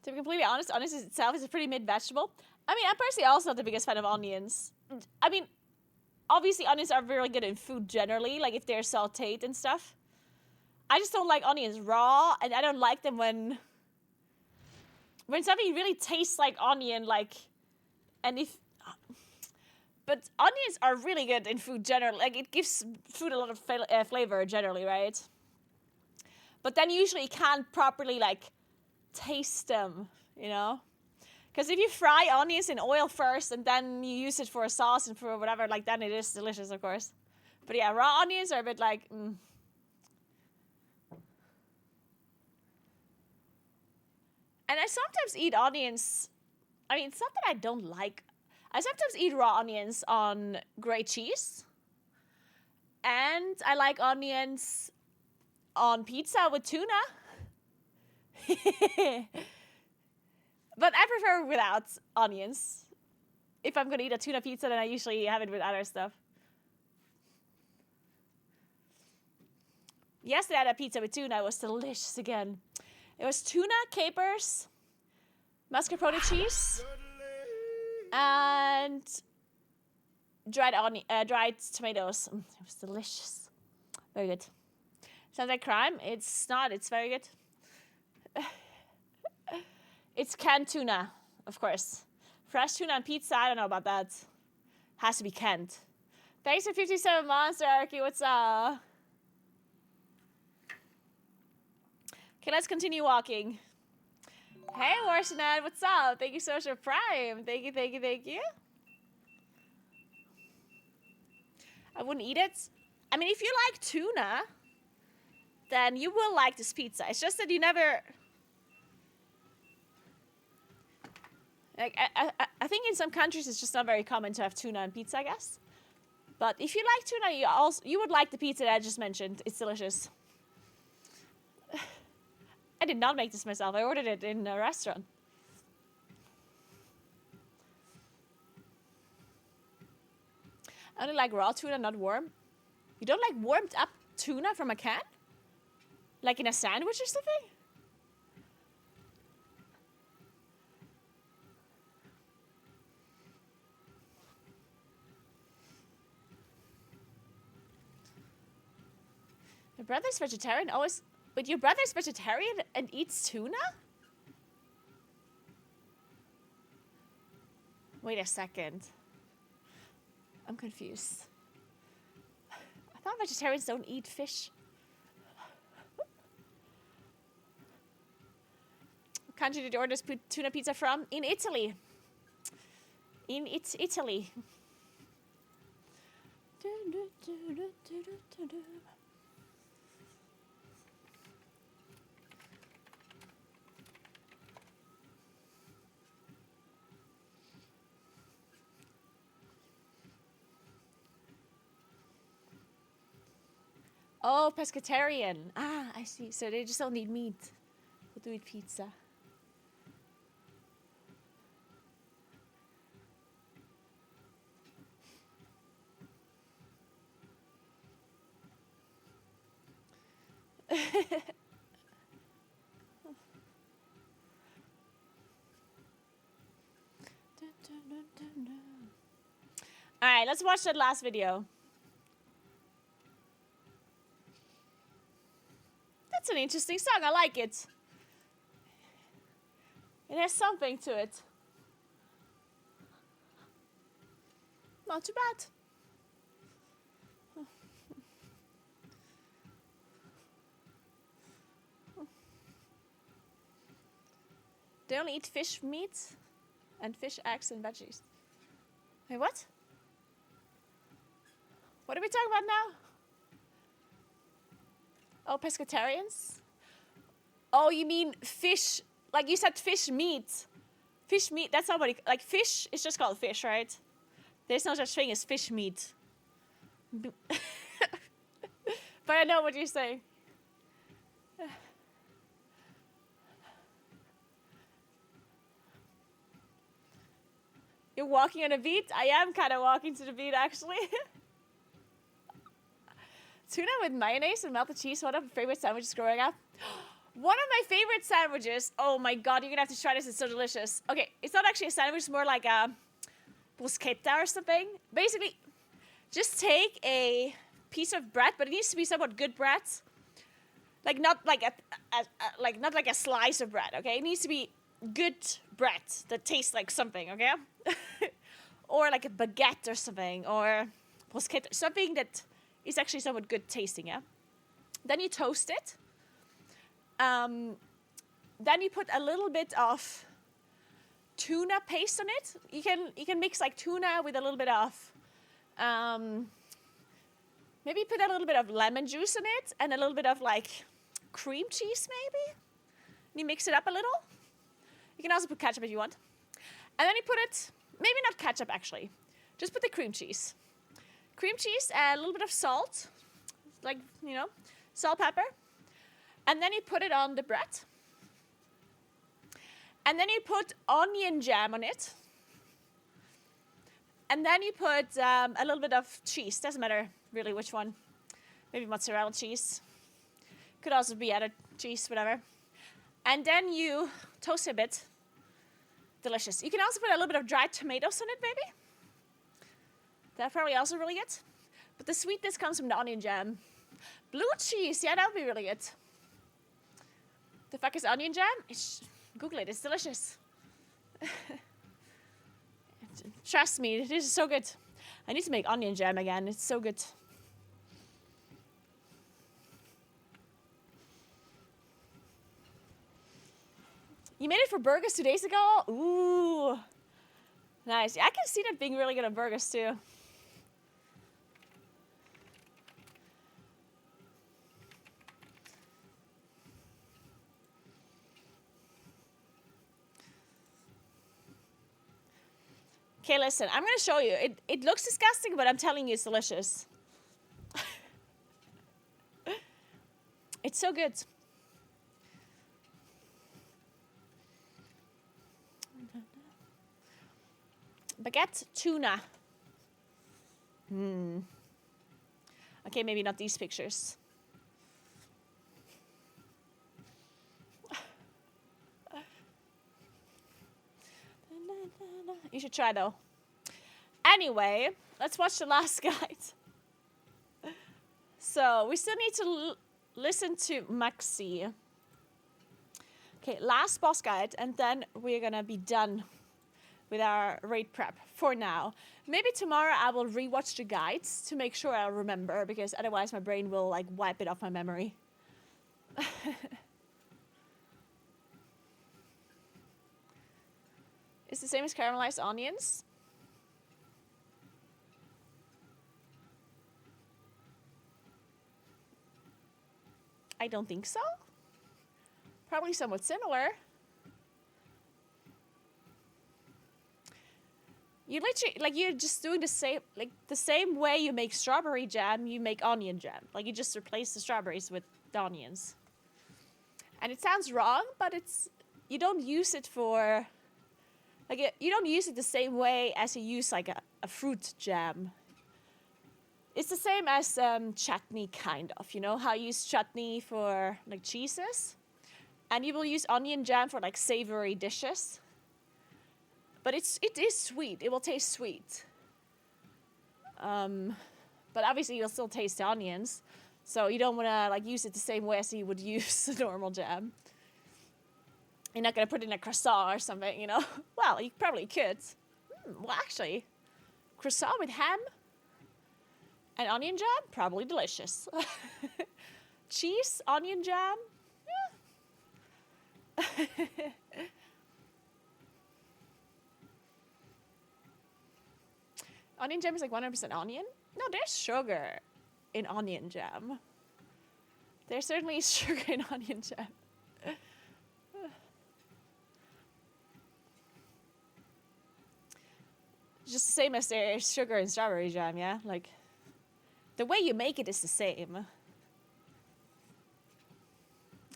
To be completely honest, onions itself is a pretty mid vegetable. I mean, I'm personally also not the biggest fan of onions. I mean, obviously onions are very good in food generally, like if they're sauteed and stuff. I just don't like onions raw, and I don't like them when something really tastes like onion, like, and if... But onions are really good in food generally. Like, it gives food a lot of flavor generally, right? But then usually you can't properly, like, taste them, you know? Because if you fry onions in oil first and then you use it for a sauce and for whatever, like, then it is delicious, of course. But yeah, raw onions are a bit like, And I sometimes eat onions. I mean, it's not that I don't like. I sometimes eat raw onions on grilled cheese. And I like onions on pizza with tuna. But I prefer without onions. If I'm going to eat a tuna pizza, then I usually have it with other stuff. Yesterday I had a pizza with tuna. It was delicious again. It was tuna, capers, mascarpone cheese, and dried tomatoes. It was delicious. Very good. Sounds like crime. It's not. It's very good. It's canned tuna, of course. Fresh tuna on pizza, I don't know about that. Has to be canned. Thanks for 57 Monster Arky. What's up? Okay, let's continue walking. Hey, Warsenad, what's up? Thank you so much for Prime. Thank you, thank you, thank you. I wouldn't eat it. I mean, if you like tuna, then you will like this pizza. It's just that you never... Like, I think in some countries it's just not very common to have tuna and pizza, I guess. But if you like tuna, you would like the pizza that I just mentioned. It's delicious. I did not make this myself. I ordered it in a restaurant. I only like raw tuna, not warm. You don't like warmed up tuna from a can? Like in a sandwich or something? Your brother's vegetarian always... But your brother's vegetarian and eats tuna? Wait a second. I'm confused. I thought vegetarians don't eat fish. What country did you order this tuna pizza from? In Italy. In Italy. Oh, pescatarian. Ah, I see. So they just don't eat meat. But do eat pizza. Alright, let's watch that last video. That's an interesting song. I like it. It has something to it. Not too bad. They only eat fish meat and fish, eggs, and veggies. Wait, what? What are we talking about now? Oh, pescatarians? Oh, you mean fish? Like you said, fish meat. Fish meat, that's not what it, like fish is just called fish, right? There's no such thing as fish meat. But I know what you're saying. You're walking on a beat? I am kind of walking to the beat, actually. Tuna with mayonnaise and melted cheese. One of my favorite sandwiches growing up. One of my favorite sandwiches. Oh my god, you're gonna have to try this. It's so delicious. Okay, it's not actually a sandwich. It's more like a bruschetta or something. Basically, just take a piece of bread, but it needs to be somewhat good bread. Like not like not like a slice of bread. Okay, it needs to be good bread that tastes like something. Okay, or like a baguette or something, or bruschetta, something that is actually somewhat good tasting. Yeah. Then you toast it. Then you put a little bit of tuna paste on it. You can mix like tuna with a little bit of maybe put a little bit of lemon juice in it and a little bit of like cream cheese maybe. And you mix it up a little. You can also put ketchup if you want. And then you put it, maybe not ketchup actually, just put the cream cheese. Cream cheese and a little bit of salt, like, you know, salt, pepper. And then you put it on the bread. And then you put onion jam on it. And then you put a little bit of cheese. Doesn't matter really which one. Maybe mozzarella cheese. Could also be other cheese, whatever. And then you toast it a bit. Delicious. You can also put a little bit of dried tomatoes on it, maybe. That's probably also really good. But the sweetness comes from the onion jam. Blue cheese, yeah, that would be really good. The fuck is onion jam? Google it, it's delicious. Trust me, this is so good. I need to make onion jam again, it's so good. You made it for burgers 2 days ago? Ooh. Nice. Yeah, I can see that being really good on burgers too. Okay, listen, I'm gonna show you. It looks disgusting, but I'm telling you it's delicious. It's so good. Baguette tuna. Okay, maybe not these pictures. You should try though. Anyway, let's watch the last guide. So we still need to listen to Maxi. Okay, last boss guide, and then we're gonna be done with our raid prep for now. Maybe tomorrow I will rewatch the guides to make sure I remember, because otherwise my brain will like wipe it off my memory. It's the same as caramelized onions. I don't think so. Probably somewhat similar. You literally, like, you're just doing the same way you make strawberry jam, you make onion jam. Like, you just replace the strawberries with the onions. And it sounds wrong, but you don't use it for, like, you don't use it the same way as you use, like, a fruit jam. It's the same as chutney, kind of, you know, how you use chutney for, like, cheeses. And you will use onion jam for, like, savory dishes. But it is sweet. It will taste sweet. But obviously you'll still taste the onions. So you don't want to, like, use it the same way as you would use a normal jam. You're not going to put it in a croissant or something, you know? Well, you probably could. Well, actually, croissant with ham and onion jam? Probably delicious. Cheese, onion jam? Yeah. Onion jam is like 100% onion? No, there's sugar in onion jam. There certainly is sugar in onion jam. Just the same as there's sugar in strawberry jam, yeah? Like, the way you make it is the same.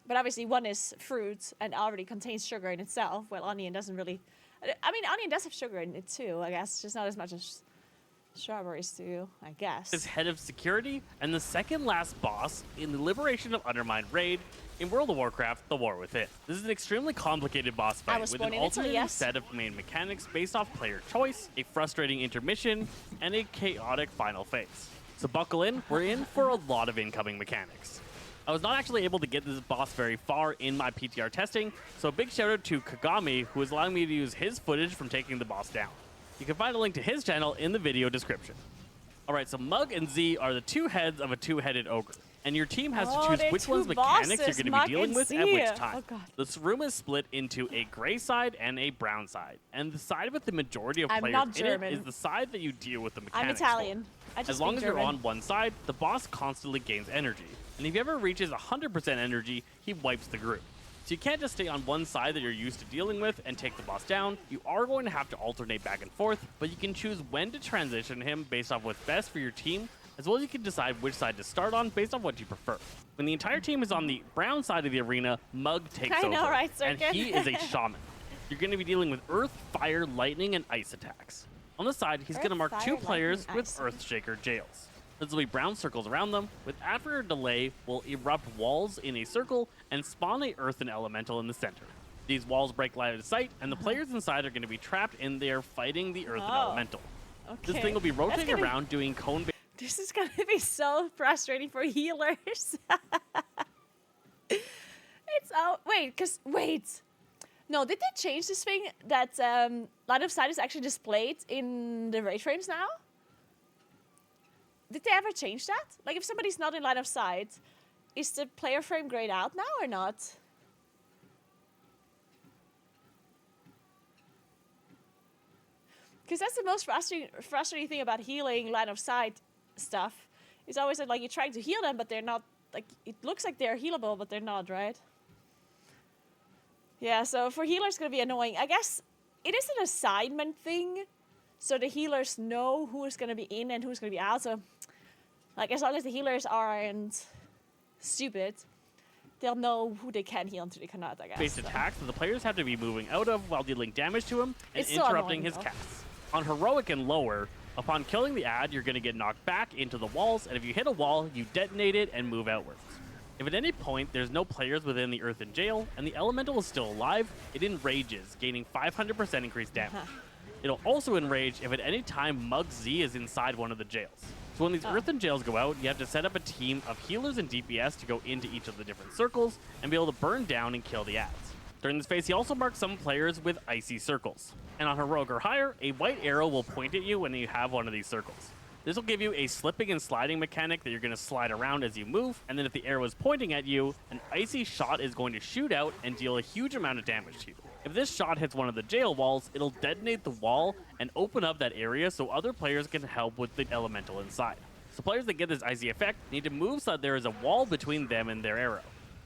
But obviously one is fruit and already contains sugar in itself, while onion doesn't really... I mean, onion does have sugar in it too, I guess. Just not as much as strawberries do, I guess. Is head of security and the second last boss in the Liberation of Undermine raid in World of Warcraft, The War Within. This is an extremely complicated boss fight with an alternating set of main mechanics based off player choice, a frustrating intermission, and a chaotic final phase. So buckle in, we're in for a lot of incoming mechanics. I was not actually able to get this boss very far in my PTR testing, so a big shout out to Kagami, who is allowing me to use his footage from taking the boss down. You can find a link to his channel in the video description. Alright, so Mug and Z are the two heads of a two-headed ogre, and your team has to choose which one's mechanics you're going to be dealing with at which time. This room is split into a gray side and a brown side, and the side with the majority of players in it is the side that you deal with the mechanics. I'm Italian. As long as you're on one side, the boss constantly gains energy, and if he ever reaches 100% energy, he wipes the group. So you can't just stay on one side that you're used to dealing with and take the boss down. You are going to have to alternate back and forth, but you can choose when to transition him based off what's best for your team, as well as you can decide which side to start on based on what you prefer. When the entire team is on the brown side of the arena, Mug takes over, right, and he is a shaman. You're going to be dealing with earth, fire, lightning, and ice attacks. On the side, he's going to mark two players with Earthshaker jails. There will be brown circles around them, with after a delay will erupt walls in a circle and spawn a earthen elemental in the center. These walls break line of sight, and the players inside are going to be trapped in there fighting the earthen elemental. Okay. This thing will be rotating around doing cone. This is going to be so frustrating for healers. It's wait. No, did they change this thing that line of sight is actually displayed in the raid frames now? Did they ever change that? Like, if somebody's not in line of sight, is the player frame grayed out now or not? Because that's the most frustrating thing about healing line of sight stuff. It's always that, like, you're trying to heal them, but they're not, like, it looks like they're healable, but they're not, right? Yeah, so for healers, it's going to be annoying. I guess it is an assignment thing, so the healers know who's going to be in and who's going to be out. So, like, as long as the healers aren't stupid, they'll know who they can heal and who they cannot, I guess. Based attacks that the players have to be moving out of while dealing damage to him and It's so interrupting annoying, his though. casts. On Heroic and lower, upon killing the ad, you're going to get knocked back into the walls, and if you hit a wall, you detonate it and move outwards. If at any point there's no players within the Earthen Jail and the elemental is still alive, it enrages, gaining 500% increased damage. It'll also enrage if at any time Mug Z is inside one of the jails. So when these Earthen Jails go out, you have to set up a team of healers and DPS to go into each of the different circles and be able to burn down and kill the ads. During this phase, he also marks some players with icy circles. And on Heroic or higher, a white arrow will point at you when you have one of these circles. This will give you a slipping and sliding mechanic that you're going to slide around as you move, and then if the arrow is pointing at you, an icy shot is going to shoot out and deal a huge amount of damage to you. If this shot hits one of the jail walls, it'll detonate the wall and open up that area so other players can help with the elemental inside. So players that get this icy effect need to move so that there is a wall between them and their arrow.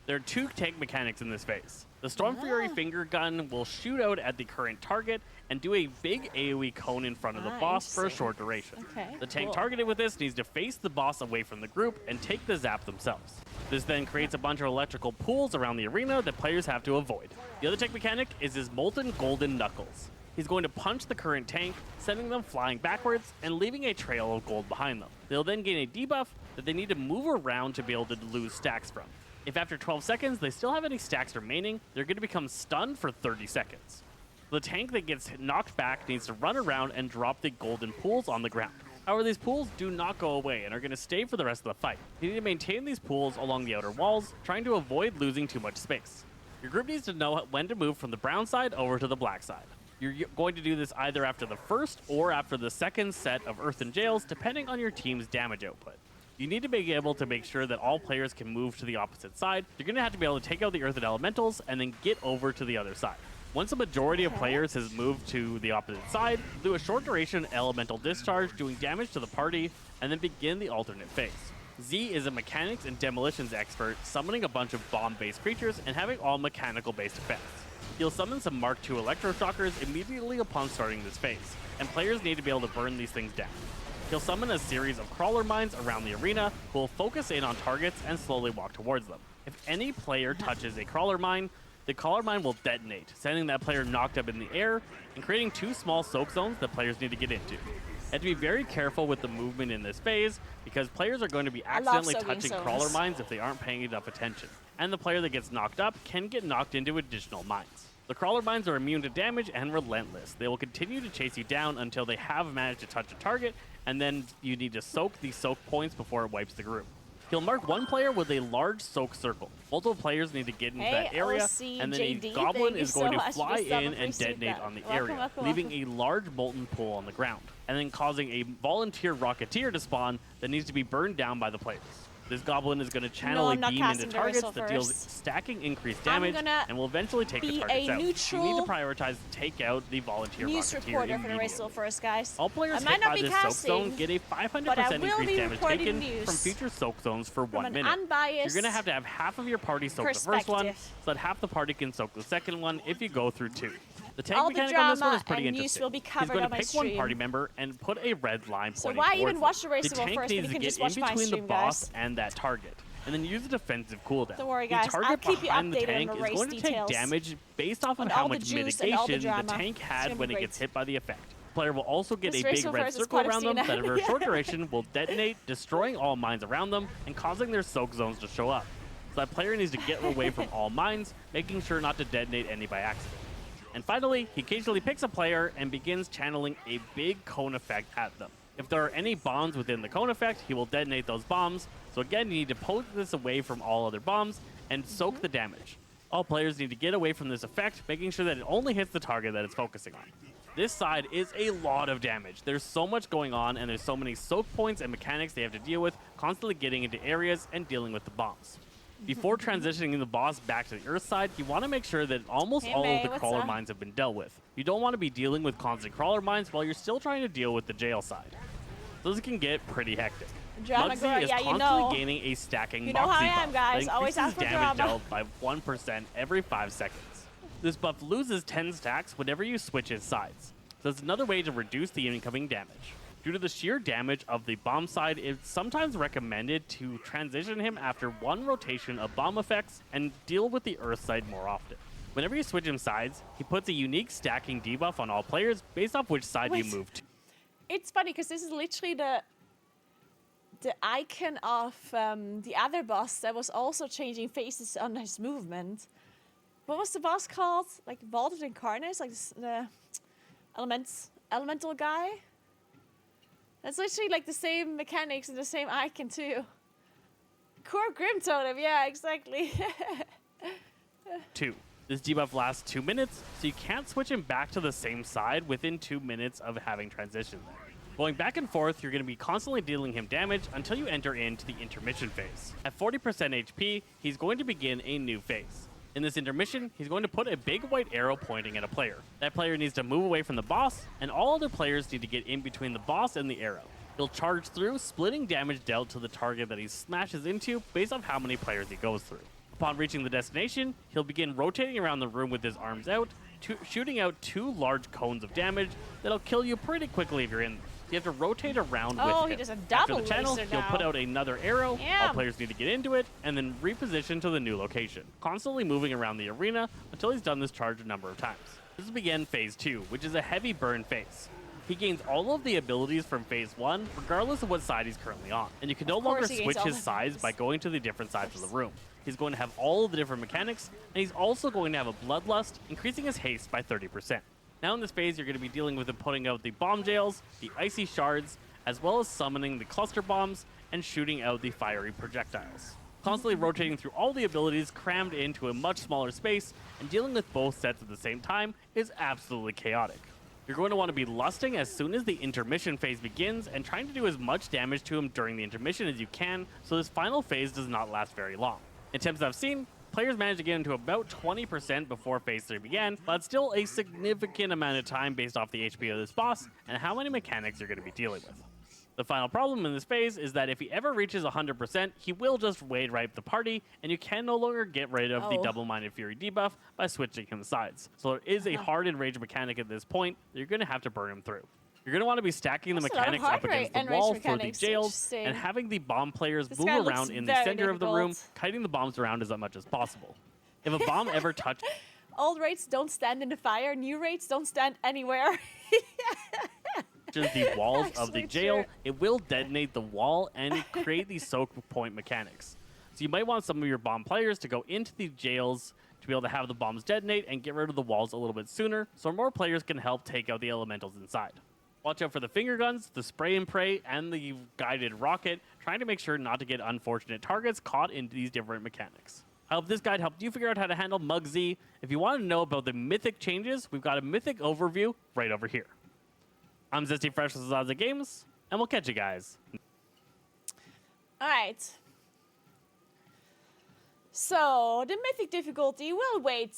There are two tank mechanics in this phase. The Storm Fury finger gun will shoot out at the current target and do a big AoE cone in front of the boss for a short duration. Okay, The tank cool. targeted with this needs to face the boss away from the group and take the zap themselves. This then creates a bunch of electrical pools around the arena that players have to avoid. The other tank mechanic is his Molten Golden Knuckles. He's going to punch the current tank, sending them flying backwards and leaving a trail of gold behind them. They'll then gain a debuff that they need to move around to be able to lose stacks from. If after 12 seconds they still have any stacks remaining, they're going to become stunned for 30 seconds. The tank that gets knocked back needs to run around and drop the golden pools on the ground. However, these pools do not go away and are going to stay for the rest of the fight. You need to maintain these pools along the outer walls, trying to avoid losing too much space. Your group needs to know when to move from the brown side over to the black side. You're going to do this either after the first or after the second set of Earthen Jails, depending on your team's damage output. You need to be able to make sure that all players can move to the opposite side. You're going to have to be able to take out the Earthen Elementals and then get over to the other side. Once a majority of players has moved to the opposite side, do a short duration elemental discharge doing damage to the party, and then begin the alternate phase. Z is a mechanics and demolitions expert, summoning a bunch of bomb-based creatures and having all mechanical-based effects. He'll summon some Mark II electroshockers immediately upon starting this phase, and players need to be able to burn these things down. He'll summon a series of crawler mines around the arena who will focus in on targets and slowly walk towards them. If any player touches a crawler mine, the crawler mine will detonate, sending that player knocked up in the air and creating two small soak zones that players need to get into. You have to be very careful with the movement in this phase because players are going to be accidentally soaking touching zones. crawler mines if they aren't paying enough attention. And the player that gets knocked up can get knocked into additional mines. The crawler mines are immune to damage and relentless. They will continue to chase you down until they have managed to touch a target, and then you need to soak these soak points before it wipes the group. He'll mark one player with a large soak circle. Multiple players need to get into that area, and then a OCJD, goblin thank you is going so to much. fly Just love in and appreciate detonate that. on the Welcome, area, welcome, leaving welcome. a large molten pool on the ground, and then causing a volunteer rocketeer to spawn that needs to be burned down by the players. This goblin is going to channel I'm a not beam into casting the targets whistle that deals first. stacking increased I'm damage gonna and will eventually take the be targets a out. You need neutral to prioritize to take out the volunteer News rocketeer reporter for the immediately. whistle first, guys. All players I might hit not by be this soak casting, zone get a but I 500% will increased be damage reporting taken news from future soak zones for from 1 an minute. unbiased You're going to have half of your party soak the first one, perspective. so that half the party can soak the second one if you go through 2. The tank All the mechanic on this one drama is pretty and news interesting. will be He's covered going on to my pick one stream. party member and put a red line So pointing why towards even them. watch the race The go tank first when needs you to can get just in watch my between the stream, boss guys? and that target, and then use a defensive cooldown. Don't worry, The guys. target I'll keep you behind the updated on tank the is race going to take details. damage based off of On how all the much juice and all the mitigation the drama. tank It's had gonna when be it gets great. hit by the effect. Player will also get This a race big so red far is circle quite around them that obscene. over a short duration will detonate, destroying all mines around them and causing their soak zones to show up. So that player needs to get away from all mines, making sure not to detonate any by accident. And finally, he occasionally picks a player and begins channeling a big cone effect at them. If there are any bombs within the cone effect, he will detonate those bombs. So again, you need to poke this away from all other bombs and soak the damage. All players need to get away from this effect, making sure that it only hits the target that it's focusing on. This side is a lot of damage. There's so much going on, and there's so many soak points and mechanics they have to deal with, constantly getting into areas and dealing with the bombs. Before transitioning the boss back to the Earth side, you want to make sure that almost Hey, all May, of the what's crawler up? mines have been dealt with. You don't want to be dealing with constant crawler mines while you're still trying to deal with the jail side. Those can get pretty hectic. Drama Mugsy girl, is yeah, you constantly know. gaining a stacking You know how Moxie I am, buff guys. that Always increases ask for damage drama. dealt by 1% every 5 seconds. This buff loses 10 stacks whenever you switch its sides, so it's another way to reduce the incoming damage. Due to the sheer damage of the bomb side, it's sometimes recommended to transition him after one rotation of bomb effects and deal with the Earth side more often. Whenever you switch him sides, he puts a unique stacking debuff on all players based off which side you Wait. move to. It's funny because this is literally the icon of the other boss that was also changing faces on his movement. What was the boss called? Like Vaulted Incarnates, like the elemental guy. That's literally like the same mechanics and the same icon too. Core Grim Totem, yeah, exactly. 2. This debuff lasts 2 minutes, so you can't switch him back to the same side within 2 minutes of having transitioned there. Going back and forth, you're going to be constantly dealing him damage until you enter into the intermission phase. At 40% HP, he's going to begin a new phase. In this intermission, he's going to put a big white arrow pointing at a player. That player needs to move away from the boss, and all other players need to get in between the boss and the arrow. He'll charge through, splitting damage dealt to the target that he smashes into based off how many players he goes through. Upon reaching the destination, he'll begin rotating around the room with his arms out, shooting out 2 large cones of damage that'll kill you pretty quickly if you're in there. You have to rotate around with Oh, him. he does a After double the channel, laser he'll now. put out another arrow. Yeah. All players need to get into it, and then reposition to the new location, constantly moving around the arena until he's done this charge a number of times. This will begin Phase 2, which is a heavy burn phase. He gains all of the abilities from Phase 1, regardless of what side he's currently on, and you can no Of longer course he gains switch all his the sides abilities. by going to the different sides of the room. He's going to have all of the different mechanics, and he's also going to have a Bloodlust, increasing his haste by 30%. Now in this phase, you're going to be dealing with him putting out the bomb jails, the icy shards, as well as summoning the cluster bombs and shooting out the fiery projectiles. Constantly rotating through all the abilities crammed into a much smaller space and dealing with both sets at the same time is absolutely chaotic. You're going to want to be lusting as soon as the intermission phase begins and trying to do as much damage to him during the intermission as you can so this final phase does not last very long. Attempts I've seen, players managed to get into about 20% before Phase 3 began, but still a significant amount of time based off the HP of this boss and how many mechanics you're going to be dealing with. The final problem in this phase is that if he ever reaches 100%, he will just raid wipe the party, and you can no longer get rid of the Oh. double-minded fury debuff by switching him sides. So there is a hard enrage mechanic at this point that you're going to have to burn him through. You're going to want to be stacking the That's a lot of mechanics up hard against the enrage wall for the mechanics, jails interesting. and having the bomb players This guy move looks around in the very center of the room, difficult. kiting the bombs around as much as possible. If a bomb ever touches Old raids don't stand in the fire. New raids don't stand anywhere. the walls of the Actually jail, true. it will detonate the wall and create these soak point mechanics. So you might want some of your bomb players to go into the jails to be able to have the bombs detonate and get rid of the walls a little bit sooner, so more players can help take out the elementals inside. Watch out for the finger guns, the spray and pray, and the guided rocket, trying to make sure not to get unfortunate targets caught in these different mechanics. I hope this guide helped you figure out how to handle Mugsy. If you want to know about the mythic changes, we've got a mythic overview right over here. I'm Zesty Fresh with Zaza Games, and we'll catch you guys. All right. So the mythic difficulty, we'll wait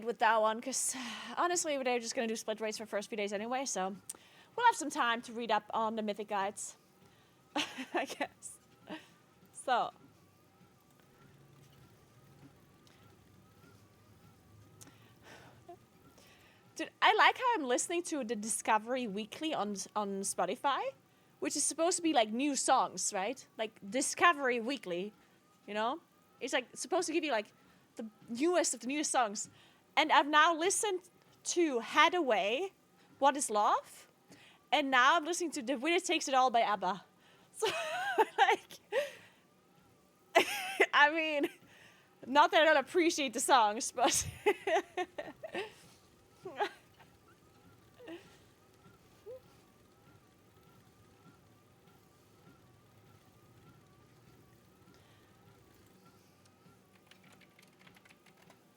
with that one because honestly, they're just gonna do split rates for first few days anyway. So we'll have some time to read up on the mythic guides, I guess. So. Dude, I like how I'm listening to the Discovery Weekly on Spotify, which is supposed to be like new songs, right? Like Discovery Weekly, you know? It's like supposed to give you like the newest of the newest songs. And I've now listened to Head Away, What is Love? And now I'm listening to The Winner Takes It All by ABBA. So, like, I mean, not that I don't appreciate the songs, but...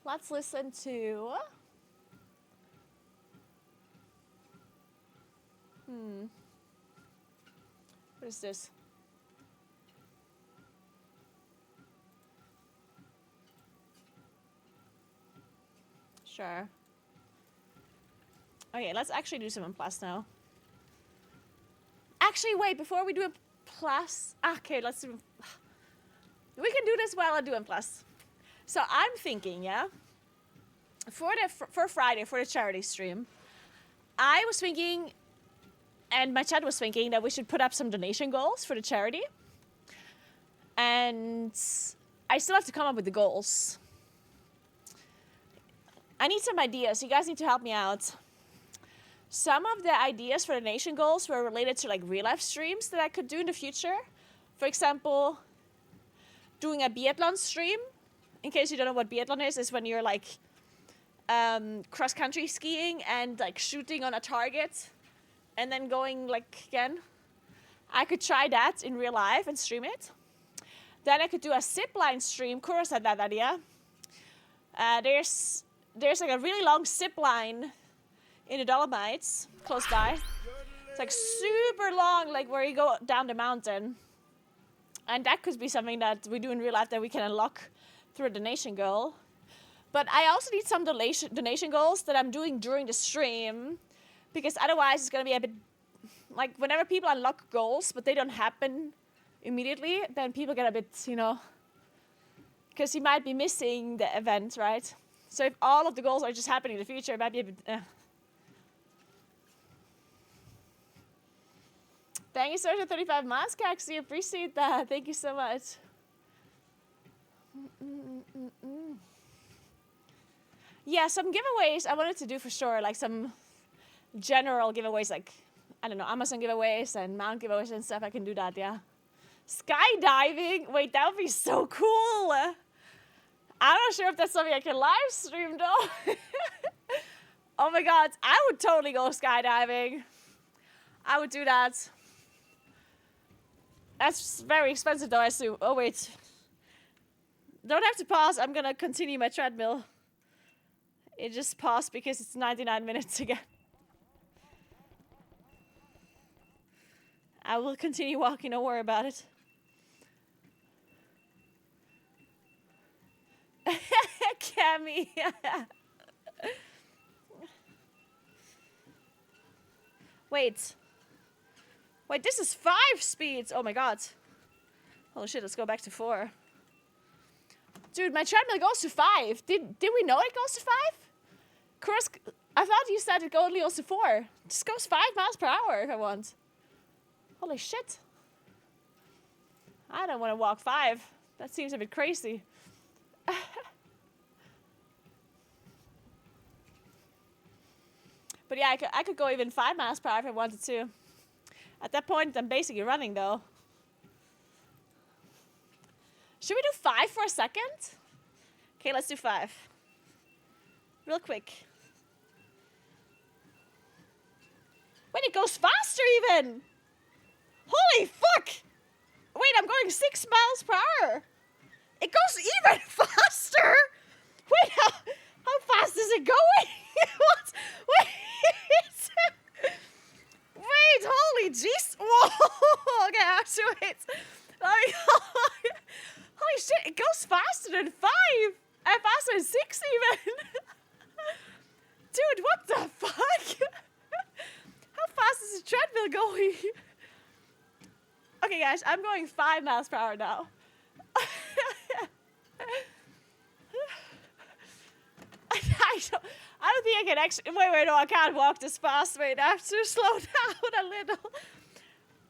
Let's listen to... What is this? Sure. Okay, let's actually do some plus now. Actually, wait, before we do a plus... Okay, let's do... We can do this while I do a plus. So I'm thinking, yeah? For Friday, for the charity stream, I was thinking, and my chat was thinking, that we should put up some donation goals for the charity. And I still have to come up with the goals. I need some ideas. You guys need to help me out. Some of the ideas for the donation goals were related to like real life streams that I could do in the future. For example, doing a biathlon stream. In case you don't know what biathlon is when you're like cross-country skiing and like shooting on a target and then going like again. I could try that in real life and stream it. Then I could do a zipline stream. Kura had that idea. There's like a really long zipline in the Dolomites close by. It's like super long, like where you go down the mountain. And that could be something that we do in real life that we can unlock through a donation goal. But I also need some donation goals that I'm doing during the stream, because otherwise it's going to be a bit like whenever people unlock goals but they don't happen immediately, then people get a bit, you know, because you might be missing the event, right? So if all of the goals are just happening in the future, it might be a bit... Thank you so much for 35 months, Caxi. Appreciate that. Thank you so much. Yeah, some giveaways I wanted to do for sure, like some general giveaways, like, I don't know, Amazon giveaways and mount giveaways and stuff. I can do that, yeah. Skydiving? Wait, that would be so cool. I'm not sure if that's something I can live stream, though. Oh my god, I would totally go skydiving. I would do that. That's very expensive, though, I assume. Oh, wait. Don't have to pause. I'm gonna continue my treadmill. It just paused because it's 99 minutes again. I will continue walking, don't worry about it. Cammy. Wait. Wait, this is 5 speeds. Oh my god. Oh shit, let's go back to 4. Dude, my treadmill goes to 5. Did we know it goes to 5? Chris, I thought you said it only goes to 4. It just goes 5 miles per hour if I want. Holy shit. I don't want to walk 5. That seems a bit crazy. But yeah, I could go even 5 miles per hour if I wanted to. At that point, I'm basically running, though. Should we do 5 for a second? Okay, let's do 5. Real quick. Wait, it goes faster even! Holy fuck! Wait, I'm going 6 miles per hour. It goes even faster! Wait, how fast is it going? What? Wait! Wait, holy jeez! Whoa! Okay, actually, wait. Holy shit, it goes faster than 5! And faster than 6 even! Dude, what the fuck? How fast is the treadmill going? Okay, guys, I'm going 5 miles per hour now. I don't think I can actually... Wait, no, I can't walk this fast. Wait, I have to slow down a little.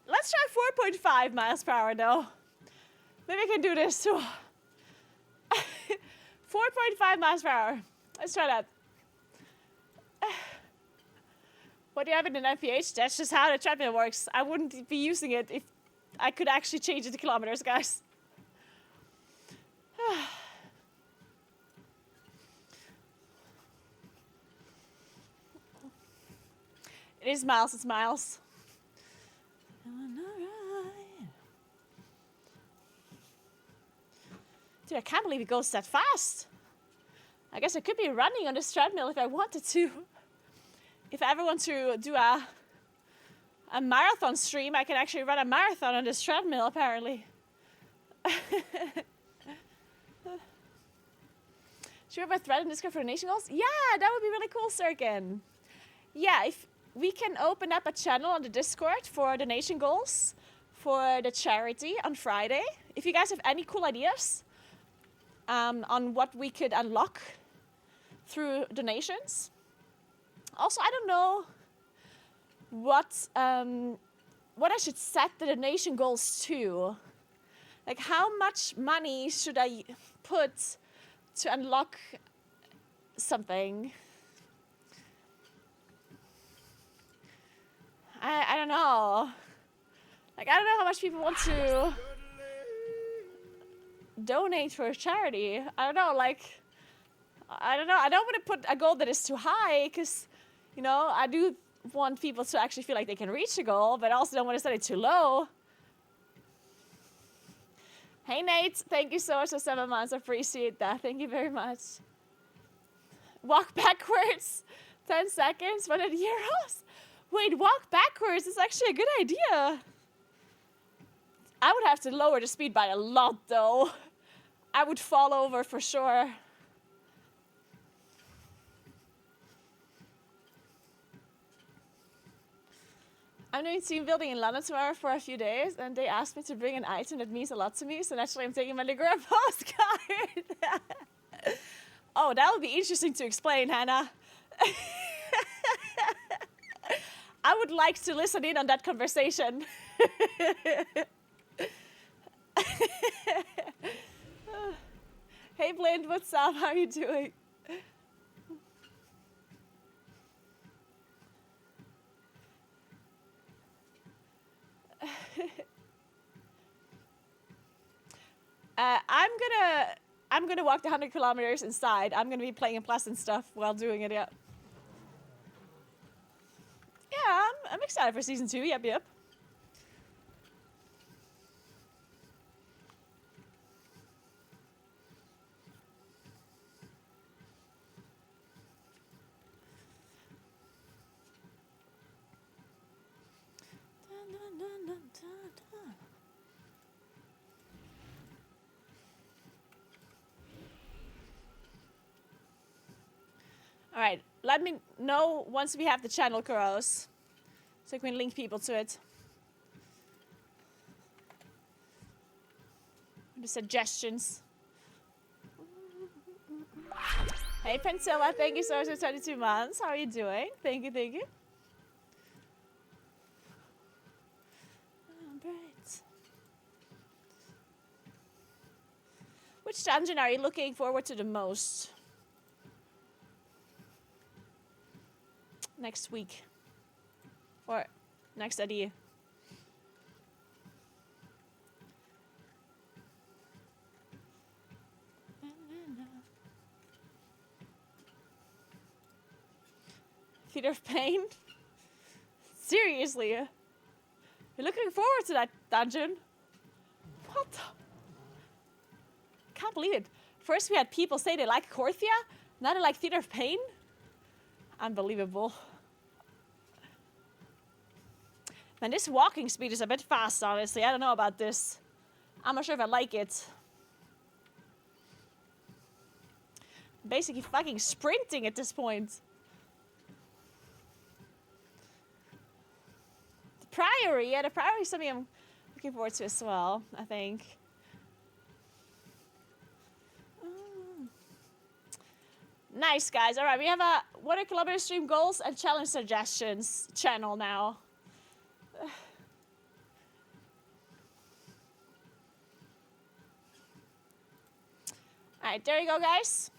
Let's try 4.5 miles per hour, though. Maybe I can do this, too. 4.5 miles per hour. Let's try that. What do you have in an MPH? That's just how the treadmill works. I wouldn't be using it if I could actually change it to kilometers, guys. It is miles, it's miles. Dude, I can't believe it goes that fast. I guess I could be running on this treadmill if I wanted to. If I ever want to do a marathon stream, I can actually run a marathon on this treadmill, apparently. Should we have a thread in Discord for donation goals? Yeah, that would be really cool, Sirkin. Yeah, if we can open up a channel on the Discord for donation goals for the charity on Friday. If you guys have any cool ideas on what we could unlock through donations. Also, I don't know what I should set the donation goals to. Like, how much money should I put to unlock something? I don't know. Like, I don't know how much people want to donate for a charity. I don't know, like, I don't know. I don't want to put a goal that is too high because, you know, I do want people to actually feel like they can reach a goal, but I also don't want to set it too low. Hey, Nate. Thank you so much for 7 months. I appreciate that. Thank you very much. Walk backwards 10 seconds, 100 euros. Wait, walk backwards is actually a good idea. I would have to lower the speed by a lot, though. I would fall over for sure. I'm doing team building in London tomorrow for a few days, and they asked me to bring an item that means a lot to me, so naturally I'm taking my Naguura postcard. Oh, that would be interesting to explain, Hannah. I would like to listen in on that conversation. Hey, Blind, what's up? How are you doing? I'm gonna walk the 100 kilometers inside. I'm gonna be playing Pleasant stuff while doing it. Yeah. Yeah, I'm excited for season 2. Yep. All right, let me know once we have the channel, Kuros, so I can link people to it. The suggestions. Hey, Pensilla, thank you so much for 22 months. How are you doing? Thank you. Alright. Which dungeon are you looking forward to the most? Next week. Or next idea. Theater of Pain? Seriously? You're looking forward to that dungeon? What the? Can't believe it. First we had people say they like Corthia, now they like Theater of Pain? Unbelievable. Man, this walking speed is a bit fast, honestly. I don't know about this. I'm not sure if I like it. Basically fucking sprinting at this point. The Priory, yeah, the Priory is something I'm looking forward to as well, I think. Nice, guys. All right, we have a 100 kilometer stream goals and challenge suggestions channel now. All right, there you go, guys.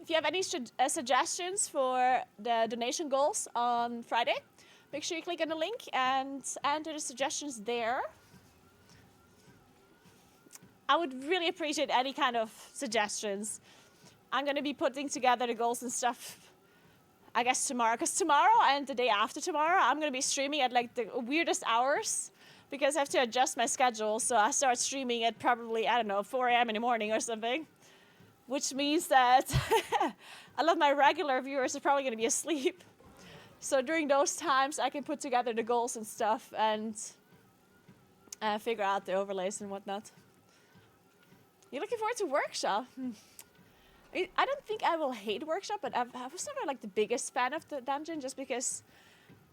If you have any suggestions for the donation goals on Friday, make sure you click on the link and enter the suggestions there. I would really appreciate any kind of suggestions. I'm going to be putting together the goals and stuff, I guess, tomorrow. Because tomorrow and the day after tomorrow, I'm going to be streaming at, like, the weirdest hours. Because I have to adjust my schedule. So I start streaming at probably, I don't know, 4 a.m. in the morning or something. Which means that a lot of my regular viewers are probably going to be asleep. So during those times, I can put together the goals and stuff and figure out the overlays and whatnot. You looking forward to workshop? I don't think I will hate workshop, but I was never like the biggest fan of the dungeon just because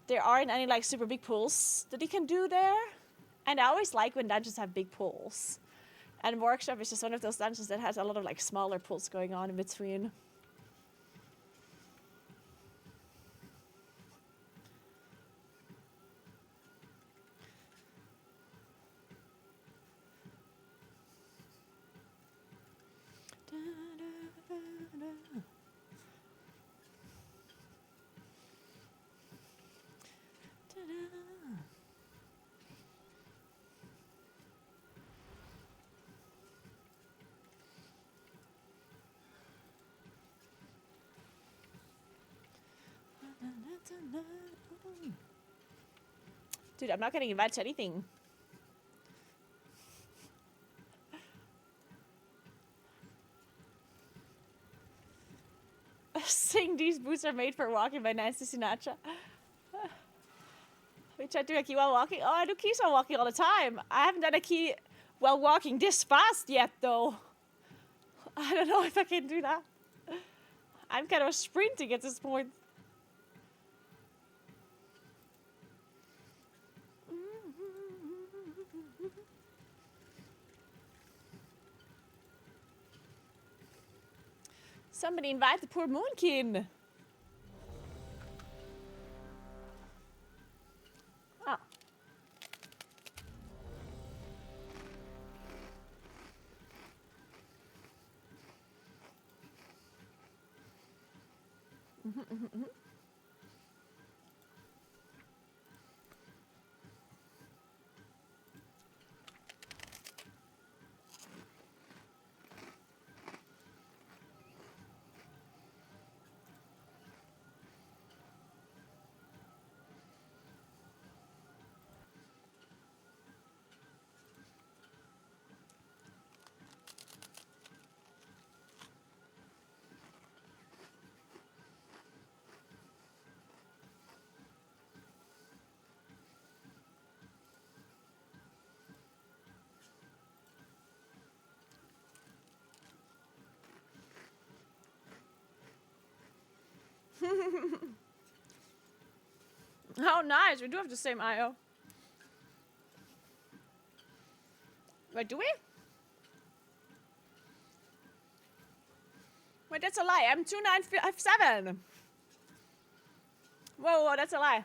there aren't any like super big pools that you can do there. And I always like when dungeons have big pools. And workshop is just one of those dungeons that has a lot of like smaller pools going on in between. Dude, I'm not getting invited to anything. Sing These Boots Are Made for Walking by Nancy Sinatra. We tried to do a key while walking. Oh, I do keys while walking all the time. I haven't done a key while walking this fast yet, though. I don't know if I can do that. I'm kind of sprinting at this point. Somebody invite the poor Moonkin. Oh. How nice. We do have the same IO. Wait, do we? Wait, that's a lie. I'm 2957. Whoa, that's a lie.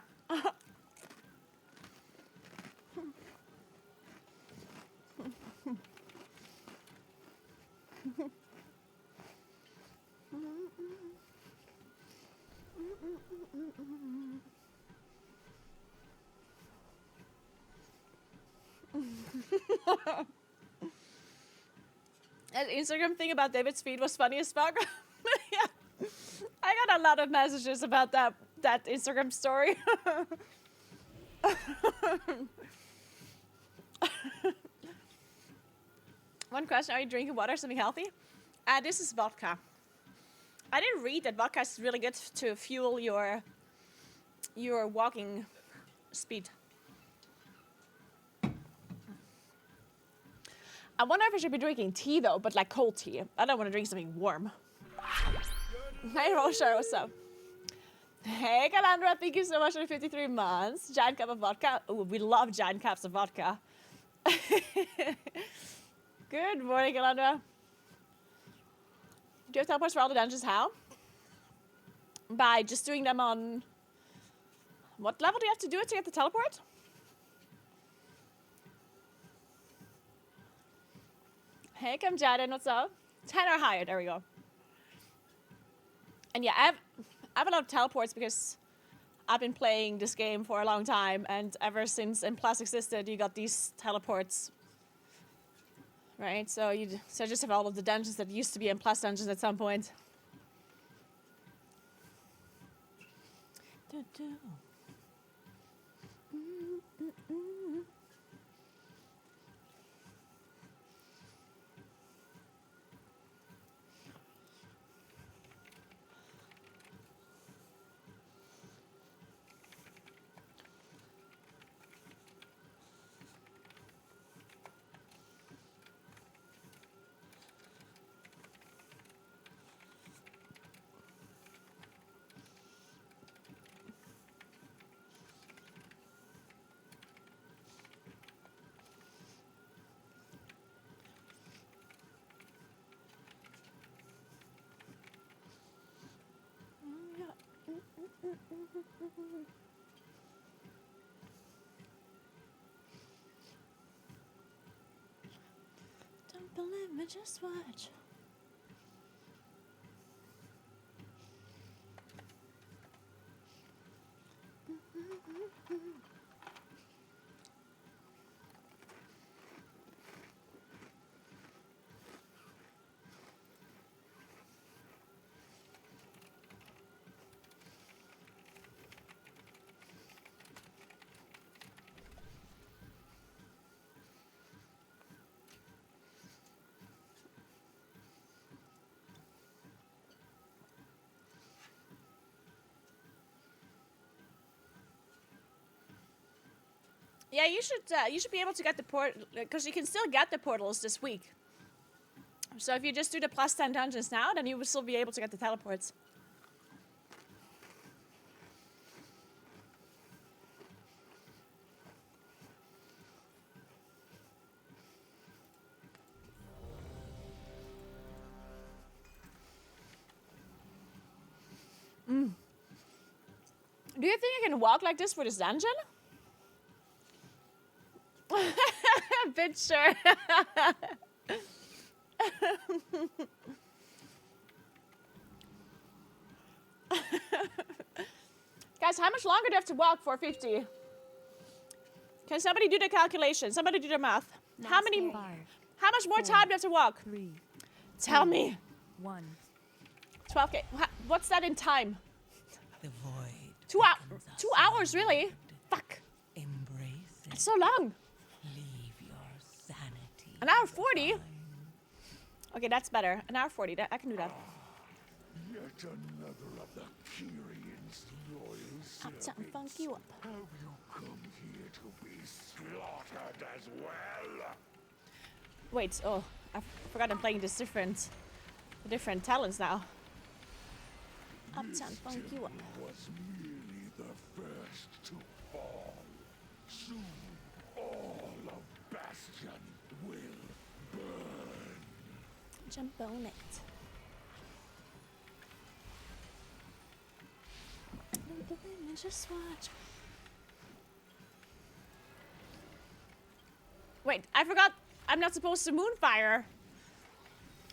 That Instagram thing about David's feed was funny as fuck. Yeah. I got a lot of messages about that Instagram story. One question, are you drinking water, something healthy? This is vodka. I didn't read that vodka is really good to fuel your walking speed. I wonder if I should be drinking tea though, but like cold tea. I don't want to drink something warm. Hey Roshar, what's up? Hey Calandra, thank you so much for 53 months. Giant cup of vodka. Ooh, we love giant cups of vodka. Good morning, Calandra. Do you have teleports for all the dungeons? How? By just doing them on... What level do you have to do it to get the teleport? Hey, come Jaden, what's up? 10 or higher, there we go. And yeah, I have a lot of teleports because I've been playing this game for a long time, and ever since M+ existed, you got these teleports. Right, so you just have all of the dungeons that used to be M+ dungeons at some point. Don't believe me, just watch. Yeah, you should be able to get the port because you can still get the portals this week. So if you just do the plus 10 dungeons now, then you will still be able to get the teleports. Do you think I can walk like this for this dungeon? Bit sure. Guys, how much longer do you have to walk for 50? Can somebody do the calculation? Somebody do the math. How much more time do you have to walk? 3. Tell me. 1. 12K. What's that in time? The void. 2 hours, really? Fuck. Embrace it. It's so long. Leave your sanity. An hour 40? Okay, that's better. An hour 40. I can do that. Yet another of the Kyrion's loyal Uptown funk you up. Have you come here to be slaughtered as well? Wait, oh, I forgot I'm playing this different talents now. Uptown funk you up. Was merely the first to fall. Soon, all of Bastion will burn. Jump on it. Don't believe me, just watch. Wait, I forgot I'm not supposed to moonfire.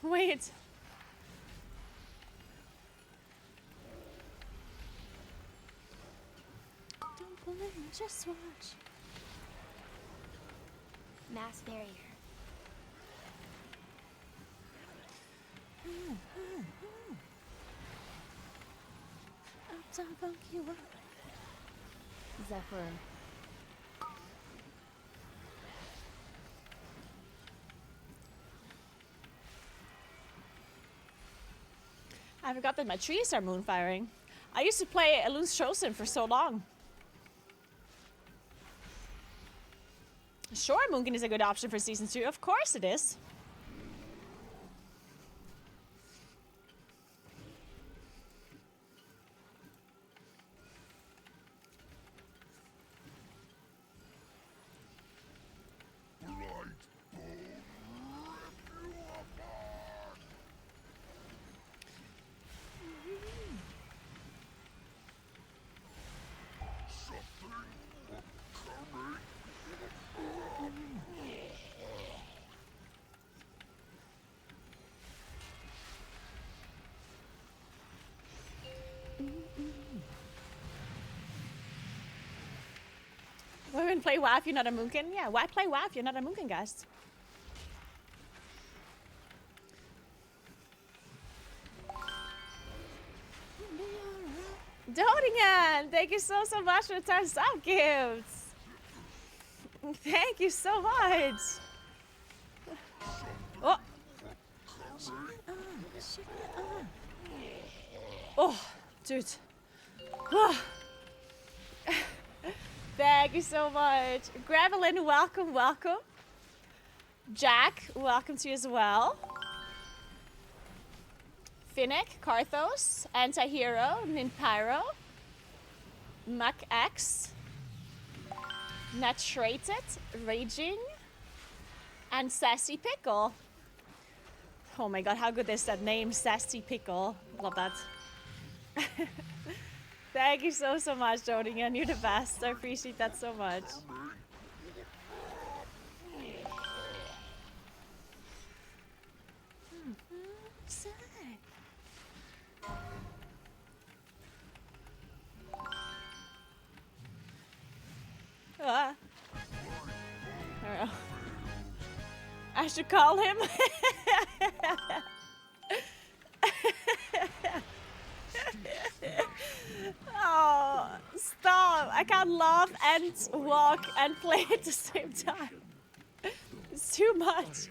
Wait. Don't believe me, just watch. Mass barrier. Uptown funk you up. Zephyr. I forgot that my trees are moonfiring. I used to play Elun's Chosen for so long. Sure, Moonkin is a good option for season 2. Of course it is. Women play WoW if you're not a Moonkin? Yeah, why play WoW if you're not a Moonkin, guys? Dodingan! Thank you so much for the 10 sub gifts! Thank you so much! Oh! Oh, dude. Oh. Thank you so much. Gravelin, welcome, welcome. Jack, welcome to you as well. Finnick, Karthos, Antihero, Ninpyro, Muck X, Natrated, Raging, and Sassy Pickle. Oh my god, how good is that name, Sassy Pickle? Love that. Thank you so much, Jodian. You're the best. I appreciate that so much. Ah. I don't know. I should call him. Oh, stop. I can't laugh and walk and play at the same time. It's too much.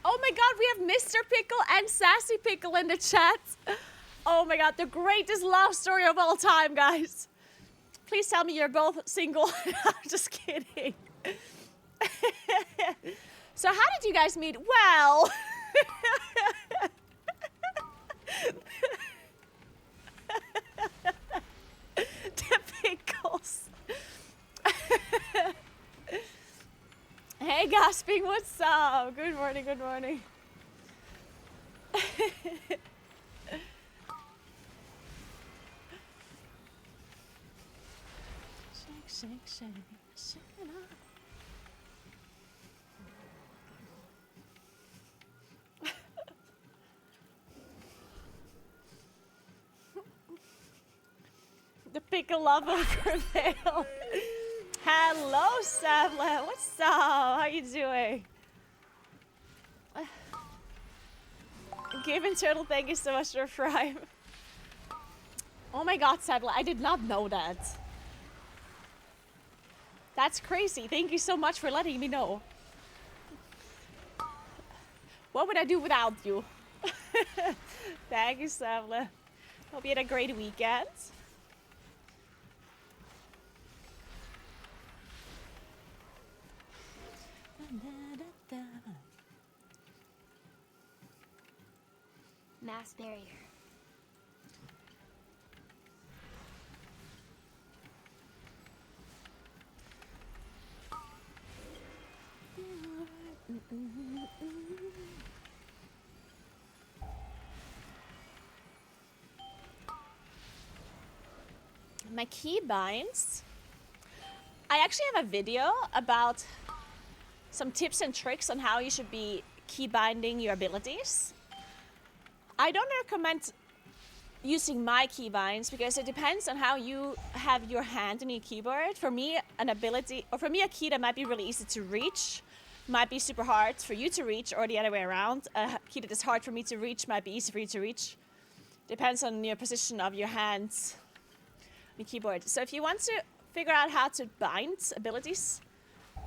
Oh my god, we have Mr. Pickle and Sassy Pickle in the chat. Oh my god, the greatest love story of all time, guys. Please tell me you're both single. I'm just kidding. So how did you guys meet? Well... the pickles. Hey, Gasping, what's up? Good morning, good morning. Shake, shake, shake, shake it up. The pickle love will prevail. Hello, Savla. What's up? How you doing? Given Turtle, thank you so much for Prime. Oh my god, Savla, I did not know that. That's crazy. Thank you so much for letting me know. What would I do without you? Thank you, Savla. Hope you had a great weekend. Mass barrier. My keybinds. I actually have a video about some tips and tricks on how you should be keybinding your abilities. I don't recommend using my keybinds because it depends on how you have your hand on your keyboard. For me, an ability, or for me, a key that might be really easy to reach might be super hard for you to reach, or the other way around. A key that is hard for me to reach might be easy for you to reach. Depends on your position of your hands on your keyboard. So if you want to figure out how to bind abilities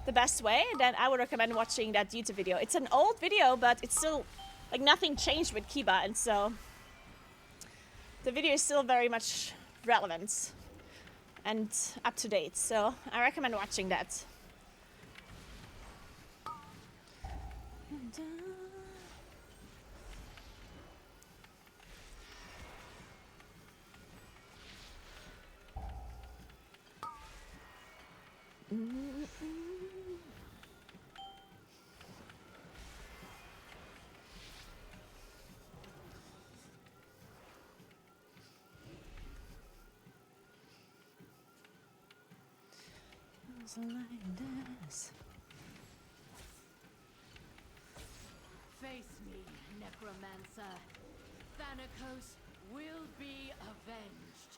the best way, then I would recommend watching that YouTube video. It's an old video, but it's still, like, nothing changed with keybinds, so the video is still very much relevant and up to date, so I recommend watching that. Like this. Face me, Necromancer. Thanatos will be avenged.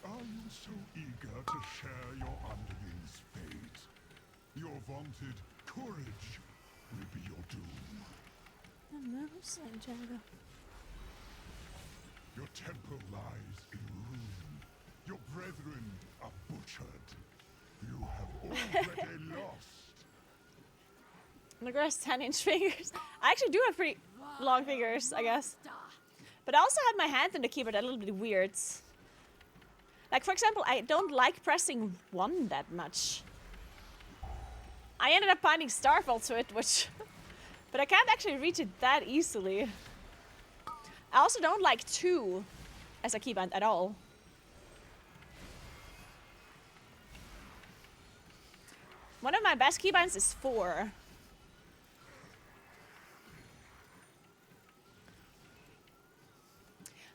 Are you so eager to share your underling's fate? Your vaunted courage will be your doom. Hello, Santiago. Your temple lies in ruin. Your brethren are butchered. You have already lost. Naguura's 10-inch fingers. I actually do have pretty long fingers, I guess. But I also have my hand on the keyboard a little bit weird. Like, for example, I don't like pressing 1 that much. I ended up finding Starfall to it, which... but I can't actually reach it that easily. I also don't like 2 as a keybind at all. One of my best keybinds is 4.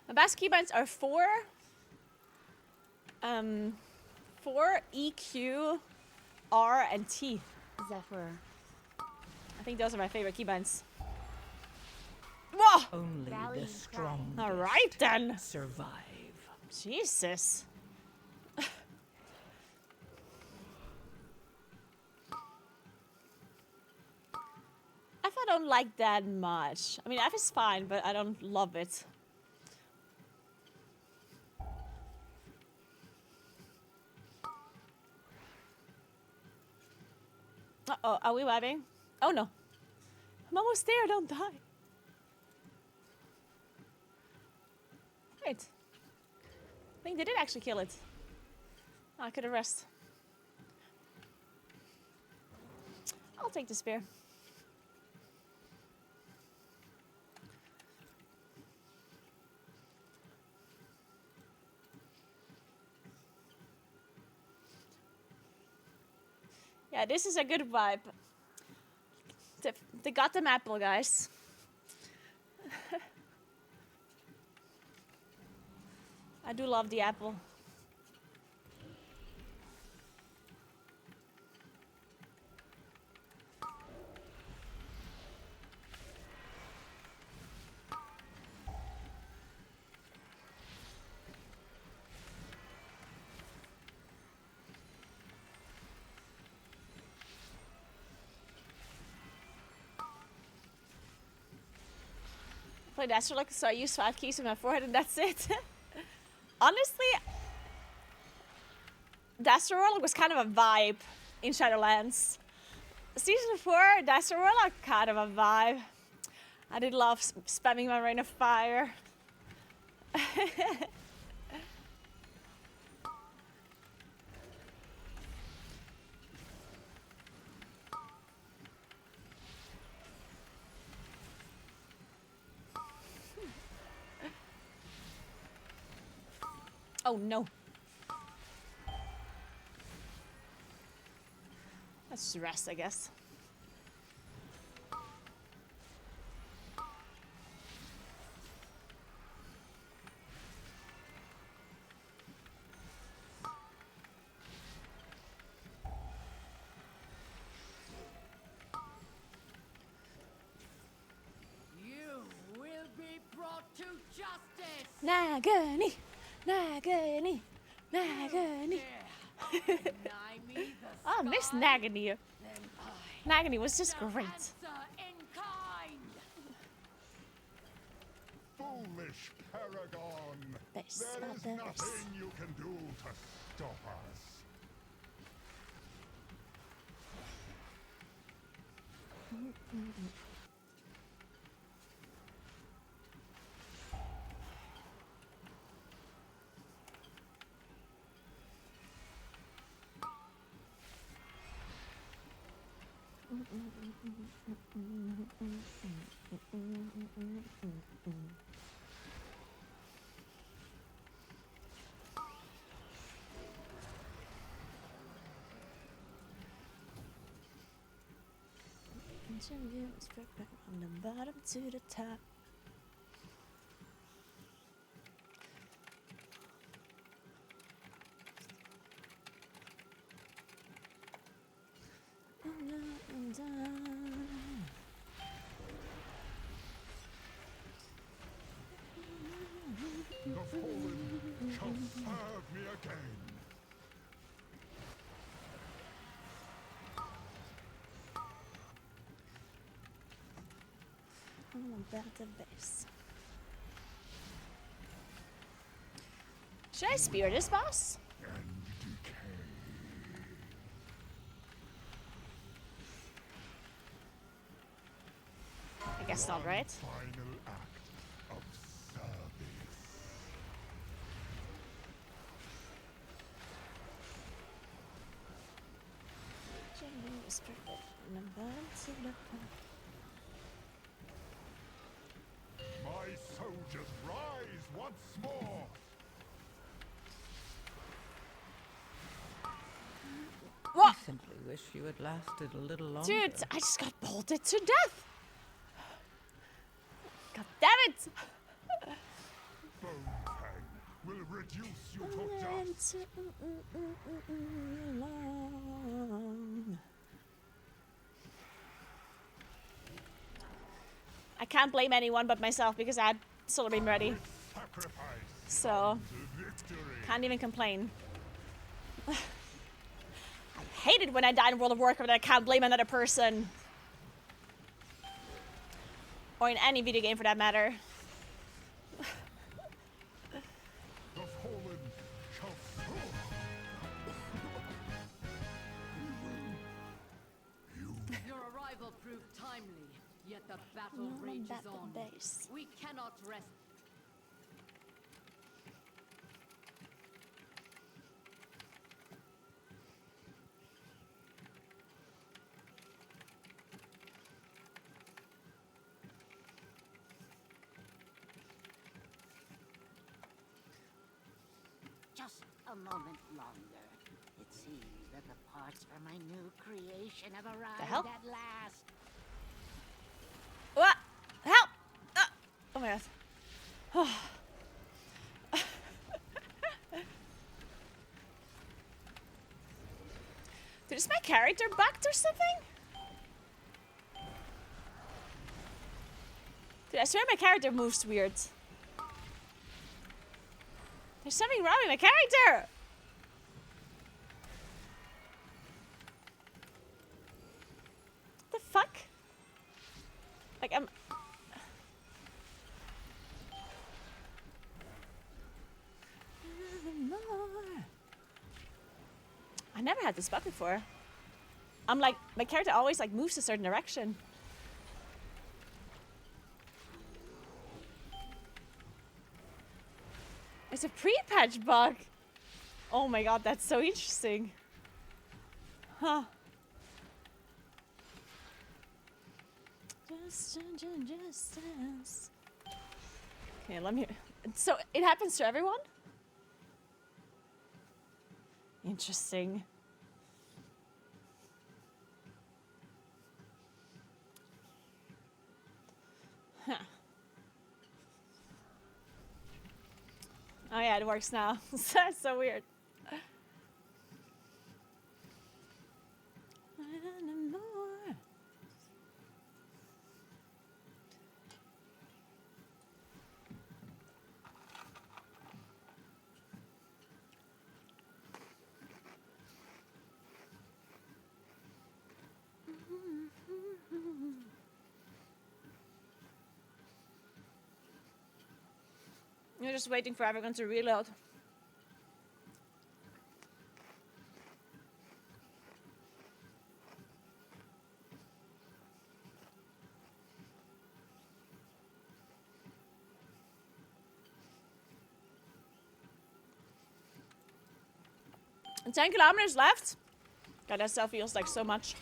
My best keybinds are 4. 4 EQ, R, and T. Zephyr. I think those are my favorite keybinds. Whoa! Only Rally the cry. strongest All right then. survive. Jesus. F I don't like that much. I mean, F is fine, but I don't love it. Uh-oh, are we vibing? Oh no. I'm almost there, don't die. Wait. I think they did actually kill it. I could arrest. I'll take the spear. Yeah, this is a good vibe. They got them apple, guys. I do love the apple. Play Dastrolic, so I use 5 keys on my forehead and that's it. Honestly, Dastrolic was kind of a vibe in Shadowlands. Season 4, Dastrolic, kind of a vibe. I did love spamming my Rain of Fire. Oh no. Let's just rest, I guess. You will be brought to justice. Nagani, Nagani, Nagani. Deny me the Oh, I miss sky, Nagani. then I Nagani was just shall great. answer in kind. Foolish Paragon! This, There is this. nothing you can do to stop us. From the bottom to the top. The fallen shall serve me again. About the base. Should I spear this boss? And decay. I guess not, right? Final act of service. From the bottom to the top. My soldiers rise once more. What? Simply wish you had lasted a little longer. Dude, I just got bolted to death. God damn it! Bone Fang will reduce you to dust. I can't blame anyone but myself because I had solar beam ready. Sacrifice So, to victory. can't even complain. I hate it when I die in World of Warcraft and I can't blame another person. Or in any video game for that matter. The fallen shall fall. Your arrival proved timely, yet the battle rages on. Base. We cannot rest. Just a moment longer. It seems that the parts for my new creation have arrived hell? at last. What? Help! Oh my god. Dude, is my character bugged or something? Dude, I swear my character moves weird. There's something wrong with my character! What the fuck? Like, I'm... I never had this bug before. I'm like, my character always like moves a certain direction. It's a pre-patch bug. Oh my god, that's so interesting. Huh. Justice. Okay, let me... So, it happens to everyone? Interesting. Huh. Oh yeah, it works now. That's so weird. You're just waiting for everyone to reload. And 10 kilometers left? God, that still feels like so much.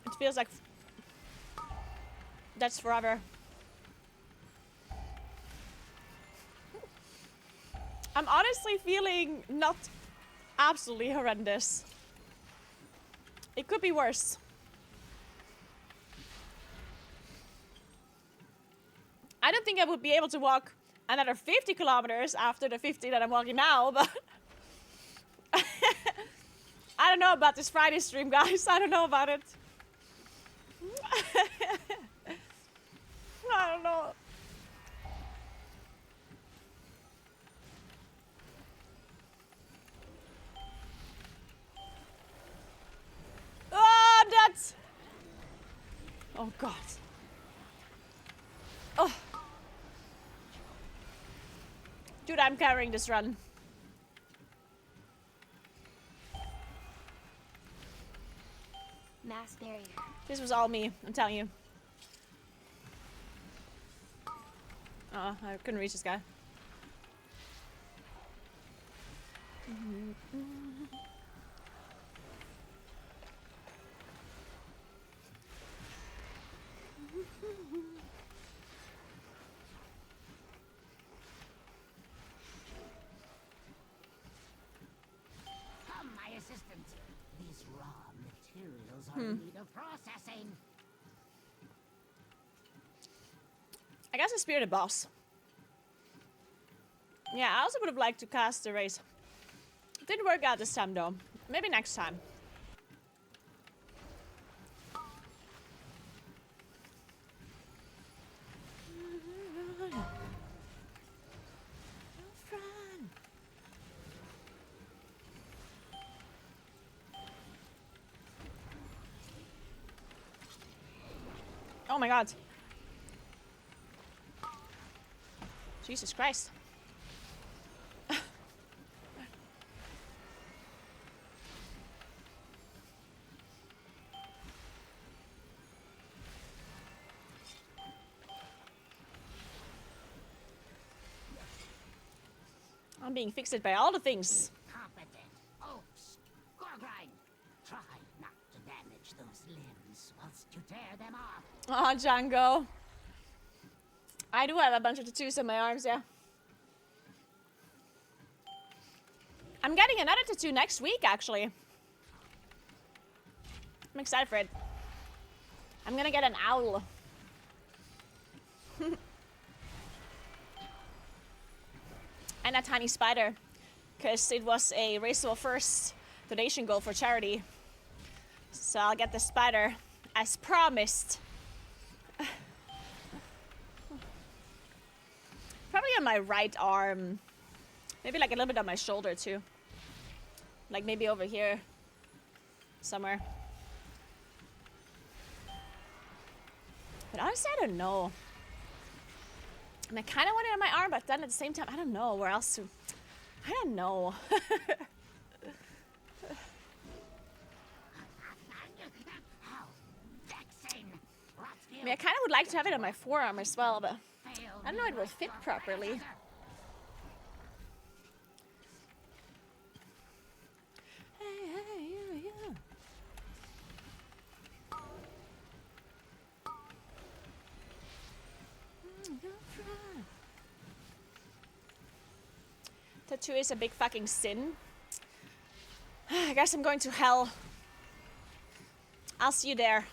It feels like that's forever. I'm honestly feeling not absolutely horrendous. It could be worse. I don't think I would be able to walk another 50 kilometers after the 50 that I'm walking now, but I don't know about this Friday stream, guys. I don't know about it. I don't know. Oh, I'm dead. Oh, God. Oh. Dude, I'm carrying this run. Mass barrier. This was all me, I'm telling you. Oh, I couldn't reach this guy. are in need of processing. I guess a spirited boss. Yeah, I also would have liked to cast the race. Didn't work out this time though. Maybe next time. Oh my god. Jesus Christ. I'm being fixed by all the things. Competent. Oops. Gorgrind. Try not to damage those limbs whilst you tear them off. Oh, Django. I do have a bunch of tattoos on my arms, yeah. I'm getting another tattoo next week, actually. I'm excited for it. I'm gonna get an owl. And a tiny spider. Because it was a Race to First donation goal for charity. So I'll get the spider as promised. Probably on my right arm. Maybe like a little bit on my shoulder too. Like maybe over here. Somewhere. But honestly, I don't know. I mean, I kind of want it on my arm, but then at the same time, I don't know where else to... I don't know. I mean, I kind of would like to have it on my forearm as well, but I don't know if it will fit properly. Tattoo is a big fucking sin. I guess I'm going to hell. I'll see you there.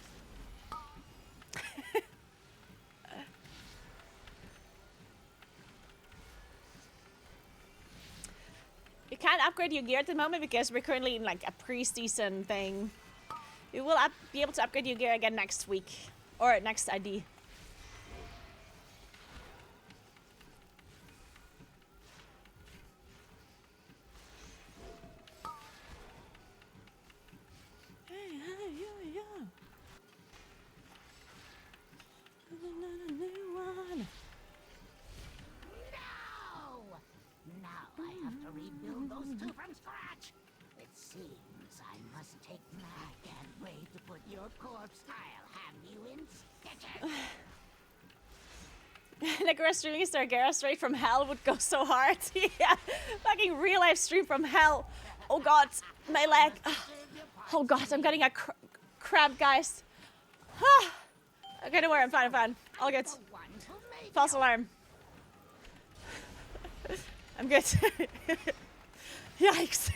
You can't upgrade your gear at the moment because we're currently in like a pre-season thing. You will be able to upgrade your gear again next week. Or next ID. Naguura released our Garrus straight from hell would go so hard. Yeah, fucking real life stream from hell. Oh god, my leg. Oh god, I'm getting a crab, guys. Okay, don't worry, I'm fine, I'm fine. All good. False alarm. I'm good. Yikes.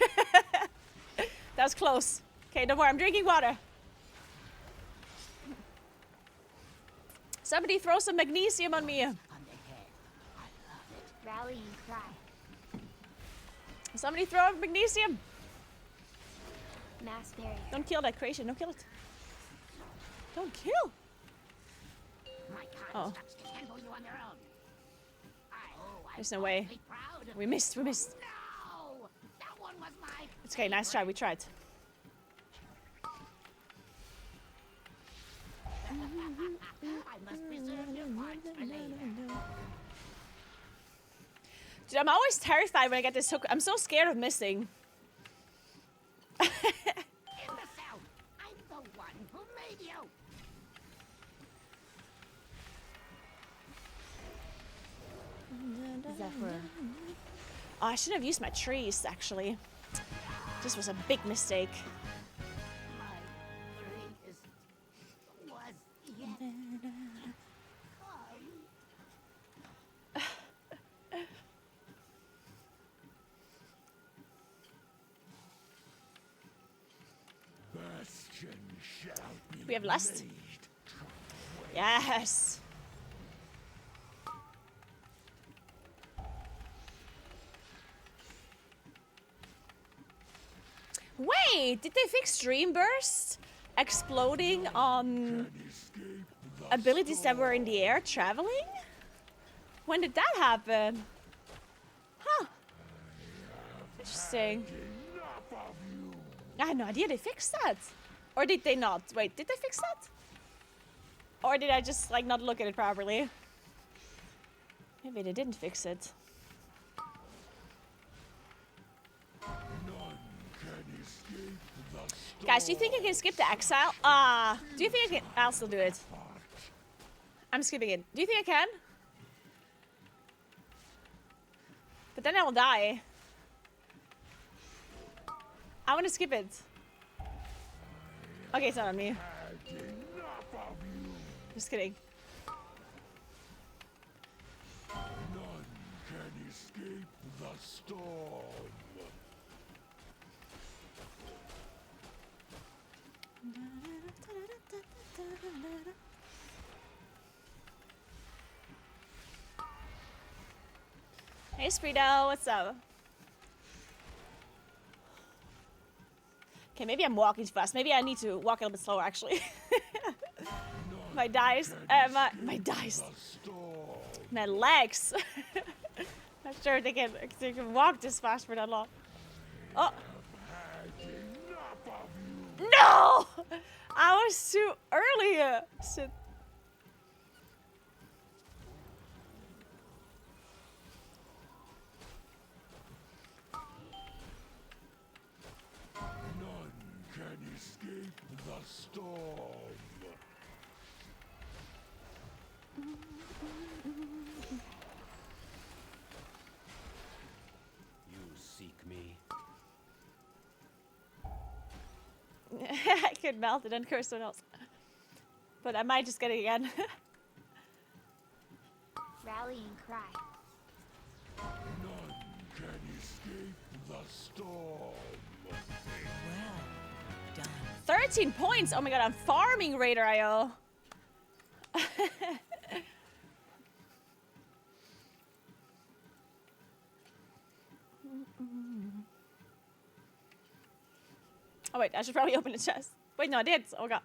That was close. Okay, don't worry, I'm drinking water. Somebody throw some magnesium on me. Rallying cry. Somebody throw magnesium. Mass barrier. Don't kill that creation. Don't kill it. Don't kill. Oh. There's no way. We missed. We missed. It's okay. Nice try. We tried. Dude, I'm always terrified when I get this hook. I'm so scared of missing. Zephyr. Oh, I shouldn't have used my trees, actually. This was a big mistake. Bastion shall be We have lust. laid. Yes. Wait, did they fix Dream Burst? Exploding on abilities that were in the air traveling? When did that happen? Huh. Interesting. I had no idea they fixed that. Or did they not? Wait, did they fix that? Or did I just like not look at it properly? Maybe they didn't fix it. Guys, do you think I can skip the exile? Do you think I can? I'll still do it. I'm skipping it. Do you think I can? But then I will die. I want to skip it. Okay, it's not on me. Just kidding. None can escape the storm. Hey, Spreedo, what's up? Okay, maybe I'm walking too fast. Maybe I need to walk a little bit slower, actually. My dice, my dice, my legs. Not sure they can walk this fast for that long. Oh. No! I was too early. Shit. None can escape the storm. You seek me. I could melt it and curse someone else. But I might just get it again. Rallying cry. None can escape the storm. Well done. 13 points! Oh my god, I'm farming Raider IO. Oh wait, I should probably open the chest. Wait, no, I did. Oh god.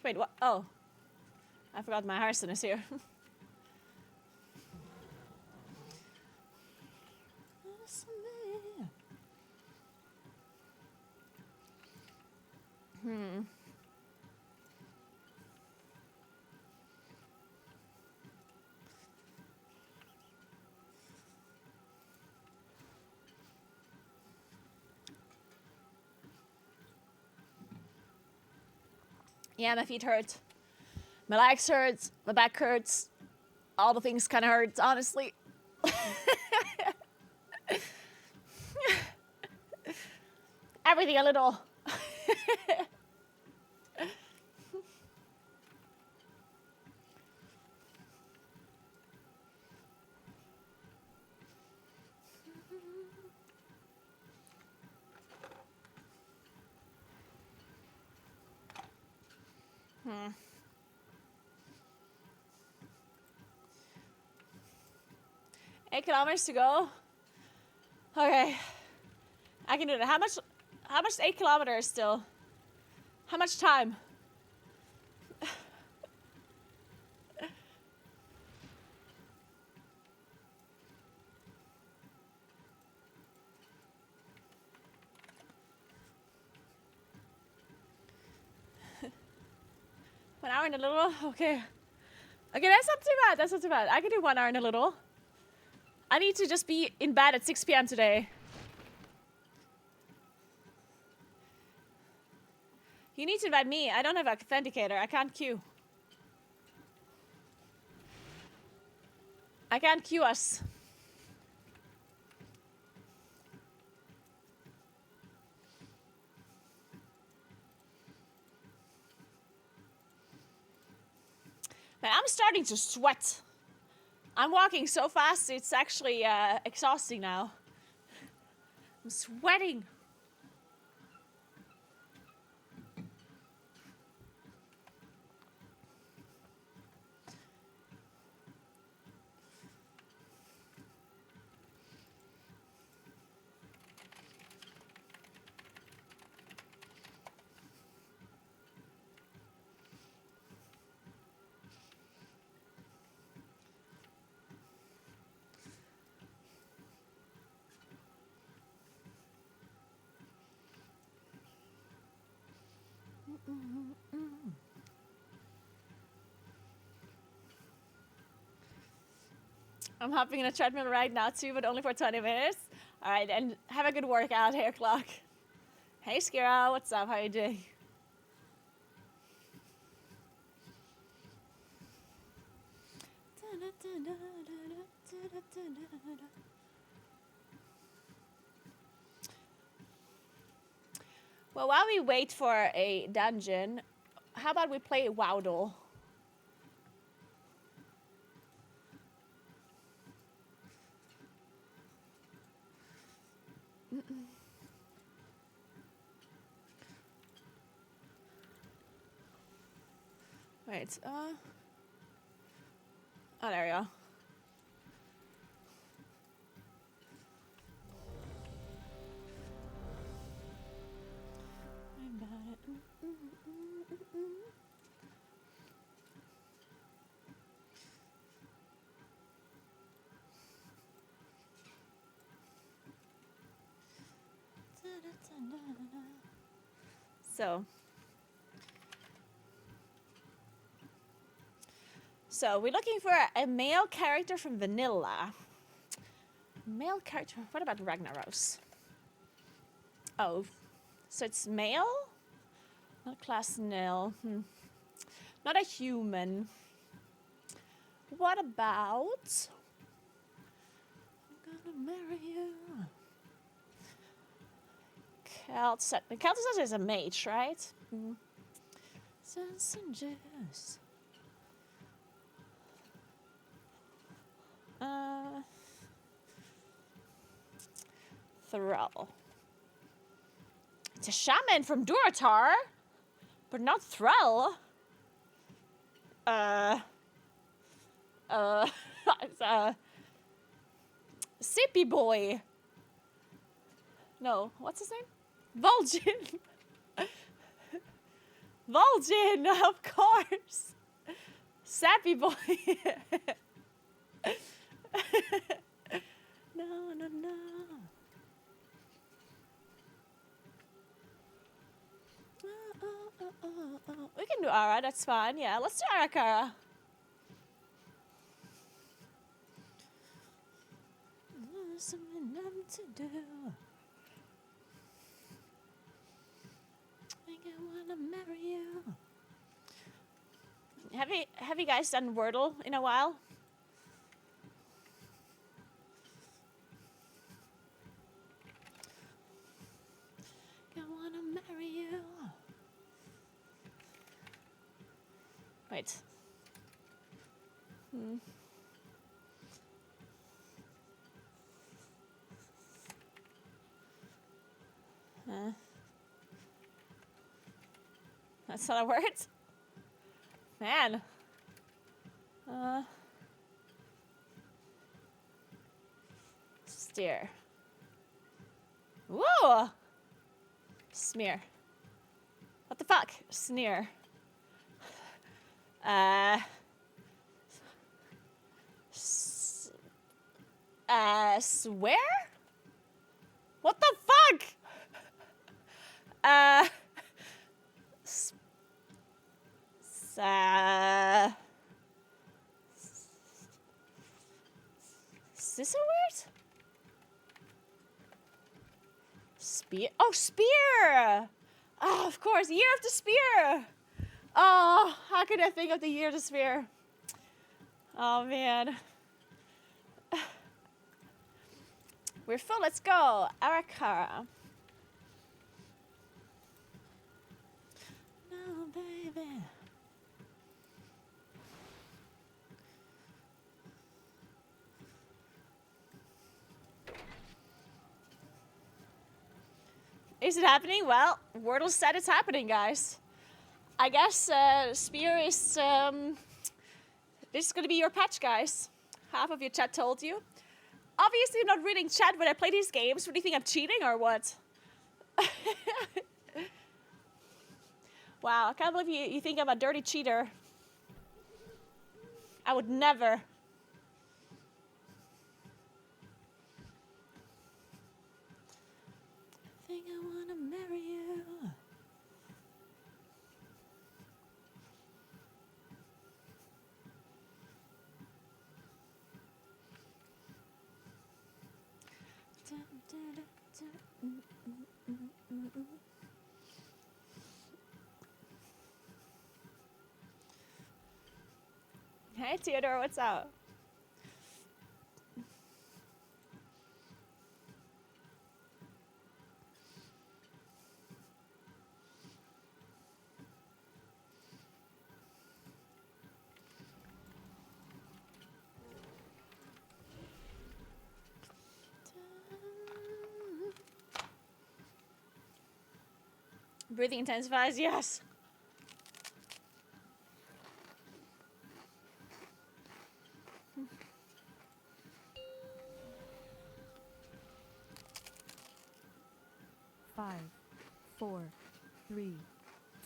Wait, what? Oh. I forgot my Hearthstone is here. Yeah, my feet hurt. My legs hurt. My back hurts. All the things kind of hurt, honestly. Everything a little. Hmm. 8 kilometers to go. Okay. I can do that. How much is 8 kilometers still? How much time? One hour and a little? Okay. Okay, that's not too bad. That's not too bad. I can do 1 hour and a little. I need to just be in bed at 6 p.m. today. You need to invite me. I don't have an authenticator. I can't queue. I can't queue us. Man, I'm starting to sweat. I'm walking so fast, it's actually exhausting now. I'm sweating. I'm hopping in a treadmill right now too, but only for 20 minutes. All right, and have a good workout, hair clock. Hey, Skira, what's up? How you doing? Well, while we wait for a dungeon, how about we play Wowdle? Wait, oh, there we go. So we're looking for a male character from Vanilla. Male character. What about Ragnaros? Oh, so it's male? Not class nil. Not a human. What about? I'm gonna marry you. Kel'Thuzad is a mage, right? Sense and juice. Thrall. It's a shaman from Durotar, but not Thrall. It's Sippy Boy. No, what's his name? Vol'jin. Vol'jin, of course. Sappy Boy. No, no, no. We can do Ara, that's fine. Yeah, let's do Arakara. Something to do. I think I wanna marry you. Have you guys done Wordle in a while? I wanna marry you. Wait. That's not a word? Man. Steer. Whoa! Smear. What the fuck? Sneer. Swear? What the fuck? Is this a word? Spear? Oh, spear! Oh, of course, Year of the Spear! Oh, how could I think of the Year of the Spear? Oh, man. We're full. Let's go. Arakara. No, baby. Is it happening? Well, Wordle said it's happening, guys. I guess Spear is this is gonna be your patch, guys. Half of your chat told you. Obviously, I'm not reading chat when I play these games. What do you think, I'm cheating or what? Wow, I can't believe you think I'm a dirty cheater. I would never. I think I wanna marry you. Hey Theodore, what's up? Breathing intensifies, yes. Five, 4, 3,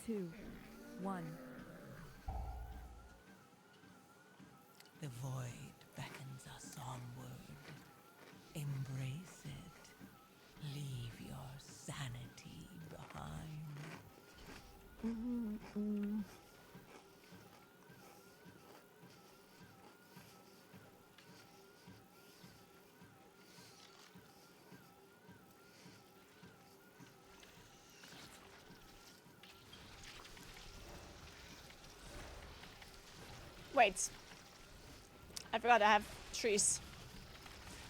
2, 1. The void beckons us onward. Embrace it. Leave your sanity behind. Wait. I forgot I have trees.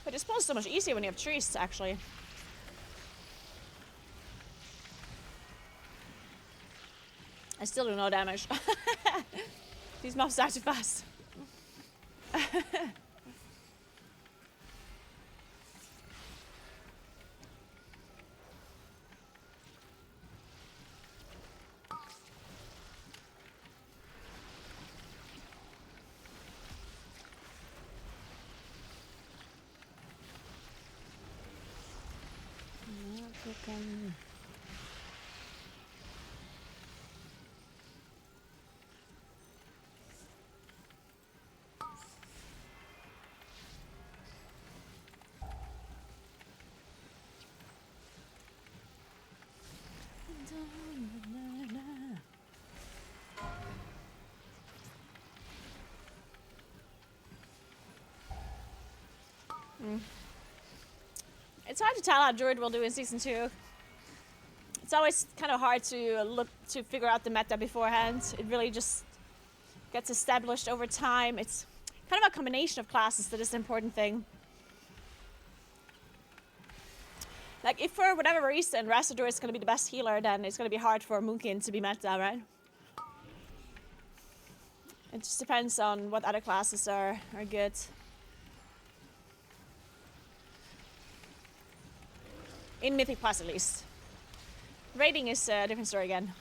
But it's so much easier when you have trees, actually. I still do no damage. These mobs die too fast. It's hard to tell how Druid will do in Season 2. It's always kind of hard to figure out the meta beforehand. It really just gets established over time. It's kind of a combination of classes that is the important thing. Like, if for whatever reason Rassador is going to be the best healer, then it's going to be hard for Moonkin to be meta, right? It just depends on what other classes are good. In Mythic Plus, at least. Raiding is a different story again.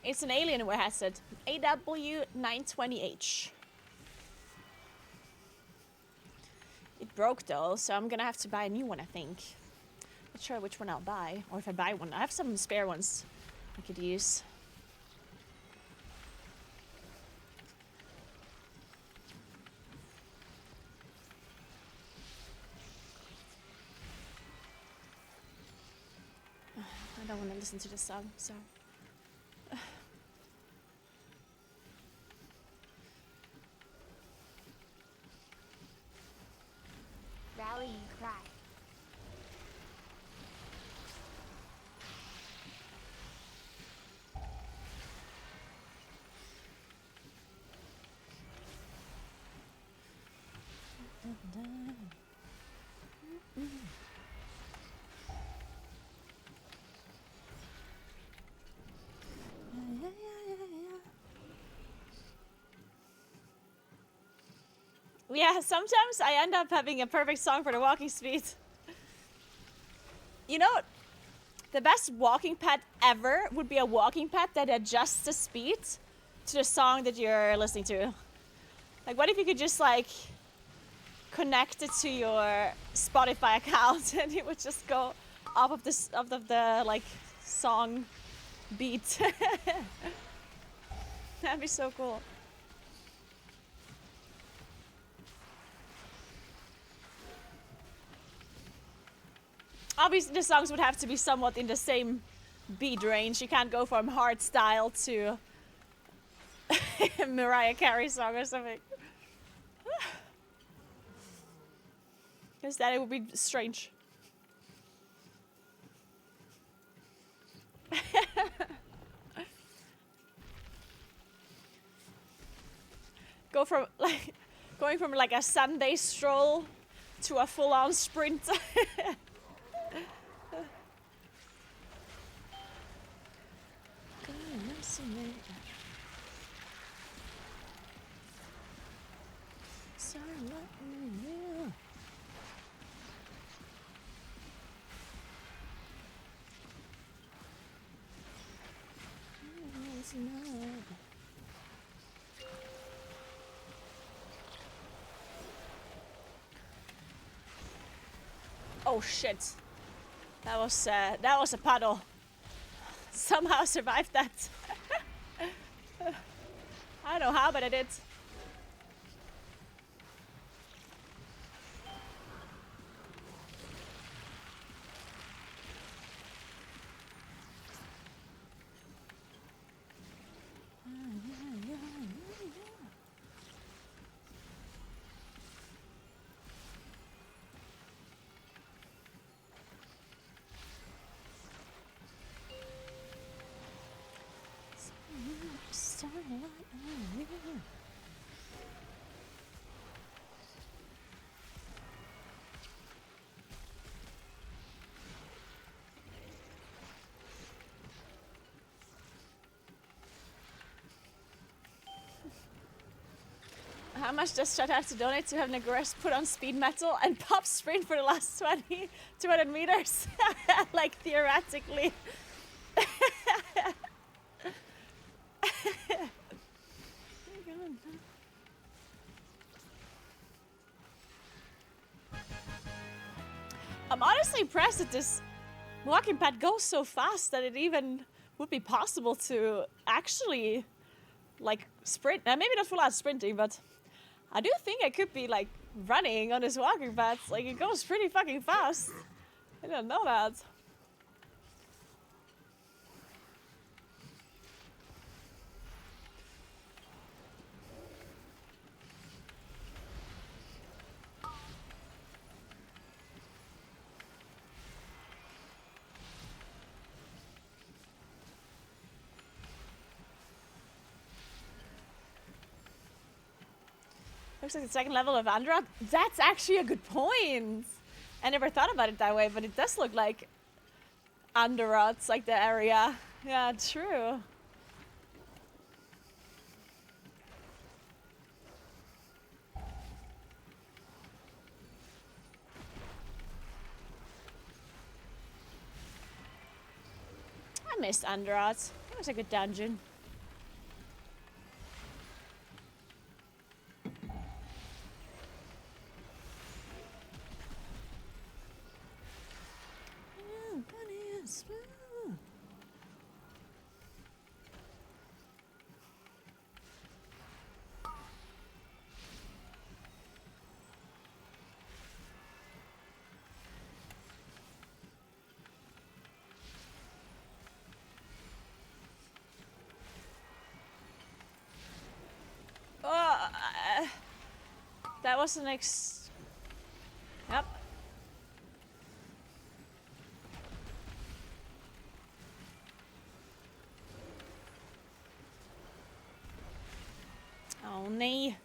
It's an alien headset. AW920H. It broke though, so I'm gonna have to buy a new one, I think. Not sure which one I'll buy, or if I buy one. I have some spare ones I could use. I don't want to listen to this song, so. Rally cry. Yeah, sometimes I end up having a perfect song for the walking speed. You know, the best walking pad ever would be a walking pad that adjusts the speed to the song that you're listening to. Like, what if you could just, like, connect it to your Spotify account and it would just go off of this, off of the, like, song beat. That'd be so cool. Obviously, the songs would have to be somewhat in the same beat range. You can't go from hard style to Mariah Carey song or something. Because then it would be strange. Going from like a Sunday stroll to a full-on sprint. Oh shit. That was a puddle. Somehow survived that. I don't know how, but I did. How much does Chat have to donate to have Naguura put on speed metal and pop sprint for the last 200 meters? Like, theoretically. I'm honestly impressed that this walking pad goes so fast that it even would be possible to actually, like, sprint. Now, maybe not full out sprinting, but I do think I could be, like, running on this walking pad. Like, it goes pretty fucking fast. I didn't know that. Looks like the second level of Android. That's actually a good point. I never thought about it that way, but it does look like Andorots, like the area. Yeah, true. I missed Andorots. That was a good dungeon. that was an Yep. Oh, nee.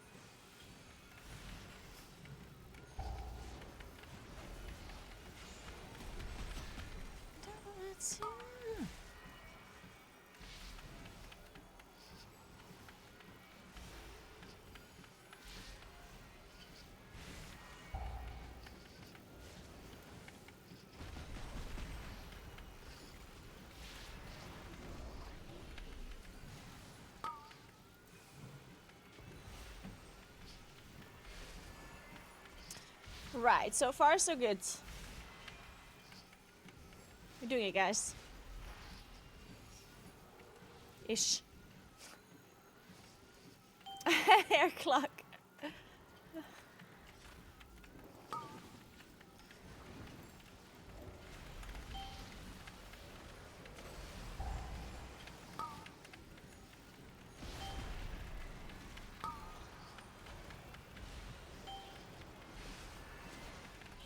Right, so far so good. We're doing it, guys. Ish. Hair clock.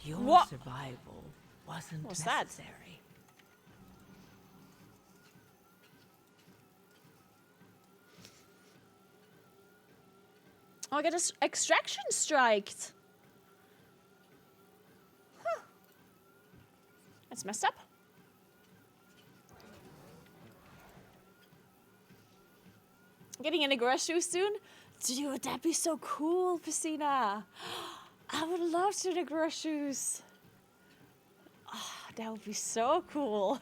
Your What? survival wasn't What's that? necessary. Oh, I got a extraction striked. Huh. That's messed up. Getting a Naguura shoe soon? Dude, that'd be so cool, Piscina. I would love to Naguura shoes. Oh, that would be so cool.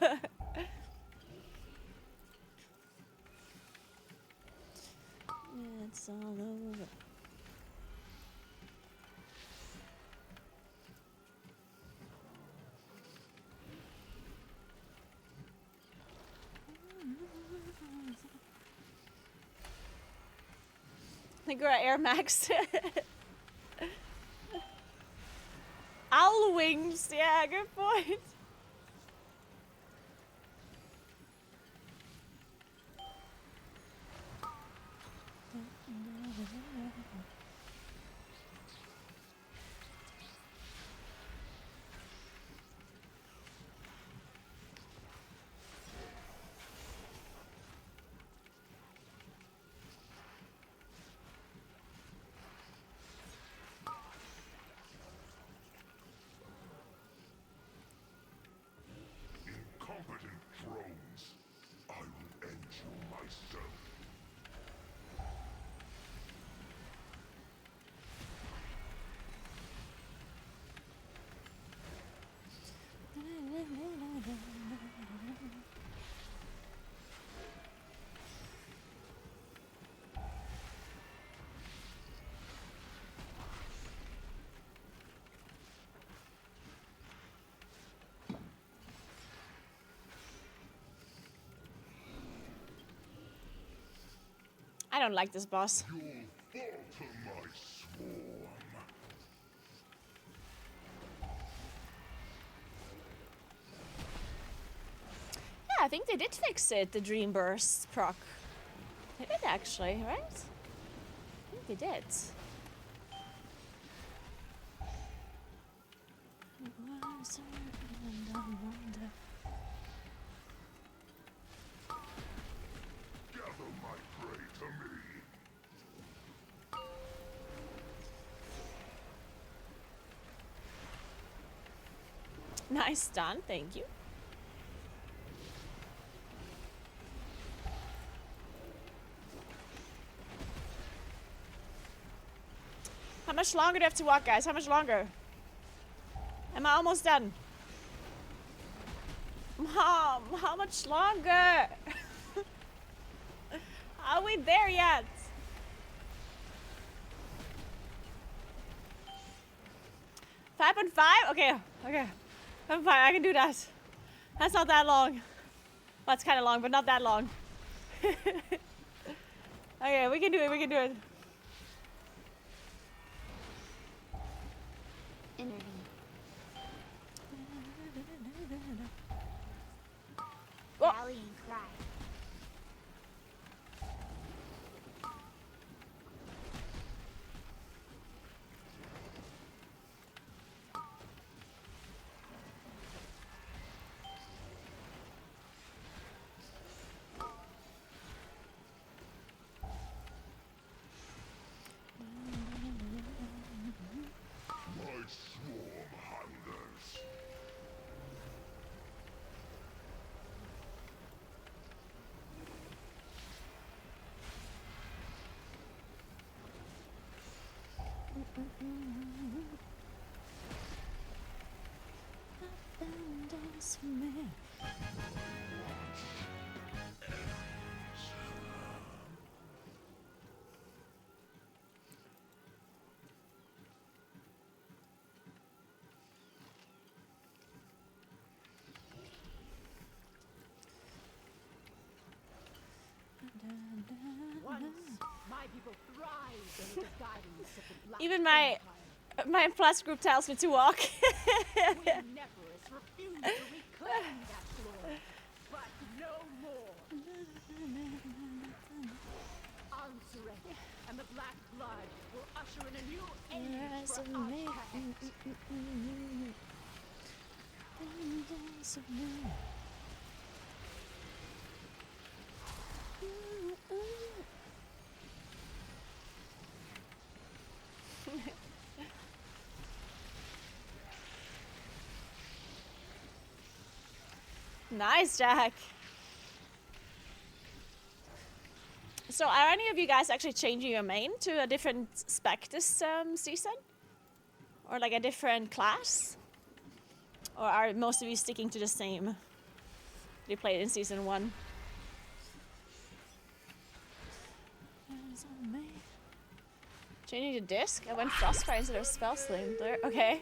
It's all over. Naguura Air Max. Owl wings. Yeah, good point. Incompetent drones. I will end you myself. I don't like this boss. You'll falter my swarm. Yeah, I think they did fix it, the Dream Burst proc. They did actually, right? I think they did. Gather my prey to me. Nice done, thank you. How much longer do I have to walk, guys? How much longer? Am I almost done? Mom, how much longer? Are we there yet? Five and 5? Okay, okay. 5.5, I can do that. That's not that long. Well, it's kind of long, but not that long. Okay, we can do it, we can do it. Intervene. Oh. Rallying cry. Once, my people thrived under the guidance of the Black Even my Empire. my plus group tells me to walk. Queen Nephris refused to reclaim that glory, but no more. Ansurek and the Black Blood will usher in a new age for Architect. Nice, Jack. So are any of you guys actually changing your main to a different spec this season? Or like a different class? Or are most of you sticking to the same you played in season 1? Changing the disc? I went Frostfire instead of Spell Slinger. Okay.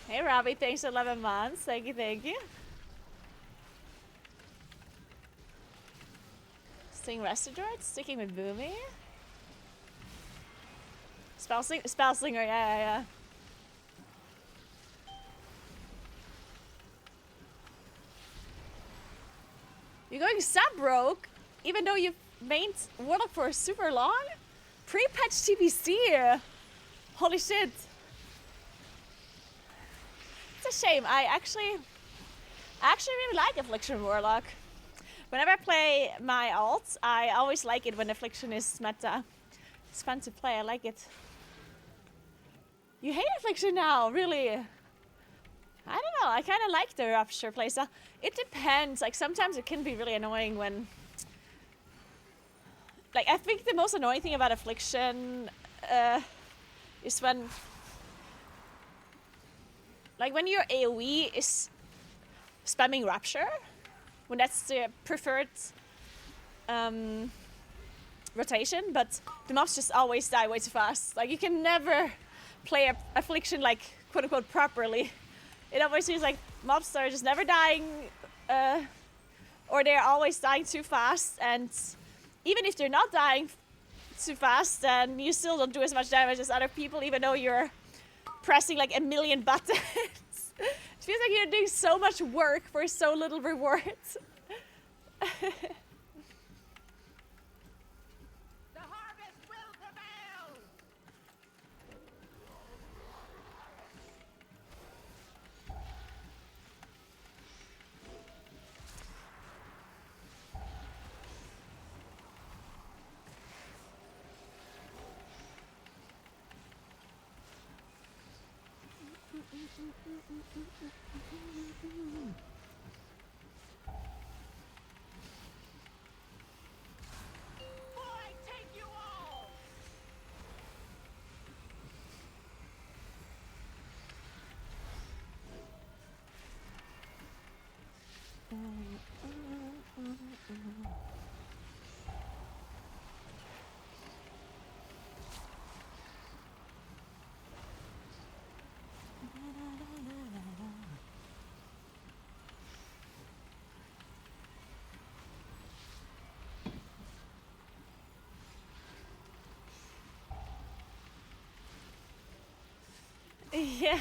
Hey Robbie, thanks for 11 months. Thank you, thank you. Sting Restadroid, sticking with Boomy. Spell Slinger, yeah. You're going sub-broke, even though you've mained Warlock for super long? Pre-patch TBC! Holy shit. It's a shame. I actually really like Affliction Warlock. Whenever I play my alts, I always like it when Affliction is meta. It's fun to play, I like it. You hate Affliction now, really? I don't know, I kind of like the Rupture playstyle. It depends, like sometimes it can be really annoying when... Like, I think the most annoying thing about Affliction is when... Like when your AoE is spamming Rupture, when that's the preferred rotation, but the mobs just always die way too fast. Like you can never play Affliction like quote unquote properly. It always seems like mobs are just never dying, or they're always dying too fast, and even if they're not dying too fast, then you still don't do as much damage as other people, even though you're pressing like a million buttons. It feels like you're doing so much work for so little reward. The harvest will prevail! Boy, take you all! Yeah.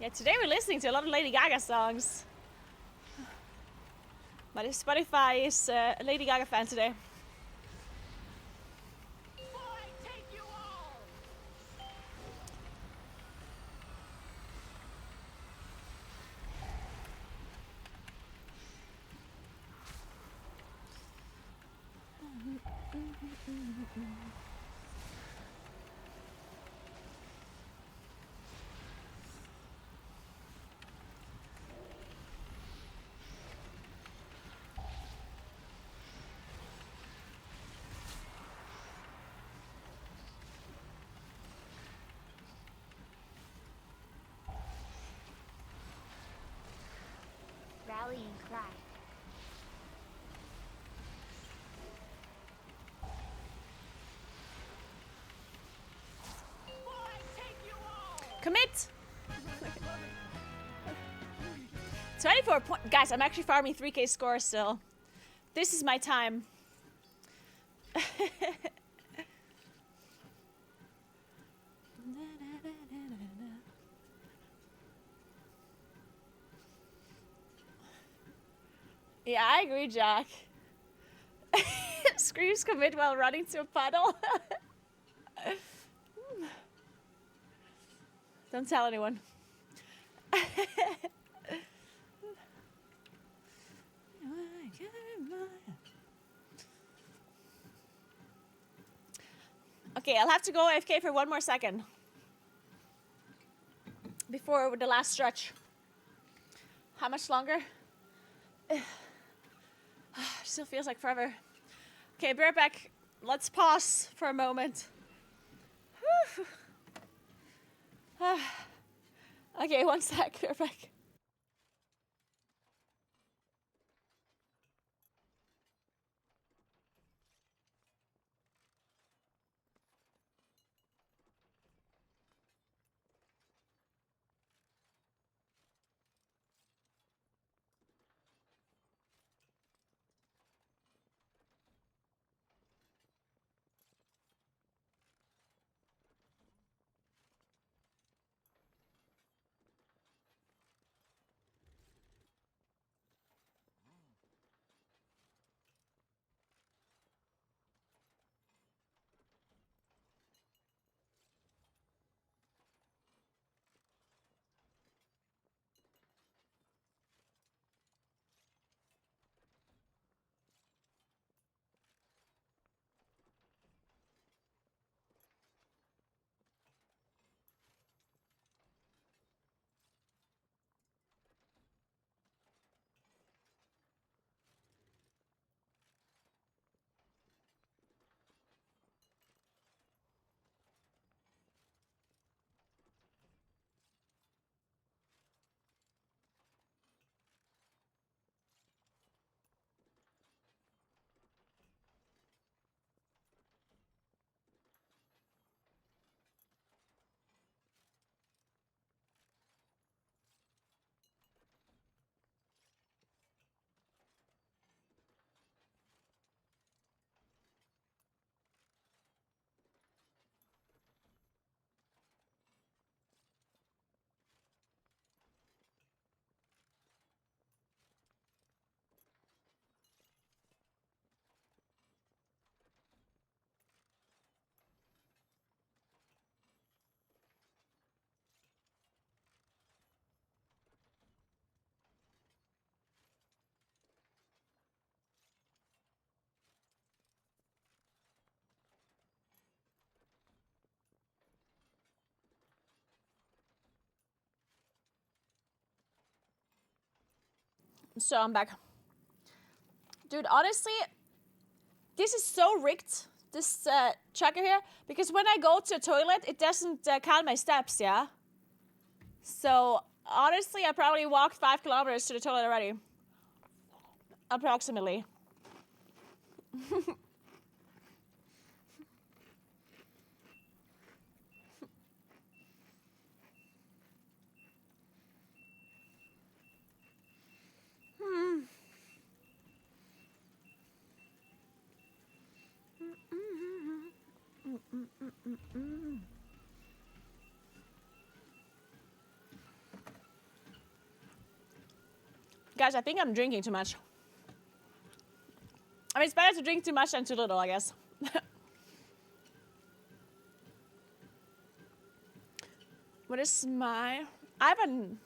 Yeah, today we're listening to a lot of Lady Gaga songs. My Spotify is a Lady Gaga fan today. Boy, take you all! Commit! 24 points. Guys, I'm actually farming 3k scores still. This is my time. Yeah, I agree, Jack. Screams commit while running to a puddle. Don't tell anyone. Okay, I'll have to go AFK for one more second before the last stretch. How much longer? Still feels like forever. Okay, be right back. Let's pause for a moment. Okay, one sec. Be right back. So I'm back. Dude, honestly, this is so rigged, this tracker here, because when I go to the toilet, it doesn't count my steps, yeah? So, honestly, I probably walked 5 kilometers to the toilet already. Approximately. Guys, I think I'm drinking too much. I mean, it's better to drink too much than too little, I guess. What is my... I haven't...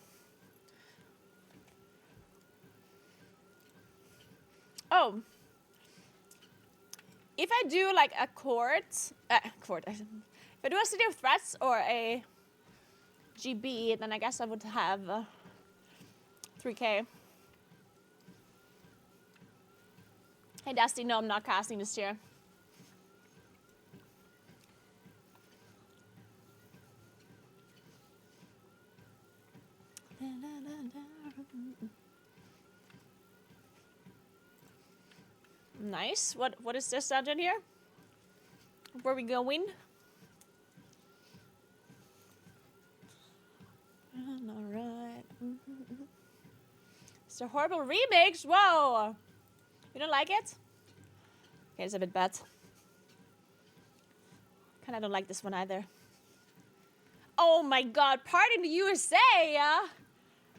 Oh. If I do like a if I do a City of Threats or a GB, then I guess I would have 3k. Hey Dusty, no, I'm not casting this year. Nice. What is this dungeon here? Where we going? It's a horrible remix. Whoa. You don't like it? Okay, it's a bit bad. Kinda don't like this one either. Oh my god, Party in the USA!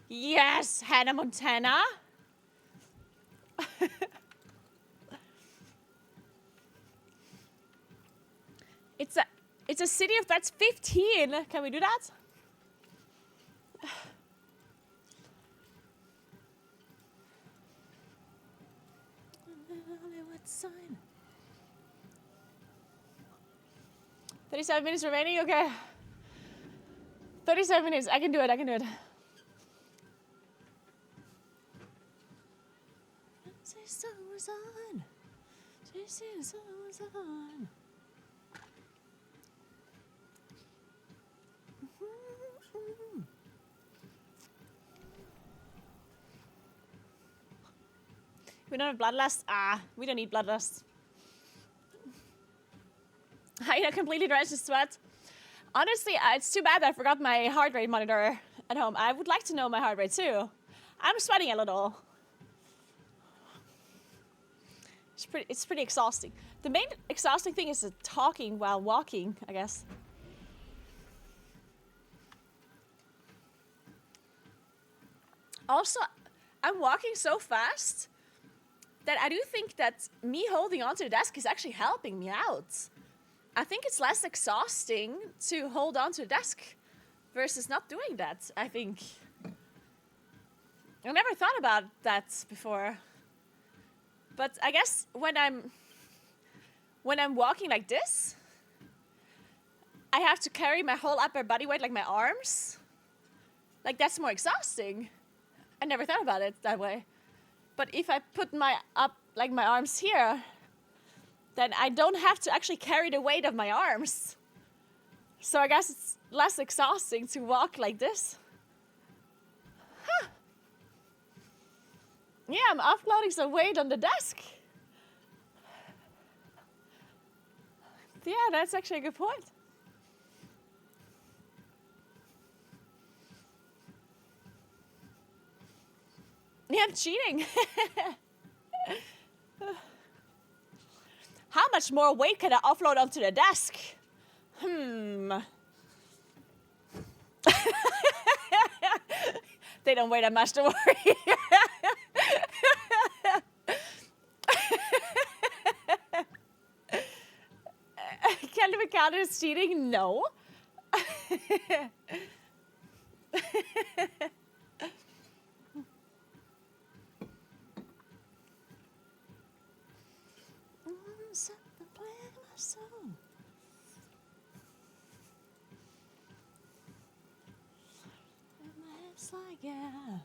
Yes, Hannah Montana. It's a city of that's 15. Can we do that? Hollywood sign. 37 minutes remaining. Okay. 37 minutes. I can do it. I can do it. Say sun was on. Say sun was on. We don't have bloodlust. We don't need bloodlust. I completely drenched in sweat. Honestly, it's too bad that I forgot my heart rate monitor at home. I would like to know my heart rate too. I'm sweating a little. It's pretty exhausting. The main exhausting thing is the talking while walking, I guess. Also, I'm walking so fast that I do think that me holding onto the desk is actually helping me out. I think it's less exhausting to hold onto the desk versus not doing that, I think. I never thought about that before. But I guess when I'm walking like this, I have to carry my whole upper body weight, like my arms. Like that's more exhausting. I never thought about it that way. But if I put my arms here, then I don't have to actually carry the weight of my arms. So I guess it's less exhausting to walk like this. Huh. Yeah, I'm offloading some weight on the desk. Yeah, that's actually a good point. Yeah, I'm cheating. How much more weight can I offload onto the desk? They don't weigh that much, don't worry. Can it be counted as cheating? No. Like, yeah.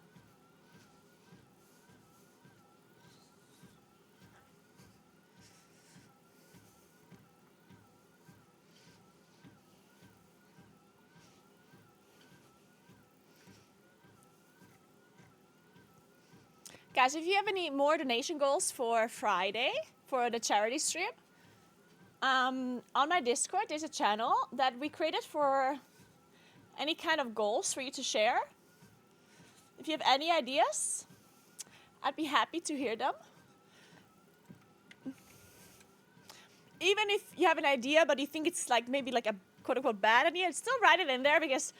Guys, if you have any more donation goals for Friday for the charity stream, on my Discord there's a channel that we created for any kind of goals for you to share. If you have any ideas, I'd be happy to hear them. Even if you have an idea, but you think it's like maybe like a quote-unquote bad idea, still write it in there because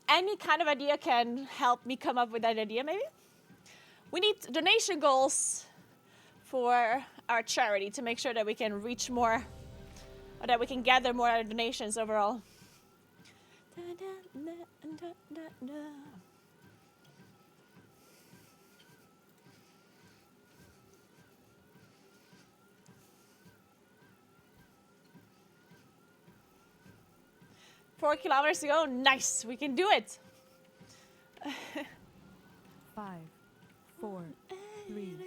any kind of idea can help me come up with that idea maybe. We need donation goals for our charity to make sure that we can reach more, or that we can gather more donations overall. Four kilometers to go. Nice. We can do it. 5, 4, 3,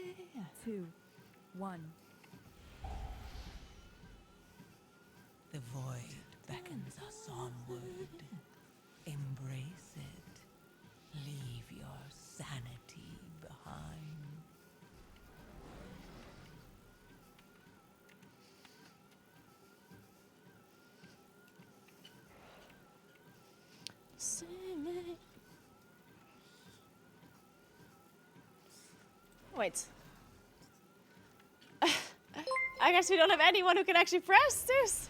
2, 1. The void beckons us onward. Embrace it. Leave your sanity behind. Wait. I guess we don't have anyone who can actually press this.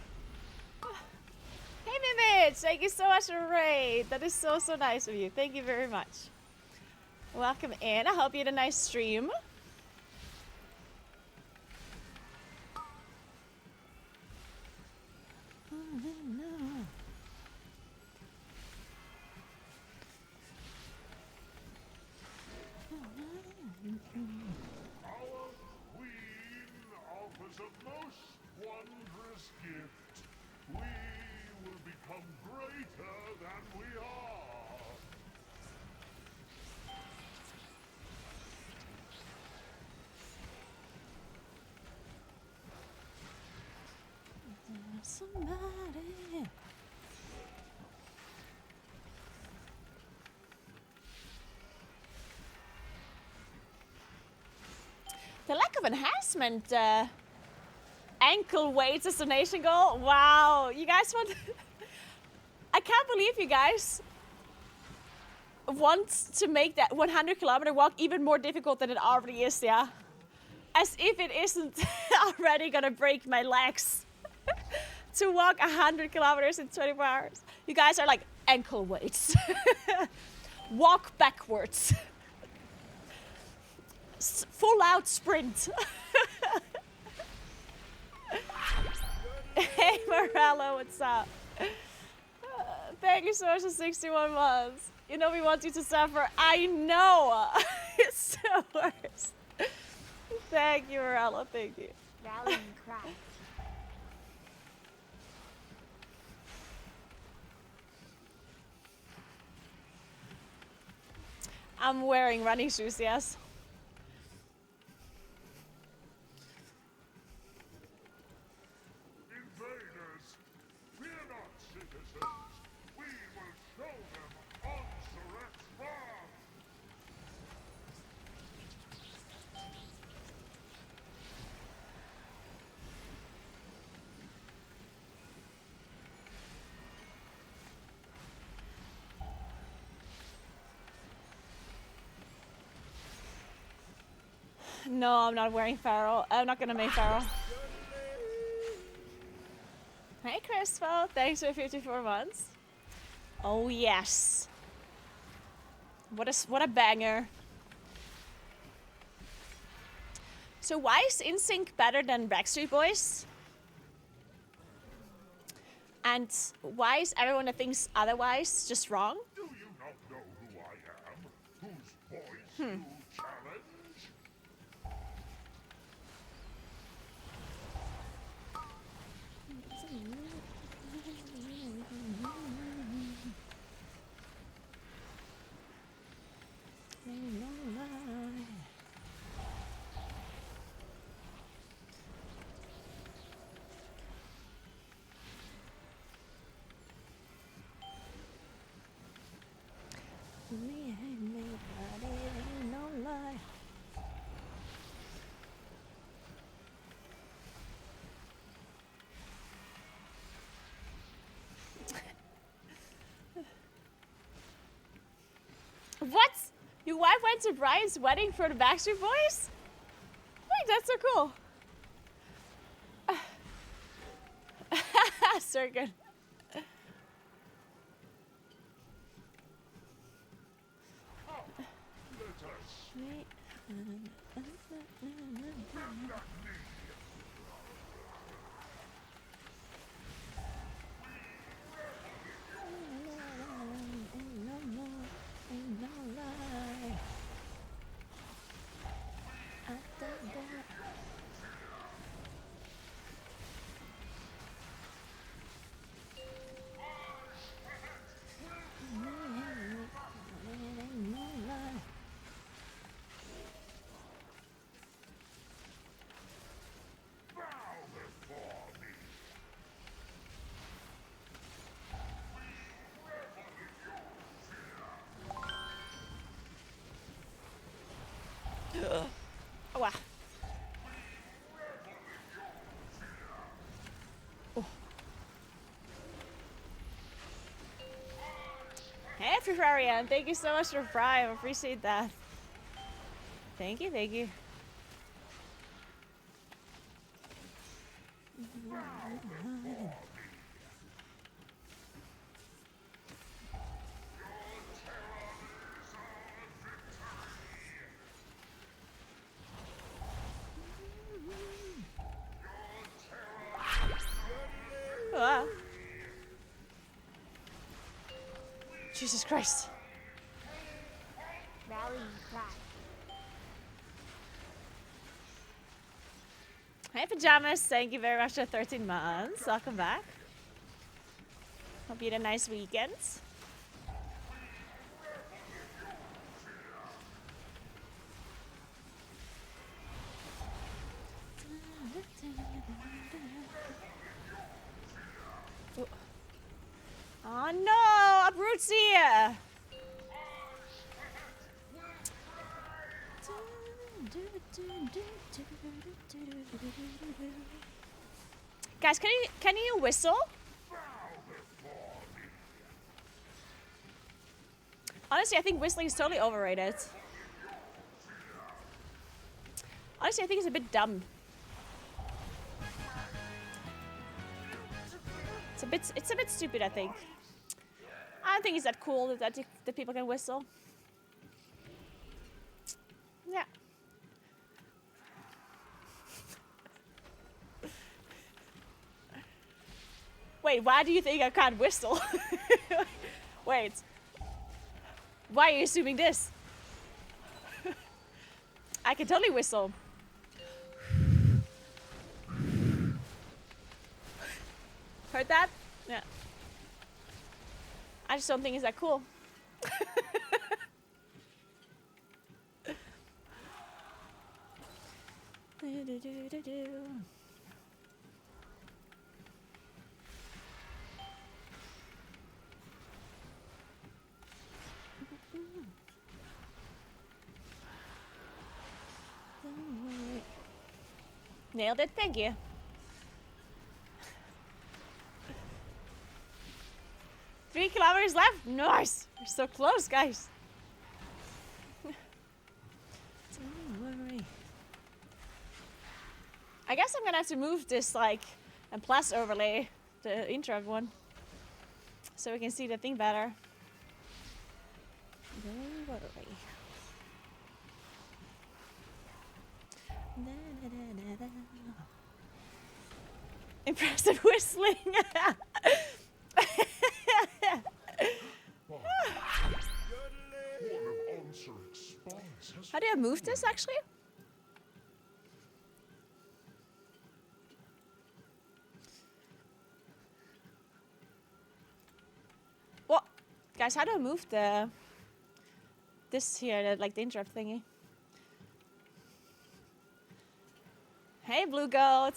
Hey, Mimich! Thank you so much for the raid. That is so, so nice of you. Thank you very much. Welcome in. I hope you had a nice stream. Our queen offers a most wondrous gift. We will become greater than we are. Somebody. The lack of enhancement, ankle weight destination goal. Wow, you guys want? I can't believe you guys want to make that 100-kilometer walk even more difficult than it already is. Yeah, as if it isn't already gonna break my legs to walk 100 kilometers in 24 hours. You guys are like ankle weights. Walk backwards. Full out sprint. Hey Morello, what's up? Thank you so much for 61 months. You know we want you to suffer. I know. It's the worst. Thank you, Morello. Thank you. Rallying cry. I'm wearing running shoes, yes. Invaders, fear not, citizens. We will show them Onsuret's wrath. No, I'm not wearing Pharaoh. I'm not gonna make Pharaoh. Hey, Crystal. Thanks for 54 months. Oh, yes. What a banger. So why is InSync better than Backstreet Boys? And why is everyone that thinks otherwise just wrong? Do you not know who I am? Whose voice you challenge? What? Your wife went to Brian's wedding for the Backstreet Boys? Wait, that's so cool. Sergen. Oh, wow. Oh. Hey, Frarian, thank you so much for Prime. I appreciate that. Thank you, thank you. Ah. Jesus Christ. Rally cry. Hey Pajamas, thank you very much for 13 months. Welcome back. Hope you had a nice weekend. Oh no, Uproot's here! Guys, can you whistle? Honestly, I think whistling is totally overrated. Honestly, I think it's a bit dumb. It's a bit stupid, I think. I don't think it's that cool that people can whistle. Yeah. Wait, why do you think I can't whistle? Wait. Why are you assuming this? I can totally whistle. Heard that? Yeah. I just don't think it's that cool. Nailed it, thank you. Three kilometers left? Nice! We're so close, guys. Don't worry. I guess I'm gonna have to move this, like, and plus overlay the intro one. So we can see the thing better. Don't worry. Impressive whistling. How do I move this actually? What? Guys, how do I move this here, like the interrupt thingy? Hey, Blue Goat.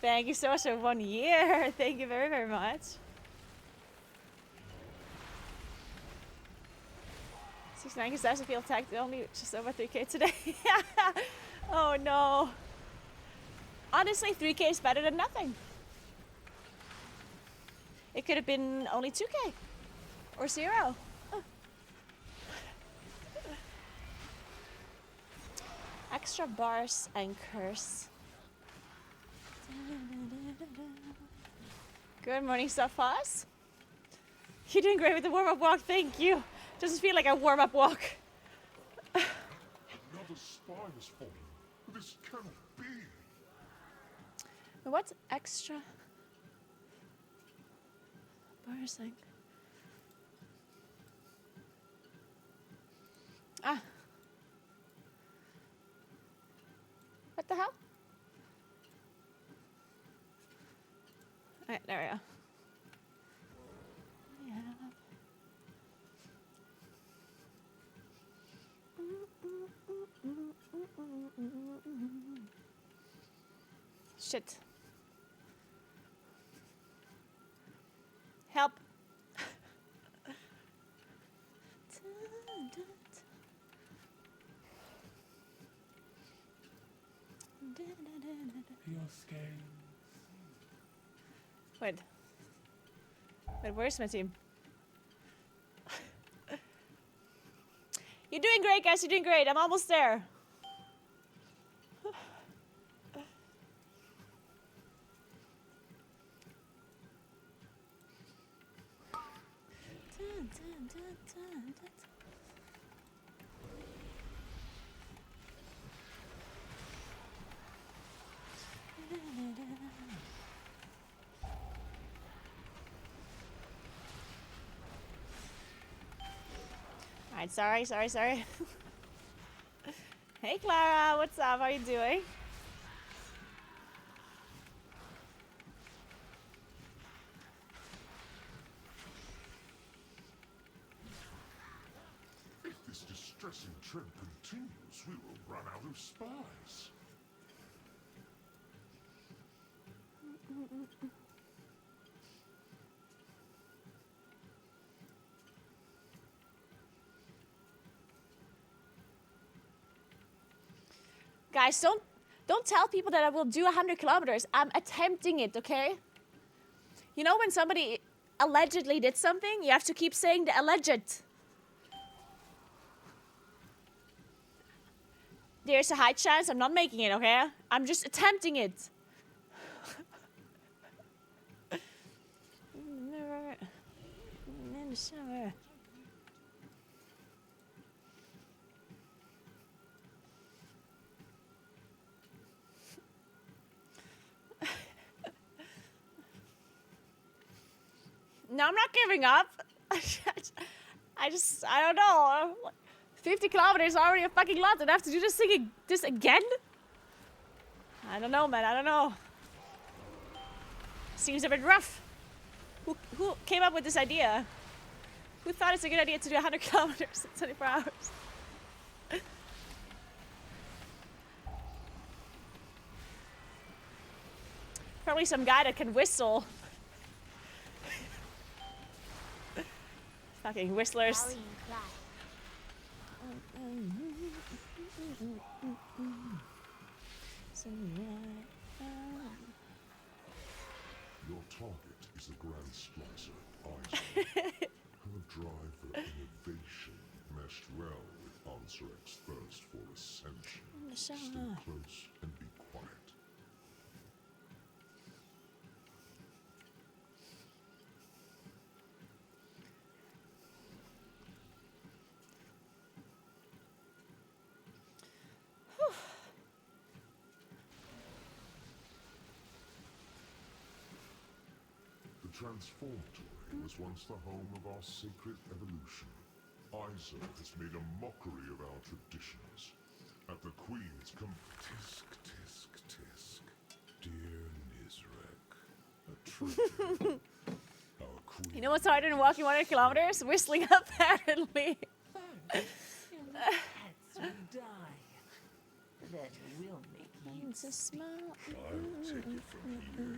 Thank you so much for 1 year. Thank you very, very much. 69 says I feel attacked only just over 3k today. Oh no. Honestly, 3k is better than nothing. It could have been only 2k. Or 0. Extra bars and curse. Good morning, Safas. You're doing great with the warm-up walk, thank you. Doesn't feel like a warm-up walk. Another spy has fallen. This cannot be. What's extra? Parsing. Ah. What the hell? Alright, there we go. Yeah. Shit. Help. Your scales. Wait. Wait, where's my team? You're doing great, guys. You're doing great. I'm almost there. Alright, sorry. Hey Clara, what's up? How you doing? If this distressing trend continues, we will run out of spies. Guys, don't tell people that I will do 100 kilometers. I'm attempting it, okay? You know when somebody allegedly did something, you have to keep saying the alleged. There's a high chance I'm not making it, okay? I'm just attempting it. In the shower. No, I'm not giving up. I don't know. 50 kilometers is already a fucking lot, and I have to do this again? I don't know, man. I don't know. Seems a bit rough. Who came up with this idea? Who thought it's a good idea to do 100 kilometers in 24 hours? Probably some guy that can whistle. Fucking whistlers. Rallying cry. Your target is the Grand Splicer, Isaac. Her drive for innovation meshed well with Ansarek's thirst for ascension. Stay close and be quiet. The Transformatory was once the home of our sacred evolution. Isa has made a mockery of our traditions. At the Queen's tisk, tisk, tisk. Dear Nizrek, a tribute. Our Queen. You know what's harder than walking 100 kilometers? Whistling, apparently. Pets will die. That will make you It's a small. I'll take it from here.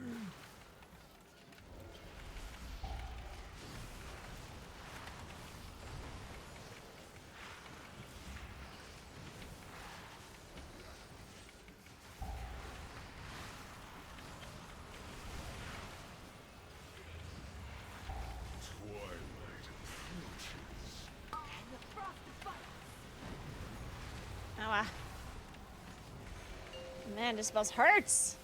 Ow. Man, this boss hurts.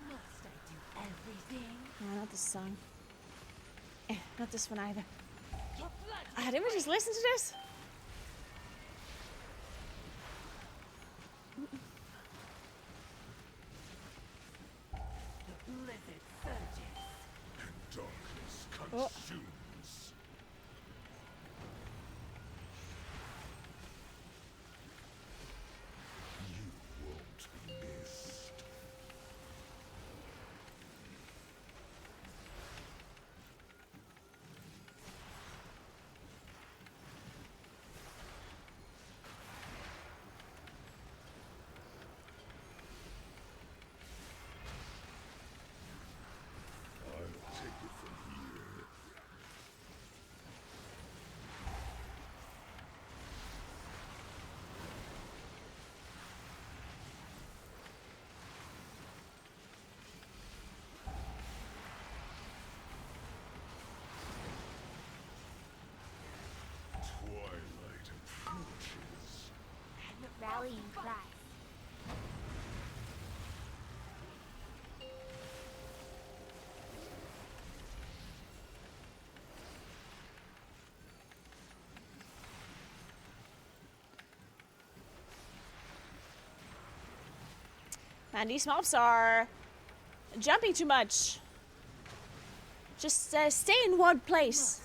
Must I do everything? Oh, not this song. Not this one either. Didn't we just listen to this? The blizzard surges. And darkness consumes. You won't be missed. I'll take it from here. Rallying cry. Man, these mobs are jumping too much. Just stay in one place.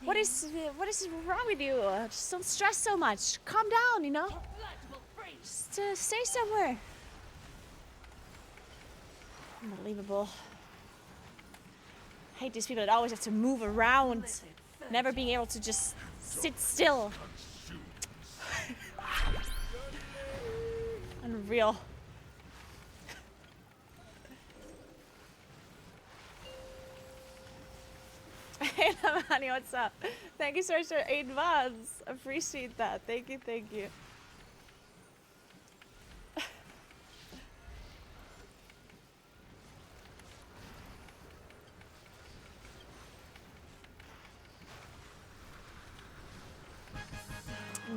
What is wrong with you? Just don't stress so much. Calm down, you know? Just stay somewhere. Unbelievable. I hate these people that always have to move around. Never being able to just sit still. Unreal. Hey, Lamani, what's up? Thank you so much for 8 months. Appreciate that. Thank you, thank you.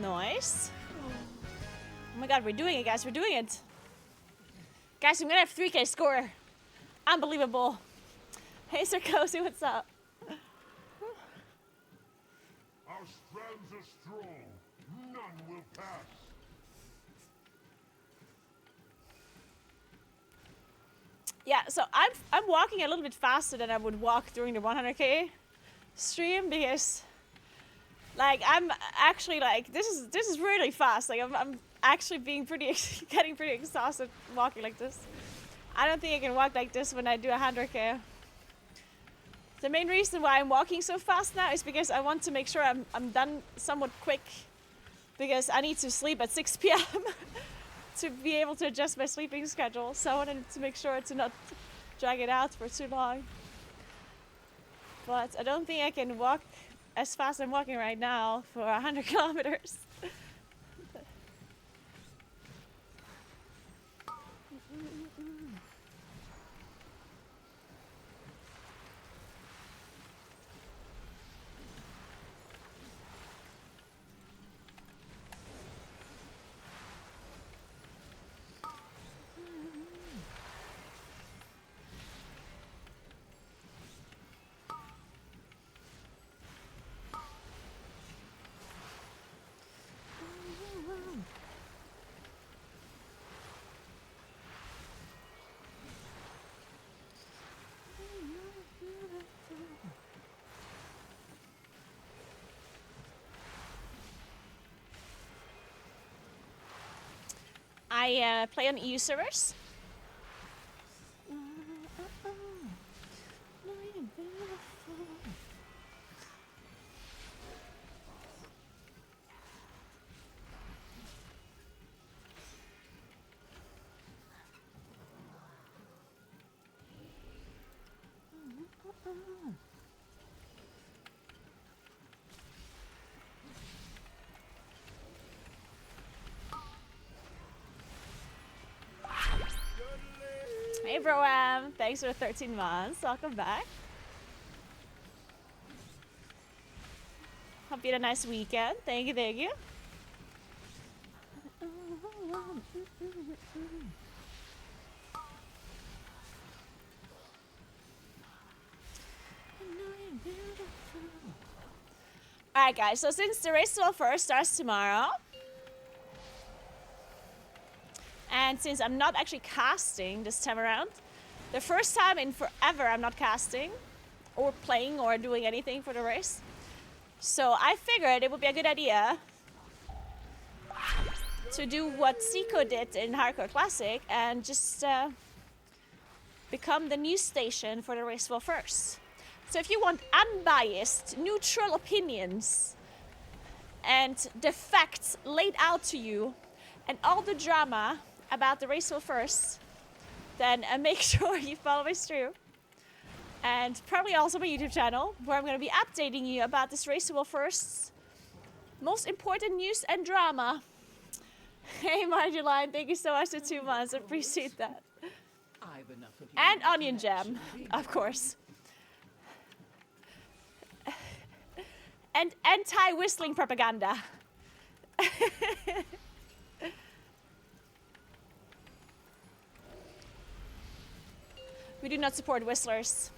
Nice. Oh my god, we're doing it, guys. We're doing it. Guys, I'm gonna have 3K score. Unbelievable. Hey, Sir Cozy, what's up? Our strands are strong. None will pass. Yeah, so I'm walking a little bit faster than I would walk during the 100K stream because, like, I'm actually like this is really fast. Like I'm actually being getting pretty exhausted walking like this. I don't think I can walk like this when I do 100K. The main reason why I'm walking so fast now is because I want to make sure I'm done somewhat quick because I need to sleep at 6 p.m. to be able to adjust my sleeping schedule. So I wanted to make sure to not drag it out for too long. But I don't think I can walk as fast as I'm walking right now for 100 kilometers. I play on EU servers. Hey bro, thanks for 13 months. Welcome back. Hope you had a nice weekend. Thank you, thank you. Alright guys, so since the race will first starts tomorrow, and since I'm not actually casting this time around, the first time in forever I'm not casting or playing or doing anything for the race. So I figured it would be a good idea to do what Zico did in Hardcore Classic and just become the news station for the race will first. So if you want unbiased, neutral opinions and the facts laid out to you and all the drama about the race will first, then make sure you follow my stream. And probably also my YouTube channel, where I'm going to be updating you about this race will first's most important news and drama. Hey Marjoline, thank you so much for 2 months. I appreciate that. And Onion Jam, of course. And anti-whistling propaganda. We do not support whistlers.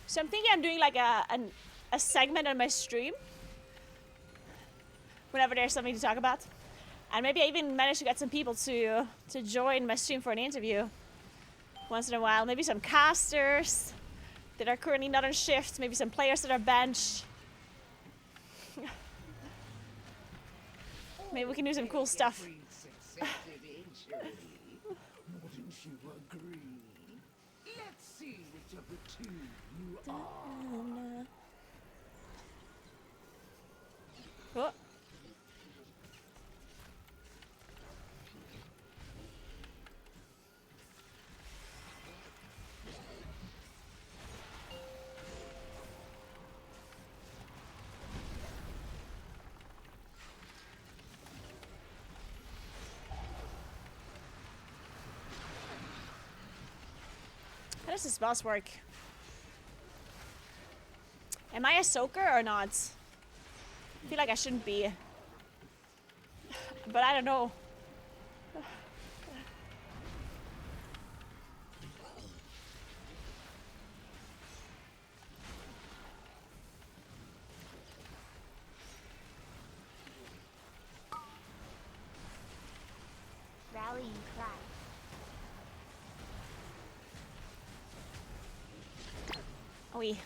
So I'm thinking I'm doing like a segment on my stream whenever there's something to talk about. And maybe I even manage to get some people to join my stream for an interview once in a while. Maybe some casters that are currently not on shift. Maybe some players that are benched. Maybe we can do some cool stuff. Wouldn't you agree? Let's see which of the two you are. Oh. How does this boss work? Am I a soaker or not? I feel like I shouldn't be. But I don't know. Rallying cry. Oui.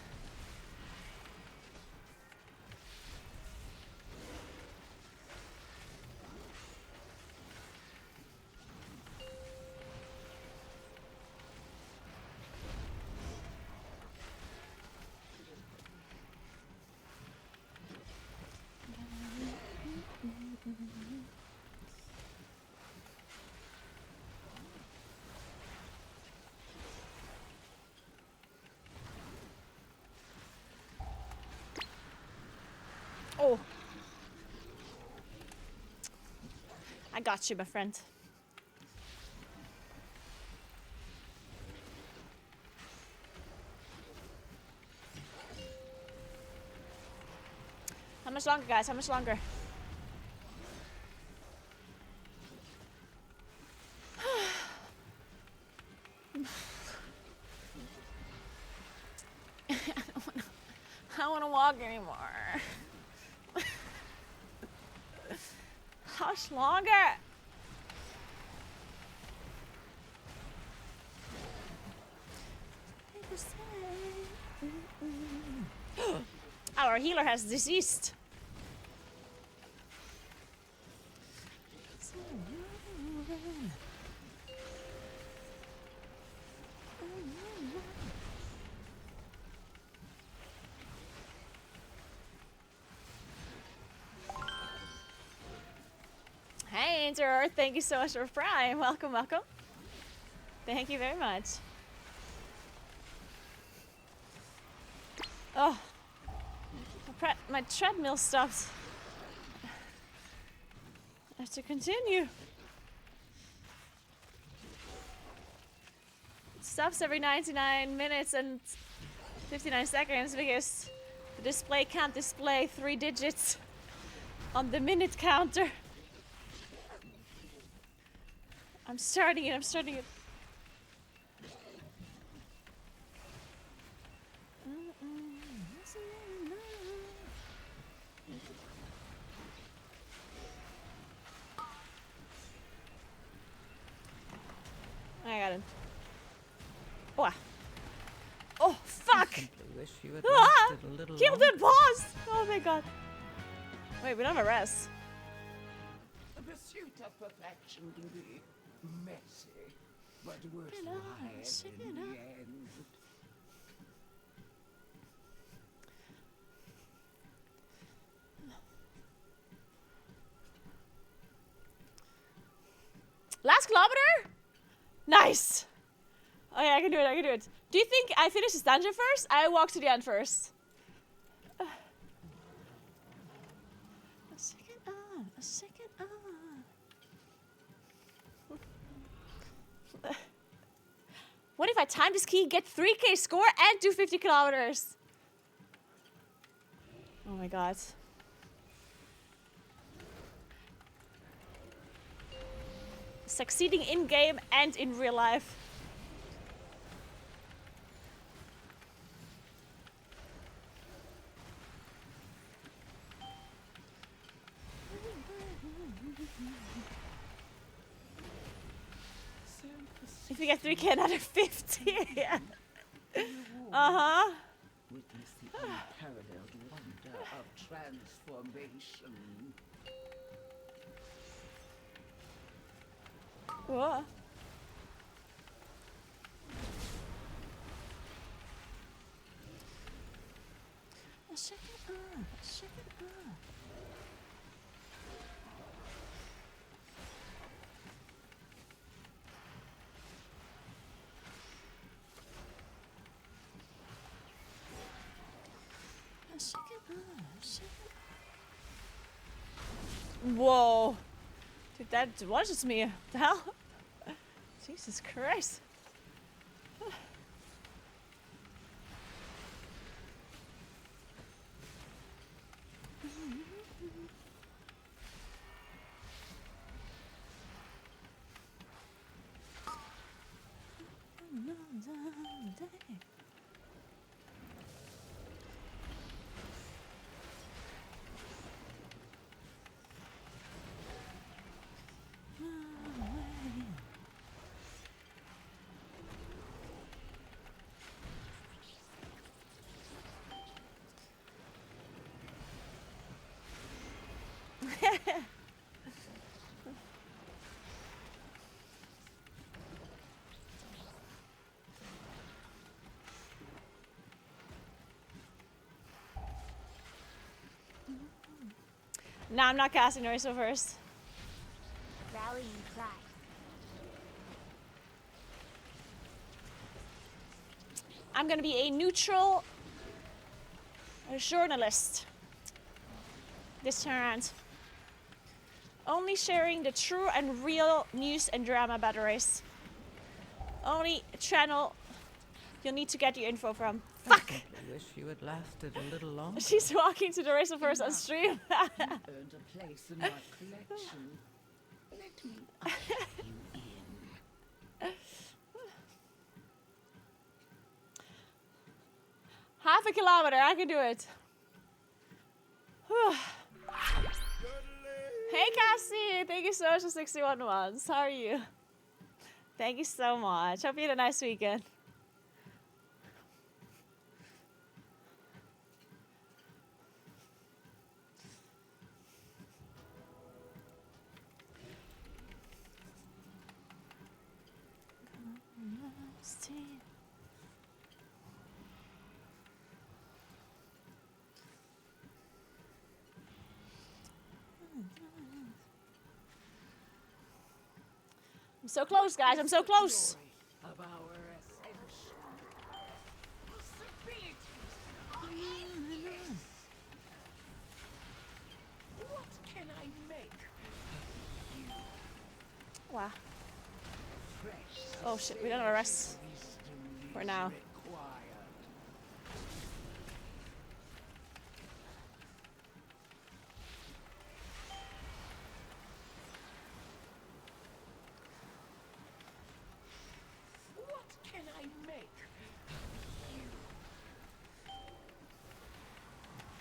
Oh. I got you, my friend. How much longer, guys? How much longer? I don't want to walk anymore. How much longer? Our healer has deceased. Hey, Inter, thank you so much for Prime. Welcome, welcome. Thank you very much. Oh, my treadmill stopped. I have to continue. It stops every 99 minutes and 59 seconds because the display can't display 3 digits on the minute counter. I'm starting it. I got him. Oh, oh fuck! Wish you had Ah! lasted a little Kill the boss! Oh my god. Wait, we don't have a rest. The pursuit of perfection can be messy, but worthwhile in the end. Last kilometer? Nice! Oh yeah, I can do it. Do you think I finish this dungeon first? I walk to the end first. A second. What if I time this key, get 3K score, and do 50 kilometers? Oh my god. Succeeding in game and in real life. If you get 3K, another 50. Uh-huh. Witness the unparalleled wonder of transformation. Whoa. Shake it up, shake it up. Shake it up, shake it up. Whoa. Dude, that was just me. What the hell? Jesus Christ. No, I'm not casting Oriso first. Rallying cry. I'm gonna be a neutral journalist this time around. Only sharing the true and real news and drama about the race. Only channel you'll need to get your info from. Fuck! I wish you had lasted a little longer. She's walking to the race first on stream. Earned a place in my collection. Let me usher you in. Half a kilometer, I can do it. Whew. Hey Cassie, thank you so much for 61 months. How are you? Thank you so much. Hope you had a nice weekend. I'm so close, guys. I'm so close. Of our ascension. Possibilities. What can I make? Wow. Oh shit, we don't have a rest for now. What can I make?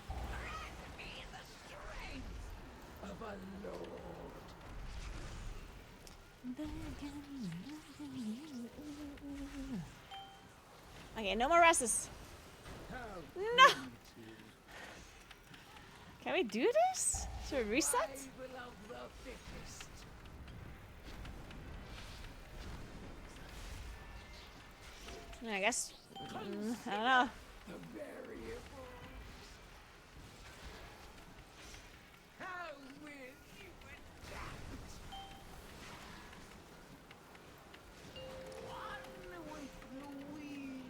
Grant me the strength of a lord. Okay, no more rests. No! Can we do this? Should we reset? Rival of the fittest. I guess. I don't know. The variables. How will you adapt? One with the weave.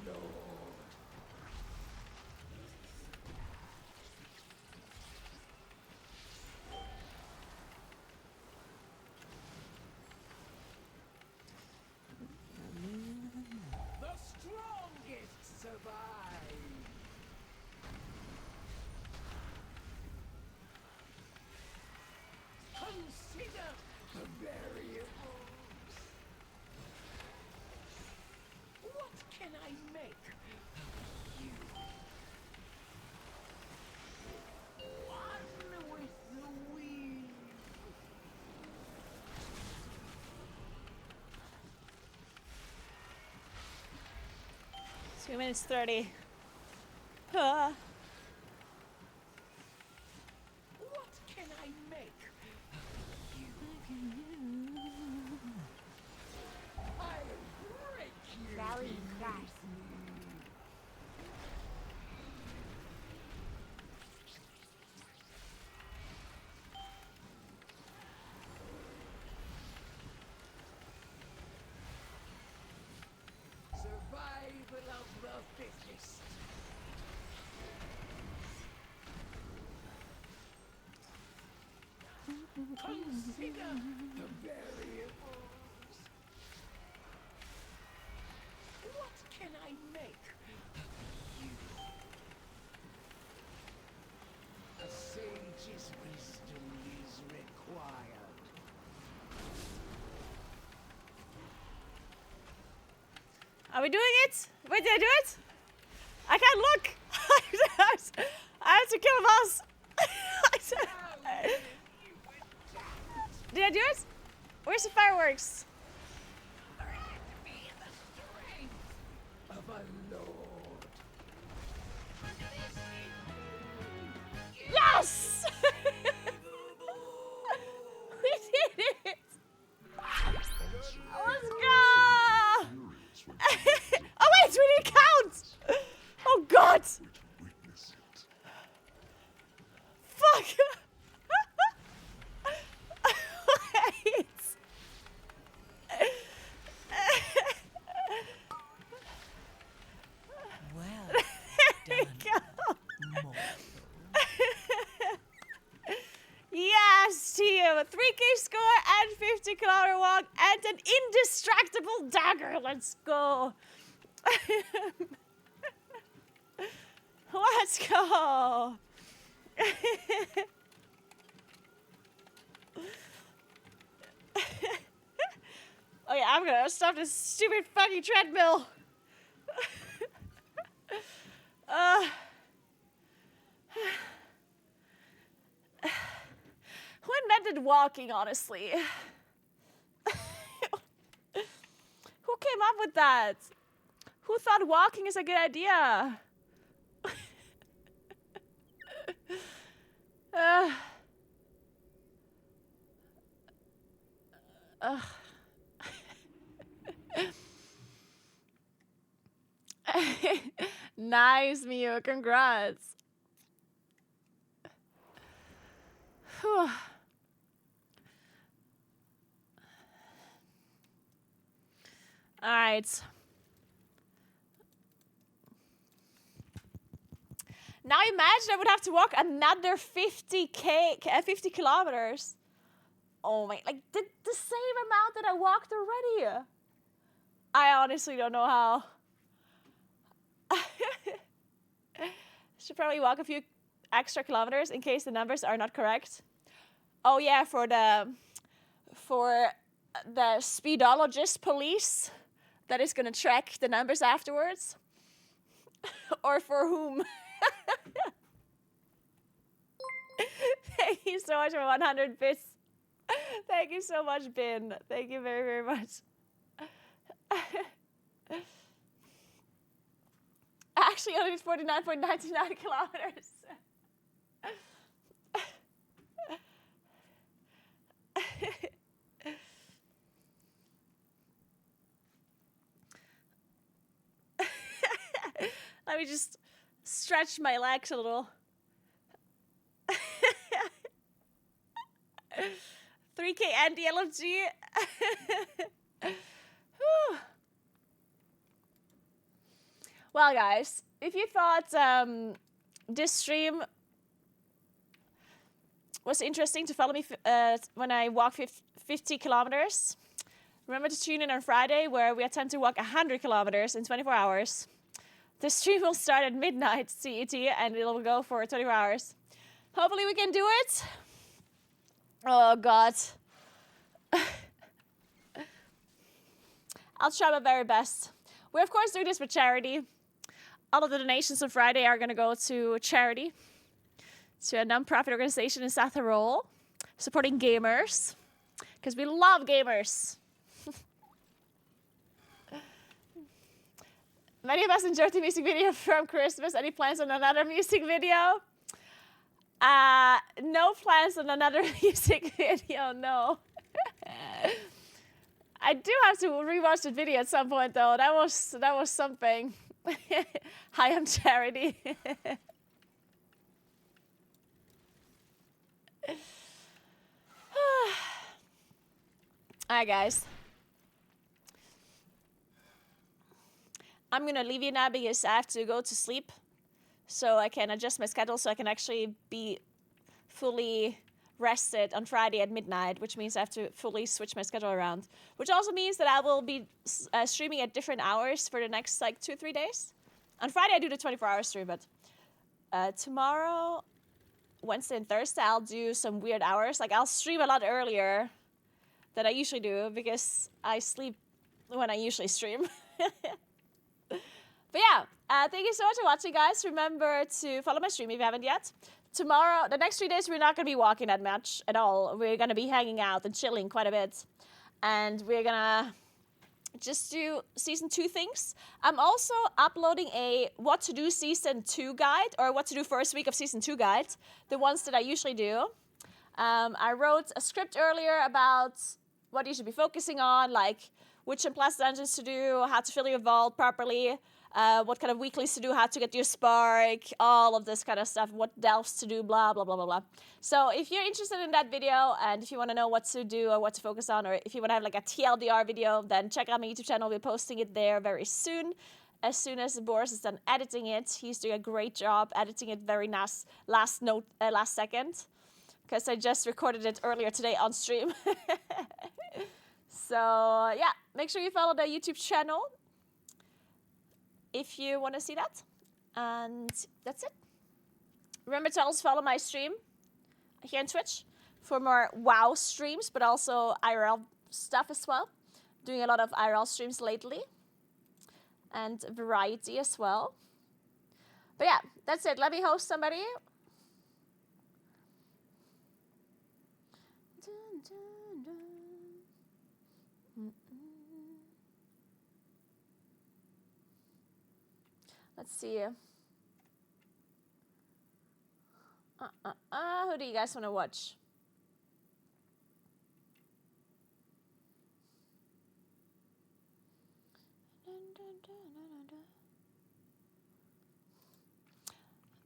lord. The strongest survive. Consider the variables. What can I make of you? One with the wheel. 2 minutes 30. Ah. What can I make of you? I'll break you. Rallying cry. Survival of the fittest. Consider the variables. What can I make of you? A sage's wisdom is required. Are we doing it? Wait, did I do it? I can't look. I have to kill a boss. Did I do it? Where's the fireworks? Of a lord. Yes! We did it! Let's go! Oh wait, we didn't count! Oh god! Fuck! Wait! Well There we go. Yes, team! 3K score and 50-kilometer walk and an indestructible dagger. Let's go. Let's go. Oh yeah, I'm gonna stop this stupid fucking treadmill. Who invented walking, honestly? Who came up with that? Who thought walking is a good idea? Nice, Mio. Congrats. Whew. All right. Now imagine I would have to walk another 50 kilometers. Oh my, like the same amount that I walked already. I honestly don't know how. Should probably walk a few extra kilometers in case the numbers are not correct. Oh yeah, for the speedologist police that is gonna track the numbers afterwards. Or for whom? Thank you so much for 100 bits. Thank you so much, Bin. Thank you very, very much. Actually, only 49.99 kilometers. Let me just stretch my legs a little. 3K and the LFG. Well, guys, if you thought this stream was interesting to follow me when I walk 50 kilometers, remember to tune in on Friday where we attempt to walk 100 kilometers in 24 hours. The stream will start at midnight CET and it will go for 24 hours. Hopefully we can do it. Oh, God. I'll try my very best. We're, of course, doing this for charity. All of the donations on Friday are going to go to charity, to a non-profit organization in South Tyrol, supporting gamers, because we love gamers. Many of us enjoyed the music video from Christmas. Any plans on another music video? No plans on another music video, no. I do have to rewatch the video at some point, though. That was something. Hi, I'm Charity. Alright, guys. I'm gonna leave you now because I have to go to sleep so I can adjust my schedule so I can actually be fully rested on Friday at midnight, which means I have to fully switch my schedule around, which also means that I will be streaming at different hours for the next like 2-3 days. On Friday I do the 24-hour stream, but tomorrow, Wednesday and Thursday I'll do some weird hours. Like I'll stream a lot earlier than I usually do because I sleep when I usually stream. But yeah, thank you so much for watching, guys. Remember to follow my stream if you haven't yet. Tomorrow, the next 3 days, we're not going to be walking that much at all. We're going to be hanging out and chilling quite a bit. And we're going to just do Season 2 things. I'm also uploading a what to do Season 2 guide, or what to do first week of Season 2 guide, the ones that I usually do. I wrote a script earlier about what you should be focusing on, like which Plus dungeons to do, how to fill your vault properly, what kind of weeklies to do, how to get your spark, all of this kind of stuff, what delves to do, blah, blah, blah, blah, blah. So if you're interested in that video and if you want to know what to do or what to focus on, or if you want to have like a TLDR video, then check out my YouTube channel. We'll be posting it there very soon. As soon as Boris is done editing it, he's doing a great job editing it very nice, last second, because I just recorded it earlier today on stream. So yeah, make sure you follow the YouTube channel if you want to see that. And that's it. Remember to also follow my stream here on Twitch for more WoW streams, but also IRL stuff as well. Doing a lot of IRL streams lately. And variety as well. But yeah, that's it. Let me host somebody. Let's see. Who do you guys want to watch?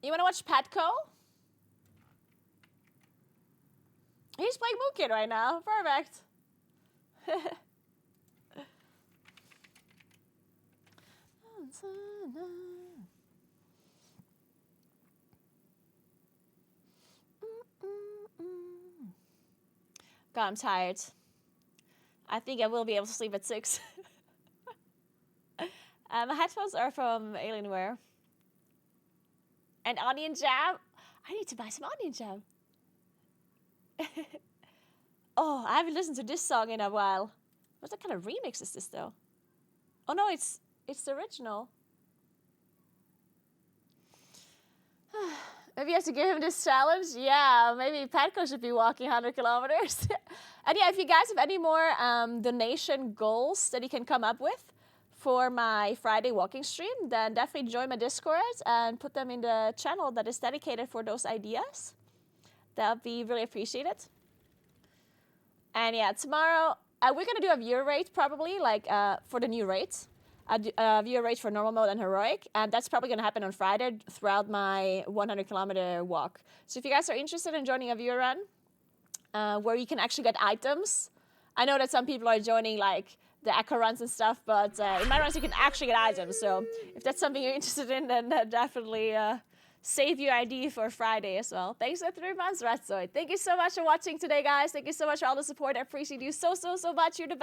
You want to watch Patco? He's playing Mookin right now. Perfect. God, I'm tired. I think I will be able to sleep at 6. My headphones are from Alienware. And onion jam? I need to buy some onion jam. Oh, I haven't listened to this song in a while. What kind of remix is this, though? Oh, no, it's the original. Maybe you have to give him this challenge? Yeah, maybe Petko should be walking 100 kilometers. And yeah, if you guys have any more donation goals that you can come up with for my Friday walking stream, then definitely join my Discord and put them in the channel that is dedicated for those ideas. That would be really appreciated. And yeah, tomorrow, we're going to do a viewer rate probably, like for the new rates. A viewer rate for normal mode and heroic, and that's probably going to happen on Friday throughout my 100-kilometer walk. So if you guys are interested in joining a viewer run, where you can actually get items, I know that some people are joining like the echo runs and stuff, but in my runs you can actually get items, so if that's something you're interested in, then definitely save your ID for Friday as well. Thanks for 3 months, Redzoid. Thank you so much for watching today, guys. Thank you so much for all the support. I appreciate you so much. You're the best.